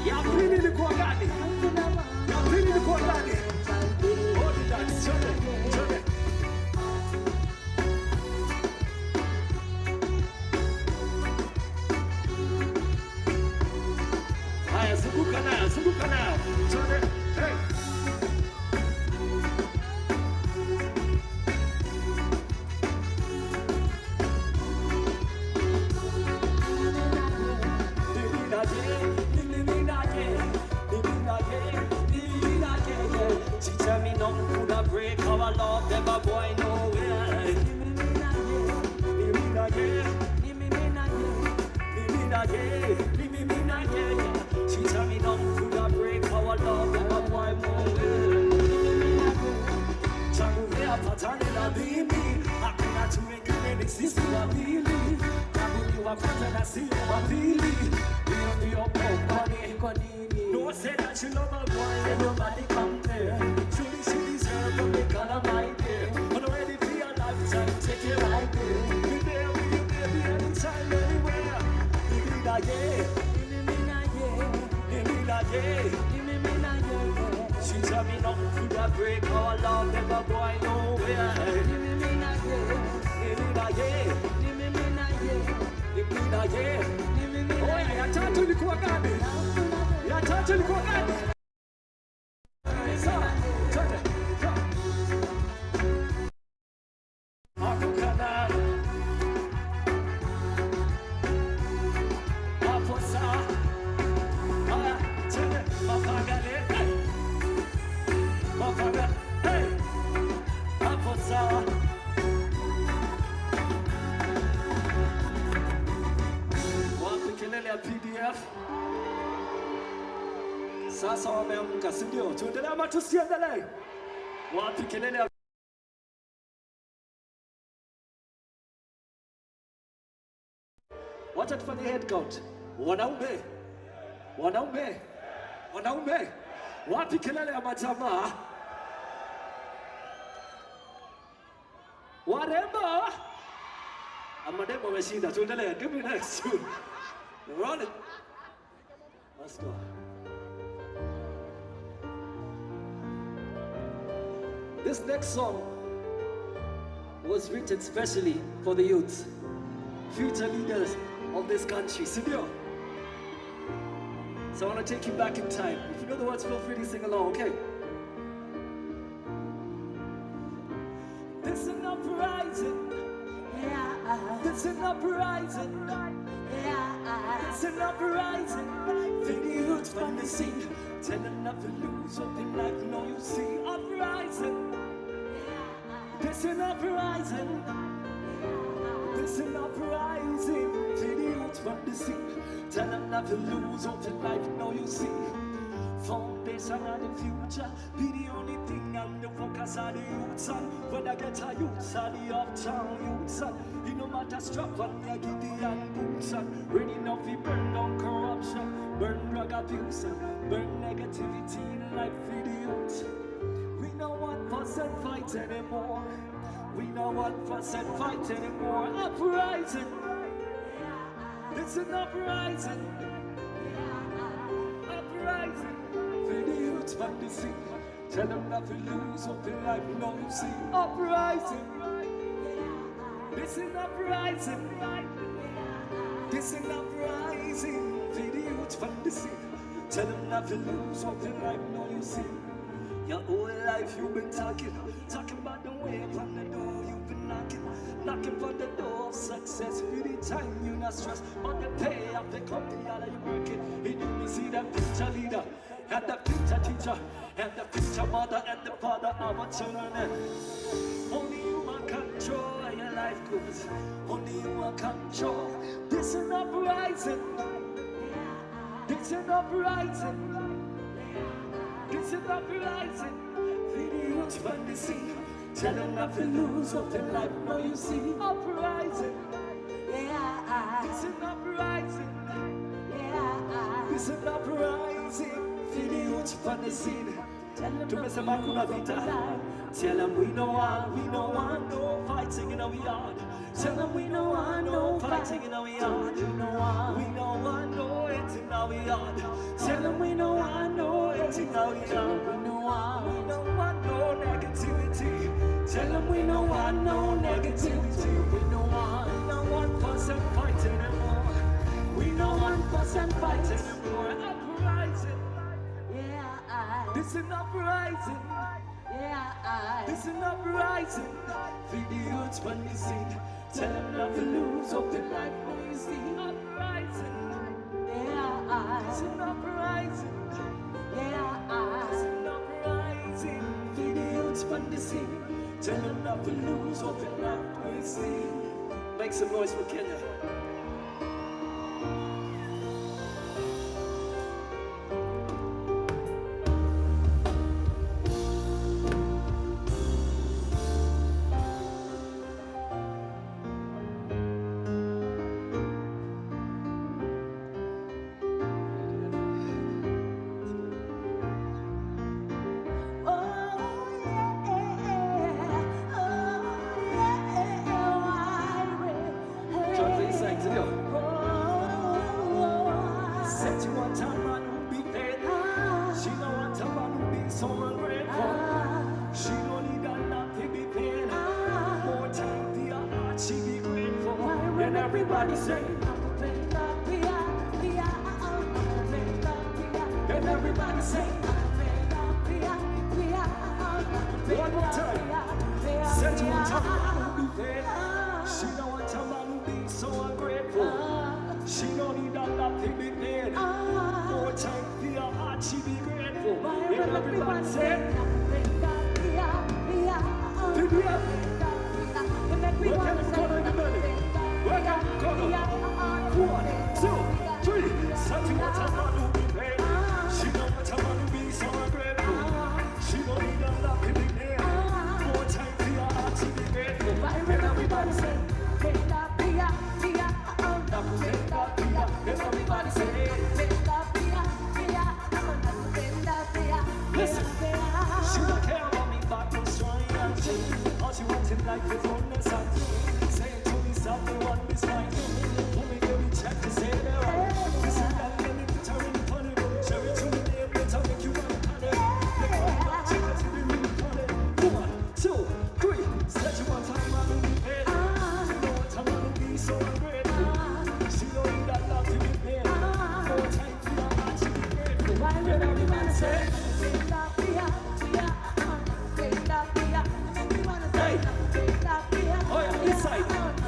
Ya pili ni kwa gani? Ya pili ni kwa gani? Hold it down, chode. Haya, zunguka nayo, chode. Hey. She tell me no coulda break our love, never boy nowhere. She tell me no coulda break our love, never boy nowhere. Changulia patani na bibi, hakuna tuwengine sisi wawili. Kabuni wapata na si wapili. Ndio kwa nini? No say that you love a boy and nobody compare. Truly she deserve what they call a my dear. I'm ready for your lifetime, take it right there. Be there with you, baby, anytime, anywhere. Give me that yeah. She tell me no coulda break our love, never boy nowhere. Give me that yeah. Oh yeah, ya tatu ilikuwa gani? Ya tatu ilikuwa gani? PDF. Sasa wameamka, si ndio? Tuendelee ama tusiendelee? Wapi kelele ya wacha tufanye head count. Wanaume. Wapi kelele ya majamaa? Warembo. Amademo wameshinda. Tuendelee. Give me next tune. Roll it. Let's go. This next song was written specially for the youth, future leaders of this country. Sindio? So I want to take you back in time. If you know the words, feel free to sing along, okay? This is an uprising. Yeah. This is an uprising. Yeah. It's an uprising. For the youth from the sea. Tell them not to lose up in life, no you see. Uprising. This is an uprising. This is an uprising. For the youth from the sea. Tell them not to lose up in life, no you see. Foundation of the future. Be the only thing and the focus of the youth son. When I get a youth son, the uptown youth son. It no matter strap on your Gideon boots son. Ready enough to burn down corruption. Burn drug abuse and burn negativity in life for the youth. We no want fuss and fight anymore. We no want fuss and fight anymore. Uprising. It's an uprising. Uprising. For the youth from the sea. Tell them not to lose up in life, no you see. Uprising. This is uprising. This is uprising. For the youth from the sea. Tell them not to lose up in life, no you see. Your whole life you've been talking about the way from the door you've been knocking for the door of success. For the time you not stress, but the pay of the company that you working. And you see the future leader, and the future teacher, and the future mother, and the father of our children. Only you are control your life goes. Only you are control. This is uprising. This is uprising. This is uprising. For the youth from the sea. Tell them not to lose up in life, no you see. Uprising. Yeah. This is uprising. Yeah. This is an uprising, for the youth on the scene. Tumesema kuna vita. Tell them we no want no fighting in our yard. Tell them we no want no fighting in our yard. We no want no hate in our yard. Tell them we no want no hate in our yard. We no want no negativity. Tell them we no want no negativity. We no want fuss and fighting anymore. We no want fuss and fighting anymore. Uprising. This is an uprising. This is an uprising. Feed the youths when you see. Tell them not to lose hope in life when you see. Uprising. This is an uprising. This is an uprising. Feed the youths when you see. Tell them not to lose hope in life when you see. Make some noise for Kenya. Everybody say, and everybody say, one more time. Said you want to be paid. She don't want a man who be so ungrateful. She don't need a lot to be paid. More time for your heart, she be grateful. And everybody say, we're gonna call in the belly. We're gonna call in. 1, 2, 3. Said you want a man who be paid. She don't want a man who be so ungrateful. She don't need a lot to be paid. More time for your heart, she be grateful. And everybody say, everybody say, listen, she don't care about me back from strong and cheap. All she wants in life is oneness and truth. Say it to me, something one is fine. When we give me check to say they're right. Listen, that let me put her in the funny. Share it to me, they better make you want to it. They call me back, check it to be really funny. 1, 2, 3. Said you want a man who be paid. You don't want a man who be so ungrateful. She don't need that love to be paid. More time for your heart, she be grateful. And everybody say, oh yeah, this side.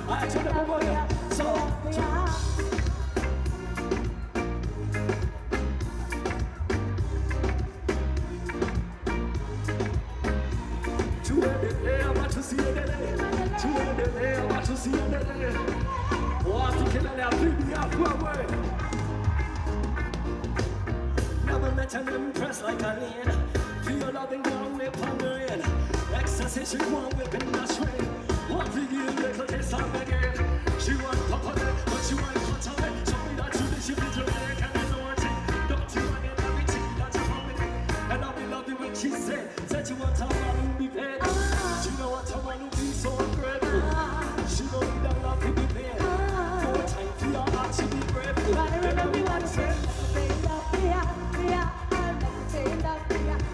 I turn up over here. So, to end the day, I want to see you today. To end the day, I want to see you today. Want to kill that baby up way. Never met an impress like a lane. Feel loving one whip on the rain. Ecstasy, she won't whip in the train. One for you, little taste of again. She want pop on it, but she want cut on it. Show me that you think she be dramatic and I know her thing. Don't you want it, everything that you want me. And I'll be loving what she said. Said you want a man who be paid. She don't want a man who be so ungrateful. She don't need a love to be paid. More time for your heart, she be grateful. And everybody say,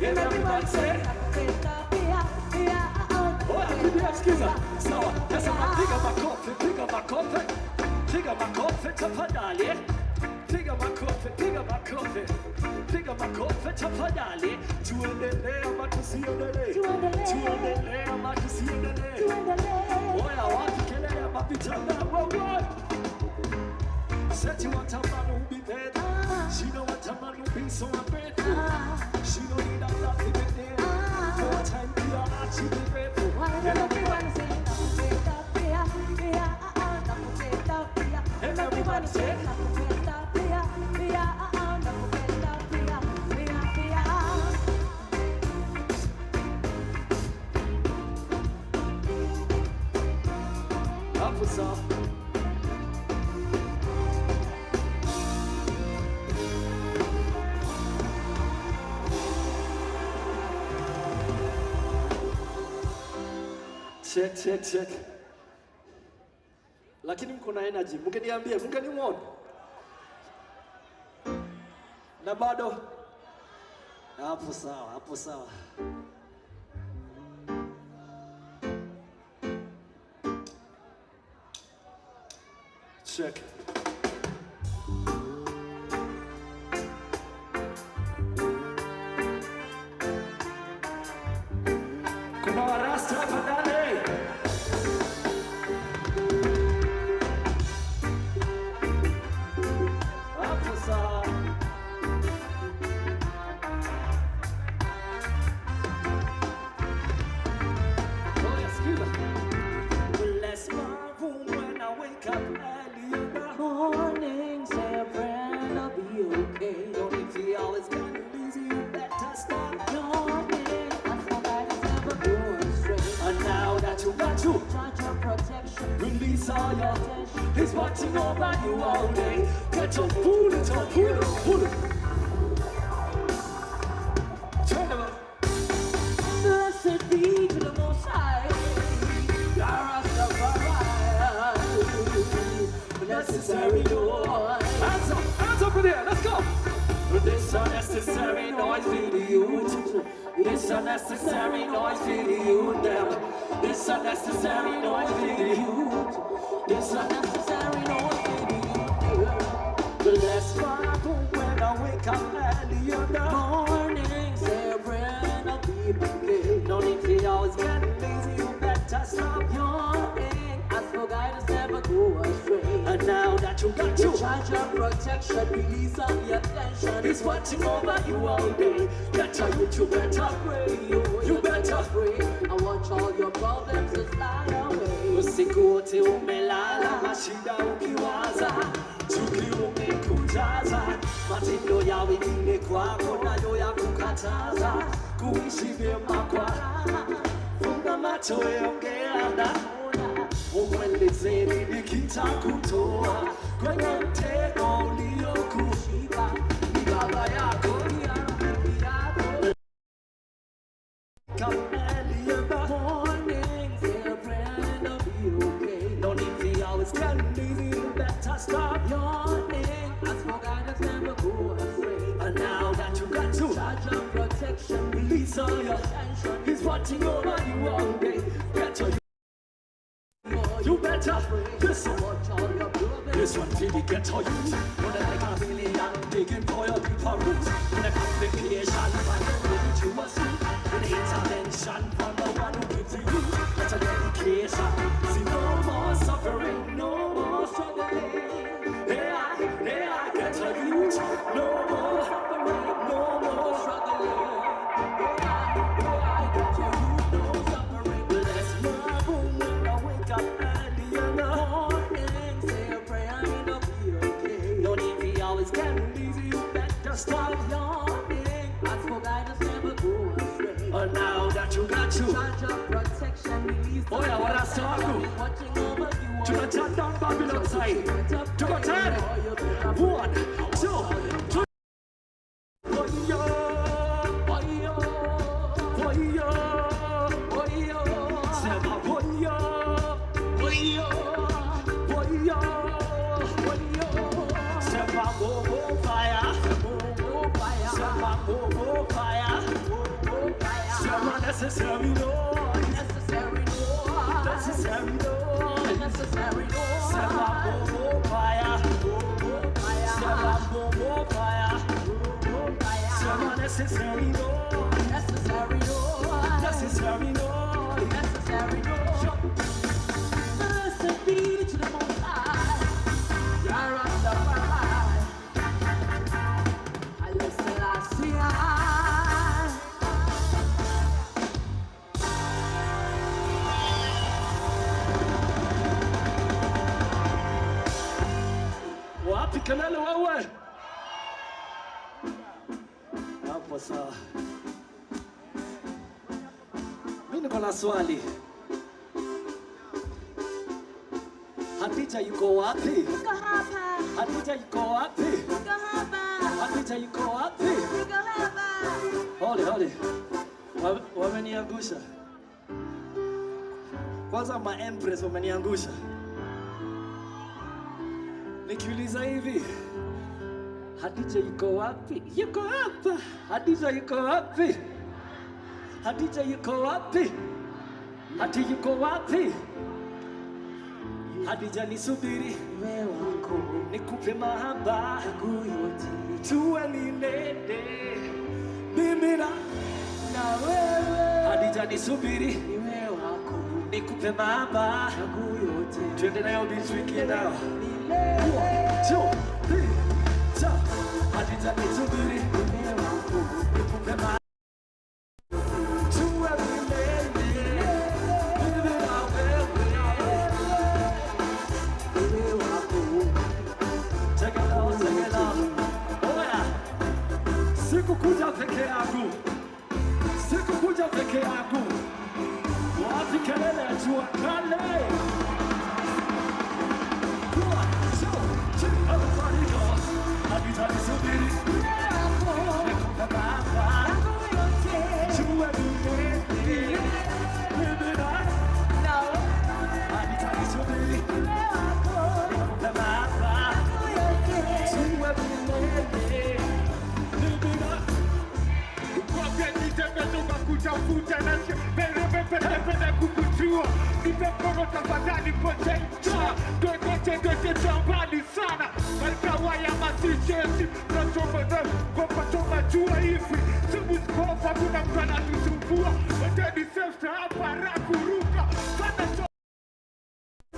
and everybody say, oh, I could be excused. So, yes, I'm pick up my coffee, pick up my coffee, pick up my coffee to Padali. Pick up my coffee, pick up my coffee, pick up my coffee to Padali. To end the day, I'm about to see you today. To end the day, I'm about to see you today. Boy, I want to kill it, I'm about to tell that one boy. Said you want a man who be paid. She don't want a man who be so ungrateful. She don't need a lot to be there. More time for your heart, she be grateful. And everybody say, and everybody say, Check. Lakini mko na energy. Mngeniambia, mngenimuona. Na bado hapo sawa. Check. Kuna warasta hapa ndani. Hapo sawa. Bless my room when I wake up early in the morning. Say a prayer and I'll be okay. Don't need to always get busy. You better stop yawning. I forgot to never go astray. And now that you got to charge your protection, release all your tension. He's watching over you all day. Get your pull it. Turn them up. Blessed be to the Most High. Necessary noise. Hands up in there, let's go. This unnecessary noise for the youth. This unnecessary noise for the youth. This unnecessary noise for the youth. This unnecessary noise for the youth. Bless my home when I wake up early in the morning. Say a prayer and I'll be okay. No need to always get lazy. You better stop yawning. Ask for guidance, never go astray. And now that you got to charge your protection, release all the attention. He's watching over you all day. Get a youth, you better pray. You better pray. I watch all your problems to fly away. Usikuti umelala, mashida ukiwaza. Chuki umekujaza. Matendo ya wengine kwako nayo ya kukataza. Kuishi vyema kwa raha. Funga macho ongea na umwelezeni nikitakutoa kwenye mtego uliokushika. Ni baba yako, ni rafiki yako. Come early in the morning, say a prayer and I'll be okay. No need to always get busy, you better stop yawning. Ask for guidance, never go astray. And now that you got to charge your protection, release all your tension. He's watching over you all day. Get your you better pray. This one really get all you need. When I like a million, digging for your deeper roots. When I complication, find the way that you must see. When intervention from the one who gives you root. That's a dedication. See no more suffering, no more struggling. Hey, I get a youth. No more suffering, no more struggling. Hey, I get a youth, no suffering. Bless my room when I wake up. Stop yawning. Ask for guidance, never go astray. And now that you got to charge your protection, release. Oh yeah, what I saw you. Watching over you. To the top down Babylon side. To the top. 1, 2, 3. Necessary noise, necessary noise, necessary noise, necessary noise. Seven fire, seven fire, seven necessary noise, necessary noise, necessary noise, necessary noise. Blessed be to the Most High, Yah Rastafari. I listen, I see. Kelele wewe. Hapo sawa. Mimi niko na swali. Hadija yuko wapi? Yuko hapa. Hadija yuko wapi? Yuko hapa. Hadija yuko wapi? Yuko hapa. Hole. Wameniangusha. Kwanza ma empress wameniangusha. Nikiuliza hivi, Hadija yuko wapi? Yuko hapa. Hadija yuko wapi? Hadija yuko wapi? Hati yuko wapi? Hadija nisubiri wewe wako, nikupe mahaba yangu yote, tuwe milele mimi na wewe. Hadija nisubiri wewe wako, nikupe mahaba yangu yote, twende nayo this weekend now. 1, 2, 3, cha. Hadija nisubiri wewe wako, nikupe mahaba tuwe milele mimi na wewe. Sikukuja peke yangu, sikukuja peke yangu. Wapi kelele ya jua kale? 1, 2, 3, everybody go. Hadija nisubiri nikupe mahaba tuwe milele mimi na wewe. Hadija nisubiri nikupe mahaba tuwe milele. Kutafuta na pende kukujua, nipekono tafadhali potential, dote tambali sana, malikawa ya masishesi, nasoma kwa jua hivi, subu skofa kuna mtu anatusumbua, wateni sefta hapa rakuruka,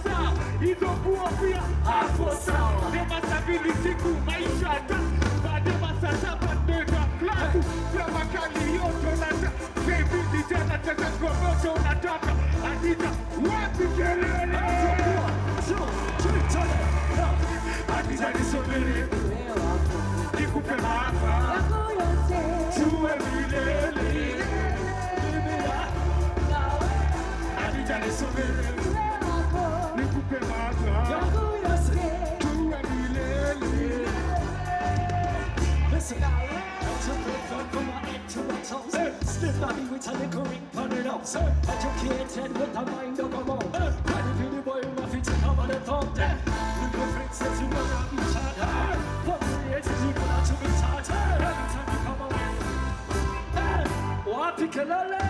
sana hizo buo pia hapo sawa. Dema sabili siku maisha hata baada masaa 7 ndeta klabu kwa makali yote nata baby tena tena ngomoto unataka Hadija wapi kelele? Hadija nisubiri nikupe mahaba tuwe milele mimi na Hadija nisubiri nikupe mahaba tuwe milele. Listen, from my head to my toes, stiff body with a little ring on it up. Educated with a mind of a mom. Ready for the boy who fit to cover the thumb. Little friends says you wanna be charged. But the edge is you gonna to be charged. Every time you come around, wapi kelele?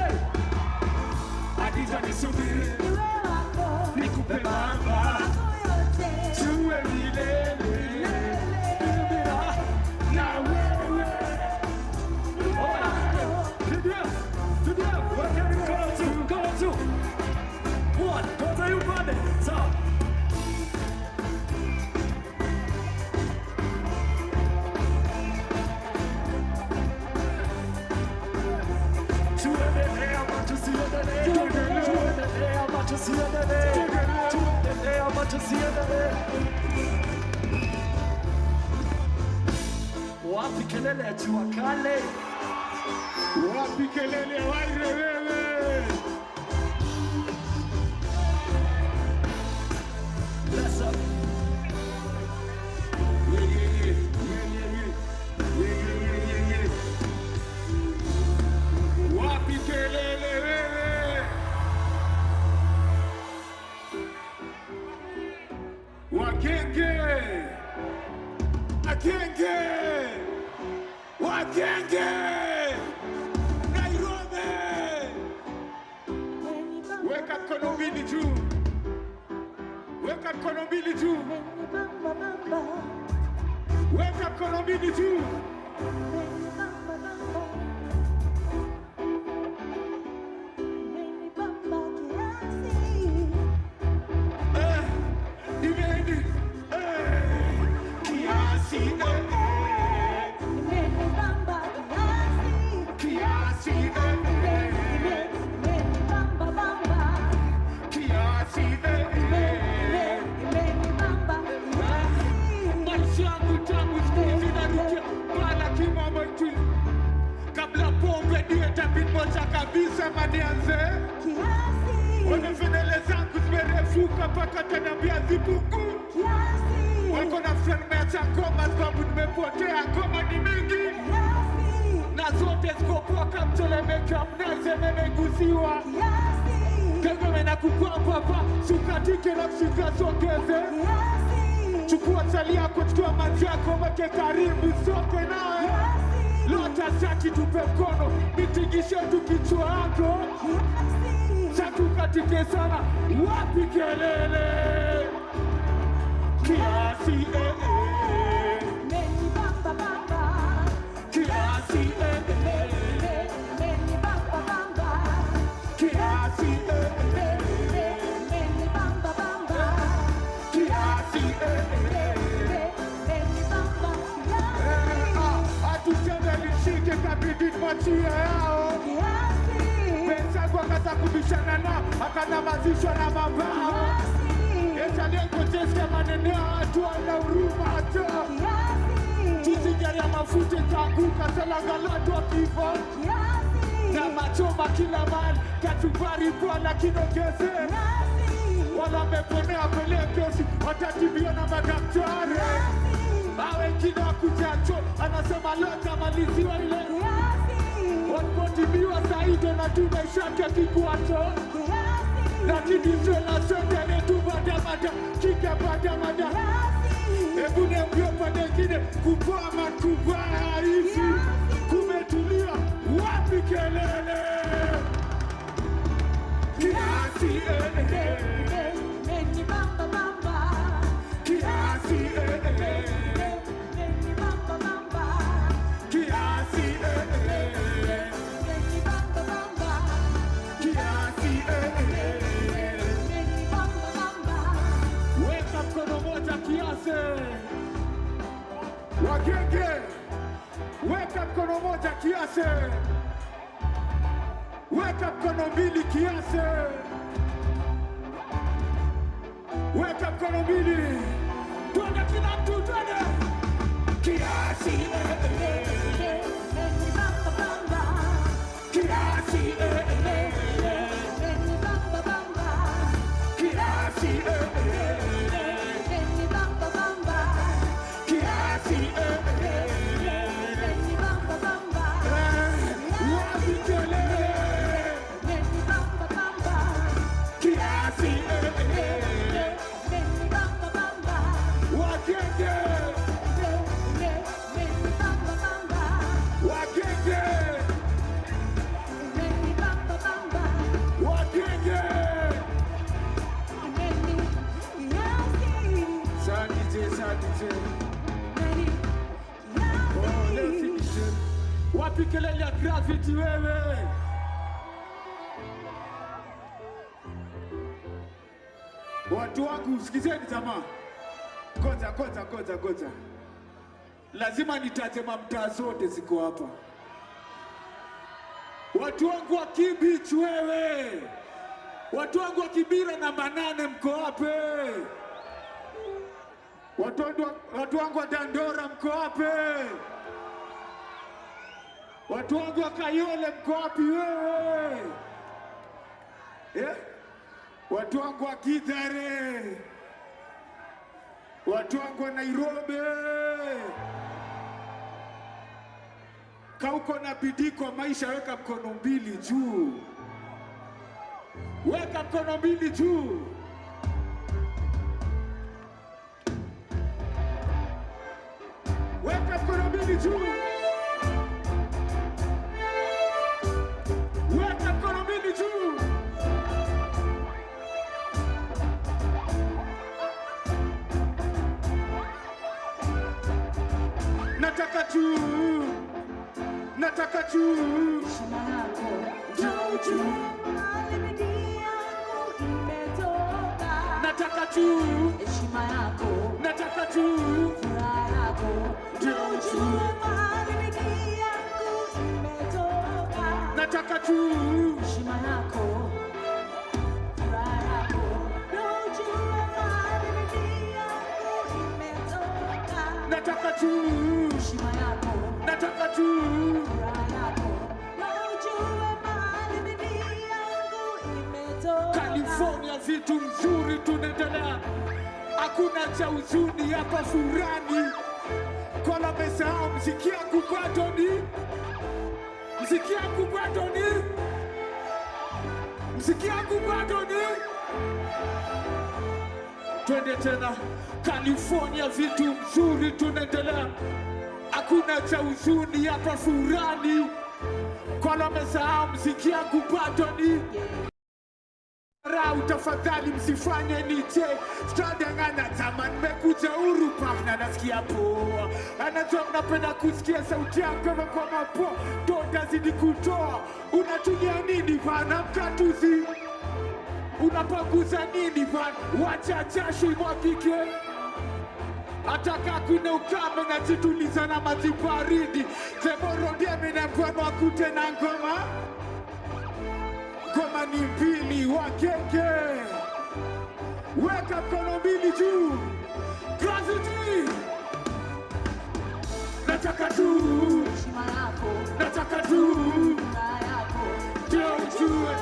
Hadija nisubiri nikupe mahaba tuwe milele mimi na wewe. Where can you go to? 1, go to your body. So. Wapi kelele ya jua kale? Wapi kelele ya waire wewe? Bless up. Wapi kelele wewe? Wakenge! Akenge! Wakenge! Nairobi! Weka mkono mbili juu. Weka mkono mbili juu. Weka mkono mbili juu. Kabisa manianze wanafenele zangu zimerefuka paka tena viazi buku wako na friend meacha ngoma sababu nimepotea ngoma ni mingi na zote zikopoa kamchole makeup nice nimegusiwa kama mena kupapa sukatike na mshika sogeze chukua chali yako chukua maji yako weke karibu soke nawe lota shaki tupe mkono mitingishe tu kichwa yako chakukatike sana wapi kelele kiasi Meni bamba bamba kiasi Meni bamba bamba kiasi Meni bamba bamba kiasi Meni bamba atuseme lishike kabidi machia yao pesa kwa kata kubishana nao akanamazishwa na mabao Etalengojeska maneno ya watu wana huruma hata Tuzigari ya mafuta itaanguka salangalato wa kifo na machoma kila mali katubari bwana kinogeze wala meponea pelekeshi watatibia na madaktari awe kina kujacho anasema lota maliziwa ile walipotibiwa saide na tunaishake kikuacho lakini tena sendele tu badamada kika badamada hebu niambie pande nyingine kubama kubaya hivi kumetulia wapi kelele kiasi Meni bamba bamba kiasi Meni bamba bamba kiasi Meni bamba bamba kiasi Meni bamba bamba weka mkono moja kiasi wagenge weka mkono moja kiasi weka mkono mbili kiasi weka mkono mbili twende kila mtu twende kiasi Meni bamba bamba kiasi Meni bamba bamba kiasi Meni bamba bamba kiasi Meni bamba bamba wapi kelele Meni bamba bamba kiasi Meni bamba bamba wagenge Meni bamba bamba wagenge Meni bamba bamba wagenge Meni yasi sadije Meni yasi wapi kelele ya gravity wewe watu wangu sikizeni jamaa goja lazima nitaje mamtaa zote ziko hapa watu wangu wa Kibich wewe watu wangu wa Kibira namba 8 mko wapi watu wangu wa Dandora mko wapi watu wangu wa Kayole mko wapi wewe watu wangu wa Githare watu wangu wa Nairobi kauko na bidii kwa maisha weka mkono mbili juu weka mkono mbili juu weka mkono mbili juu weka mkono mbili juu nataka juu nataka juu juu nataka juu heshima yako nataka juu furaha yako juu nataka juu heshima yako furaha yako nataka juu heshima yako nataka juu furaha yako California vitu mzuri tunaendelea hakuna cha huzuni hapa furani kola mesahau mziki yangu bado ni mziki yangu bado ni mziki yangu bado ni Twende tena California, vitu mzuri tunaendelea, hakuna cha huzuni hapa, furani kwa wamesahau mziki yangu bado ni tafadhali msifanye niche stadangana tamani mekuja urupa na nasikia poa, anajua mnapenda kusikia sauti yangu kwa mapo doda zidi kutoa. Unatumia nini vana mkatuzi, unapanguza nini vana, wacha jasho imwagike. Ataka kuna ukame na jituliza na maji baridi, Zemorodie mene mkono akute na ngoma. Ngoma ni mbili wakeke, weka mkono mbili juu. Gravity, nataka tu heshima yako, nataka tu furaha yako, ndio ujue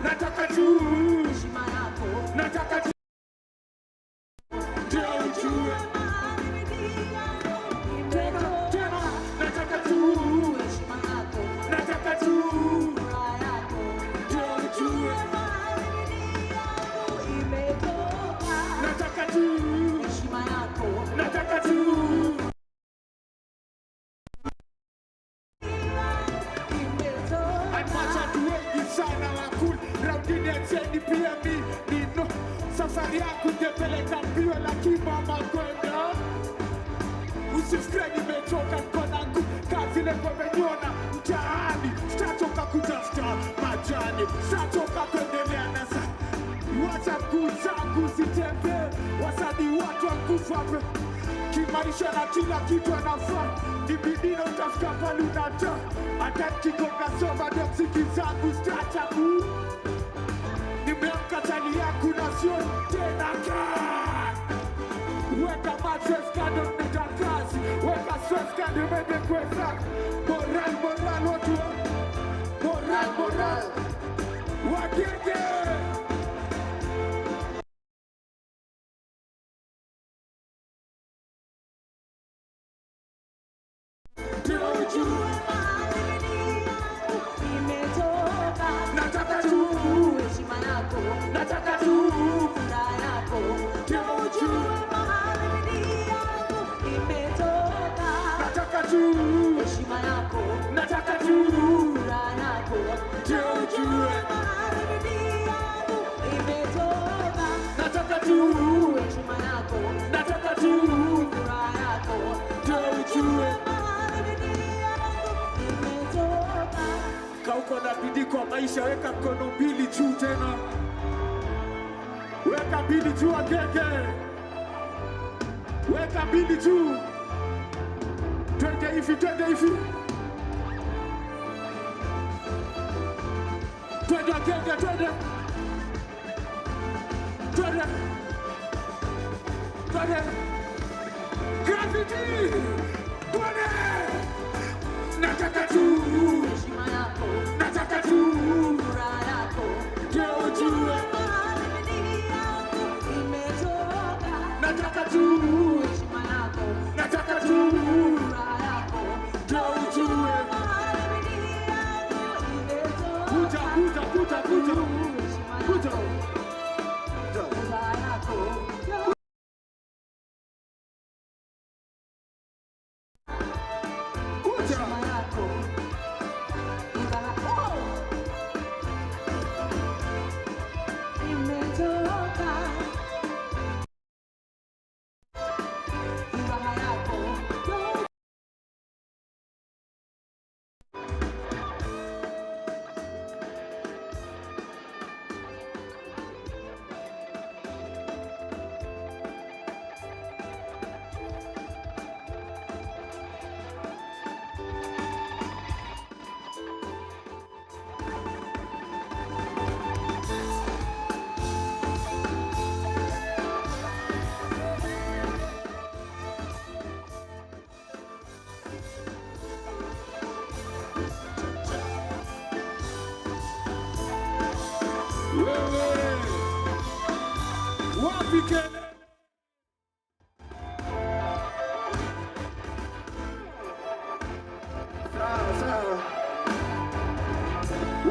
nataka tu heshima yako, nataka tu ndio ujue nataka tu heshima yako, nataka tu furaha yako, ndio ujue nataka tu heshima yako, nataka tu sana wakul raudini acheni pia nino safari yako ngepeleka mbio lakini mama kwenda usifikiri nimechoka mkonangu kazile kwemenyona mtaani sitatoka kutafuta majani sitatoka kuendelea na wacha mguu zangu zitembe wasadi watu wakufape kimaisha na kila kitu anafaa ni bidii na utafuta pale unata hata kigonga soba ndio mziki zangu statabu nimeamka tani yangu na sio tena kaa weka matres kando mneta kazi weka stress kando mende kweza moral watu moral wakenge kauko na bidii kwa maisha, weka mkono mbili juu tena, weka mbili juu agege, weka mbili juu, twende hivi, twende hivi, twende agege, twende, twende, twende, gravity, twende, nataka tu heshima yako, nataka tu furaha yako, ndio ujue imetoka, nataka tu heshima yako, nataka tu furaha yako, ndio ujue kuja furaha yako.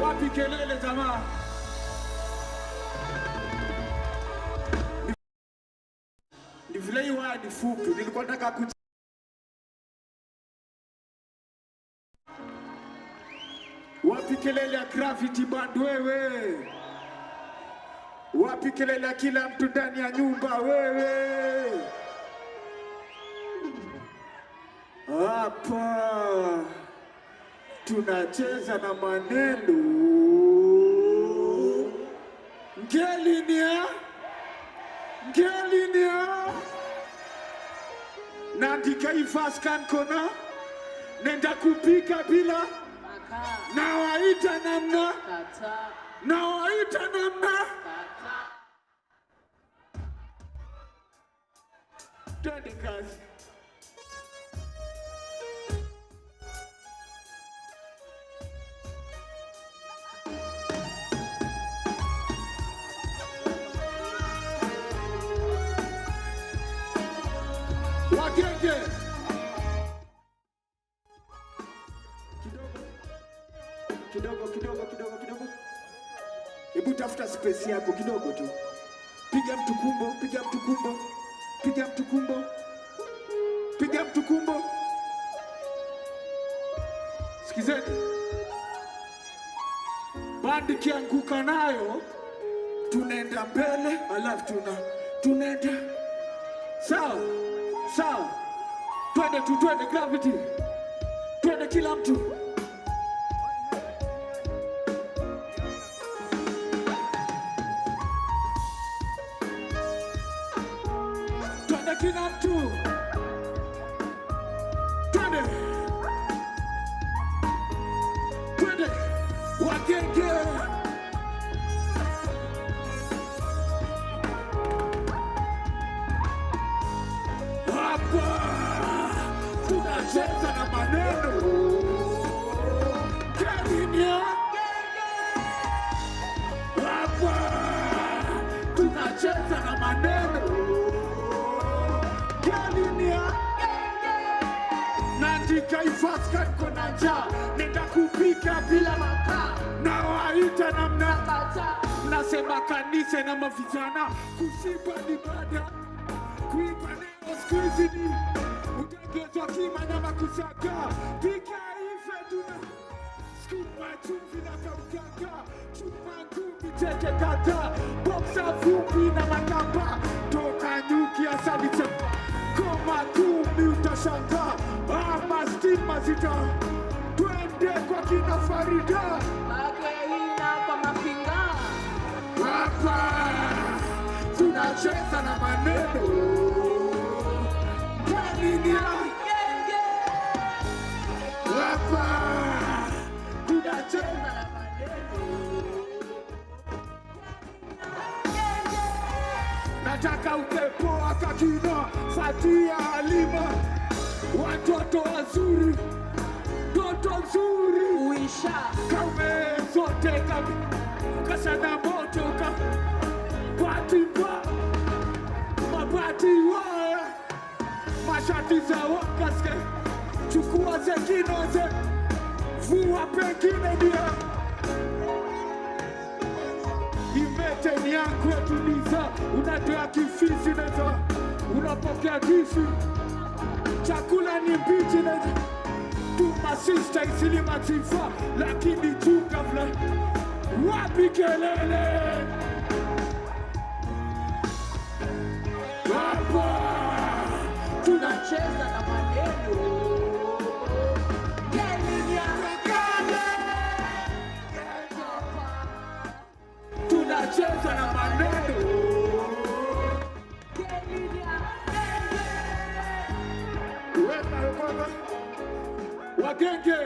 Wapi kelele jamaa. Ni vile hiyo ni fupi. Nilikuwa nataka wapi kelele ya Gravity Band wewe? Wapi kelele ya kila mtu ndani ya nyumba wewe? Hapa tunacheza na maneno. Ngelinia naandika ifaskan kona nenda kupika bila nawaita namna twende kazi. Wagenge kidogo. Hebu tafuta space yako kidogo tu. Piga mtu kumbo. Sikizeni. Bandi kianguka nayo tunaenda mbele, alafu tunaenda. Sawa. Twende Gravity. Twende kila mtu. Kila mtu twende Wagenge. Hapa tunacheza na maneno. Kenya hapa tunacheza na maneno. Nandika ifaskan kona njaa, nenda kupika bila makaa, nawaita namna nasema kanisa na mavijana kusiba ni bada, kuiba neo skuizi ni utengezwa kima na makusaga, pika ife tuna skuma chumvi na kaukaka, chuma ngumi teke kata, boksa fupi na makamba, toka nyuki asali chapa, koma kumi utashanga, ama stima zita, twende kwa kina Farida, Makeina kwa mapinga. Hapa tunacheza na maneno. Kalinia hapa tunacheza na maneno. Nataka upepo akakina Fatia Halima, watoto wazuri, toto nzuri uisha kaume zote kami kasana moto ka mabati wa mashati za wakaske chukua zekino ze vua pengine dia imete ni yangu etuliza unatoa kifisi neza unapokea kisi chakula ni mbichi neza tuma sister isili matifa lakini chunga vla wapi kelele hapa tunacheza na maneno. Tunacheza na maneno. Wagenge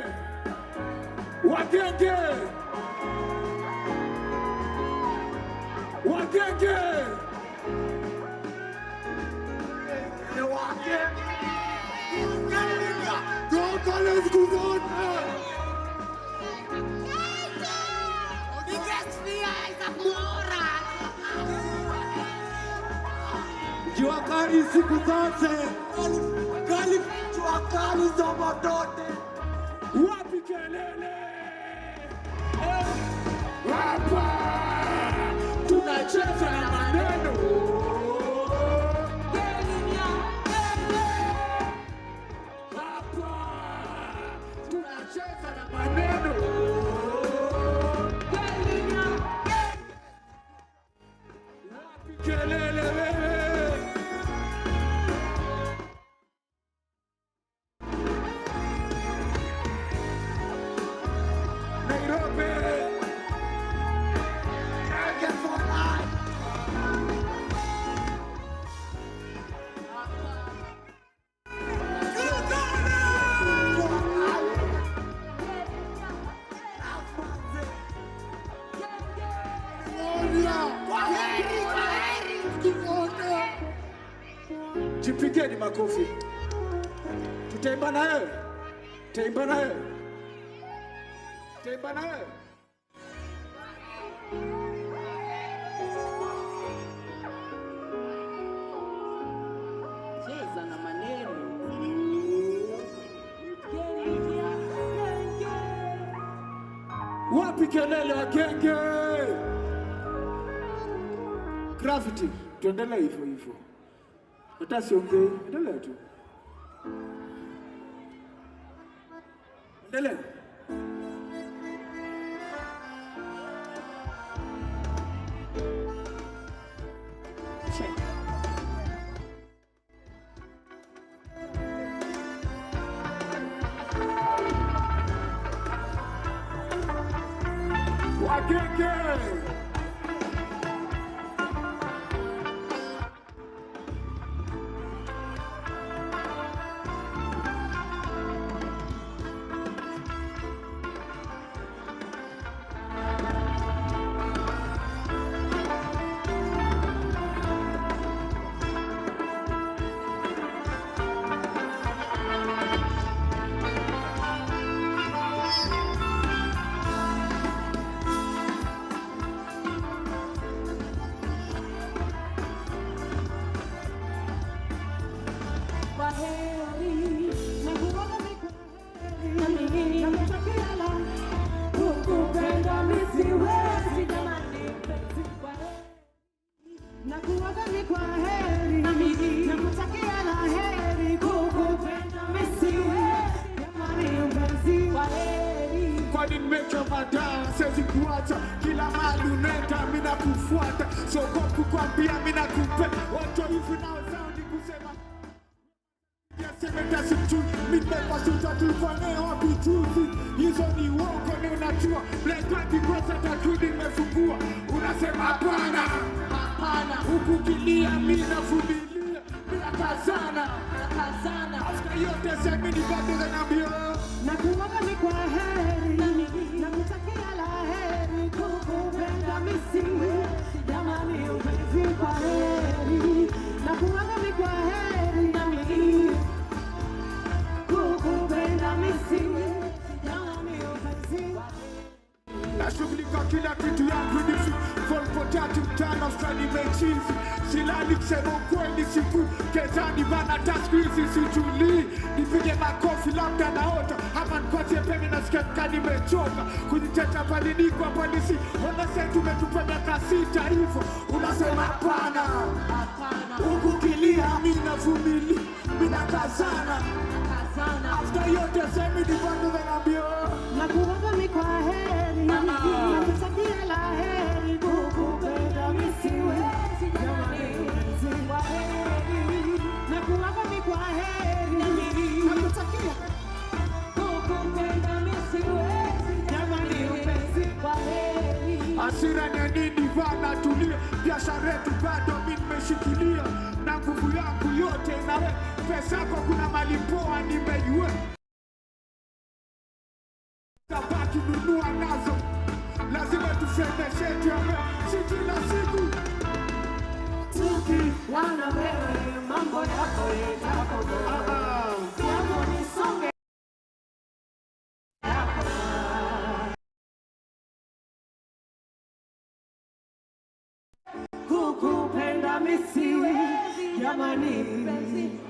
jua kali siku zote, kali jua kali za motote. Wapi kelele? tunacheza na maneno. Tunacheza na maneno. Wapi kelele wewe? Nairobi. Get for life. Jipigeni makofi. Tutaimba na wewe. Tutaimba na wewe. Tutaimba na wewe. Cheza na maneno. Wapi kelele wa genge? Gravity. Tuendelee hivyo hivyo. Hata siongei. Endelea tu. Endelea. Wagenge. Kwani nimechoka dawa, siwezi kuacha. Kila mahali unaenda mimi nakufuata. Soko kukwambia mimi nakupenda. Watu hivi nao zao ni kusema Yasemeta simchui, nimepasuta tulifanya wapi juzi. Hizo ni uongo ni unajua. Black Party Cross atakudi nimefungua. Unasema hapana, hapana. Huku kilia mimi navumilia. Mimi nakazana, nakazana. After yote sema ni bado zanambia. Nakuaga ni kwa heri, nakutakia la heri, kukupenda misiwe, jamani upenzi kwa heri. Nakuaga ni kwa heri, kukupenda misiwe, jamani upenzi kwa heri. Nashughulika kila kitu yangu nifi Volpotatu mtano strani mechizi. Silali kusema ukweli siku kezani bana tasku hizi situli. Nipige makofi labda naota. Hama nikotie pemi nasikia nimechoka. Kujiteta pali niko polisi. Wanasema tumetupanya kasita hivyo. Unasema hapana, hapana. Ukilia mimi navumilia, mimi nakazana. After yote sema ni bado zanambia. Nakuaga ni kwa heri, nakutakia la heri, kukupenda misiwe, jamani upenzi kwa heri. Nakuaga ni kwa heri, nakutakia kukupenda misiwe, jamani upenzi kwa heri. Hasira ni nini bana tulia. Biashara yetu bado mimi nimeshikilia. Na nguvu yangu yote nawe. Pesa yako kuna mali poa nimejua. Tabaki nunua nazo. Lazima tufendeshe tuame. Si kila siku Tuki wana wewe mambo yako yetako. Yako nisonge. Kukupenda misiwe, jamani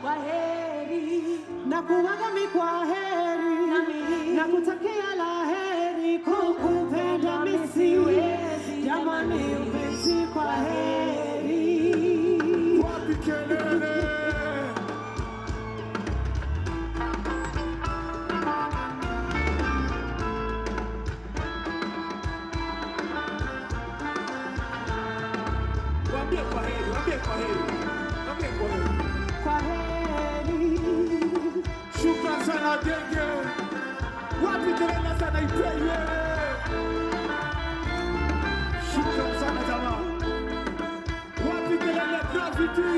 kwa heri. Nakuaga mi kwa heri, nakutakia la heri. Kukupenda misiwe, jamani upenzi kwa heri. Waambie kwa heri, waambie kwa heri. Waambie kwa heri. Kwa heri. Shukran sana genge. Wapi kelele sana ipeye. Shukran sana jamaa. Wapi kelele graffiti.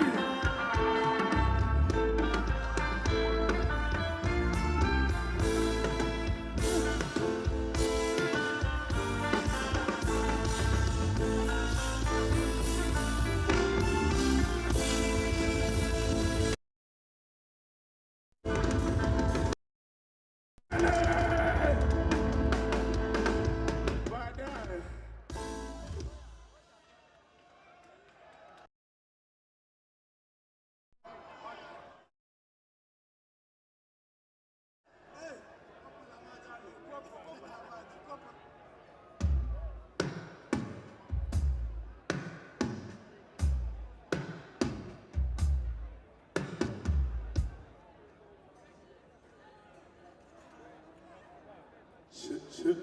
Shit. Chip.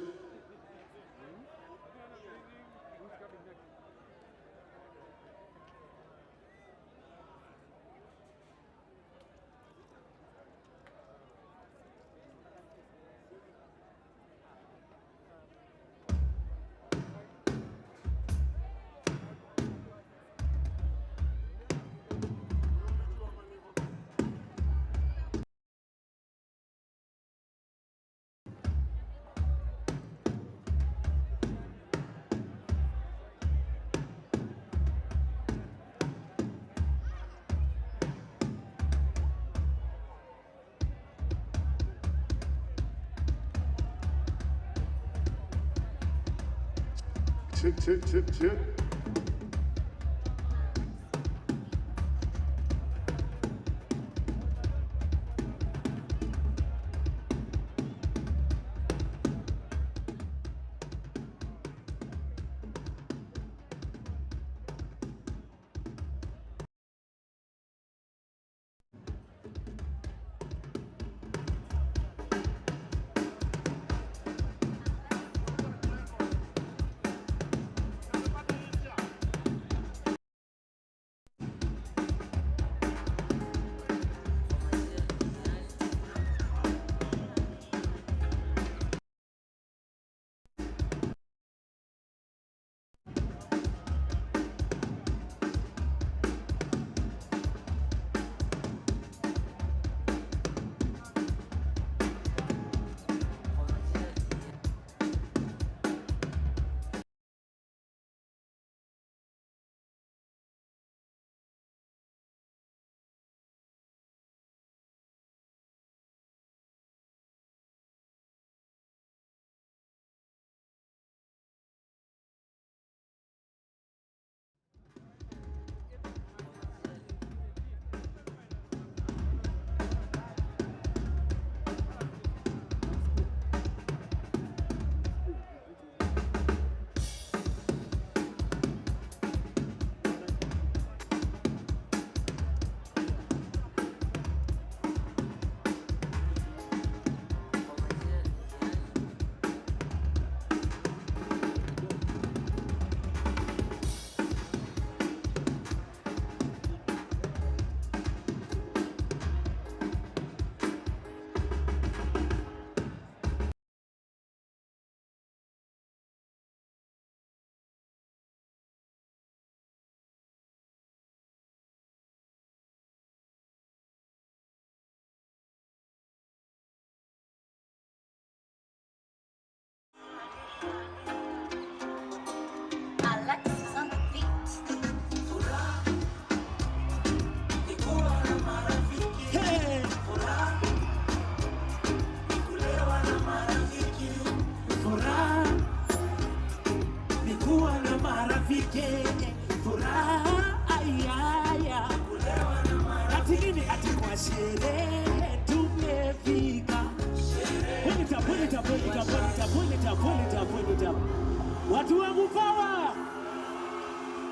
Watu wangu power.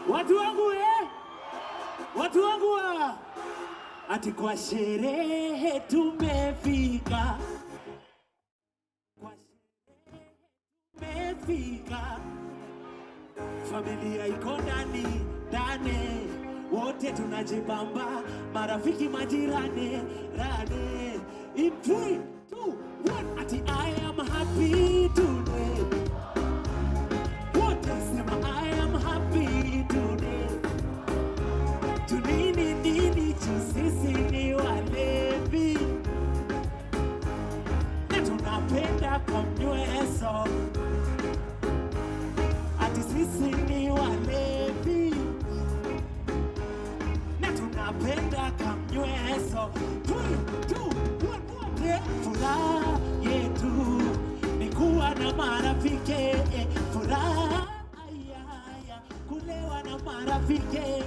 Watu wangu watu wangu ati kwa sherehe tumefika. Kwa sherehe tumefika. Familia iko ndani, ndani, wote tunajibamba, marafiki majirani, rane. In 3, 2, 1, ati I am happy today. Wote sema I am happy today. Tunini nini sisi ni walevi, na tunapenda kamnyweso. Ati sisi ni walevi, na tunapenda kamnyweso. 3, 2, 1, furaha yetu ni kuwa na marafiki. Furaha ayaya kulewa na marafiki.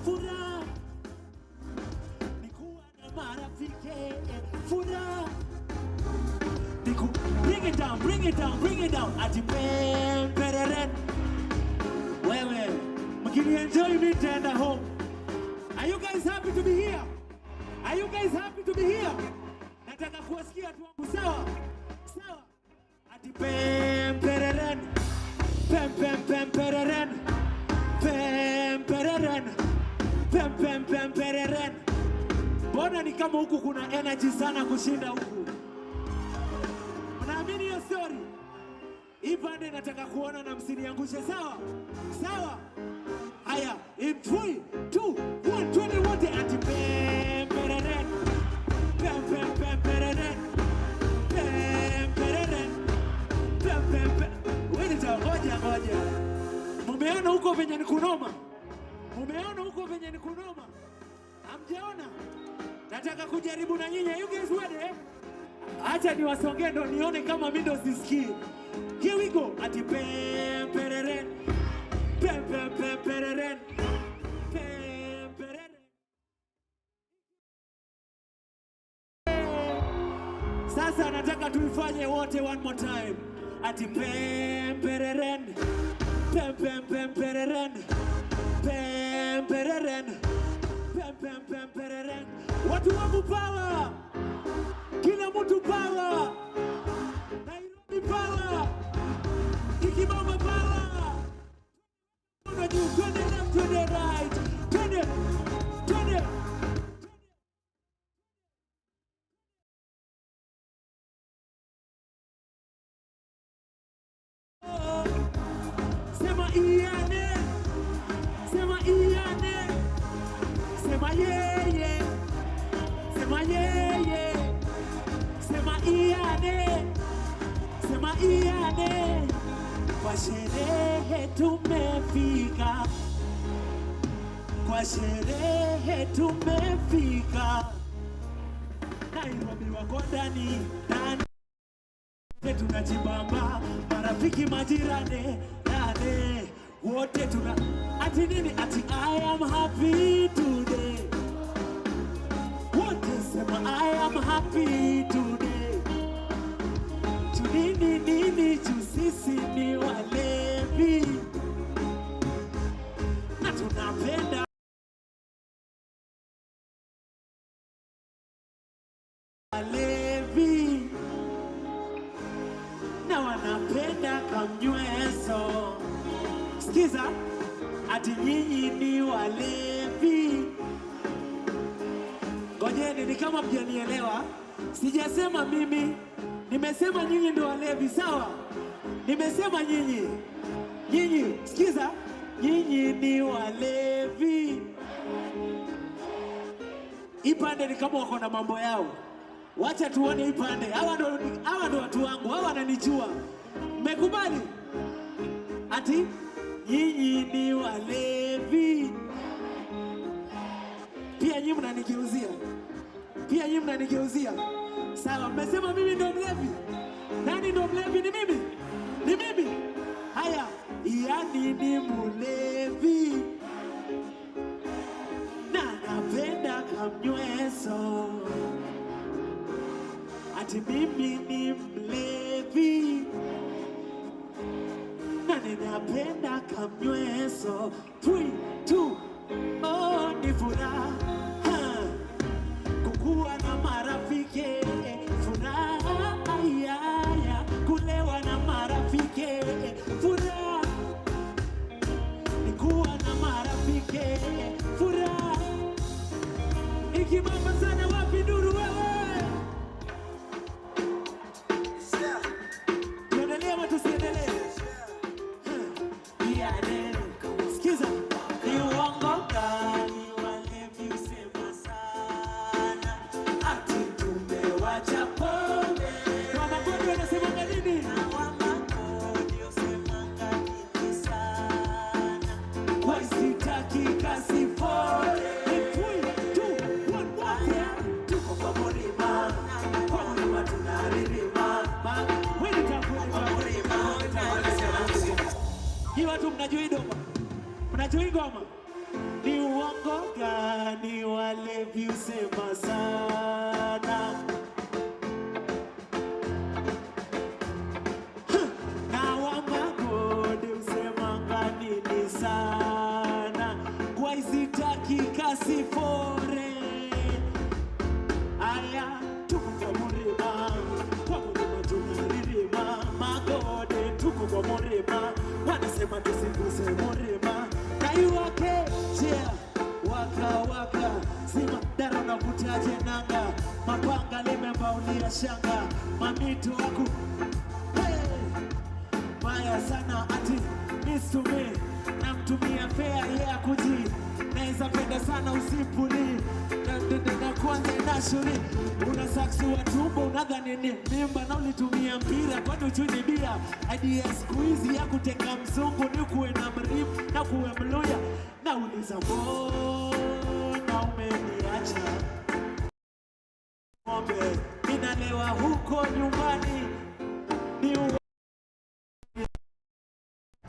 Furaha ni kuwa na marafiki. Furaha ni ku bring it down, bring it down, bring it down. Ati pereren wewe mkini enjoy me tenda home. Are you guys happy to be here? Are you guys happy to be here? Nataka kuwasikia tu wangu, sawa? Sawa. Ati pereren pereren pereren. Mbona ni kama huku kuna energy sana kushinda huku? Mnaamini hiyo story? Hii pande nataka kuona na msiniangushe, sawa? Sawa? Haya, in 3, 2, 1, 20 wote ati pereren pereren pereren. Wewe ngoja. Mumeona huko venye ni kunoma? Mumeona huko venye ni kunoma? Hamjaona? Nataka kujaribu na nyinyi. You guys ready? Acha niwasongee ndo nione kama mimi ndo sisikii. Here we go. Ati pereren pereren. Sasa nataka tuifanye wote one more time. Ati pereren pereren pereren. Watu wangu power. Kila mtu power. Nairobi power. Ikibamba power. Unajua twende left, twende right. Twende. Sema iane. Sema iane. Sema yeye. Sema yeye. Sema iane. Sema iane. Kwa sherehe tumefika. Kwa sherehe tumefika. Nairobi wako ndani. Tunajibamba, marafiki majirani, rane. Wote tuna ati nini? Ati I am happy today. Wote sema I am happy today. Tunini nini sisi ni walevi, na tunapenda walevi, na wanapenda kamnyweso. Sikiza, ati nyinyi ni walevi. Ngojeni, ni kama mjanielewa. Sijasema mimi, nimesema nyinyi ndio walevi, sawa? Nimesema nyinyi. Sikiza, nyinyi ni walevi. Ipande ni kama wako na mambo yao. Wacha tuone ipande. Hawa ndo watu wangu, hawa wananijua. Mmekubali? Ati nyinyi ni walevi. Pia nyinyi mnanigeuzia. Sawa, mmesema mimi ndo mlevi. Nani ndo mlevi? Ni mimi. Haya, yani ni mlevi. Na napenda kamnyweso. Ati mimi ni mlevi. Na ninapenda kamnyweso. 3, 2, oh, ni furaha kukuwa na marafiki. Furaha ayaya kulewa na marafiki. Furaha ni kuwa na marafiki. watu mnajua hii ngoma? Mnajua hii ngoma? Ni uongo gani walevi husema sana? Na wamagode husemanga nini sana? Kwa isitaki kasi fore. Aya, tuko kwa murima, kwa murima tunaririma. Magode tuko kwa murima, wanasema tusiguse murima. Na iwake, yeah, waka waka, zima dara na kutaje nanga. Mapanga limembaulia shanga, mamito waku, hey, maya sana ati, misume, na mtumia fea ya kuji. Naeza penda sana usipuni, na kwanza inashuri. Una saksi wa tumbo, unadhani ni mimba na ulitumia mpira. Kwani uchuni bia, idea siku hizi ya kuteka mzungu ni kuwe na mrimu na kuwe mluya. Na uliza mbona umeniacha ng'ombe, ninalewa huko nyumbani. Ni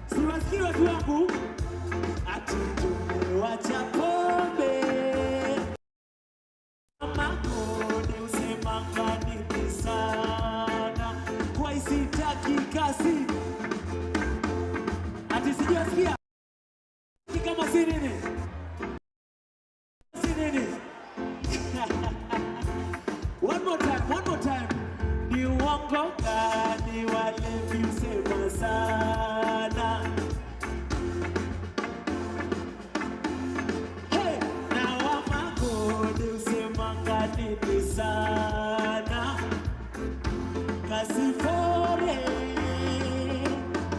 siwasikii watu wangu ati tumewacha pombe. Magode husemanga nini sana? Kwa isitaki kasi ati sijasikia kama si nini? Si nini? One more time. Ni uongo gani walevi husema sana? Hey, na wamagode husemanga nini sana? Kasi fore.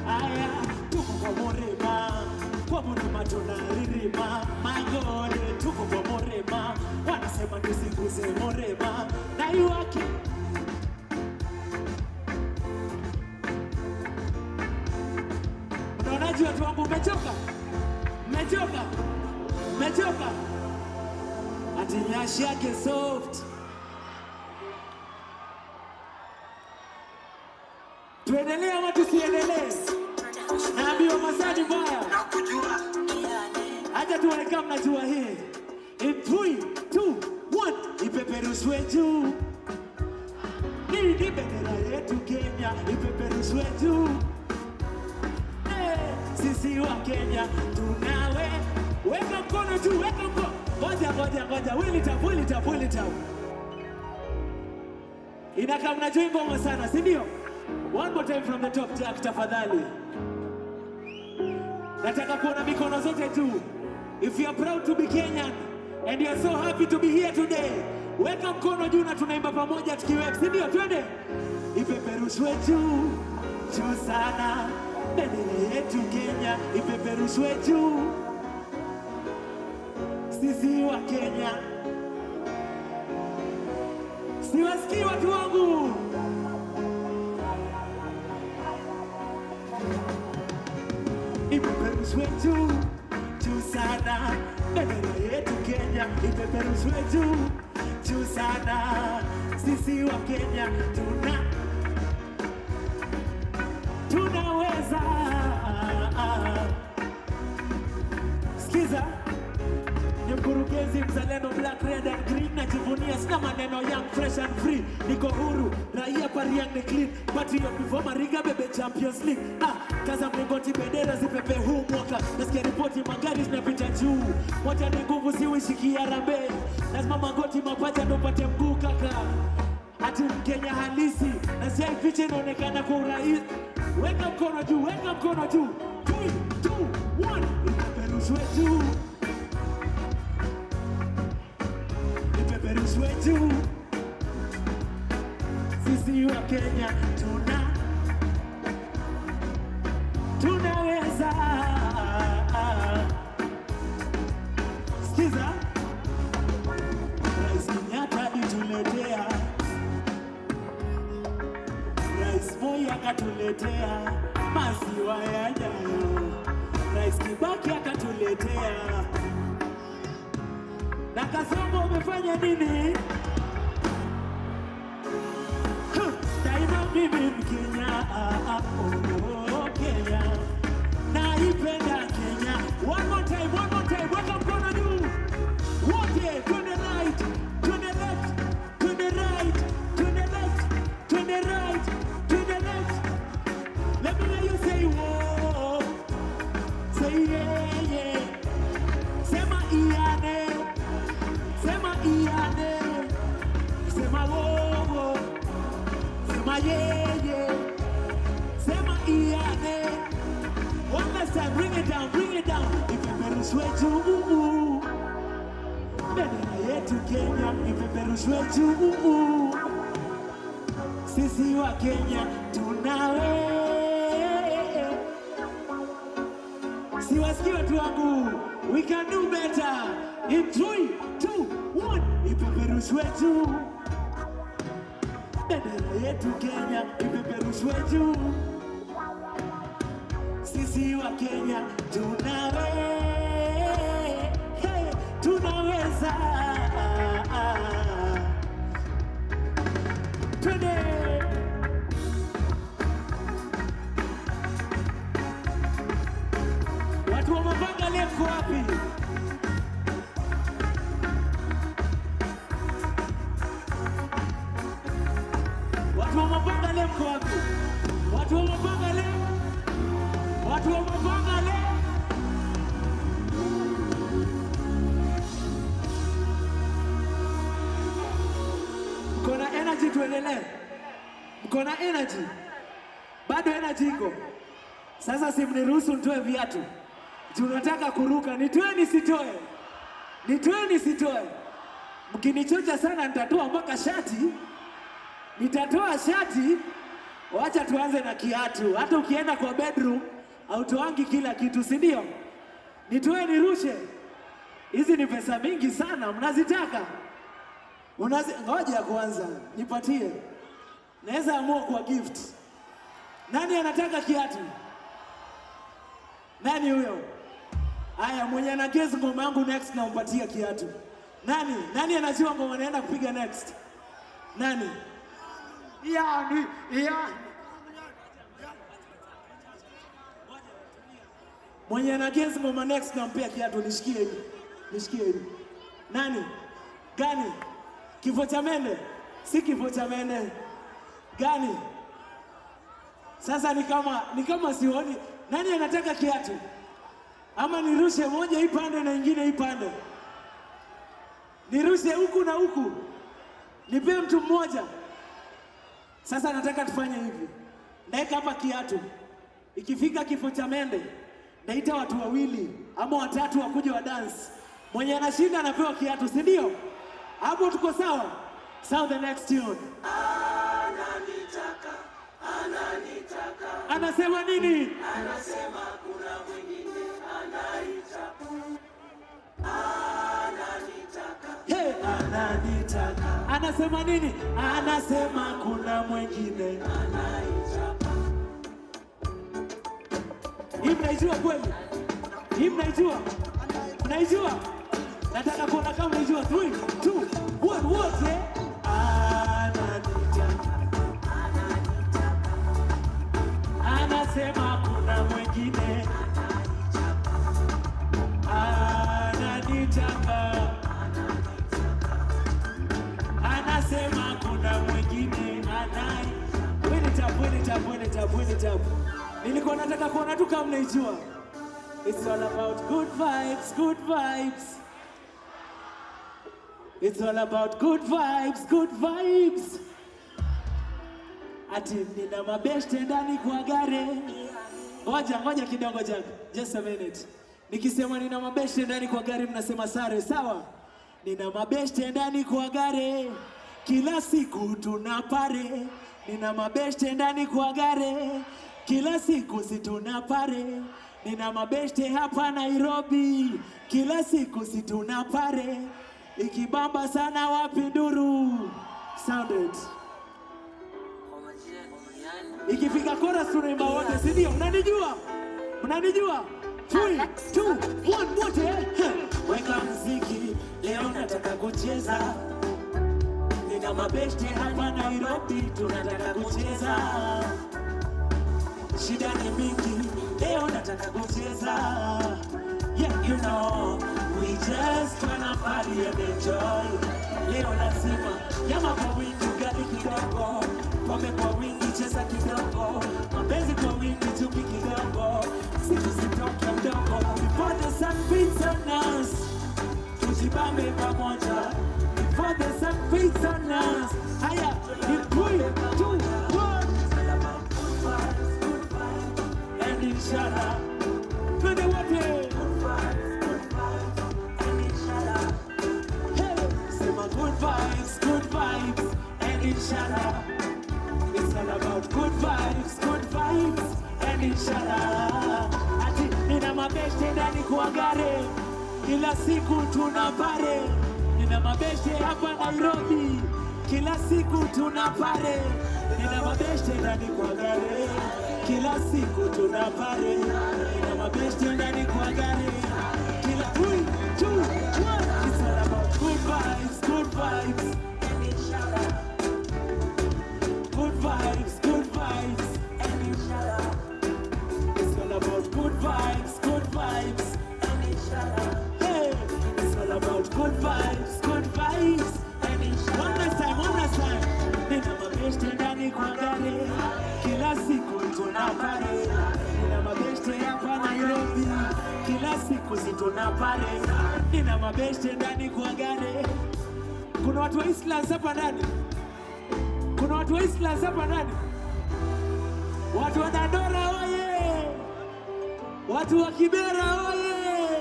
Aya, tuko kwa murima tunaririma. Magode tuko kwa murima, wanasema tusiguse murima. Na iwake, unaonaje watu wangu? Mmechoka? Ati nyashi yake soft. Tuendelee ama tusiendelee? Naambiwa masani mbaya. Acha tuone kama mnajua hii. In 3, 2, 1, ipeperushwe juu. Ni bendera yetu Kenya, ipeperushwe juu. Sisi wa Kenya tunawe. Weka mkono juu, weka mkono. Ngoja. Wili tapu. Inakaa mnajua ngoma sana, si ndio? One more time from the top, Jack, tafadhali. Nataka kuona mikono zote juu. If you are proud to be Kenyan and you are so happy to be here today, weka mkono juu na tunaimba pamoja tukiweka, si ndio? Twende. Ipeperushwe juu sana. Bendera yetu Kenya, ipeperushwe juu. Sisi wa Kenya. Siwasikii watu wangu. Ipeperushwe juu sana. Bendera yetu Kenya, ipeperushwe juu sana. Sisi wa Kenya tunaweza. Sikiza, ni mkurugenzi mzalendo, black, red and green. Najivunia sina maneno, young, fresh and free. Niko huru, raia pariang ni clean. Patriot before Mariga bebe Champions League. Kaza mlingoti, bendera zipepe huu mwaka. Nasikia ripoti magari zinapita juu. Moja ni nguvu, siwishikia rambe. Lazima magoti mapacha ndo pate mguu kaka. Ati Mkenya halisi, na siya ifiche inaonekana kwa urahisi. Weka mkono juu. 3, 2, 1, ipeperushwe juu. Ipeperushwe juu. Sisi wa Kenya tunaweza. Sikiza, Rais Kenyatta alituletea, Rais Moi akatuletea maziwa ya Nyayo, Rais Kibaki akatuletea. Na Kasongo umefanya nini? Daima mimi Mkenya, Kenya. Na yeye. Sema iane. One last time, bring it down, bring it down. Ipeperushwe juu. Bendera yetu Kenya, ipeperushwe juu. Sisi wa Kenya tunawe. Siwasikii watu wangu. We can do better. In 3, 2, 1. Ipeperushwe juu. Bendera yetu Kenya, ipeperushwe juu. Sisi wa Kenya tunawe. Hey, tunaweza. Twende. Watu wa Mapanga leo mko wapi? Watu wa Mapanga leo mko wapi? Watu wa Mapanga leo. Watu wa Mapanga leo. Mkona energy tuendelee. Mkona energy. Bado energy iko. Sasa si mniruhusu nitoe viatu. Tunataka kuruka. Nitoe nisitoe. Nitoe nisitoe. Mkinichocha sana nitatoa mpaka shati. Nitatoa shati. Wacha tuanze na kiatu. Hata ukienda kwa bedroom hautoangi kila kitu, si ndio? Nitoe nirushe. Hizi ni pesa mingi sana, mnazitaka? Ngoja kwanza, nipatie. Naweza amua kwa gift. Nani anataka kiatu? Nani huyo? Haya, mwenye ana guess ngoma yangu next na umpatia kiatu. Nani? Nani anajua ngoma naenda kupiga next? Nani? Yani. Mwenye ana guess ngoma next na mpea kiatu, nishikie hivi. Nishikie hivi. Nani? Gani? Kifo cha mende? Si kifo cha mende. Gani? Sasa ni kama sioni. Nani anataka kiatu? Ama nirushe moja ipande na ingine ipande? Nirushe huku na huku? Nipe mtu mmoja? Sasa nataka tufanye hivi. Naeka hapa kiatu. Ikifika kifo cha mende, naita watu wawili ama watatu wakuje wa dance. Mwenye anashinda anapewa kiatu, si ndio? Hapo tuko sawa? Sound the next tune. Anasema nini? Anasema kuna mwingine anaitaka. Hey, ananitaka. Anasema nini? Anasema kuna mwingine anaitaka. Hii mnaijua kweli? Hii mnaijua? Mnaijua? Nataka kuona kama mnaijua. 3, 2, 1, wote. Anasema kuna mwingine ananitaka. Anasema kuna mwingine anai. Wini tabu. Nilikuwa nataka kuona tu kama mnaijua. It's all about good vibes, good vibes. It's all about good vibes, good vibes. Ati nina mabeshte ndani kwa gare. Ngoja kidogo Jack. Just a minute. Nikisema nina mabeshte ndani kwa gare mnasema sare, sawa? Nina mabeshte ndani kwa gare. Kila siku tunapare. Nina mabeshte ndani kwa gare. Kila siku si tunapare. Nina mabeshte hapa Nairobi. Kila siku si tunapare. Ikibamba sana wapi nduru. Sound it. Ikifika chorus tunaimba wote, si ndio? Mnanijua? Mnanijua? 3, 2, 1, wote. Weka muziki, leo nataka kucheza. Nina mabeshte hapa Nairobi, tunataka kucheza. Shida ni mingi, leo nataka kucheza. Yeah, you know, we just wanna party and enjoy. Leo lazima, nyama kwa wingi, ugali kidogo. Pombe kwa wingi, cheza kidogo. Mapenzi kwa wingi, chuki kidogo. Siku zitoke mdogo. Before the sun beats on us, tujibambe pamoja. Before the sun beats on us. Haya, in 3, 2, 1. ishara. Ati nina mabeshte ndani kwa gare, kila siku tunapare. Nina mabeshte hapa Nairobi, kila siku tunapare. Nina mabeshte ndani kwa gare, kila siku tunapare. Nina mabeshte ndani kwa gare, kila 3, 2, 1. It's all about good vibes, good vibes. Good vibes, good vibes. It's all about good vibes, good vibes. Hey, it's all about good vibes, good vibes. One last time. Nina mabeshte ndani kwa gari, kila siku tunapare. Nina mabeshte hapa Nairobi, kila siku tunapare. Nina mabeshte ndani kwa gari. Kuna watu wa Islam hapa ndani. Kuna watu wa Islam hapa ndani. Watu wa Dandora oye. Watu wa Kibera oye.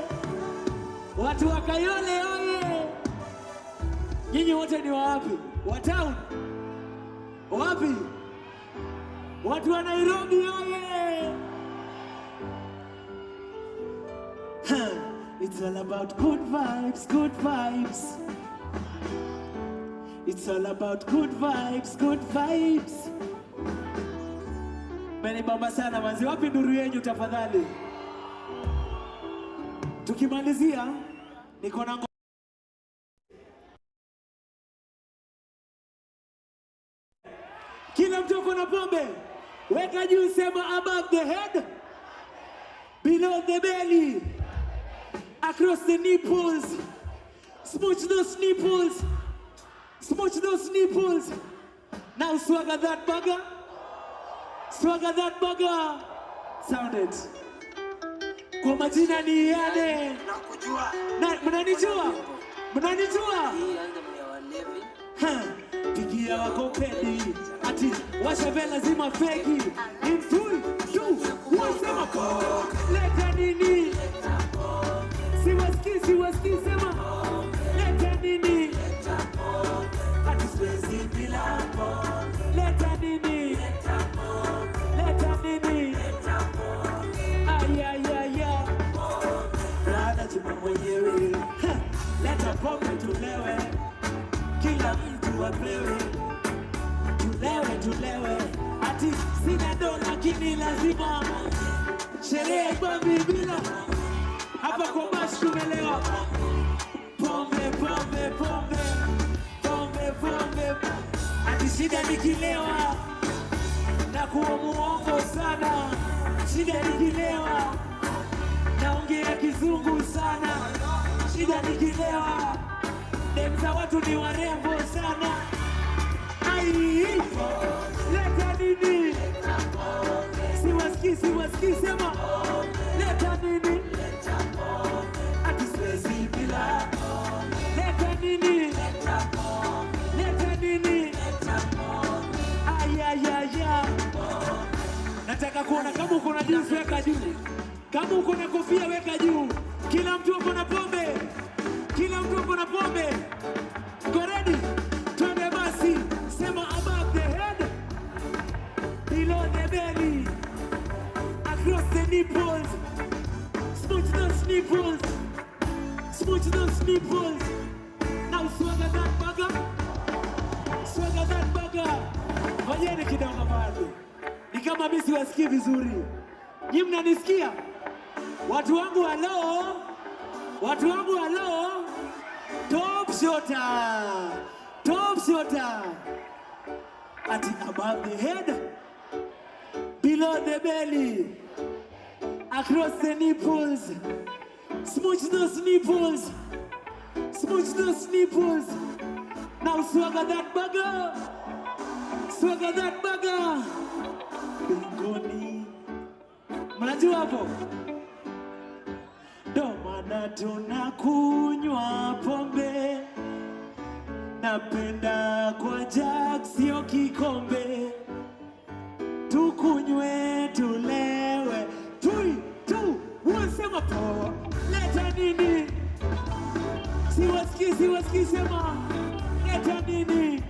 Watu wa Kayole oye. Nyinyi wote ni wa wapi? Wa town? Wapi? Watu wa Nairobi oye. It's all about good vibes, good vibes. It's all about good vibes, good vibes. Meni bamba sana manzi, wapi nduru yenyu tafadhali? Tukimalizia niko na kila mtu uko na pombe, weka juu, sema above the head, below the belly, across the nipples, smooch those nipples, smooch those nipples. Now swagger that bugger, swagger that bugger. Sound it. Kwa majina ni yale. Nakujua. Mnanijua? Mnanijua? Pigia wako pedi. Ati washa vela zima fegi. In 3, 2, 1, sema po. Leta nini? Siwaski sema. Leta nini? Ati siwezi bila po. Leta nini? Leta nini? Ayayaya. Rada chuma mwenyewe. Leta pombe tulewe. Kila mtu apewe. Tulewe. Ati sina dola lakini lazima. Sherehe babi bila. Hapa kwa bash tumelewa. Pombe. Ati shida nikilewa. Na kuwa muongo sana. Shida nikilewa. Naongea kizungu sana. Shida nikilewa. Demza watu ni warembo sana. Ai, leta nini? Siwaski sema. Leta nini? Ati siwezi bila. Leta nini? Leta nini? Ayayaya. Nataka kuona kama uko na juice weka juu. Kama uko na kofia weka juu. Kila mtu uko na pombe. Kila mtu uko na pombe. Go ready? Twende basi. Sema above the head. Below the belly. Across the nipples. Smooch those nipples. Smooch those nipples. Now swagger that bugger. Swagger that bugger. Fanyeni kidogo bado. Ni kama mimi siwasikii vizuri. Nyinyi mnanisikia? Watu wangu halo. Watu wangu halo. Top shotter. Top shotter. Ati above the head. Below the belly. Across the nipples. Smooch those nipples. Smooch those nipples. Now swagger that bugger. Swagger that bugger. Bingoni. Mnajua hapo? Ndo maana tunakunywa pombe. Napenda kwa Jack sio kikombe. Tukunywe tulewe. 3, 2, 1, sema po. Leta nini? Siwaski sema. Leta nini?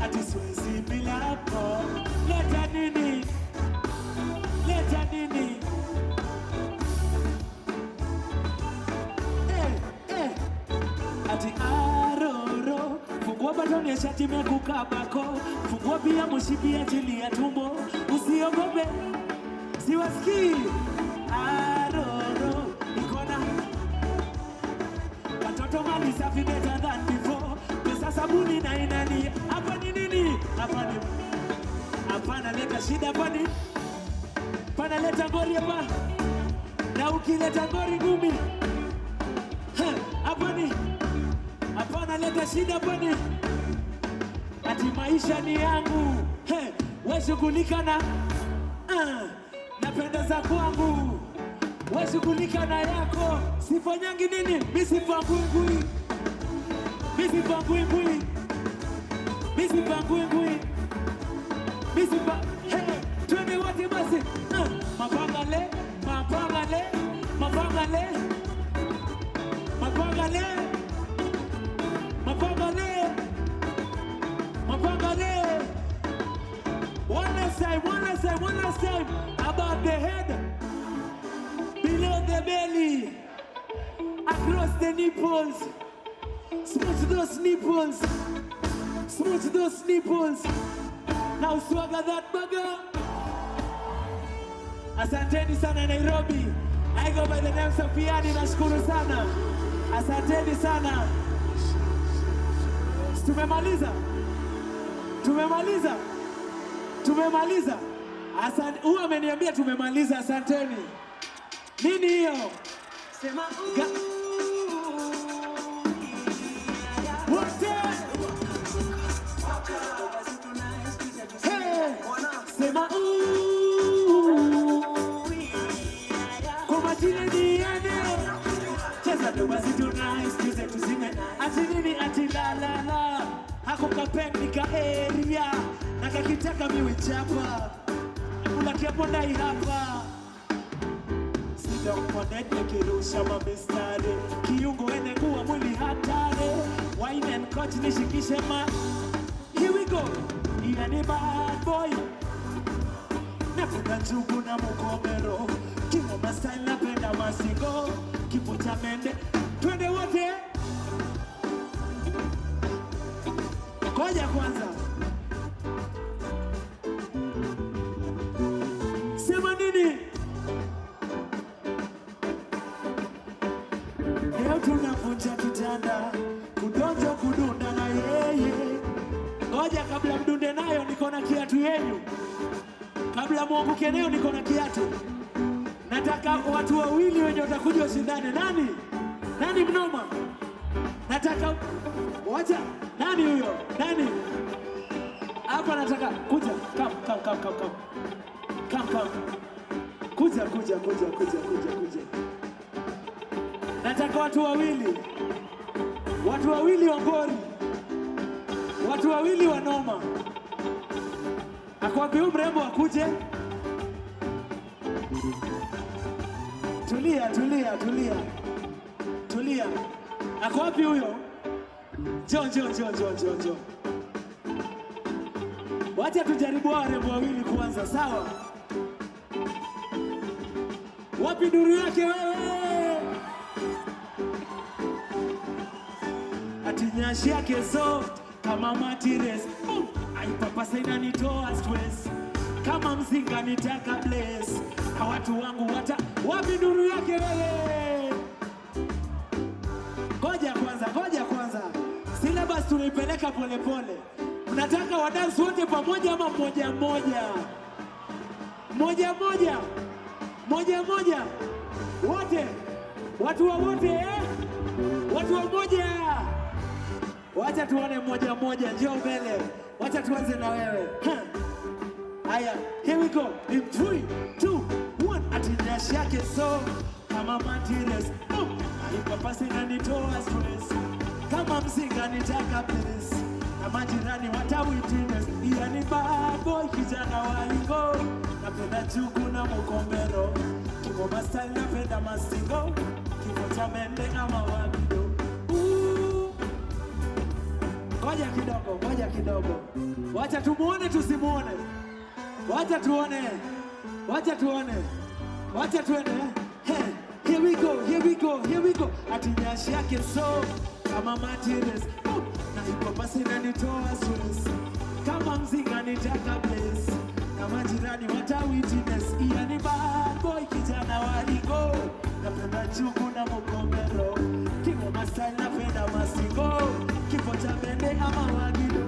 Ati siwezi bila po. Leta nini? Ndani ya shati mekukabako, fungua pia mshipi ajili ya tumbo. Usiogope, siwasikii. Aroro, nikona watoto mali safi better than before. Pesa sabuni na inani. Hapa ni nini? Hapa ni hapana leta shida hapa ni. Pana leta ngori hapa. Na ukileta ngori ngumi. Hapa ni hapana leta shida hapa ni. Ati maisha ni yangu. Wewe shughulika na napendeza kwangu. Wewe shughulika na yako. Sifanyangi nini? Mimi sipangui. Mimi sipangui. Mimi sipangui. Mimi sipa twende wote basi. Mapangale. One last time. Above the head, below the belly, across the nipples. Smooch those nipples. Now swagger that burger. Asanteni sana Nairobi. I go by the name Sofiani, nashukuru sana. Asanteni sana. Tumemaliza. Asante. Huyu ameniambia tumemaliza. Asanteni. Nini hiyo? Sema wote. Sema kwa majina ni yane. Cheza ndo basi tunaiskize tuzime. Ati nini ati la. Hako kapenika area. Nakakitaka miwe chapa. Kula kiapo ndai hapa. Sida uponete kirusha mabistare. Kiungo ene kuwa mwili hatare. Wine and coach nishikishe ma. Here we go. Iya ni bad boy. Napenda njugu na mukomero. Kingoma style napenda masigo. Kipo cha mende. Twende wote. Koja kwanza. Sema nini? Leo tunavunja kitanda. Kudunda na yeye. Ngoja kabla mdunde nayo niko na kiatu yenu. Kabla muanguke nayo niko na kiatu. Nataka watu wawili wenye watakuja ushindane. Nani mnoma? Nataka wacha. Nani huyo? Nani? Hapa nataka kuja. Come. Kuja. Nataka watu wawili wangori. Watu wawili wanoma. Akwapi huyu mrembo akuje. Tulia. Akwapi huyo? Njoo. Wacha tujaribu warembo wawili kwanza, sawa? Wapi duru yake wewe? Ati nyashi yake soft kama matires. Aipapasa inanitoa stress. Kama mzinga nitaka bless. Na watu wangu wapi duru yake wewe? Ngoja kwanza. Syllabus tunaipeleka pole. Mnataka wadansi wote pamoja ama mmoja? Wote. Watu wa wote Watu wa moja. Wacha tuone mmoja. Njoo mbele. Wacha tuanze na wewe. Haya, here we go. In 3, 2, 1. Ati nyashi yake so kama matires. Aipapasa inanitoa stress. Kama mzinga nitaka bless. Na majirani watawitness. Iya ni bad boy kijana wa ingo. Napenda chuku na mukombero. Kingoma style napenda masingo. Kifo cha mende ama wabido. Ngoja kidogo. Wacha tumuone tusimuone. Wacha tuone. Wacha tuende. Here we go. Ati nyashi yake so kama matires. na ipo basi inanitoa stress. Kama mzinga nitaka place, na majirani wata witness. Iya ni bad boy kijana waliko, napenda chungu na mkomero. Kimo mastyle napenda masingo, kifo cha mende ama wagido.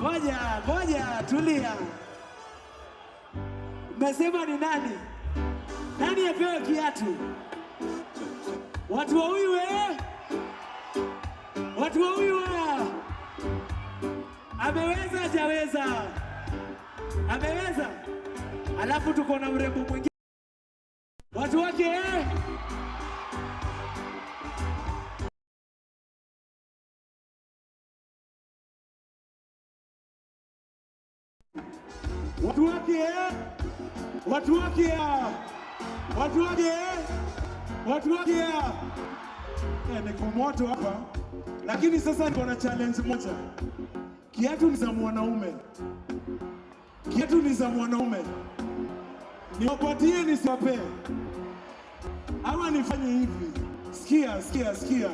Ngoja, tulia. Mmesema ni nani? Nani apewe kiatu? Watu wa huyu Watu wa huyu ameweza hajaweza? Ameweza. Alafu tuko na mrembo mwingine. Watu wake Watu wake niko moto hapa, lakini sasa niko na challenge moja. Kiatu ni za mwanaume, niwapatie nisiwape, ama nifanye hivi? Sikia,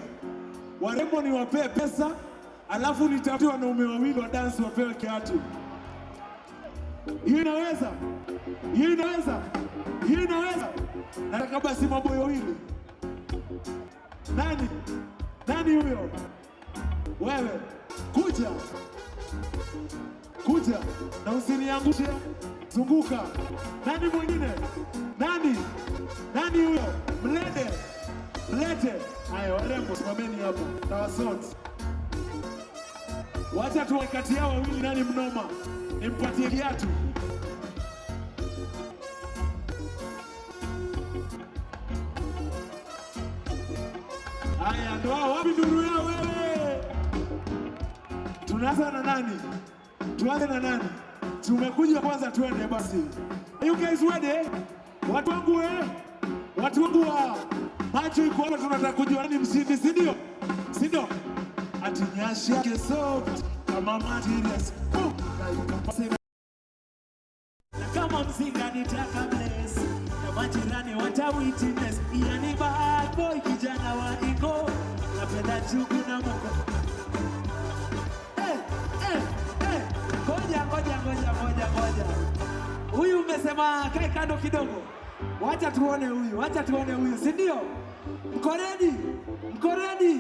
warembo niwapee pesa, alafu nitafute wanaume wawili wa dance wapewe kiatu. Hiyo inaweza. Nataka basi maboyo wawili. Nani huyo? Wewe kuja na usiniangushe. Zunguka. Nani mwingine? Nani huyo? Mlete. Haya warembo, simameni hapo na wasoti. Wacha tuwe kati yao wawili nani mnoma. Nimpatie kiatu. Haya, ndo wapi nduru yao wewe? Tunaanza na nani? Tuanze na nani? Tumekuja kwanza, tuende basi. You guys ready? Watu wangu wa macho iko hapa, tunataka kujua nani mshindi, si ndio? Ati nyashi yake soft kama materials. Na kama mzinga nitaka bless, na majirani wata witness. Iya ni bad boy kijana wa iko, napenda chuku na moko. Ngoja. Huyu umesema kae kando kidogo. Wacha tuone huyu, si ndio? Mko ready?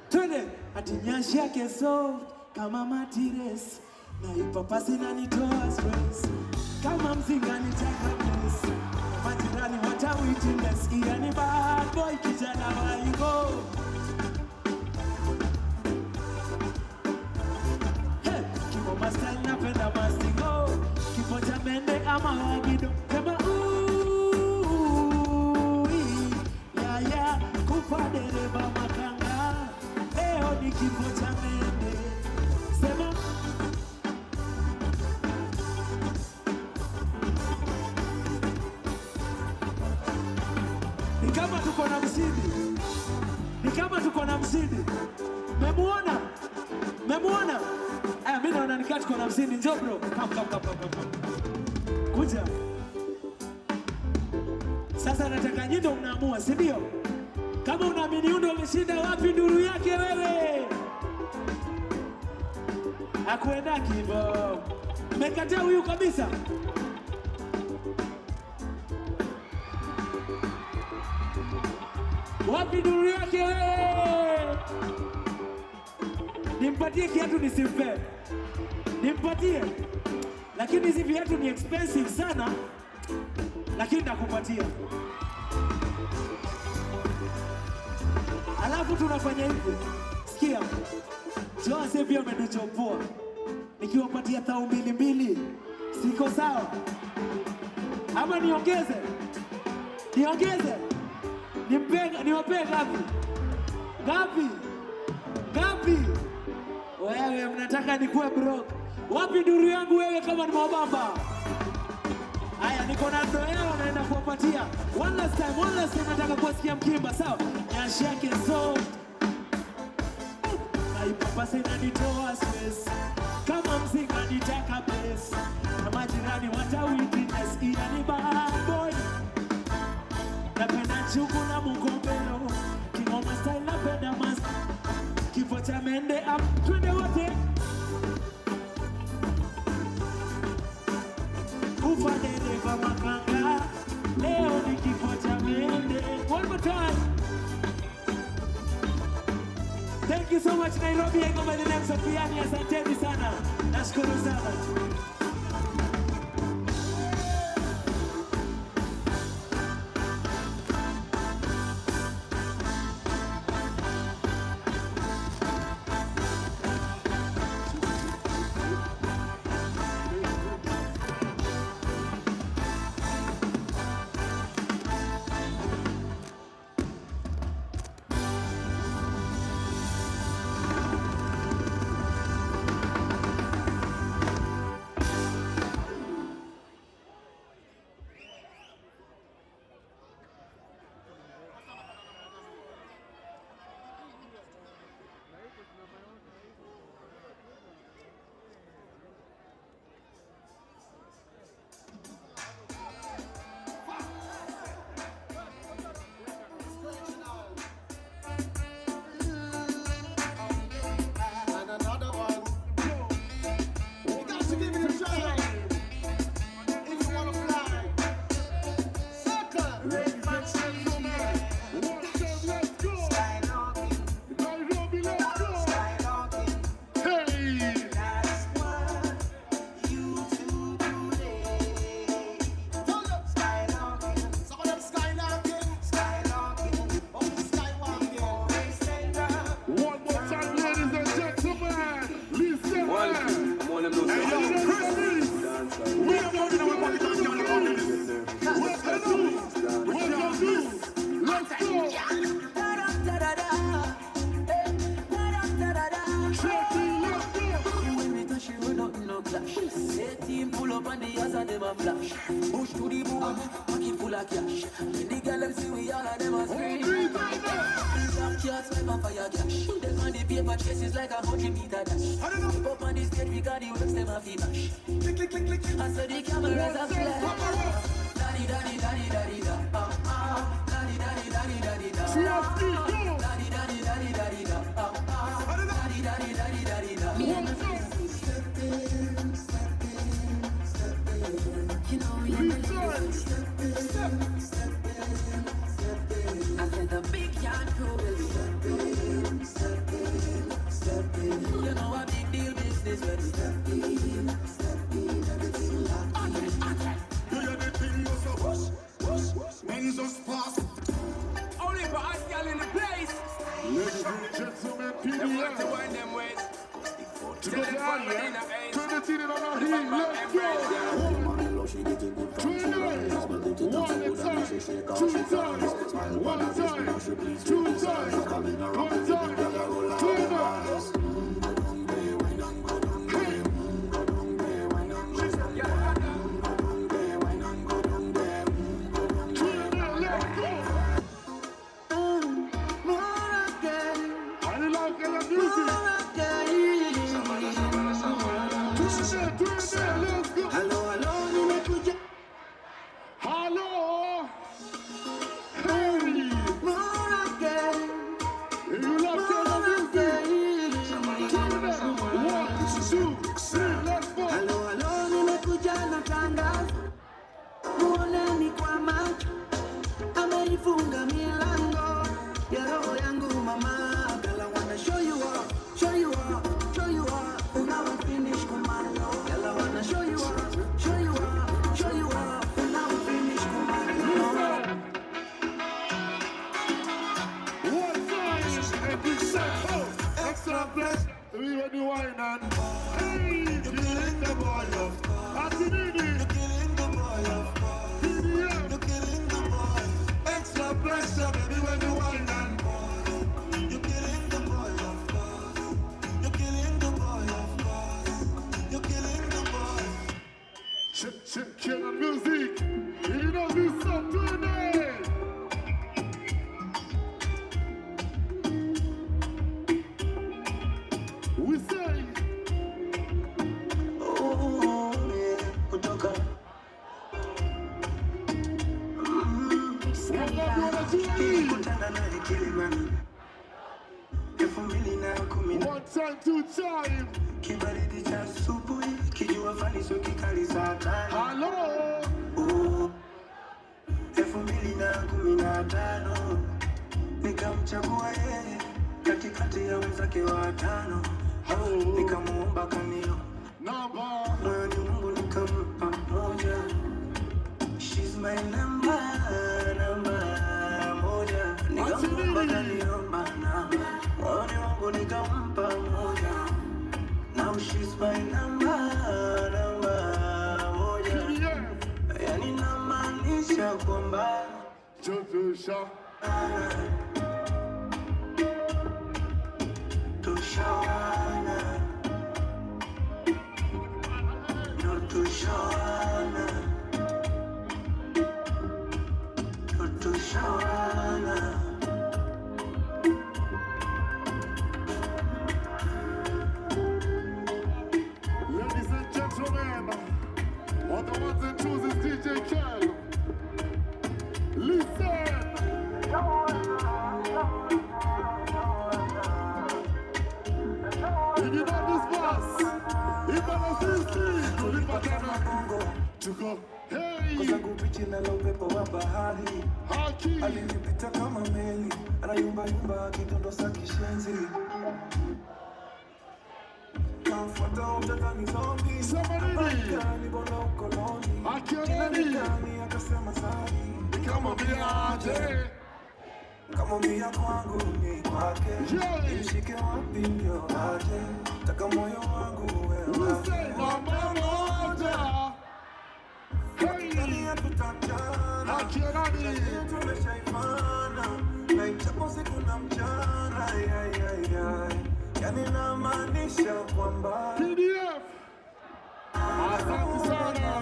Twende. Ati nyashi yake soft kama materials, na ipapasi na nitoa stress. Kama mzinga nitaka place, majirani wata witness. Iya ni bad boy kijana wa iko. Kimo mastyle napenda masingo, kifo cha mende ama wagido. Kama kufa dereva makanga, leo ni kifo cha mende. Sema ni kama tuko na mshindi. Memuona? Mimi naona nikaa tuko na mshindi. Njoo bro. Come. Kuja. Sasa nataka nyinyi ndio mnaamua, si ndio? Kama unaamini ndio umeshinda, wapi nduru yake wewe? Hakuenda kibo. Mmekataa huyu kabisa. Wapi nduru yake wewe? Nimpatie kiatu nisimpe. Nimpatie. Lakini hizi viatu ni expensive sana. Lakini nitakupatia. Alafu tunafanya hivi. Sikia. Jose pia amenichopoa. Nikiwapatia thao 2 siko sawa. Ama niongeze. Niwapee ngapi? Wewe mnataka nikuwe broke. Wapi nduru yangu wewe kama ni mabamba? Haya, niko na ndo yao naenda kuwapatia. One last time nataka kusikia mkimba, sawa? Nyashi yake so. Naipapasa inanitoa stress. Kama mzinga nitaka place, na majirani wata witness. Iya ni bad boy. napenda chuku na mugombero, kingoma style napenda mas, kifo cha mende up, twende wote. Ufa dereva makanga, leo ni kifo cha mende. One more time. Thank you so much Nairobi, I go by the name of Sofiani, asanteni sana. Nashukuru sana. One time, two time. Kibaridi cha asubuhi kijua fani so kikali saa tano. Hello. 2015 nikamchagua yeye katikati ya wenzake watano. Nikamuomba kanio moyoni Mungu nikampa moja. She's my number moja. Nikamuomba kaniomba namba moyoni Mungu nikampa moja. Now she's my number moja. Yani namaanisha kwamba Joshua tushawana ndo tushawana Ladies and gentlemen, on the ones and twos is DJ Kel. Listen. If you know this bus, if I to go. Hey. Kosa kupichi na upepo wa bahari. Alinipita kama meli, anayumba kitondo sa kishenzi. Kamfuata utadhani zombie. Akani bona ukoloni. Akani akasema sari. Kamwambia kwangu ni kwake. Nishike wapi ndio aje. Taka moyo wangu wewe. Mama moja. Hey, tutachana. Tumeshaifana. Na ichapo siku na mchana. Yani namaanisha kwamba PDF. Asante sana.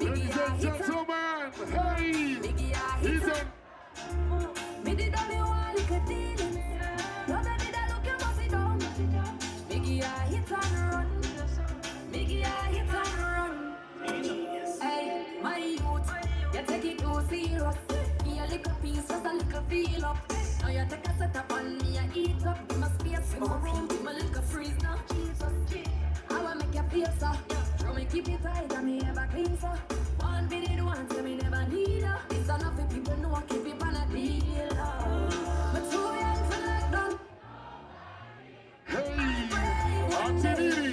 Ladies and gentlemen, hey, he's on. Me did all the while you could deal it. No, that did I look at what he done. Biggie, I hit and run. Biggie, I hit and run. Hey, my youth, you take it too serious. Me a little piece, just a little feel up. Now you take a set up on me, I eat up. Give my space, give my room, give my little freeze now. Jesus, I will make you feel so. Throw me keep it tight and me ever clean so. One bit it once, and me never need her. It's enough if people know I keep it on a deal. But too young for lockdown. Hey,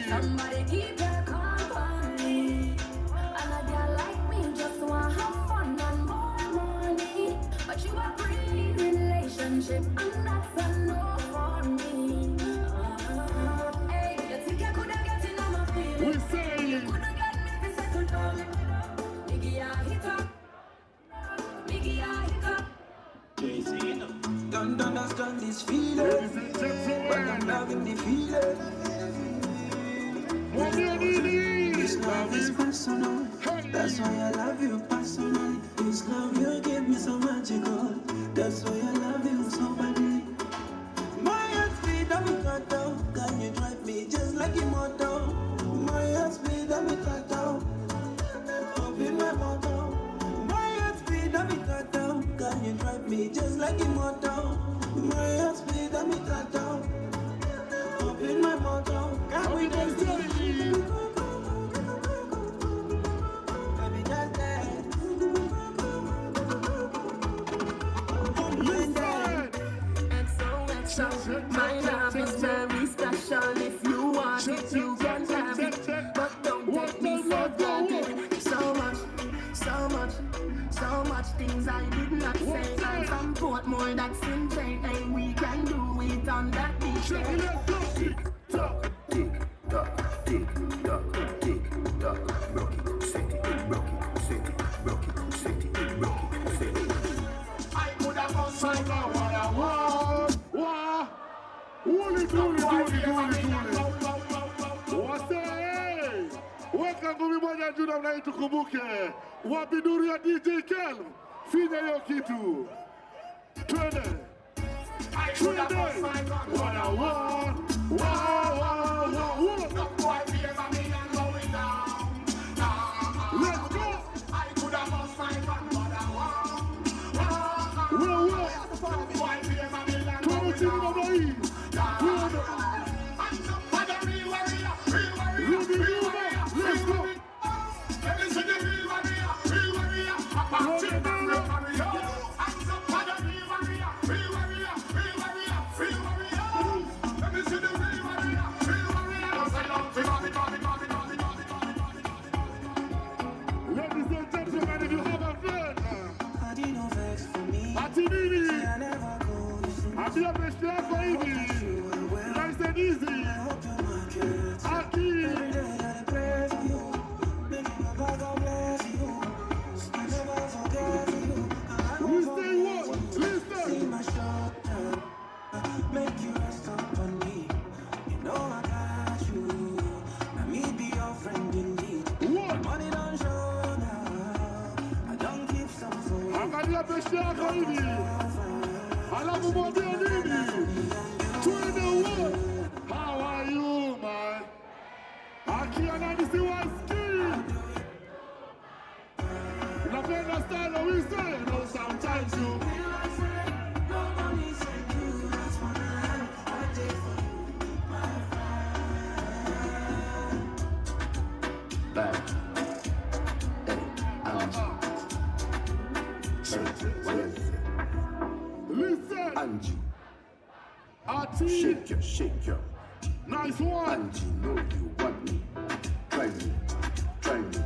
somebody keep your company. And a girl like me just want have fun and more money. But you a free relationship and that's a no for me. Hey, you think you coulda get in on my feelings? We say you coulda get me to settle down. Biggie, I hit up. Biggie, I hit up. Don't understand this feeling, but I'm loving the feeling. This love is personal, that's why I love you personally. This love you give me so magical, that's why I love you so badly. My heart speed and me cut down, can you drive me just like immortal? My heart speed and me cut down, up in my motor. My heart speed and me cut down, can you drive me just like immortal? My heart speed and me cut down, up in my motor. Can we just do it? Baby, just dance. XOXO, my love is very special. If you want it, you can have it. But don't take me for granted. So much things I did not say. I'm from Portmore, that's in train. And we can do it on that beach. Tick tock, tick tock, tick tock, tick tock. Broke it, set it, broke it, set it, broke it, set it, broke it, set it. I could have gone so long, what I want. What's that? Welcome to Mimoja Juna mnai tukumbuke. Wapiduri ya DJ Kel. Finya yo kitu. Twende. Twende. What I want. Wow. Ati nini? Ambia best yako hivi. Nice and easy. Aki. We say what? Listen. Make you rest upon me. You know I got you. Now me be your friend indeed. What? Money don't show now. I don't keep some for you. Angalia best yako hivi. Alafu mwambie nini? Twende what? How are you, man? Aki ananisi waski. Napenda style we say, no sometimes you. Listen, Angie, Ati, shake your. Nice one. Angie, know you want me. Try me.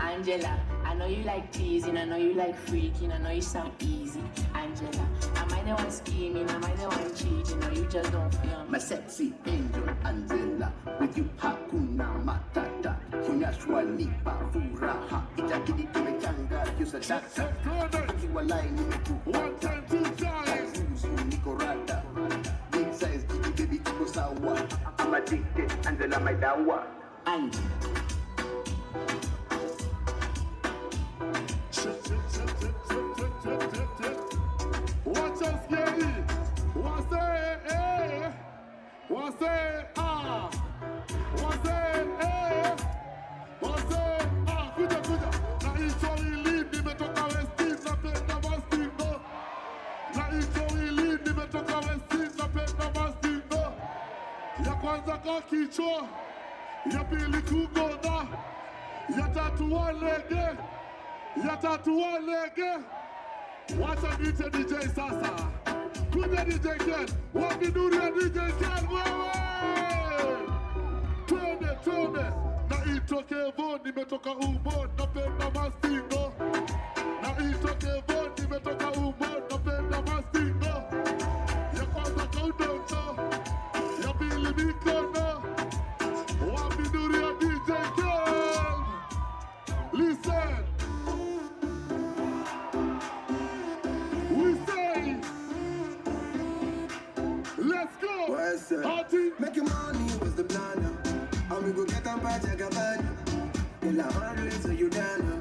Angela, I know you like teasing, I know you like freaking, I know you sound easy. Angela, am I the one scheming, am I the one cheating, or you just don't feel me? My sexy angel Angela, with you hakuna matata. Kunyashwa lipa furaha, itakidi tumechanga yusa data. Ikiwa line nimekupata, 1 times. niko rada. Big size, baby tuko sawa. I'm addicted, Angela my dawa. Angie. Watch us get it. What's that? Eh? What's that? Ah. What's that? Eh? What's that? Ah. Kuja. Na hicho hili nimetoka Westin, napenda Mastingo. Na hicho hili nimetoka Westin, napenda Mastingo. Ya kwanza kwa kichwa, ya pili kugonga, ya tatu walege. Wacha niite DJ sasa. Kuja DJ Ken. Wapi nuru ya DJ Ken wewe? Twende. Na itoke Von nimetoka Ubon, napenda Mastingo. Na itoke Von nimetoka Ubon, napenda Mastingo. Ya kwanza kaudonto, ya pili mikono. Wapi nuru ya DJ Ken? Listen. Let's go! Make your money was the plan. And we go get on by Jagabana. Till I'm always so you down.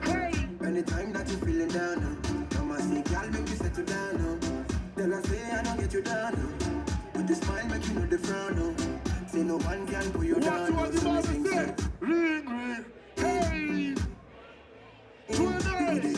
Anytime that you feeling down. Come and say, girl, make you settle down. Then I say, I don't get you down. With the smile, make you know the frown. Say no one can pull you down. What you want to say? Ring, hey! Twin.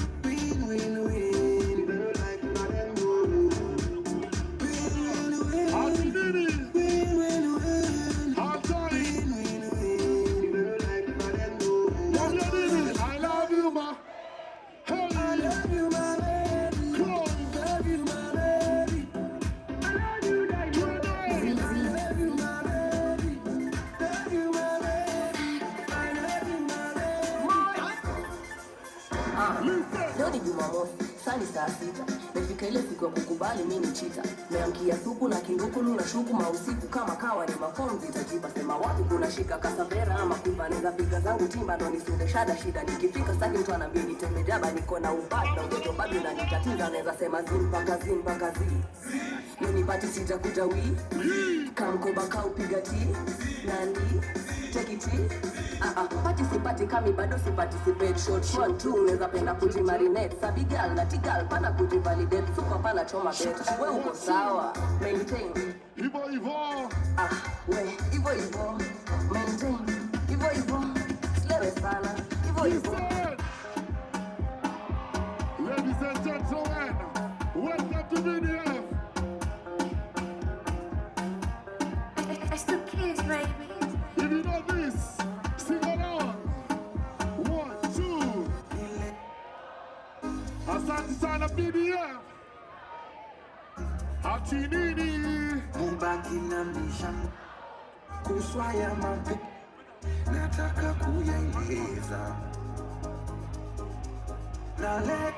Leo ni Jumamosi, saa ni saa 6. Nafika ile siku ya kukubali mimi ni chita. Meamkia suku na kindukulu na shuku mausiku kama kawa ni mafomu zitajipa. Sema wapi kuna shika kasavera ama kuiva neza piga zangu timba ndo nisunde shida. Nikifika saki mtu anambia nitemejaba niko na ubad na ugeto bado na nitatiza neza sema zimpaka zi. Yoni pati sitakuja wi. Kamkoba kaupiga ti. Nandi. Take it in. Participate kami bado si participate. Short 1 2 unaweza penda kujimarinate. Sabi girl na tigal pana kujivalidate. Super pana choma bet. We uko sawa. Maintain. Ivo. Ivo. Maintain. Ivo. Slewe sana. Ivo. Ladies and gentlemen, welcome to VDF. It's the kids, baby. If you know this, sing along. 1, 2. Asante sana VDF. Ati nini? Mubaki na misha kuswaya mape nataka kuyaeleza na let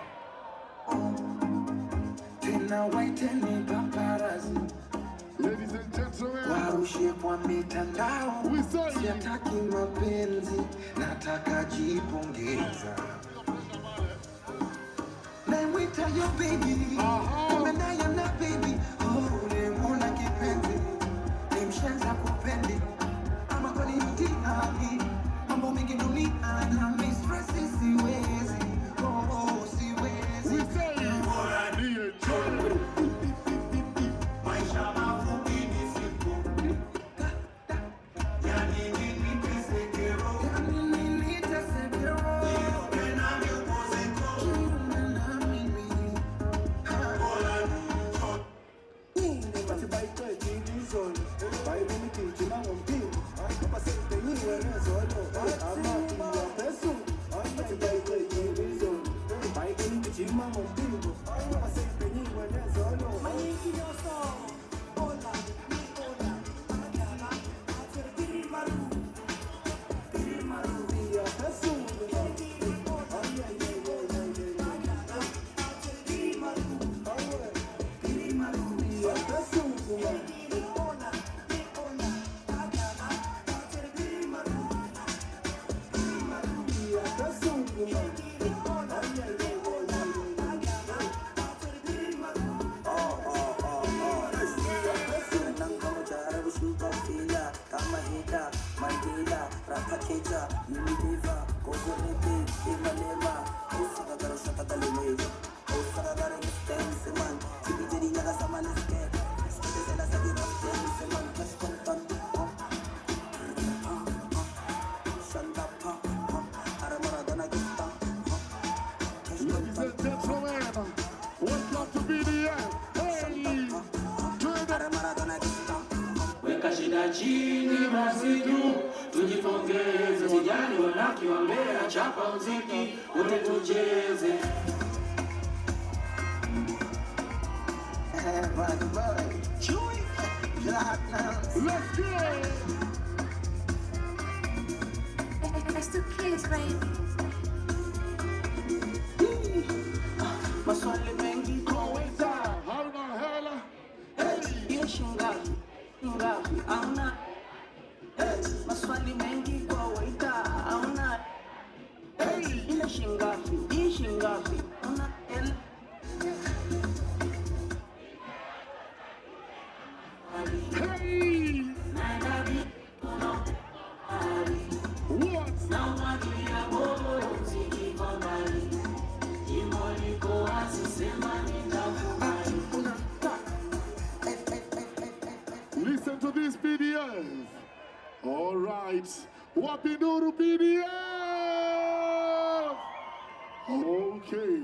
tena tena waiteni paparazzi. Ladies and gentlemen, warushie kwa mitandao, siataki mapenzi, nataka jipongeza. Naimwita yo baby, kumbe naye na baby, ulimwona kipenzi, ni mshenza kupendi, ama kwani mtihani, mambo mengi dunia na mistresi siwezi, siwezi. bora ndiye John. Maisha mafupi ni siku, yani nini tesekero, yani nini tesekero, niruke na miupozeko, kiume na mimi, bora ni John. Nini matibaito ejidizon, baibu miti chimango mpingu, kapa sente niwe nezolo, ama iya pesu, matibaito ejidizon, baibu miti chimango mpingu, kapa sente niwe nezolo. Weka shida chini basi juu, tujipongeze, vijana wanakiwambea, chapa mziki wote tucheze. Let's go! It's the kids, baby. Maswali mengi kwa weza, hauna hela, hiyo shingapi, ngapi, hauna. Maswali mengi kwa weza, hauna. Ile shingapi, hii shingapi, hauna hela. Hey! Listen to this PDF. All right. Wapinduru PDF. Okay.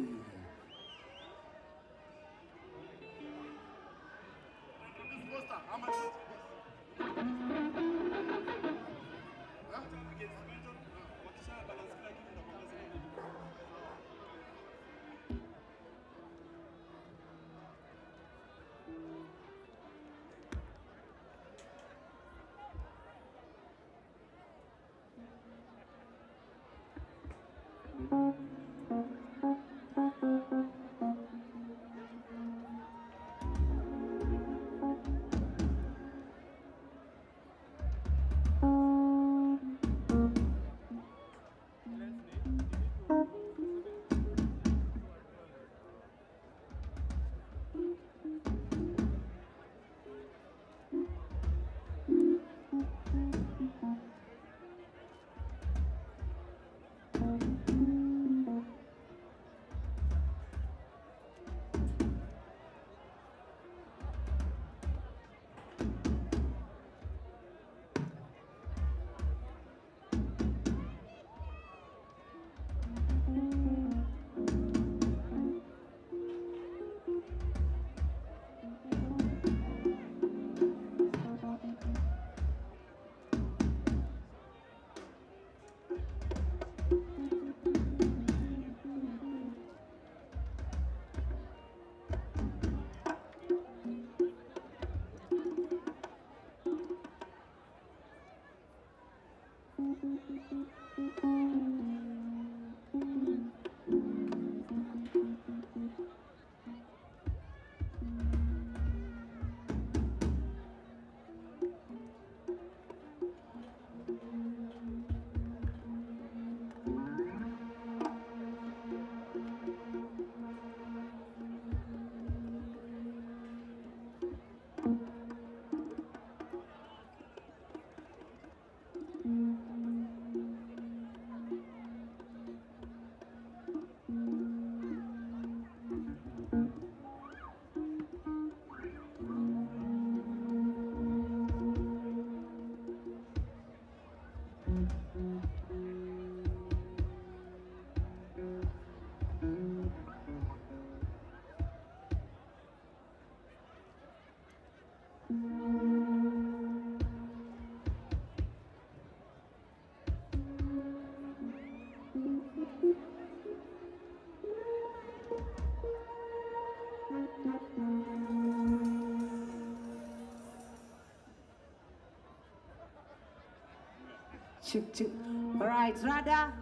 All right, Rada,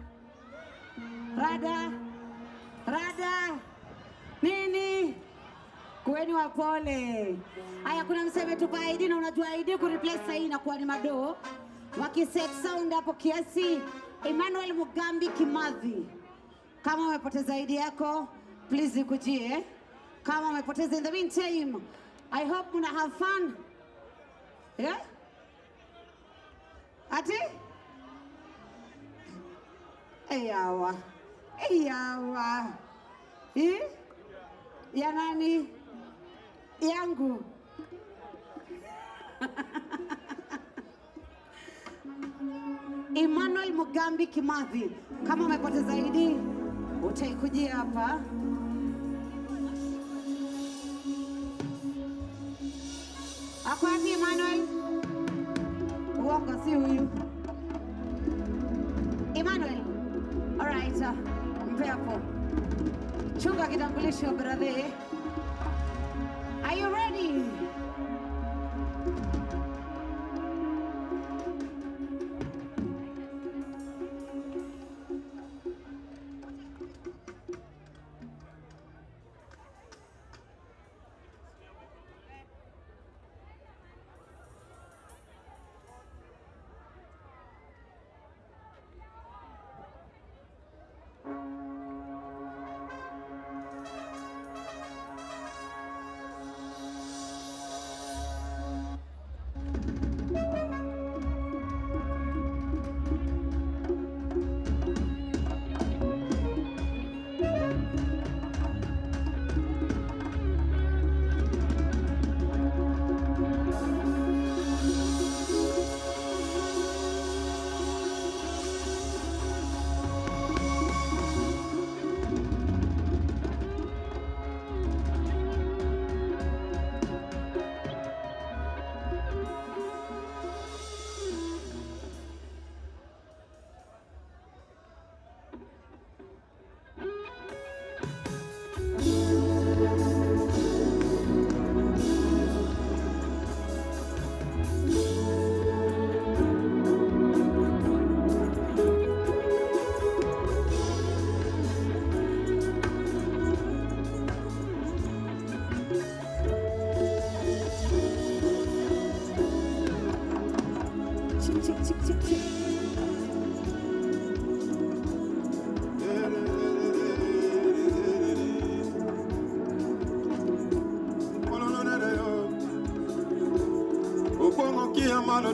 nini? Kuweni wapole. Haya, kuna mseme tupa ID na unajua ID kureplace hii na kuwa ni madoo. Wakiset sound hapo kiasi. Emmanuel Mugambi Kimathi. Kama umepoteza ID yako, please nikujie. Kama umepoteza, in the meantime, I hope muna have fun. Yeah? Ati? Eyawa. Ya nani? Yangu. Emmanuel Mugambi Kimathi. Kama umepoteza ID, utaikujia hapa. Ako wapi Emmanuel? Uongo, si huyu. Emmanuel. All right, mpe hapo. Chunga kitambulisho brother. Are you ready?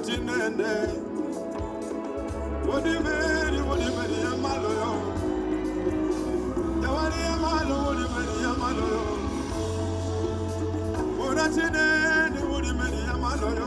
Tinende, what do you mean? What do you mean? Yamalo, Yawani Yamalo, what do you mean? Yamalo, what do you mean? What do you mean? Yamalo,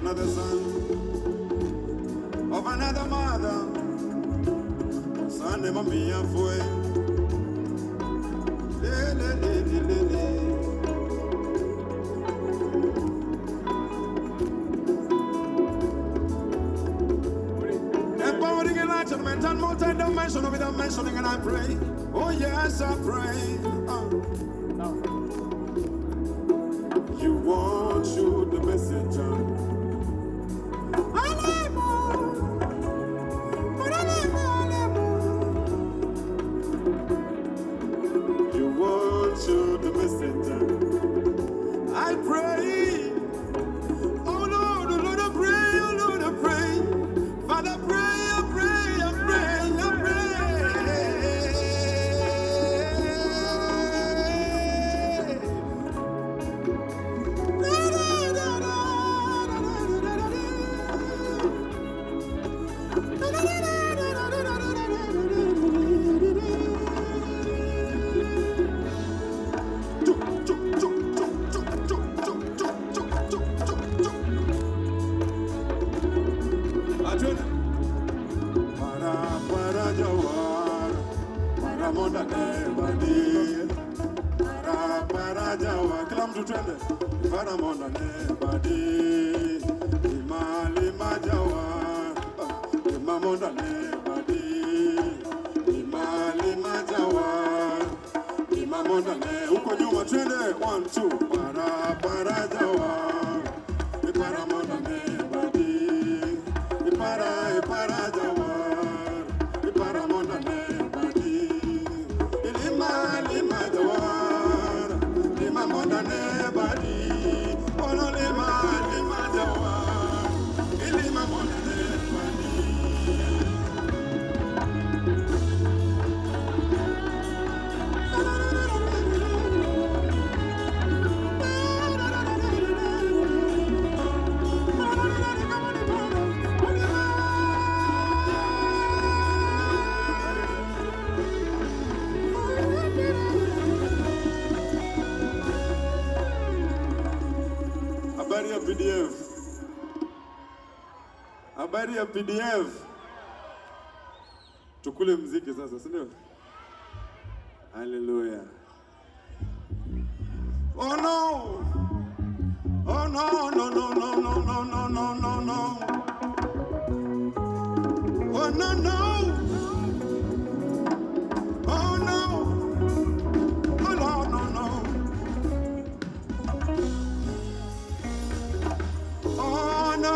another son of another mother. Son de mamia fue. Le, le, le, le, le, le. Empowering enlightenment and multi-dimensional without mentioning, and I pray. Oh yes, I pray. You won't shoot the messenger. You won't shoot the messenger. I pray. Oh Lord, oh Lord, I pray, oh Lord, I pray. Father, I pray, I pray, I pray, I pray. Para jawar, para monda nebadi, para jawar, kila mtu twende. Para monda nebadi, lima jawar, lima monda nebadi, lima jawar, lima monda ne. Uko nyuma twende, 1, 2, para jawar, para monda nebadi, para jawar. Habari ya PDF. Tukule mziki sasa, si ndio? Hallelujah. Oh no. Oh no, no, no, no, no, no, no, no, no, no. Oh no, no. Oh no. Oh no, no, no. Oh no.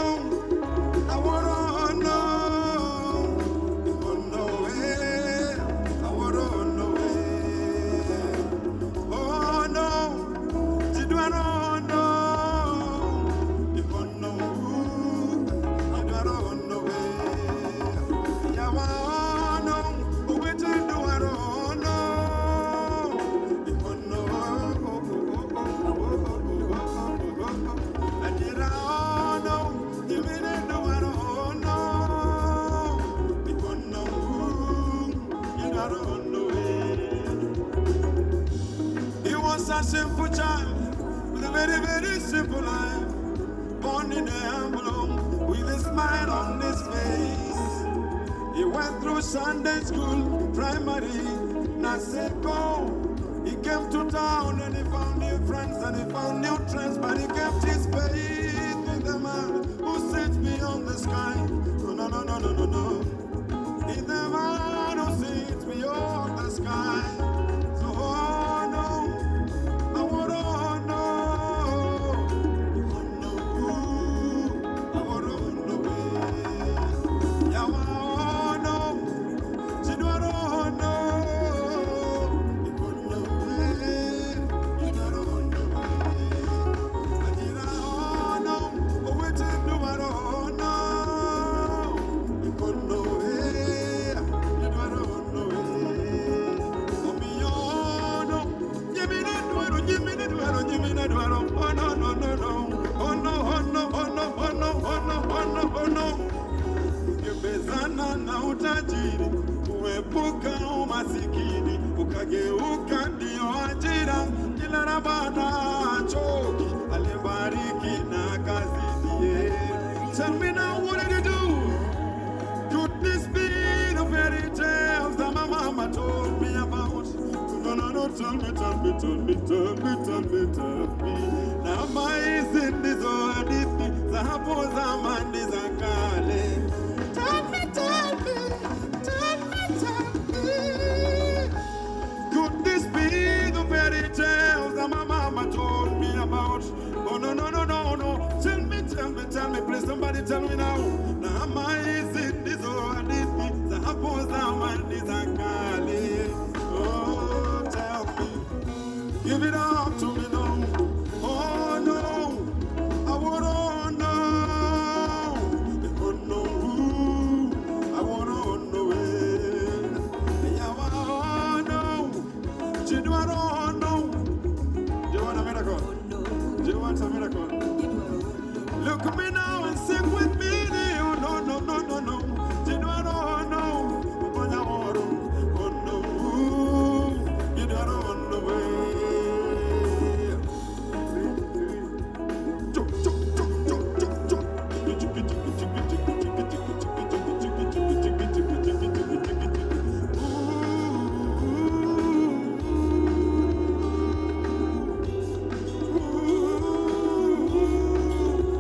A simple child with a very, very simple life, born in a humble home with a smile on his face. He went through Sunday school, primary, Naseko. He came to town and he found new friends and he found new trends, but he kept his faith in the man who sits beyond the sky. No, no, no, no, no, no, no. In the man who sits beyond the sky. So, oh no. Na utajiri uepuka umasikini, ukageuka ndio ajira. Kila rabana choki alibariki na kazi die. Tell me now, what did you do? Could this be the fairy tales that my mama told me about? No, no, no, tell me, tell me, tell me, tell me, tell me, tell me. Na maizi ndizo hadithi za hapo zamani za kale. Tell me, tell me, tell me, tell me. Could this be the fairy tale me, please somebody tell me now. Na maizi ndizo hadithi za hapo zamani za kale. Oh, tell me, give it up to me now. Oh no, I wanna know. Oh no, I wanna know it. Yeah, I wanna know. Do you want know? Do you want a miracle? Do you want a miracle? Look at me now and sing with me. No, no, no, no, no. Do you want to know? Oh no, you don't know way.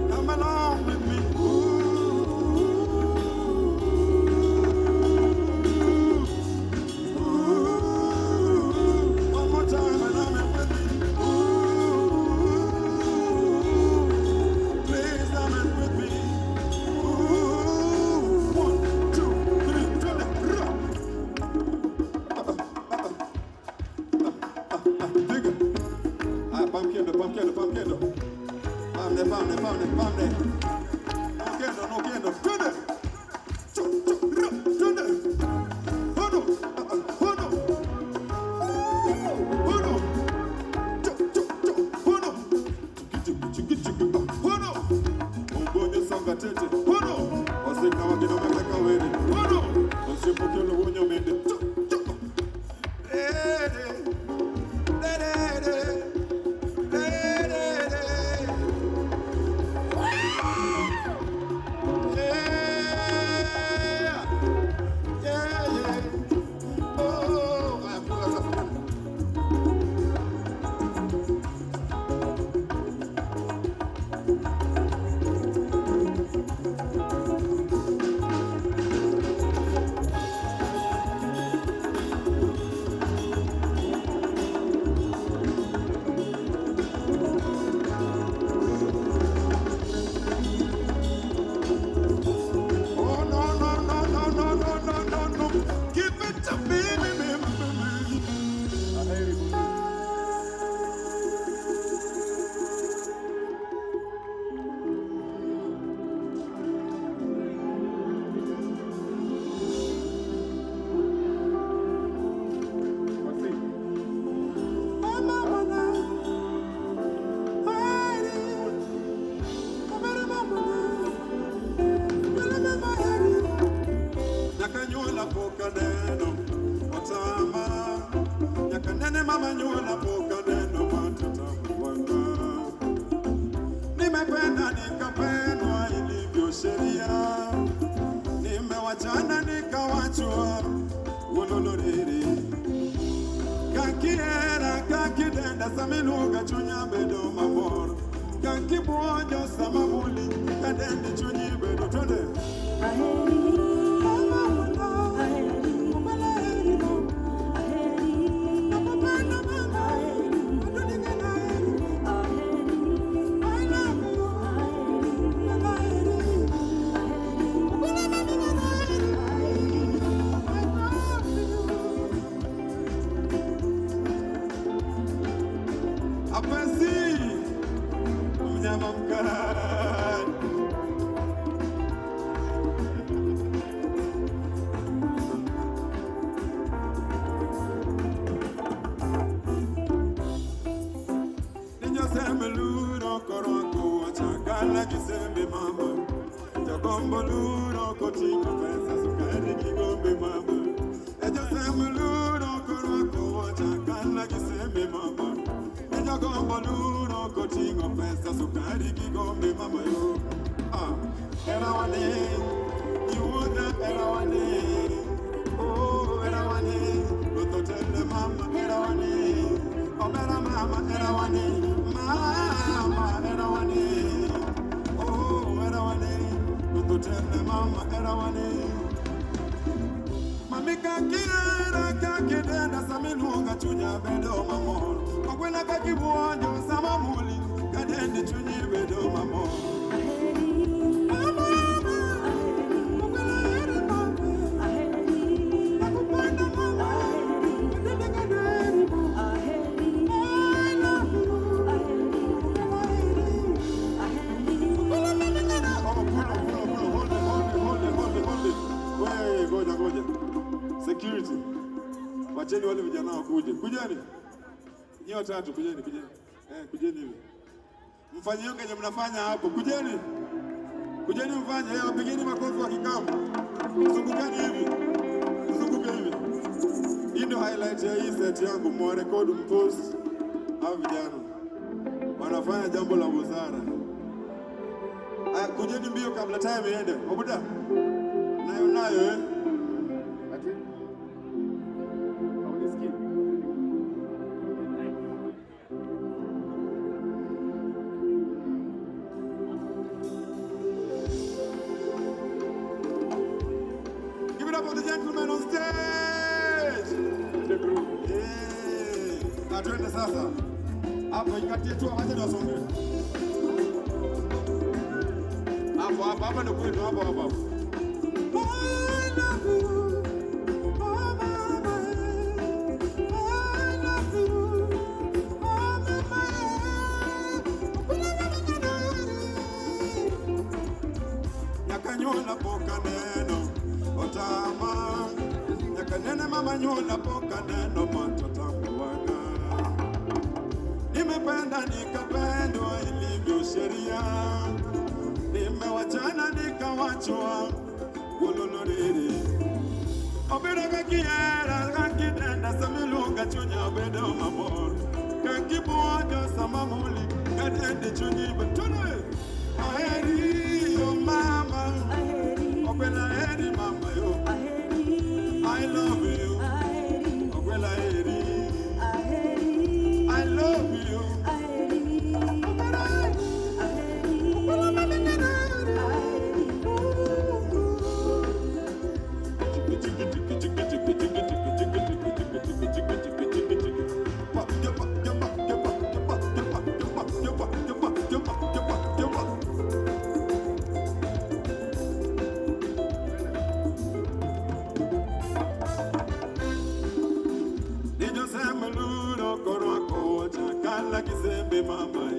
Come along with me. One more time and I'm with me. Please come in with me. 1, 2, 3, turn it. Dig it. Pumpkin. Pound it. No candle. Turn it. Turn it. Hold on. Nyakanyola poka neno otama. Nyakanene mama nyola poka neno matata wanga. Nimependa nikapendwa ilivyo sheria. Nimewachana nikawachwa wololorere. Kakiera kakidenda samiluga chunya bedo mamoro. Kakibuonjo samamuli kadende chunyi bedo tonde. Apesi, mnyama mkali. Ninyoseme luro koroko chakala kisembe mama. Jagombo luro kotingo pesa sukari kigombe mama. Ninyoseme luro koroko chakala kisembe mama. Jagombo luro kotingo pesa sukari kigombe mama yo. Erawane, yuda erawane. Oh erawane, lototele mama erawane. Obera mama erawane, mama erawane. Oh erawane, lototele mama erawane. Mami kakiera kakidenda samiluga chunya bedo mamoro. Kakwena kakibuonjo samamuli kadende chunyi bedo mamoro. Security. Wacheni wale vijana wakuje. Kujeni. Nyinyi watatu kujeni. Kujeni hivi. Mfanye hiyo kenye mnafanya hapo. Kujeni. Kujeni mfanye. Wapigeni makofi wa kikapu. Zungukani hivi. Zunguke hivi. Hii ndio highlight ya hii set yangu. Mwarekodi mpost. Hao vijana wanafanya jambo la busara. Kujeni mbio kabla time iende. Wabuda. Nayo Give it up for the gentlemen on stage. Twende sasa. Hapo ikatie tu wacha wasonge. Hapo ndio kwenu hapo. Nyola poka neno otama nyakanene mama nyola poka neno matotambuana nimependa nikapendwa ilivyo sheria nimewachana nikawachwa ululuriri obere kakiera kakidenda samilunga chunya bedo mamor kakibuojo samamuli katende chunyi betune aheri yo mama Okwela eri mama yo I love you Okwela eri I love you Kisembe mama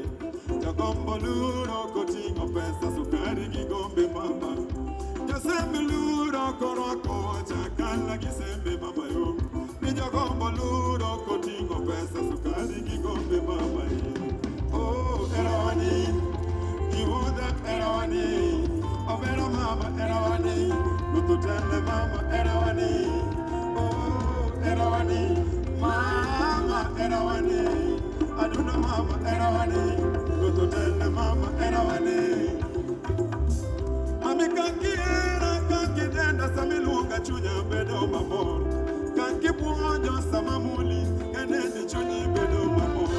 Jagombo luro kotingo pesa sukari kigombe mama Kisembe luro koroko chakala kisembe mama yo Jagombo luro kotingo pesa sukari kigombe mama Oh erawani Ihuda erawani Overa mama erawani Lututele mama erawani Oh erawani Mama erawani Aduna mama erawani, lututele mama erawani. Mami kakiera kakidenda samilunga chunya bedo mamor. Kakibuojo samamuli kaneni chunyi bedo mamor.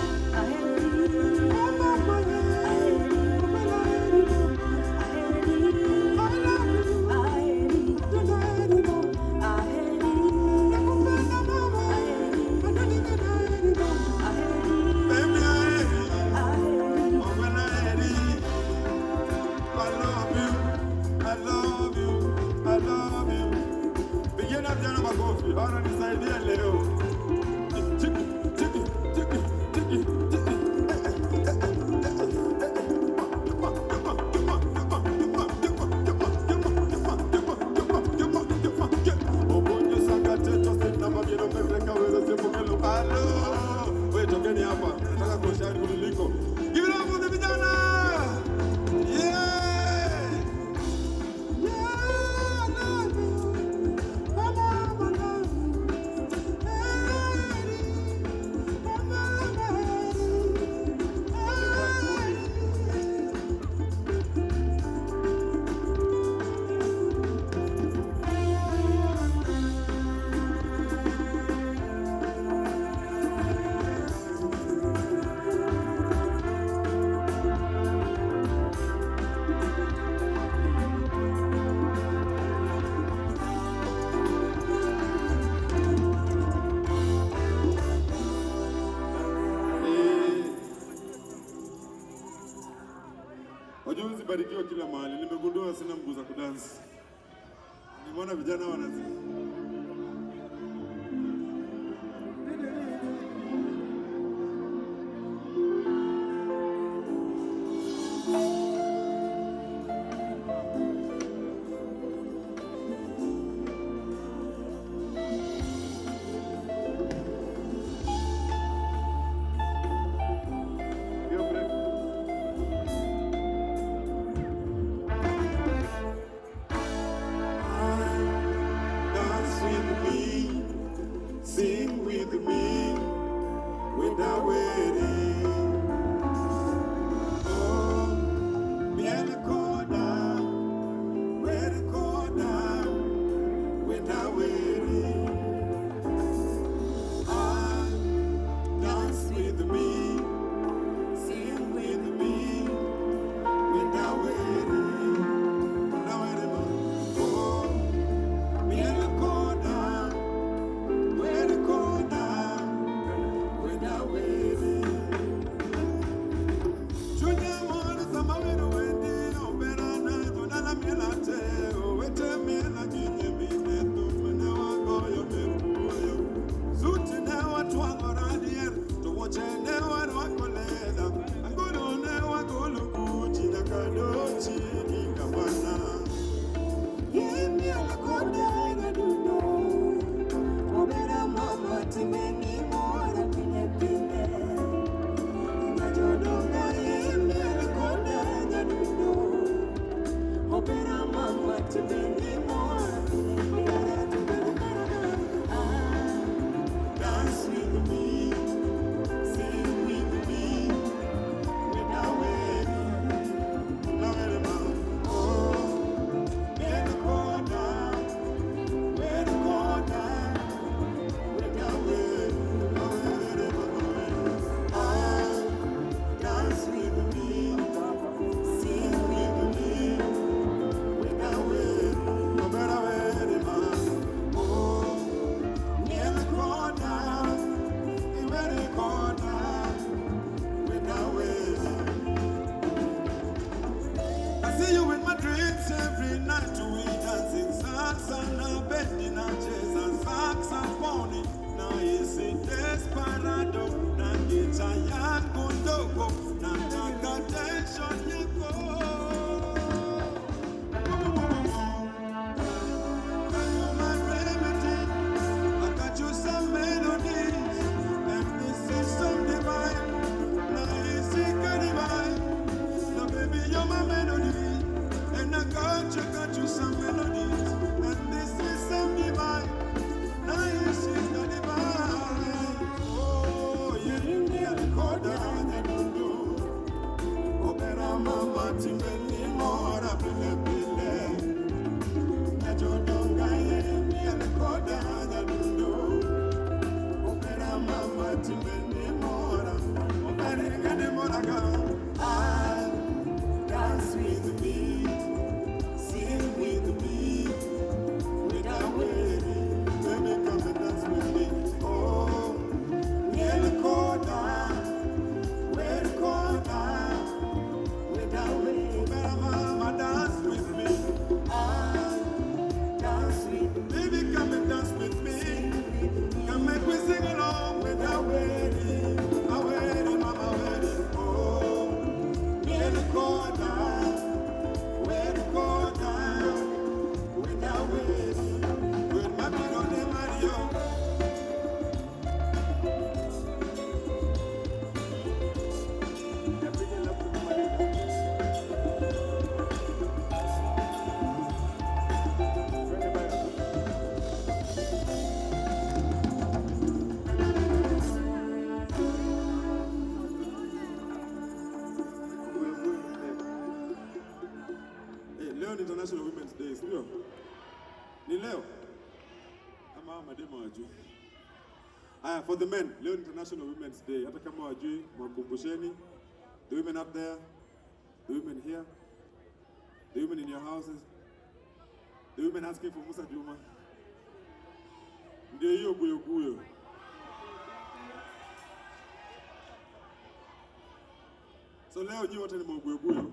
I love you. Begin up, Jenna Mago. nimebarikiwa kila mahali. Nimegundua sina mguu za kudansi. Nimeona vijana wanazi. Sing with me without waiting. Oh, me and the corner, where the corner, without waiting. Ah, dance with me, sing with me without waiting. Without waiting. Oh, me and the corner. Where the corner, without waiting. Junior one is a man who went in, oh, better not to la melate, oh, wait a minute, give me the doom, now I go, you may Suit now at one or other, to watch a now and one coleda. I'm going to now go look good in a cadochi, in Cabana. Give me a corner, I don't know. Obera mama timeni mora pine pine Najodonga yembe koda nyaduno Obera mama timeni mora pine pine Dance with me, sing with me Without waiting, not waiting mama Oh, where the corner, where the corner Dance with me, sing with me, without waiting, no better waiting, man. Oh, near the corner, where the corner, without waiting. I see you in my dreams every night. We dancing salsa, na bending our chairs and saxophone. Na isi desperado, na gita yangu ndogo, nataka tension yako. You're my remedy, I got you some melodies, and this is some divine. Na isi divine, now baby you're my melody, and I got you some melodies, and this is some divine. Nice is the divine. Oh, yeah, in the corner, I don't know. Opera mama, timbeni mora, pile pile. Najodonga, yeah, in the corner, I don't know. Opera mama, timbeni mora, opera gade moraga. Ah, dance with me, sing with me, without waiting. Baby, come and dance with me. Oh, near the corner, where the corner, without waiting. Better mama, dance with me. Ah, dance with me. Baby, come and dance with me. Come make me sing along without waiting. I'm waiting, mama, waiting. Oh, near the corner, where the corner, without waiting. With my big on the Mario. Leo ni International Women's Day, sio? Ni leo? Ama mademo wajui. Aya, for the men, leo ni International Women's Day. Hata kama wajui, mwakumbusheni. The women up there, the women here, the women in your houses, the women asking for Musa Juma. Ndio hiyo guyo guyo. So leo nyi wote ni mguyo guyo.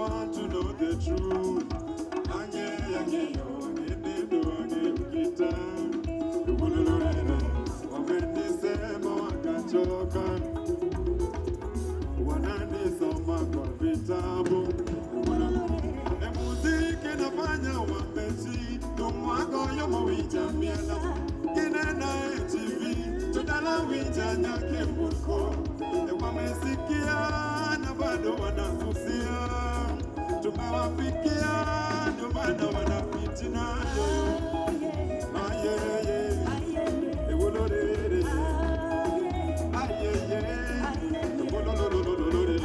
want to know the truth. Ange yange yo ngidido ange ukita. Ululurere wamenisema wakachoka. Wananisoma kwa vitabu. Muziki nafanya wamesi. Tumwago yomo wijamiela. Kinena TV. Tudala wijanya kimbuko. Wamesikia na bado wanasusia. Tumewafikia ndio maana wanafitina. Ayeye ewolorere ayeye ewolororororore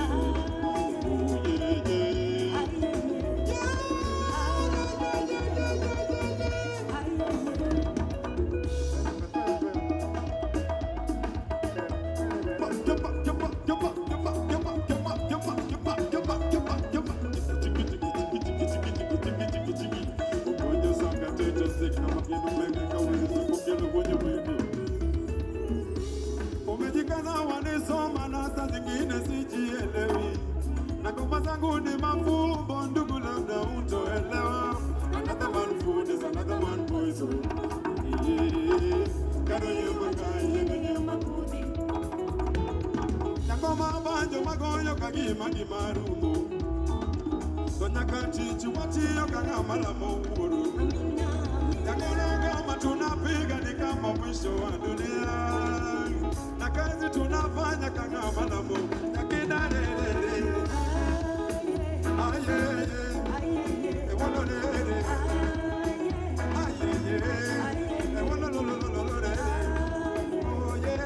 umejikaza wanisoma na saa zingine sijielewi, na ngoma zangu ni mafumbo ndugu, labda utoelewa. Another man food is another man poison. Kado nyuma kaya nyuma kudi ngoma banjo magoyo kagima gimarumo Sonyaka chiwatiyo kang'amala mowuoro. Ngoma tunapiga ni kama mwisho wa dunia, na kazi tunafanya kang'amala mo yakidarere ayeye ewolorere ayeye ewololololore oh yeah.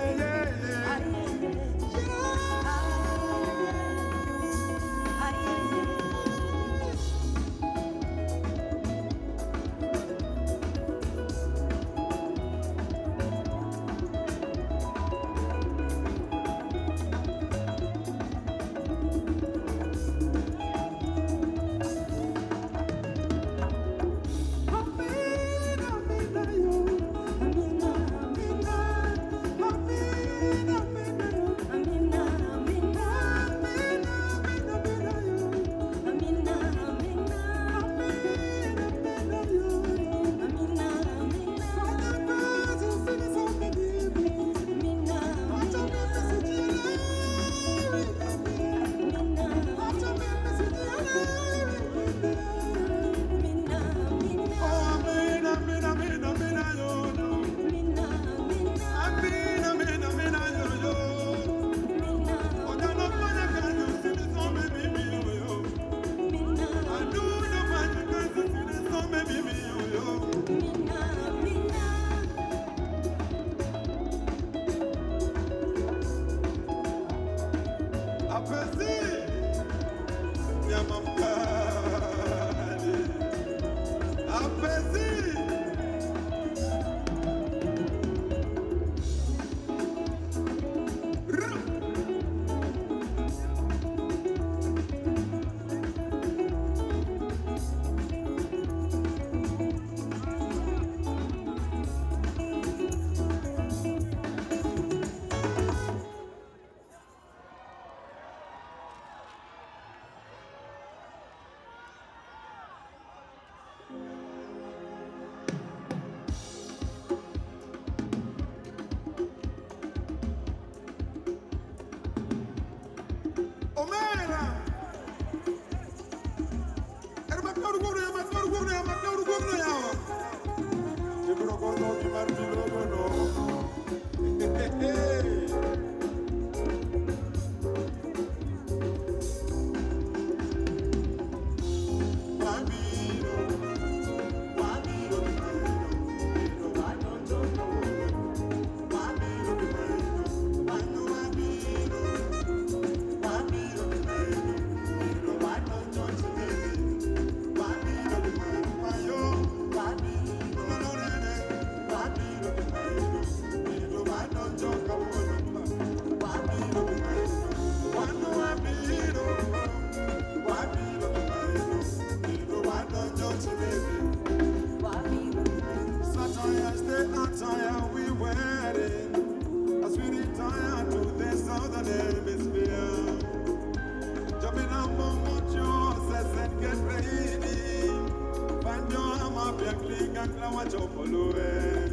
watch out for Louis.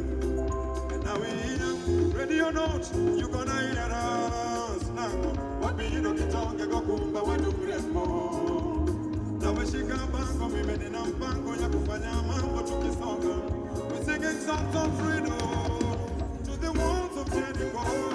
And now we here, ready or not, you gonna hear us now. What be you don't get on, you go kumba, what do we more? Now we shake our bango, we made in a bango, ya kufanya mambo tukisonga. We singing songs of freedom to the walls of Jericho.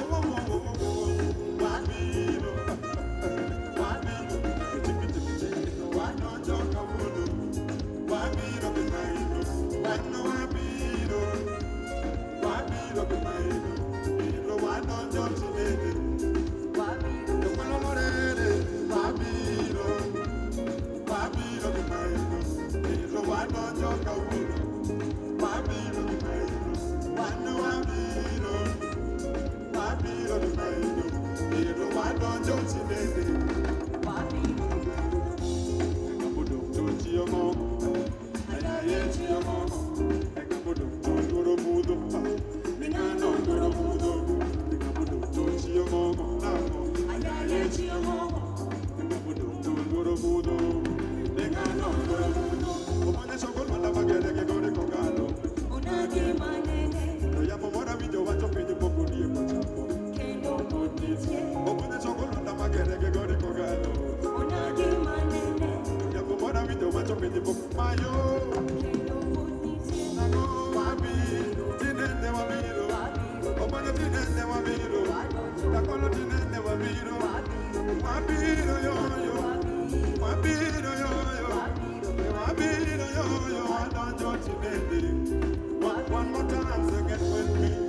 One more time, so get with me.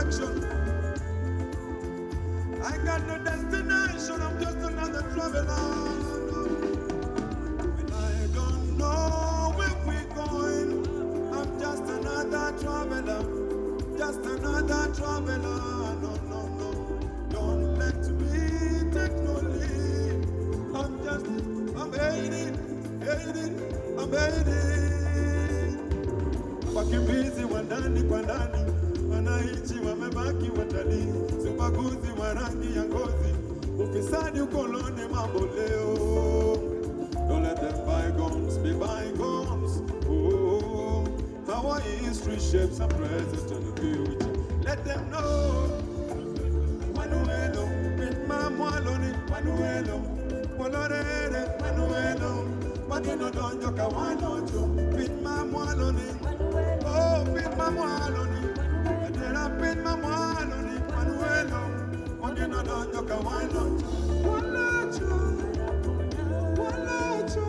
direction. I got no destination, I'm just another traveler. And I don't know where we're going. I'm just another traveler, just another traveler. No, no, no, don't let me take no lead. I'm hating, I'm hating. Wakimbizi wa ndani kwa ndani, wananchi wamebaki watalii, si ubaguzi wa rangi ya ngozi, ufisadi, ukoloni, mambo leo. Don't let them bygones be bygones. Oh, our history shapes our present and the future. Let them know. Manuelo, with my mwaloni, Manuelo, Polorere, Manuelo, Matino don yoka wanocho, with my mwaloni, oh, with my mwaloni, and then I with my mwaloni, Manuelo, Matino don yoka wanocho, wanocho, wanocho,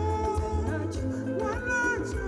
wanocho,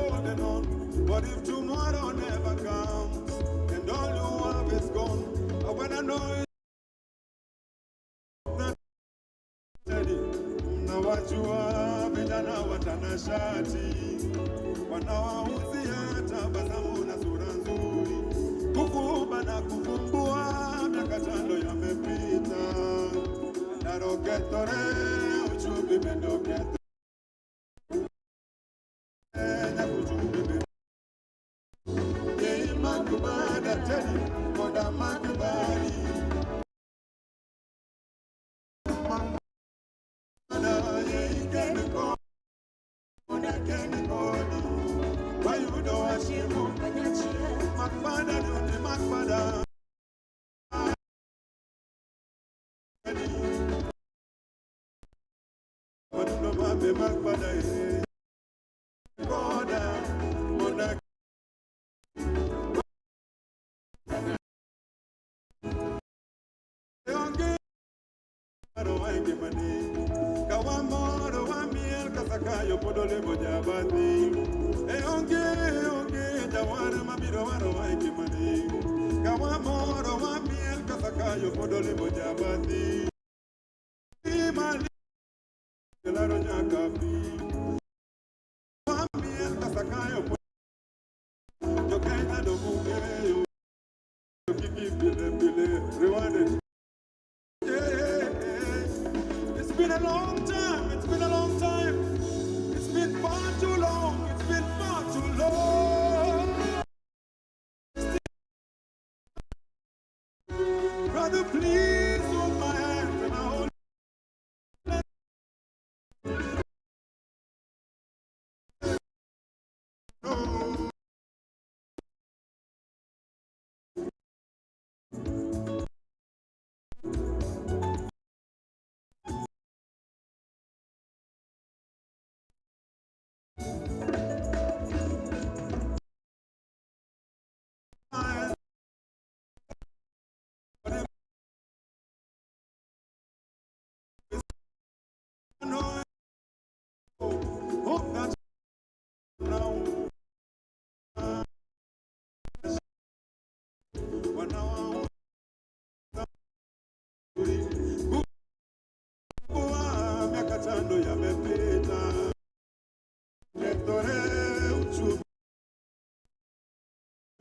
But if tomorrow never comes and all you have is gone, I wanna know that mnawajua vijana watanashati, wanawauzia tabasamu na sura nzuri, kukuba na kufumbua, miaka tano yamepita, na roketore uchumi bendokete. It's been a long time, it's been a long time. It's been far too long, it's been far too long. Brother, please hold my hand and I'll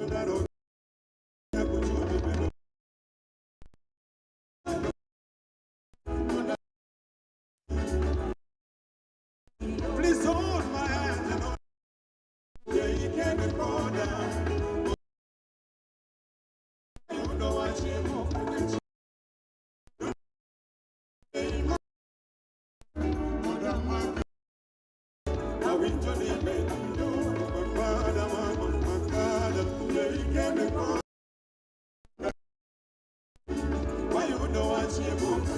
Please hold my hand and hold. Yeah, you can't go down. You know what you want. Why you know what you want?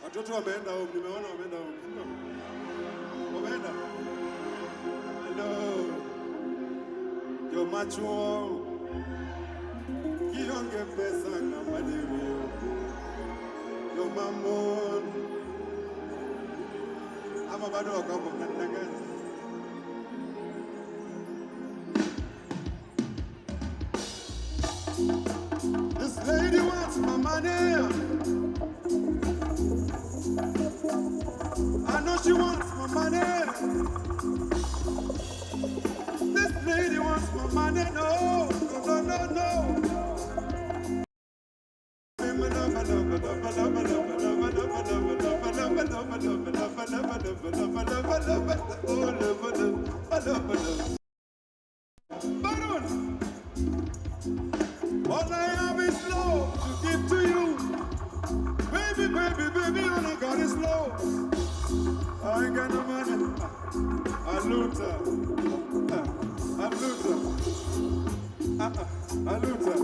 Watoto wameenda home, nimeona wameenda home. Wameenda. Hello. Yo macho. Kionge pesa na madeni. Yo mamon. Ama bado wakapo mnadanganya. This lady wants my money. I know she wants my money. This lady wants my money. No, no, no, no, no. Baron, all I have is love to give to you. Baby, baby, baby, all I got is love. I ain't got no money. I loser. I loser. I loser.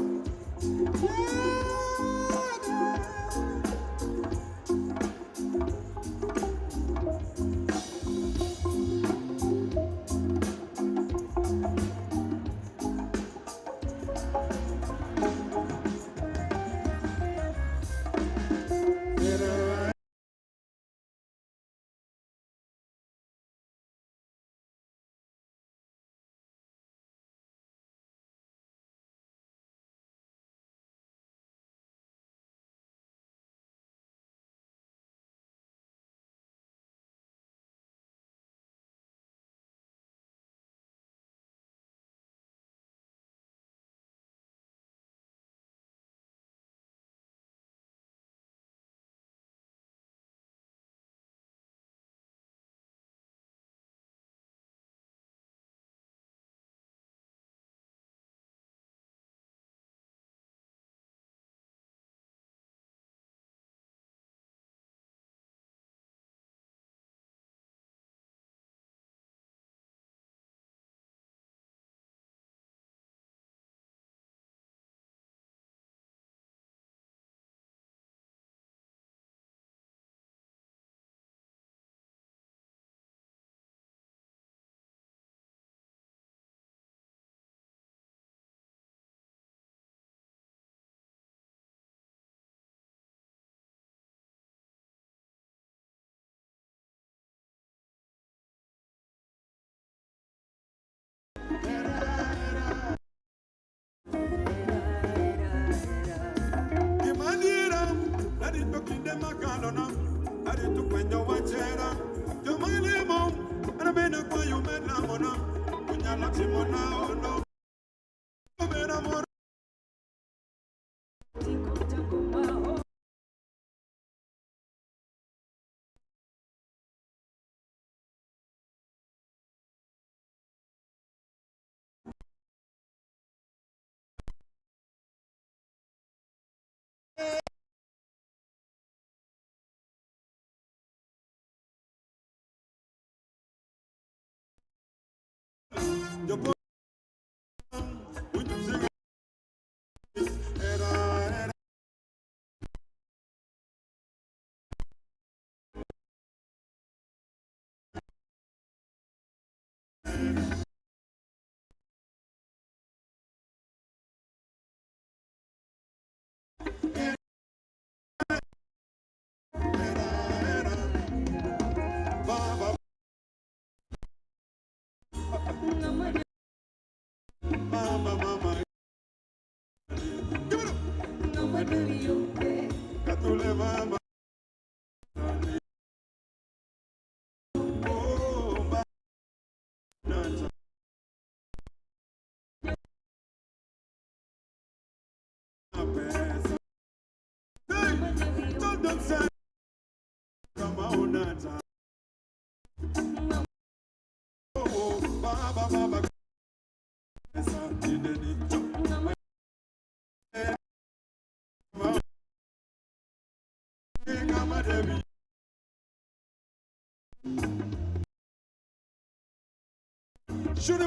Should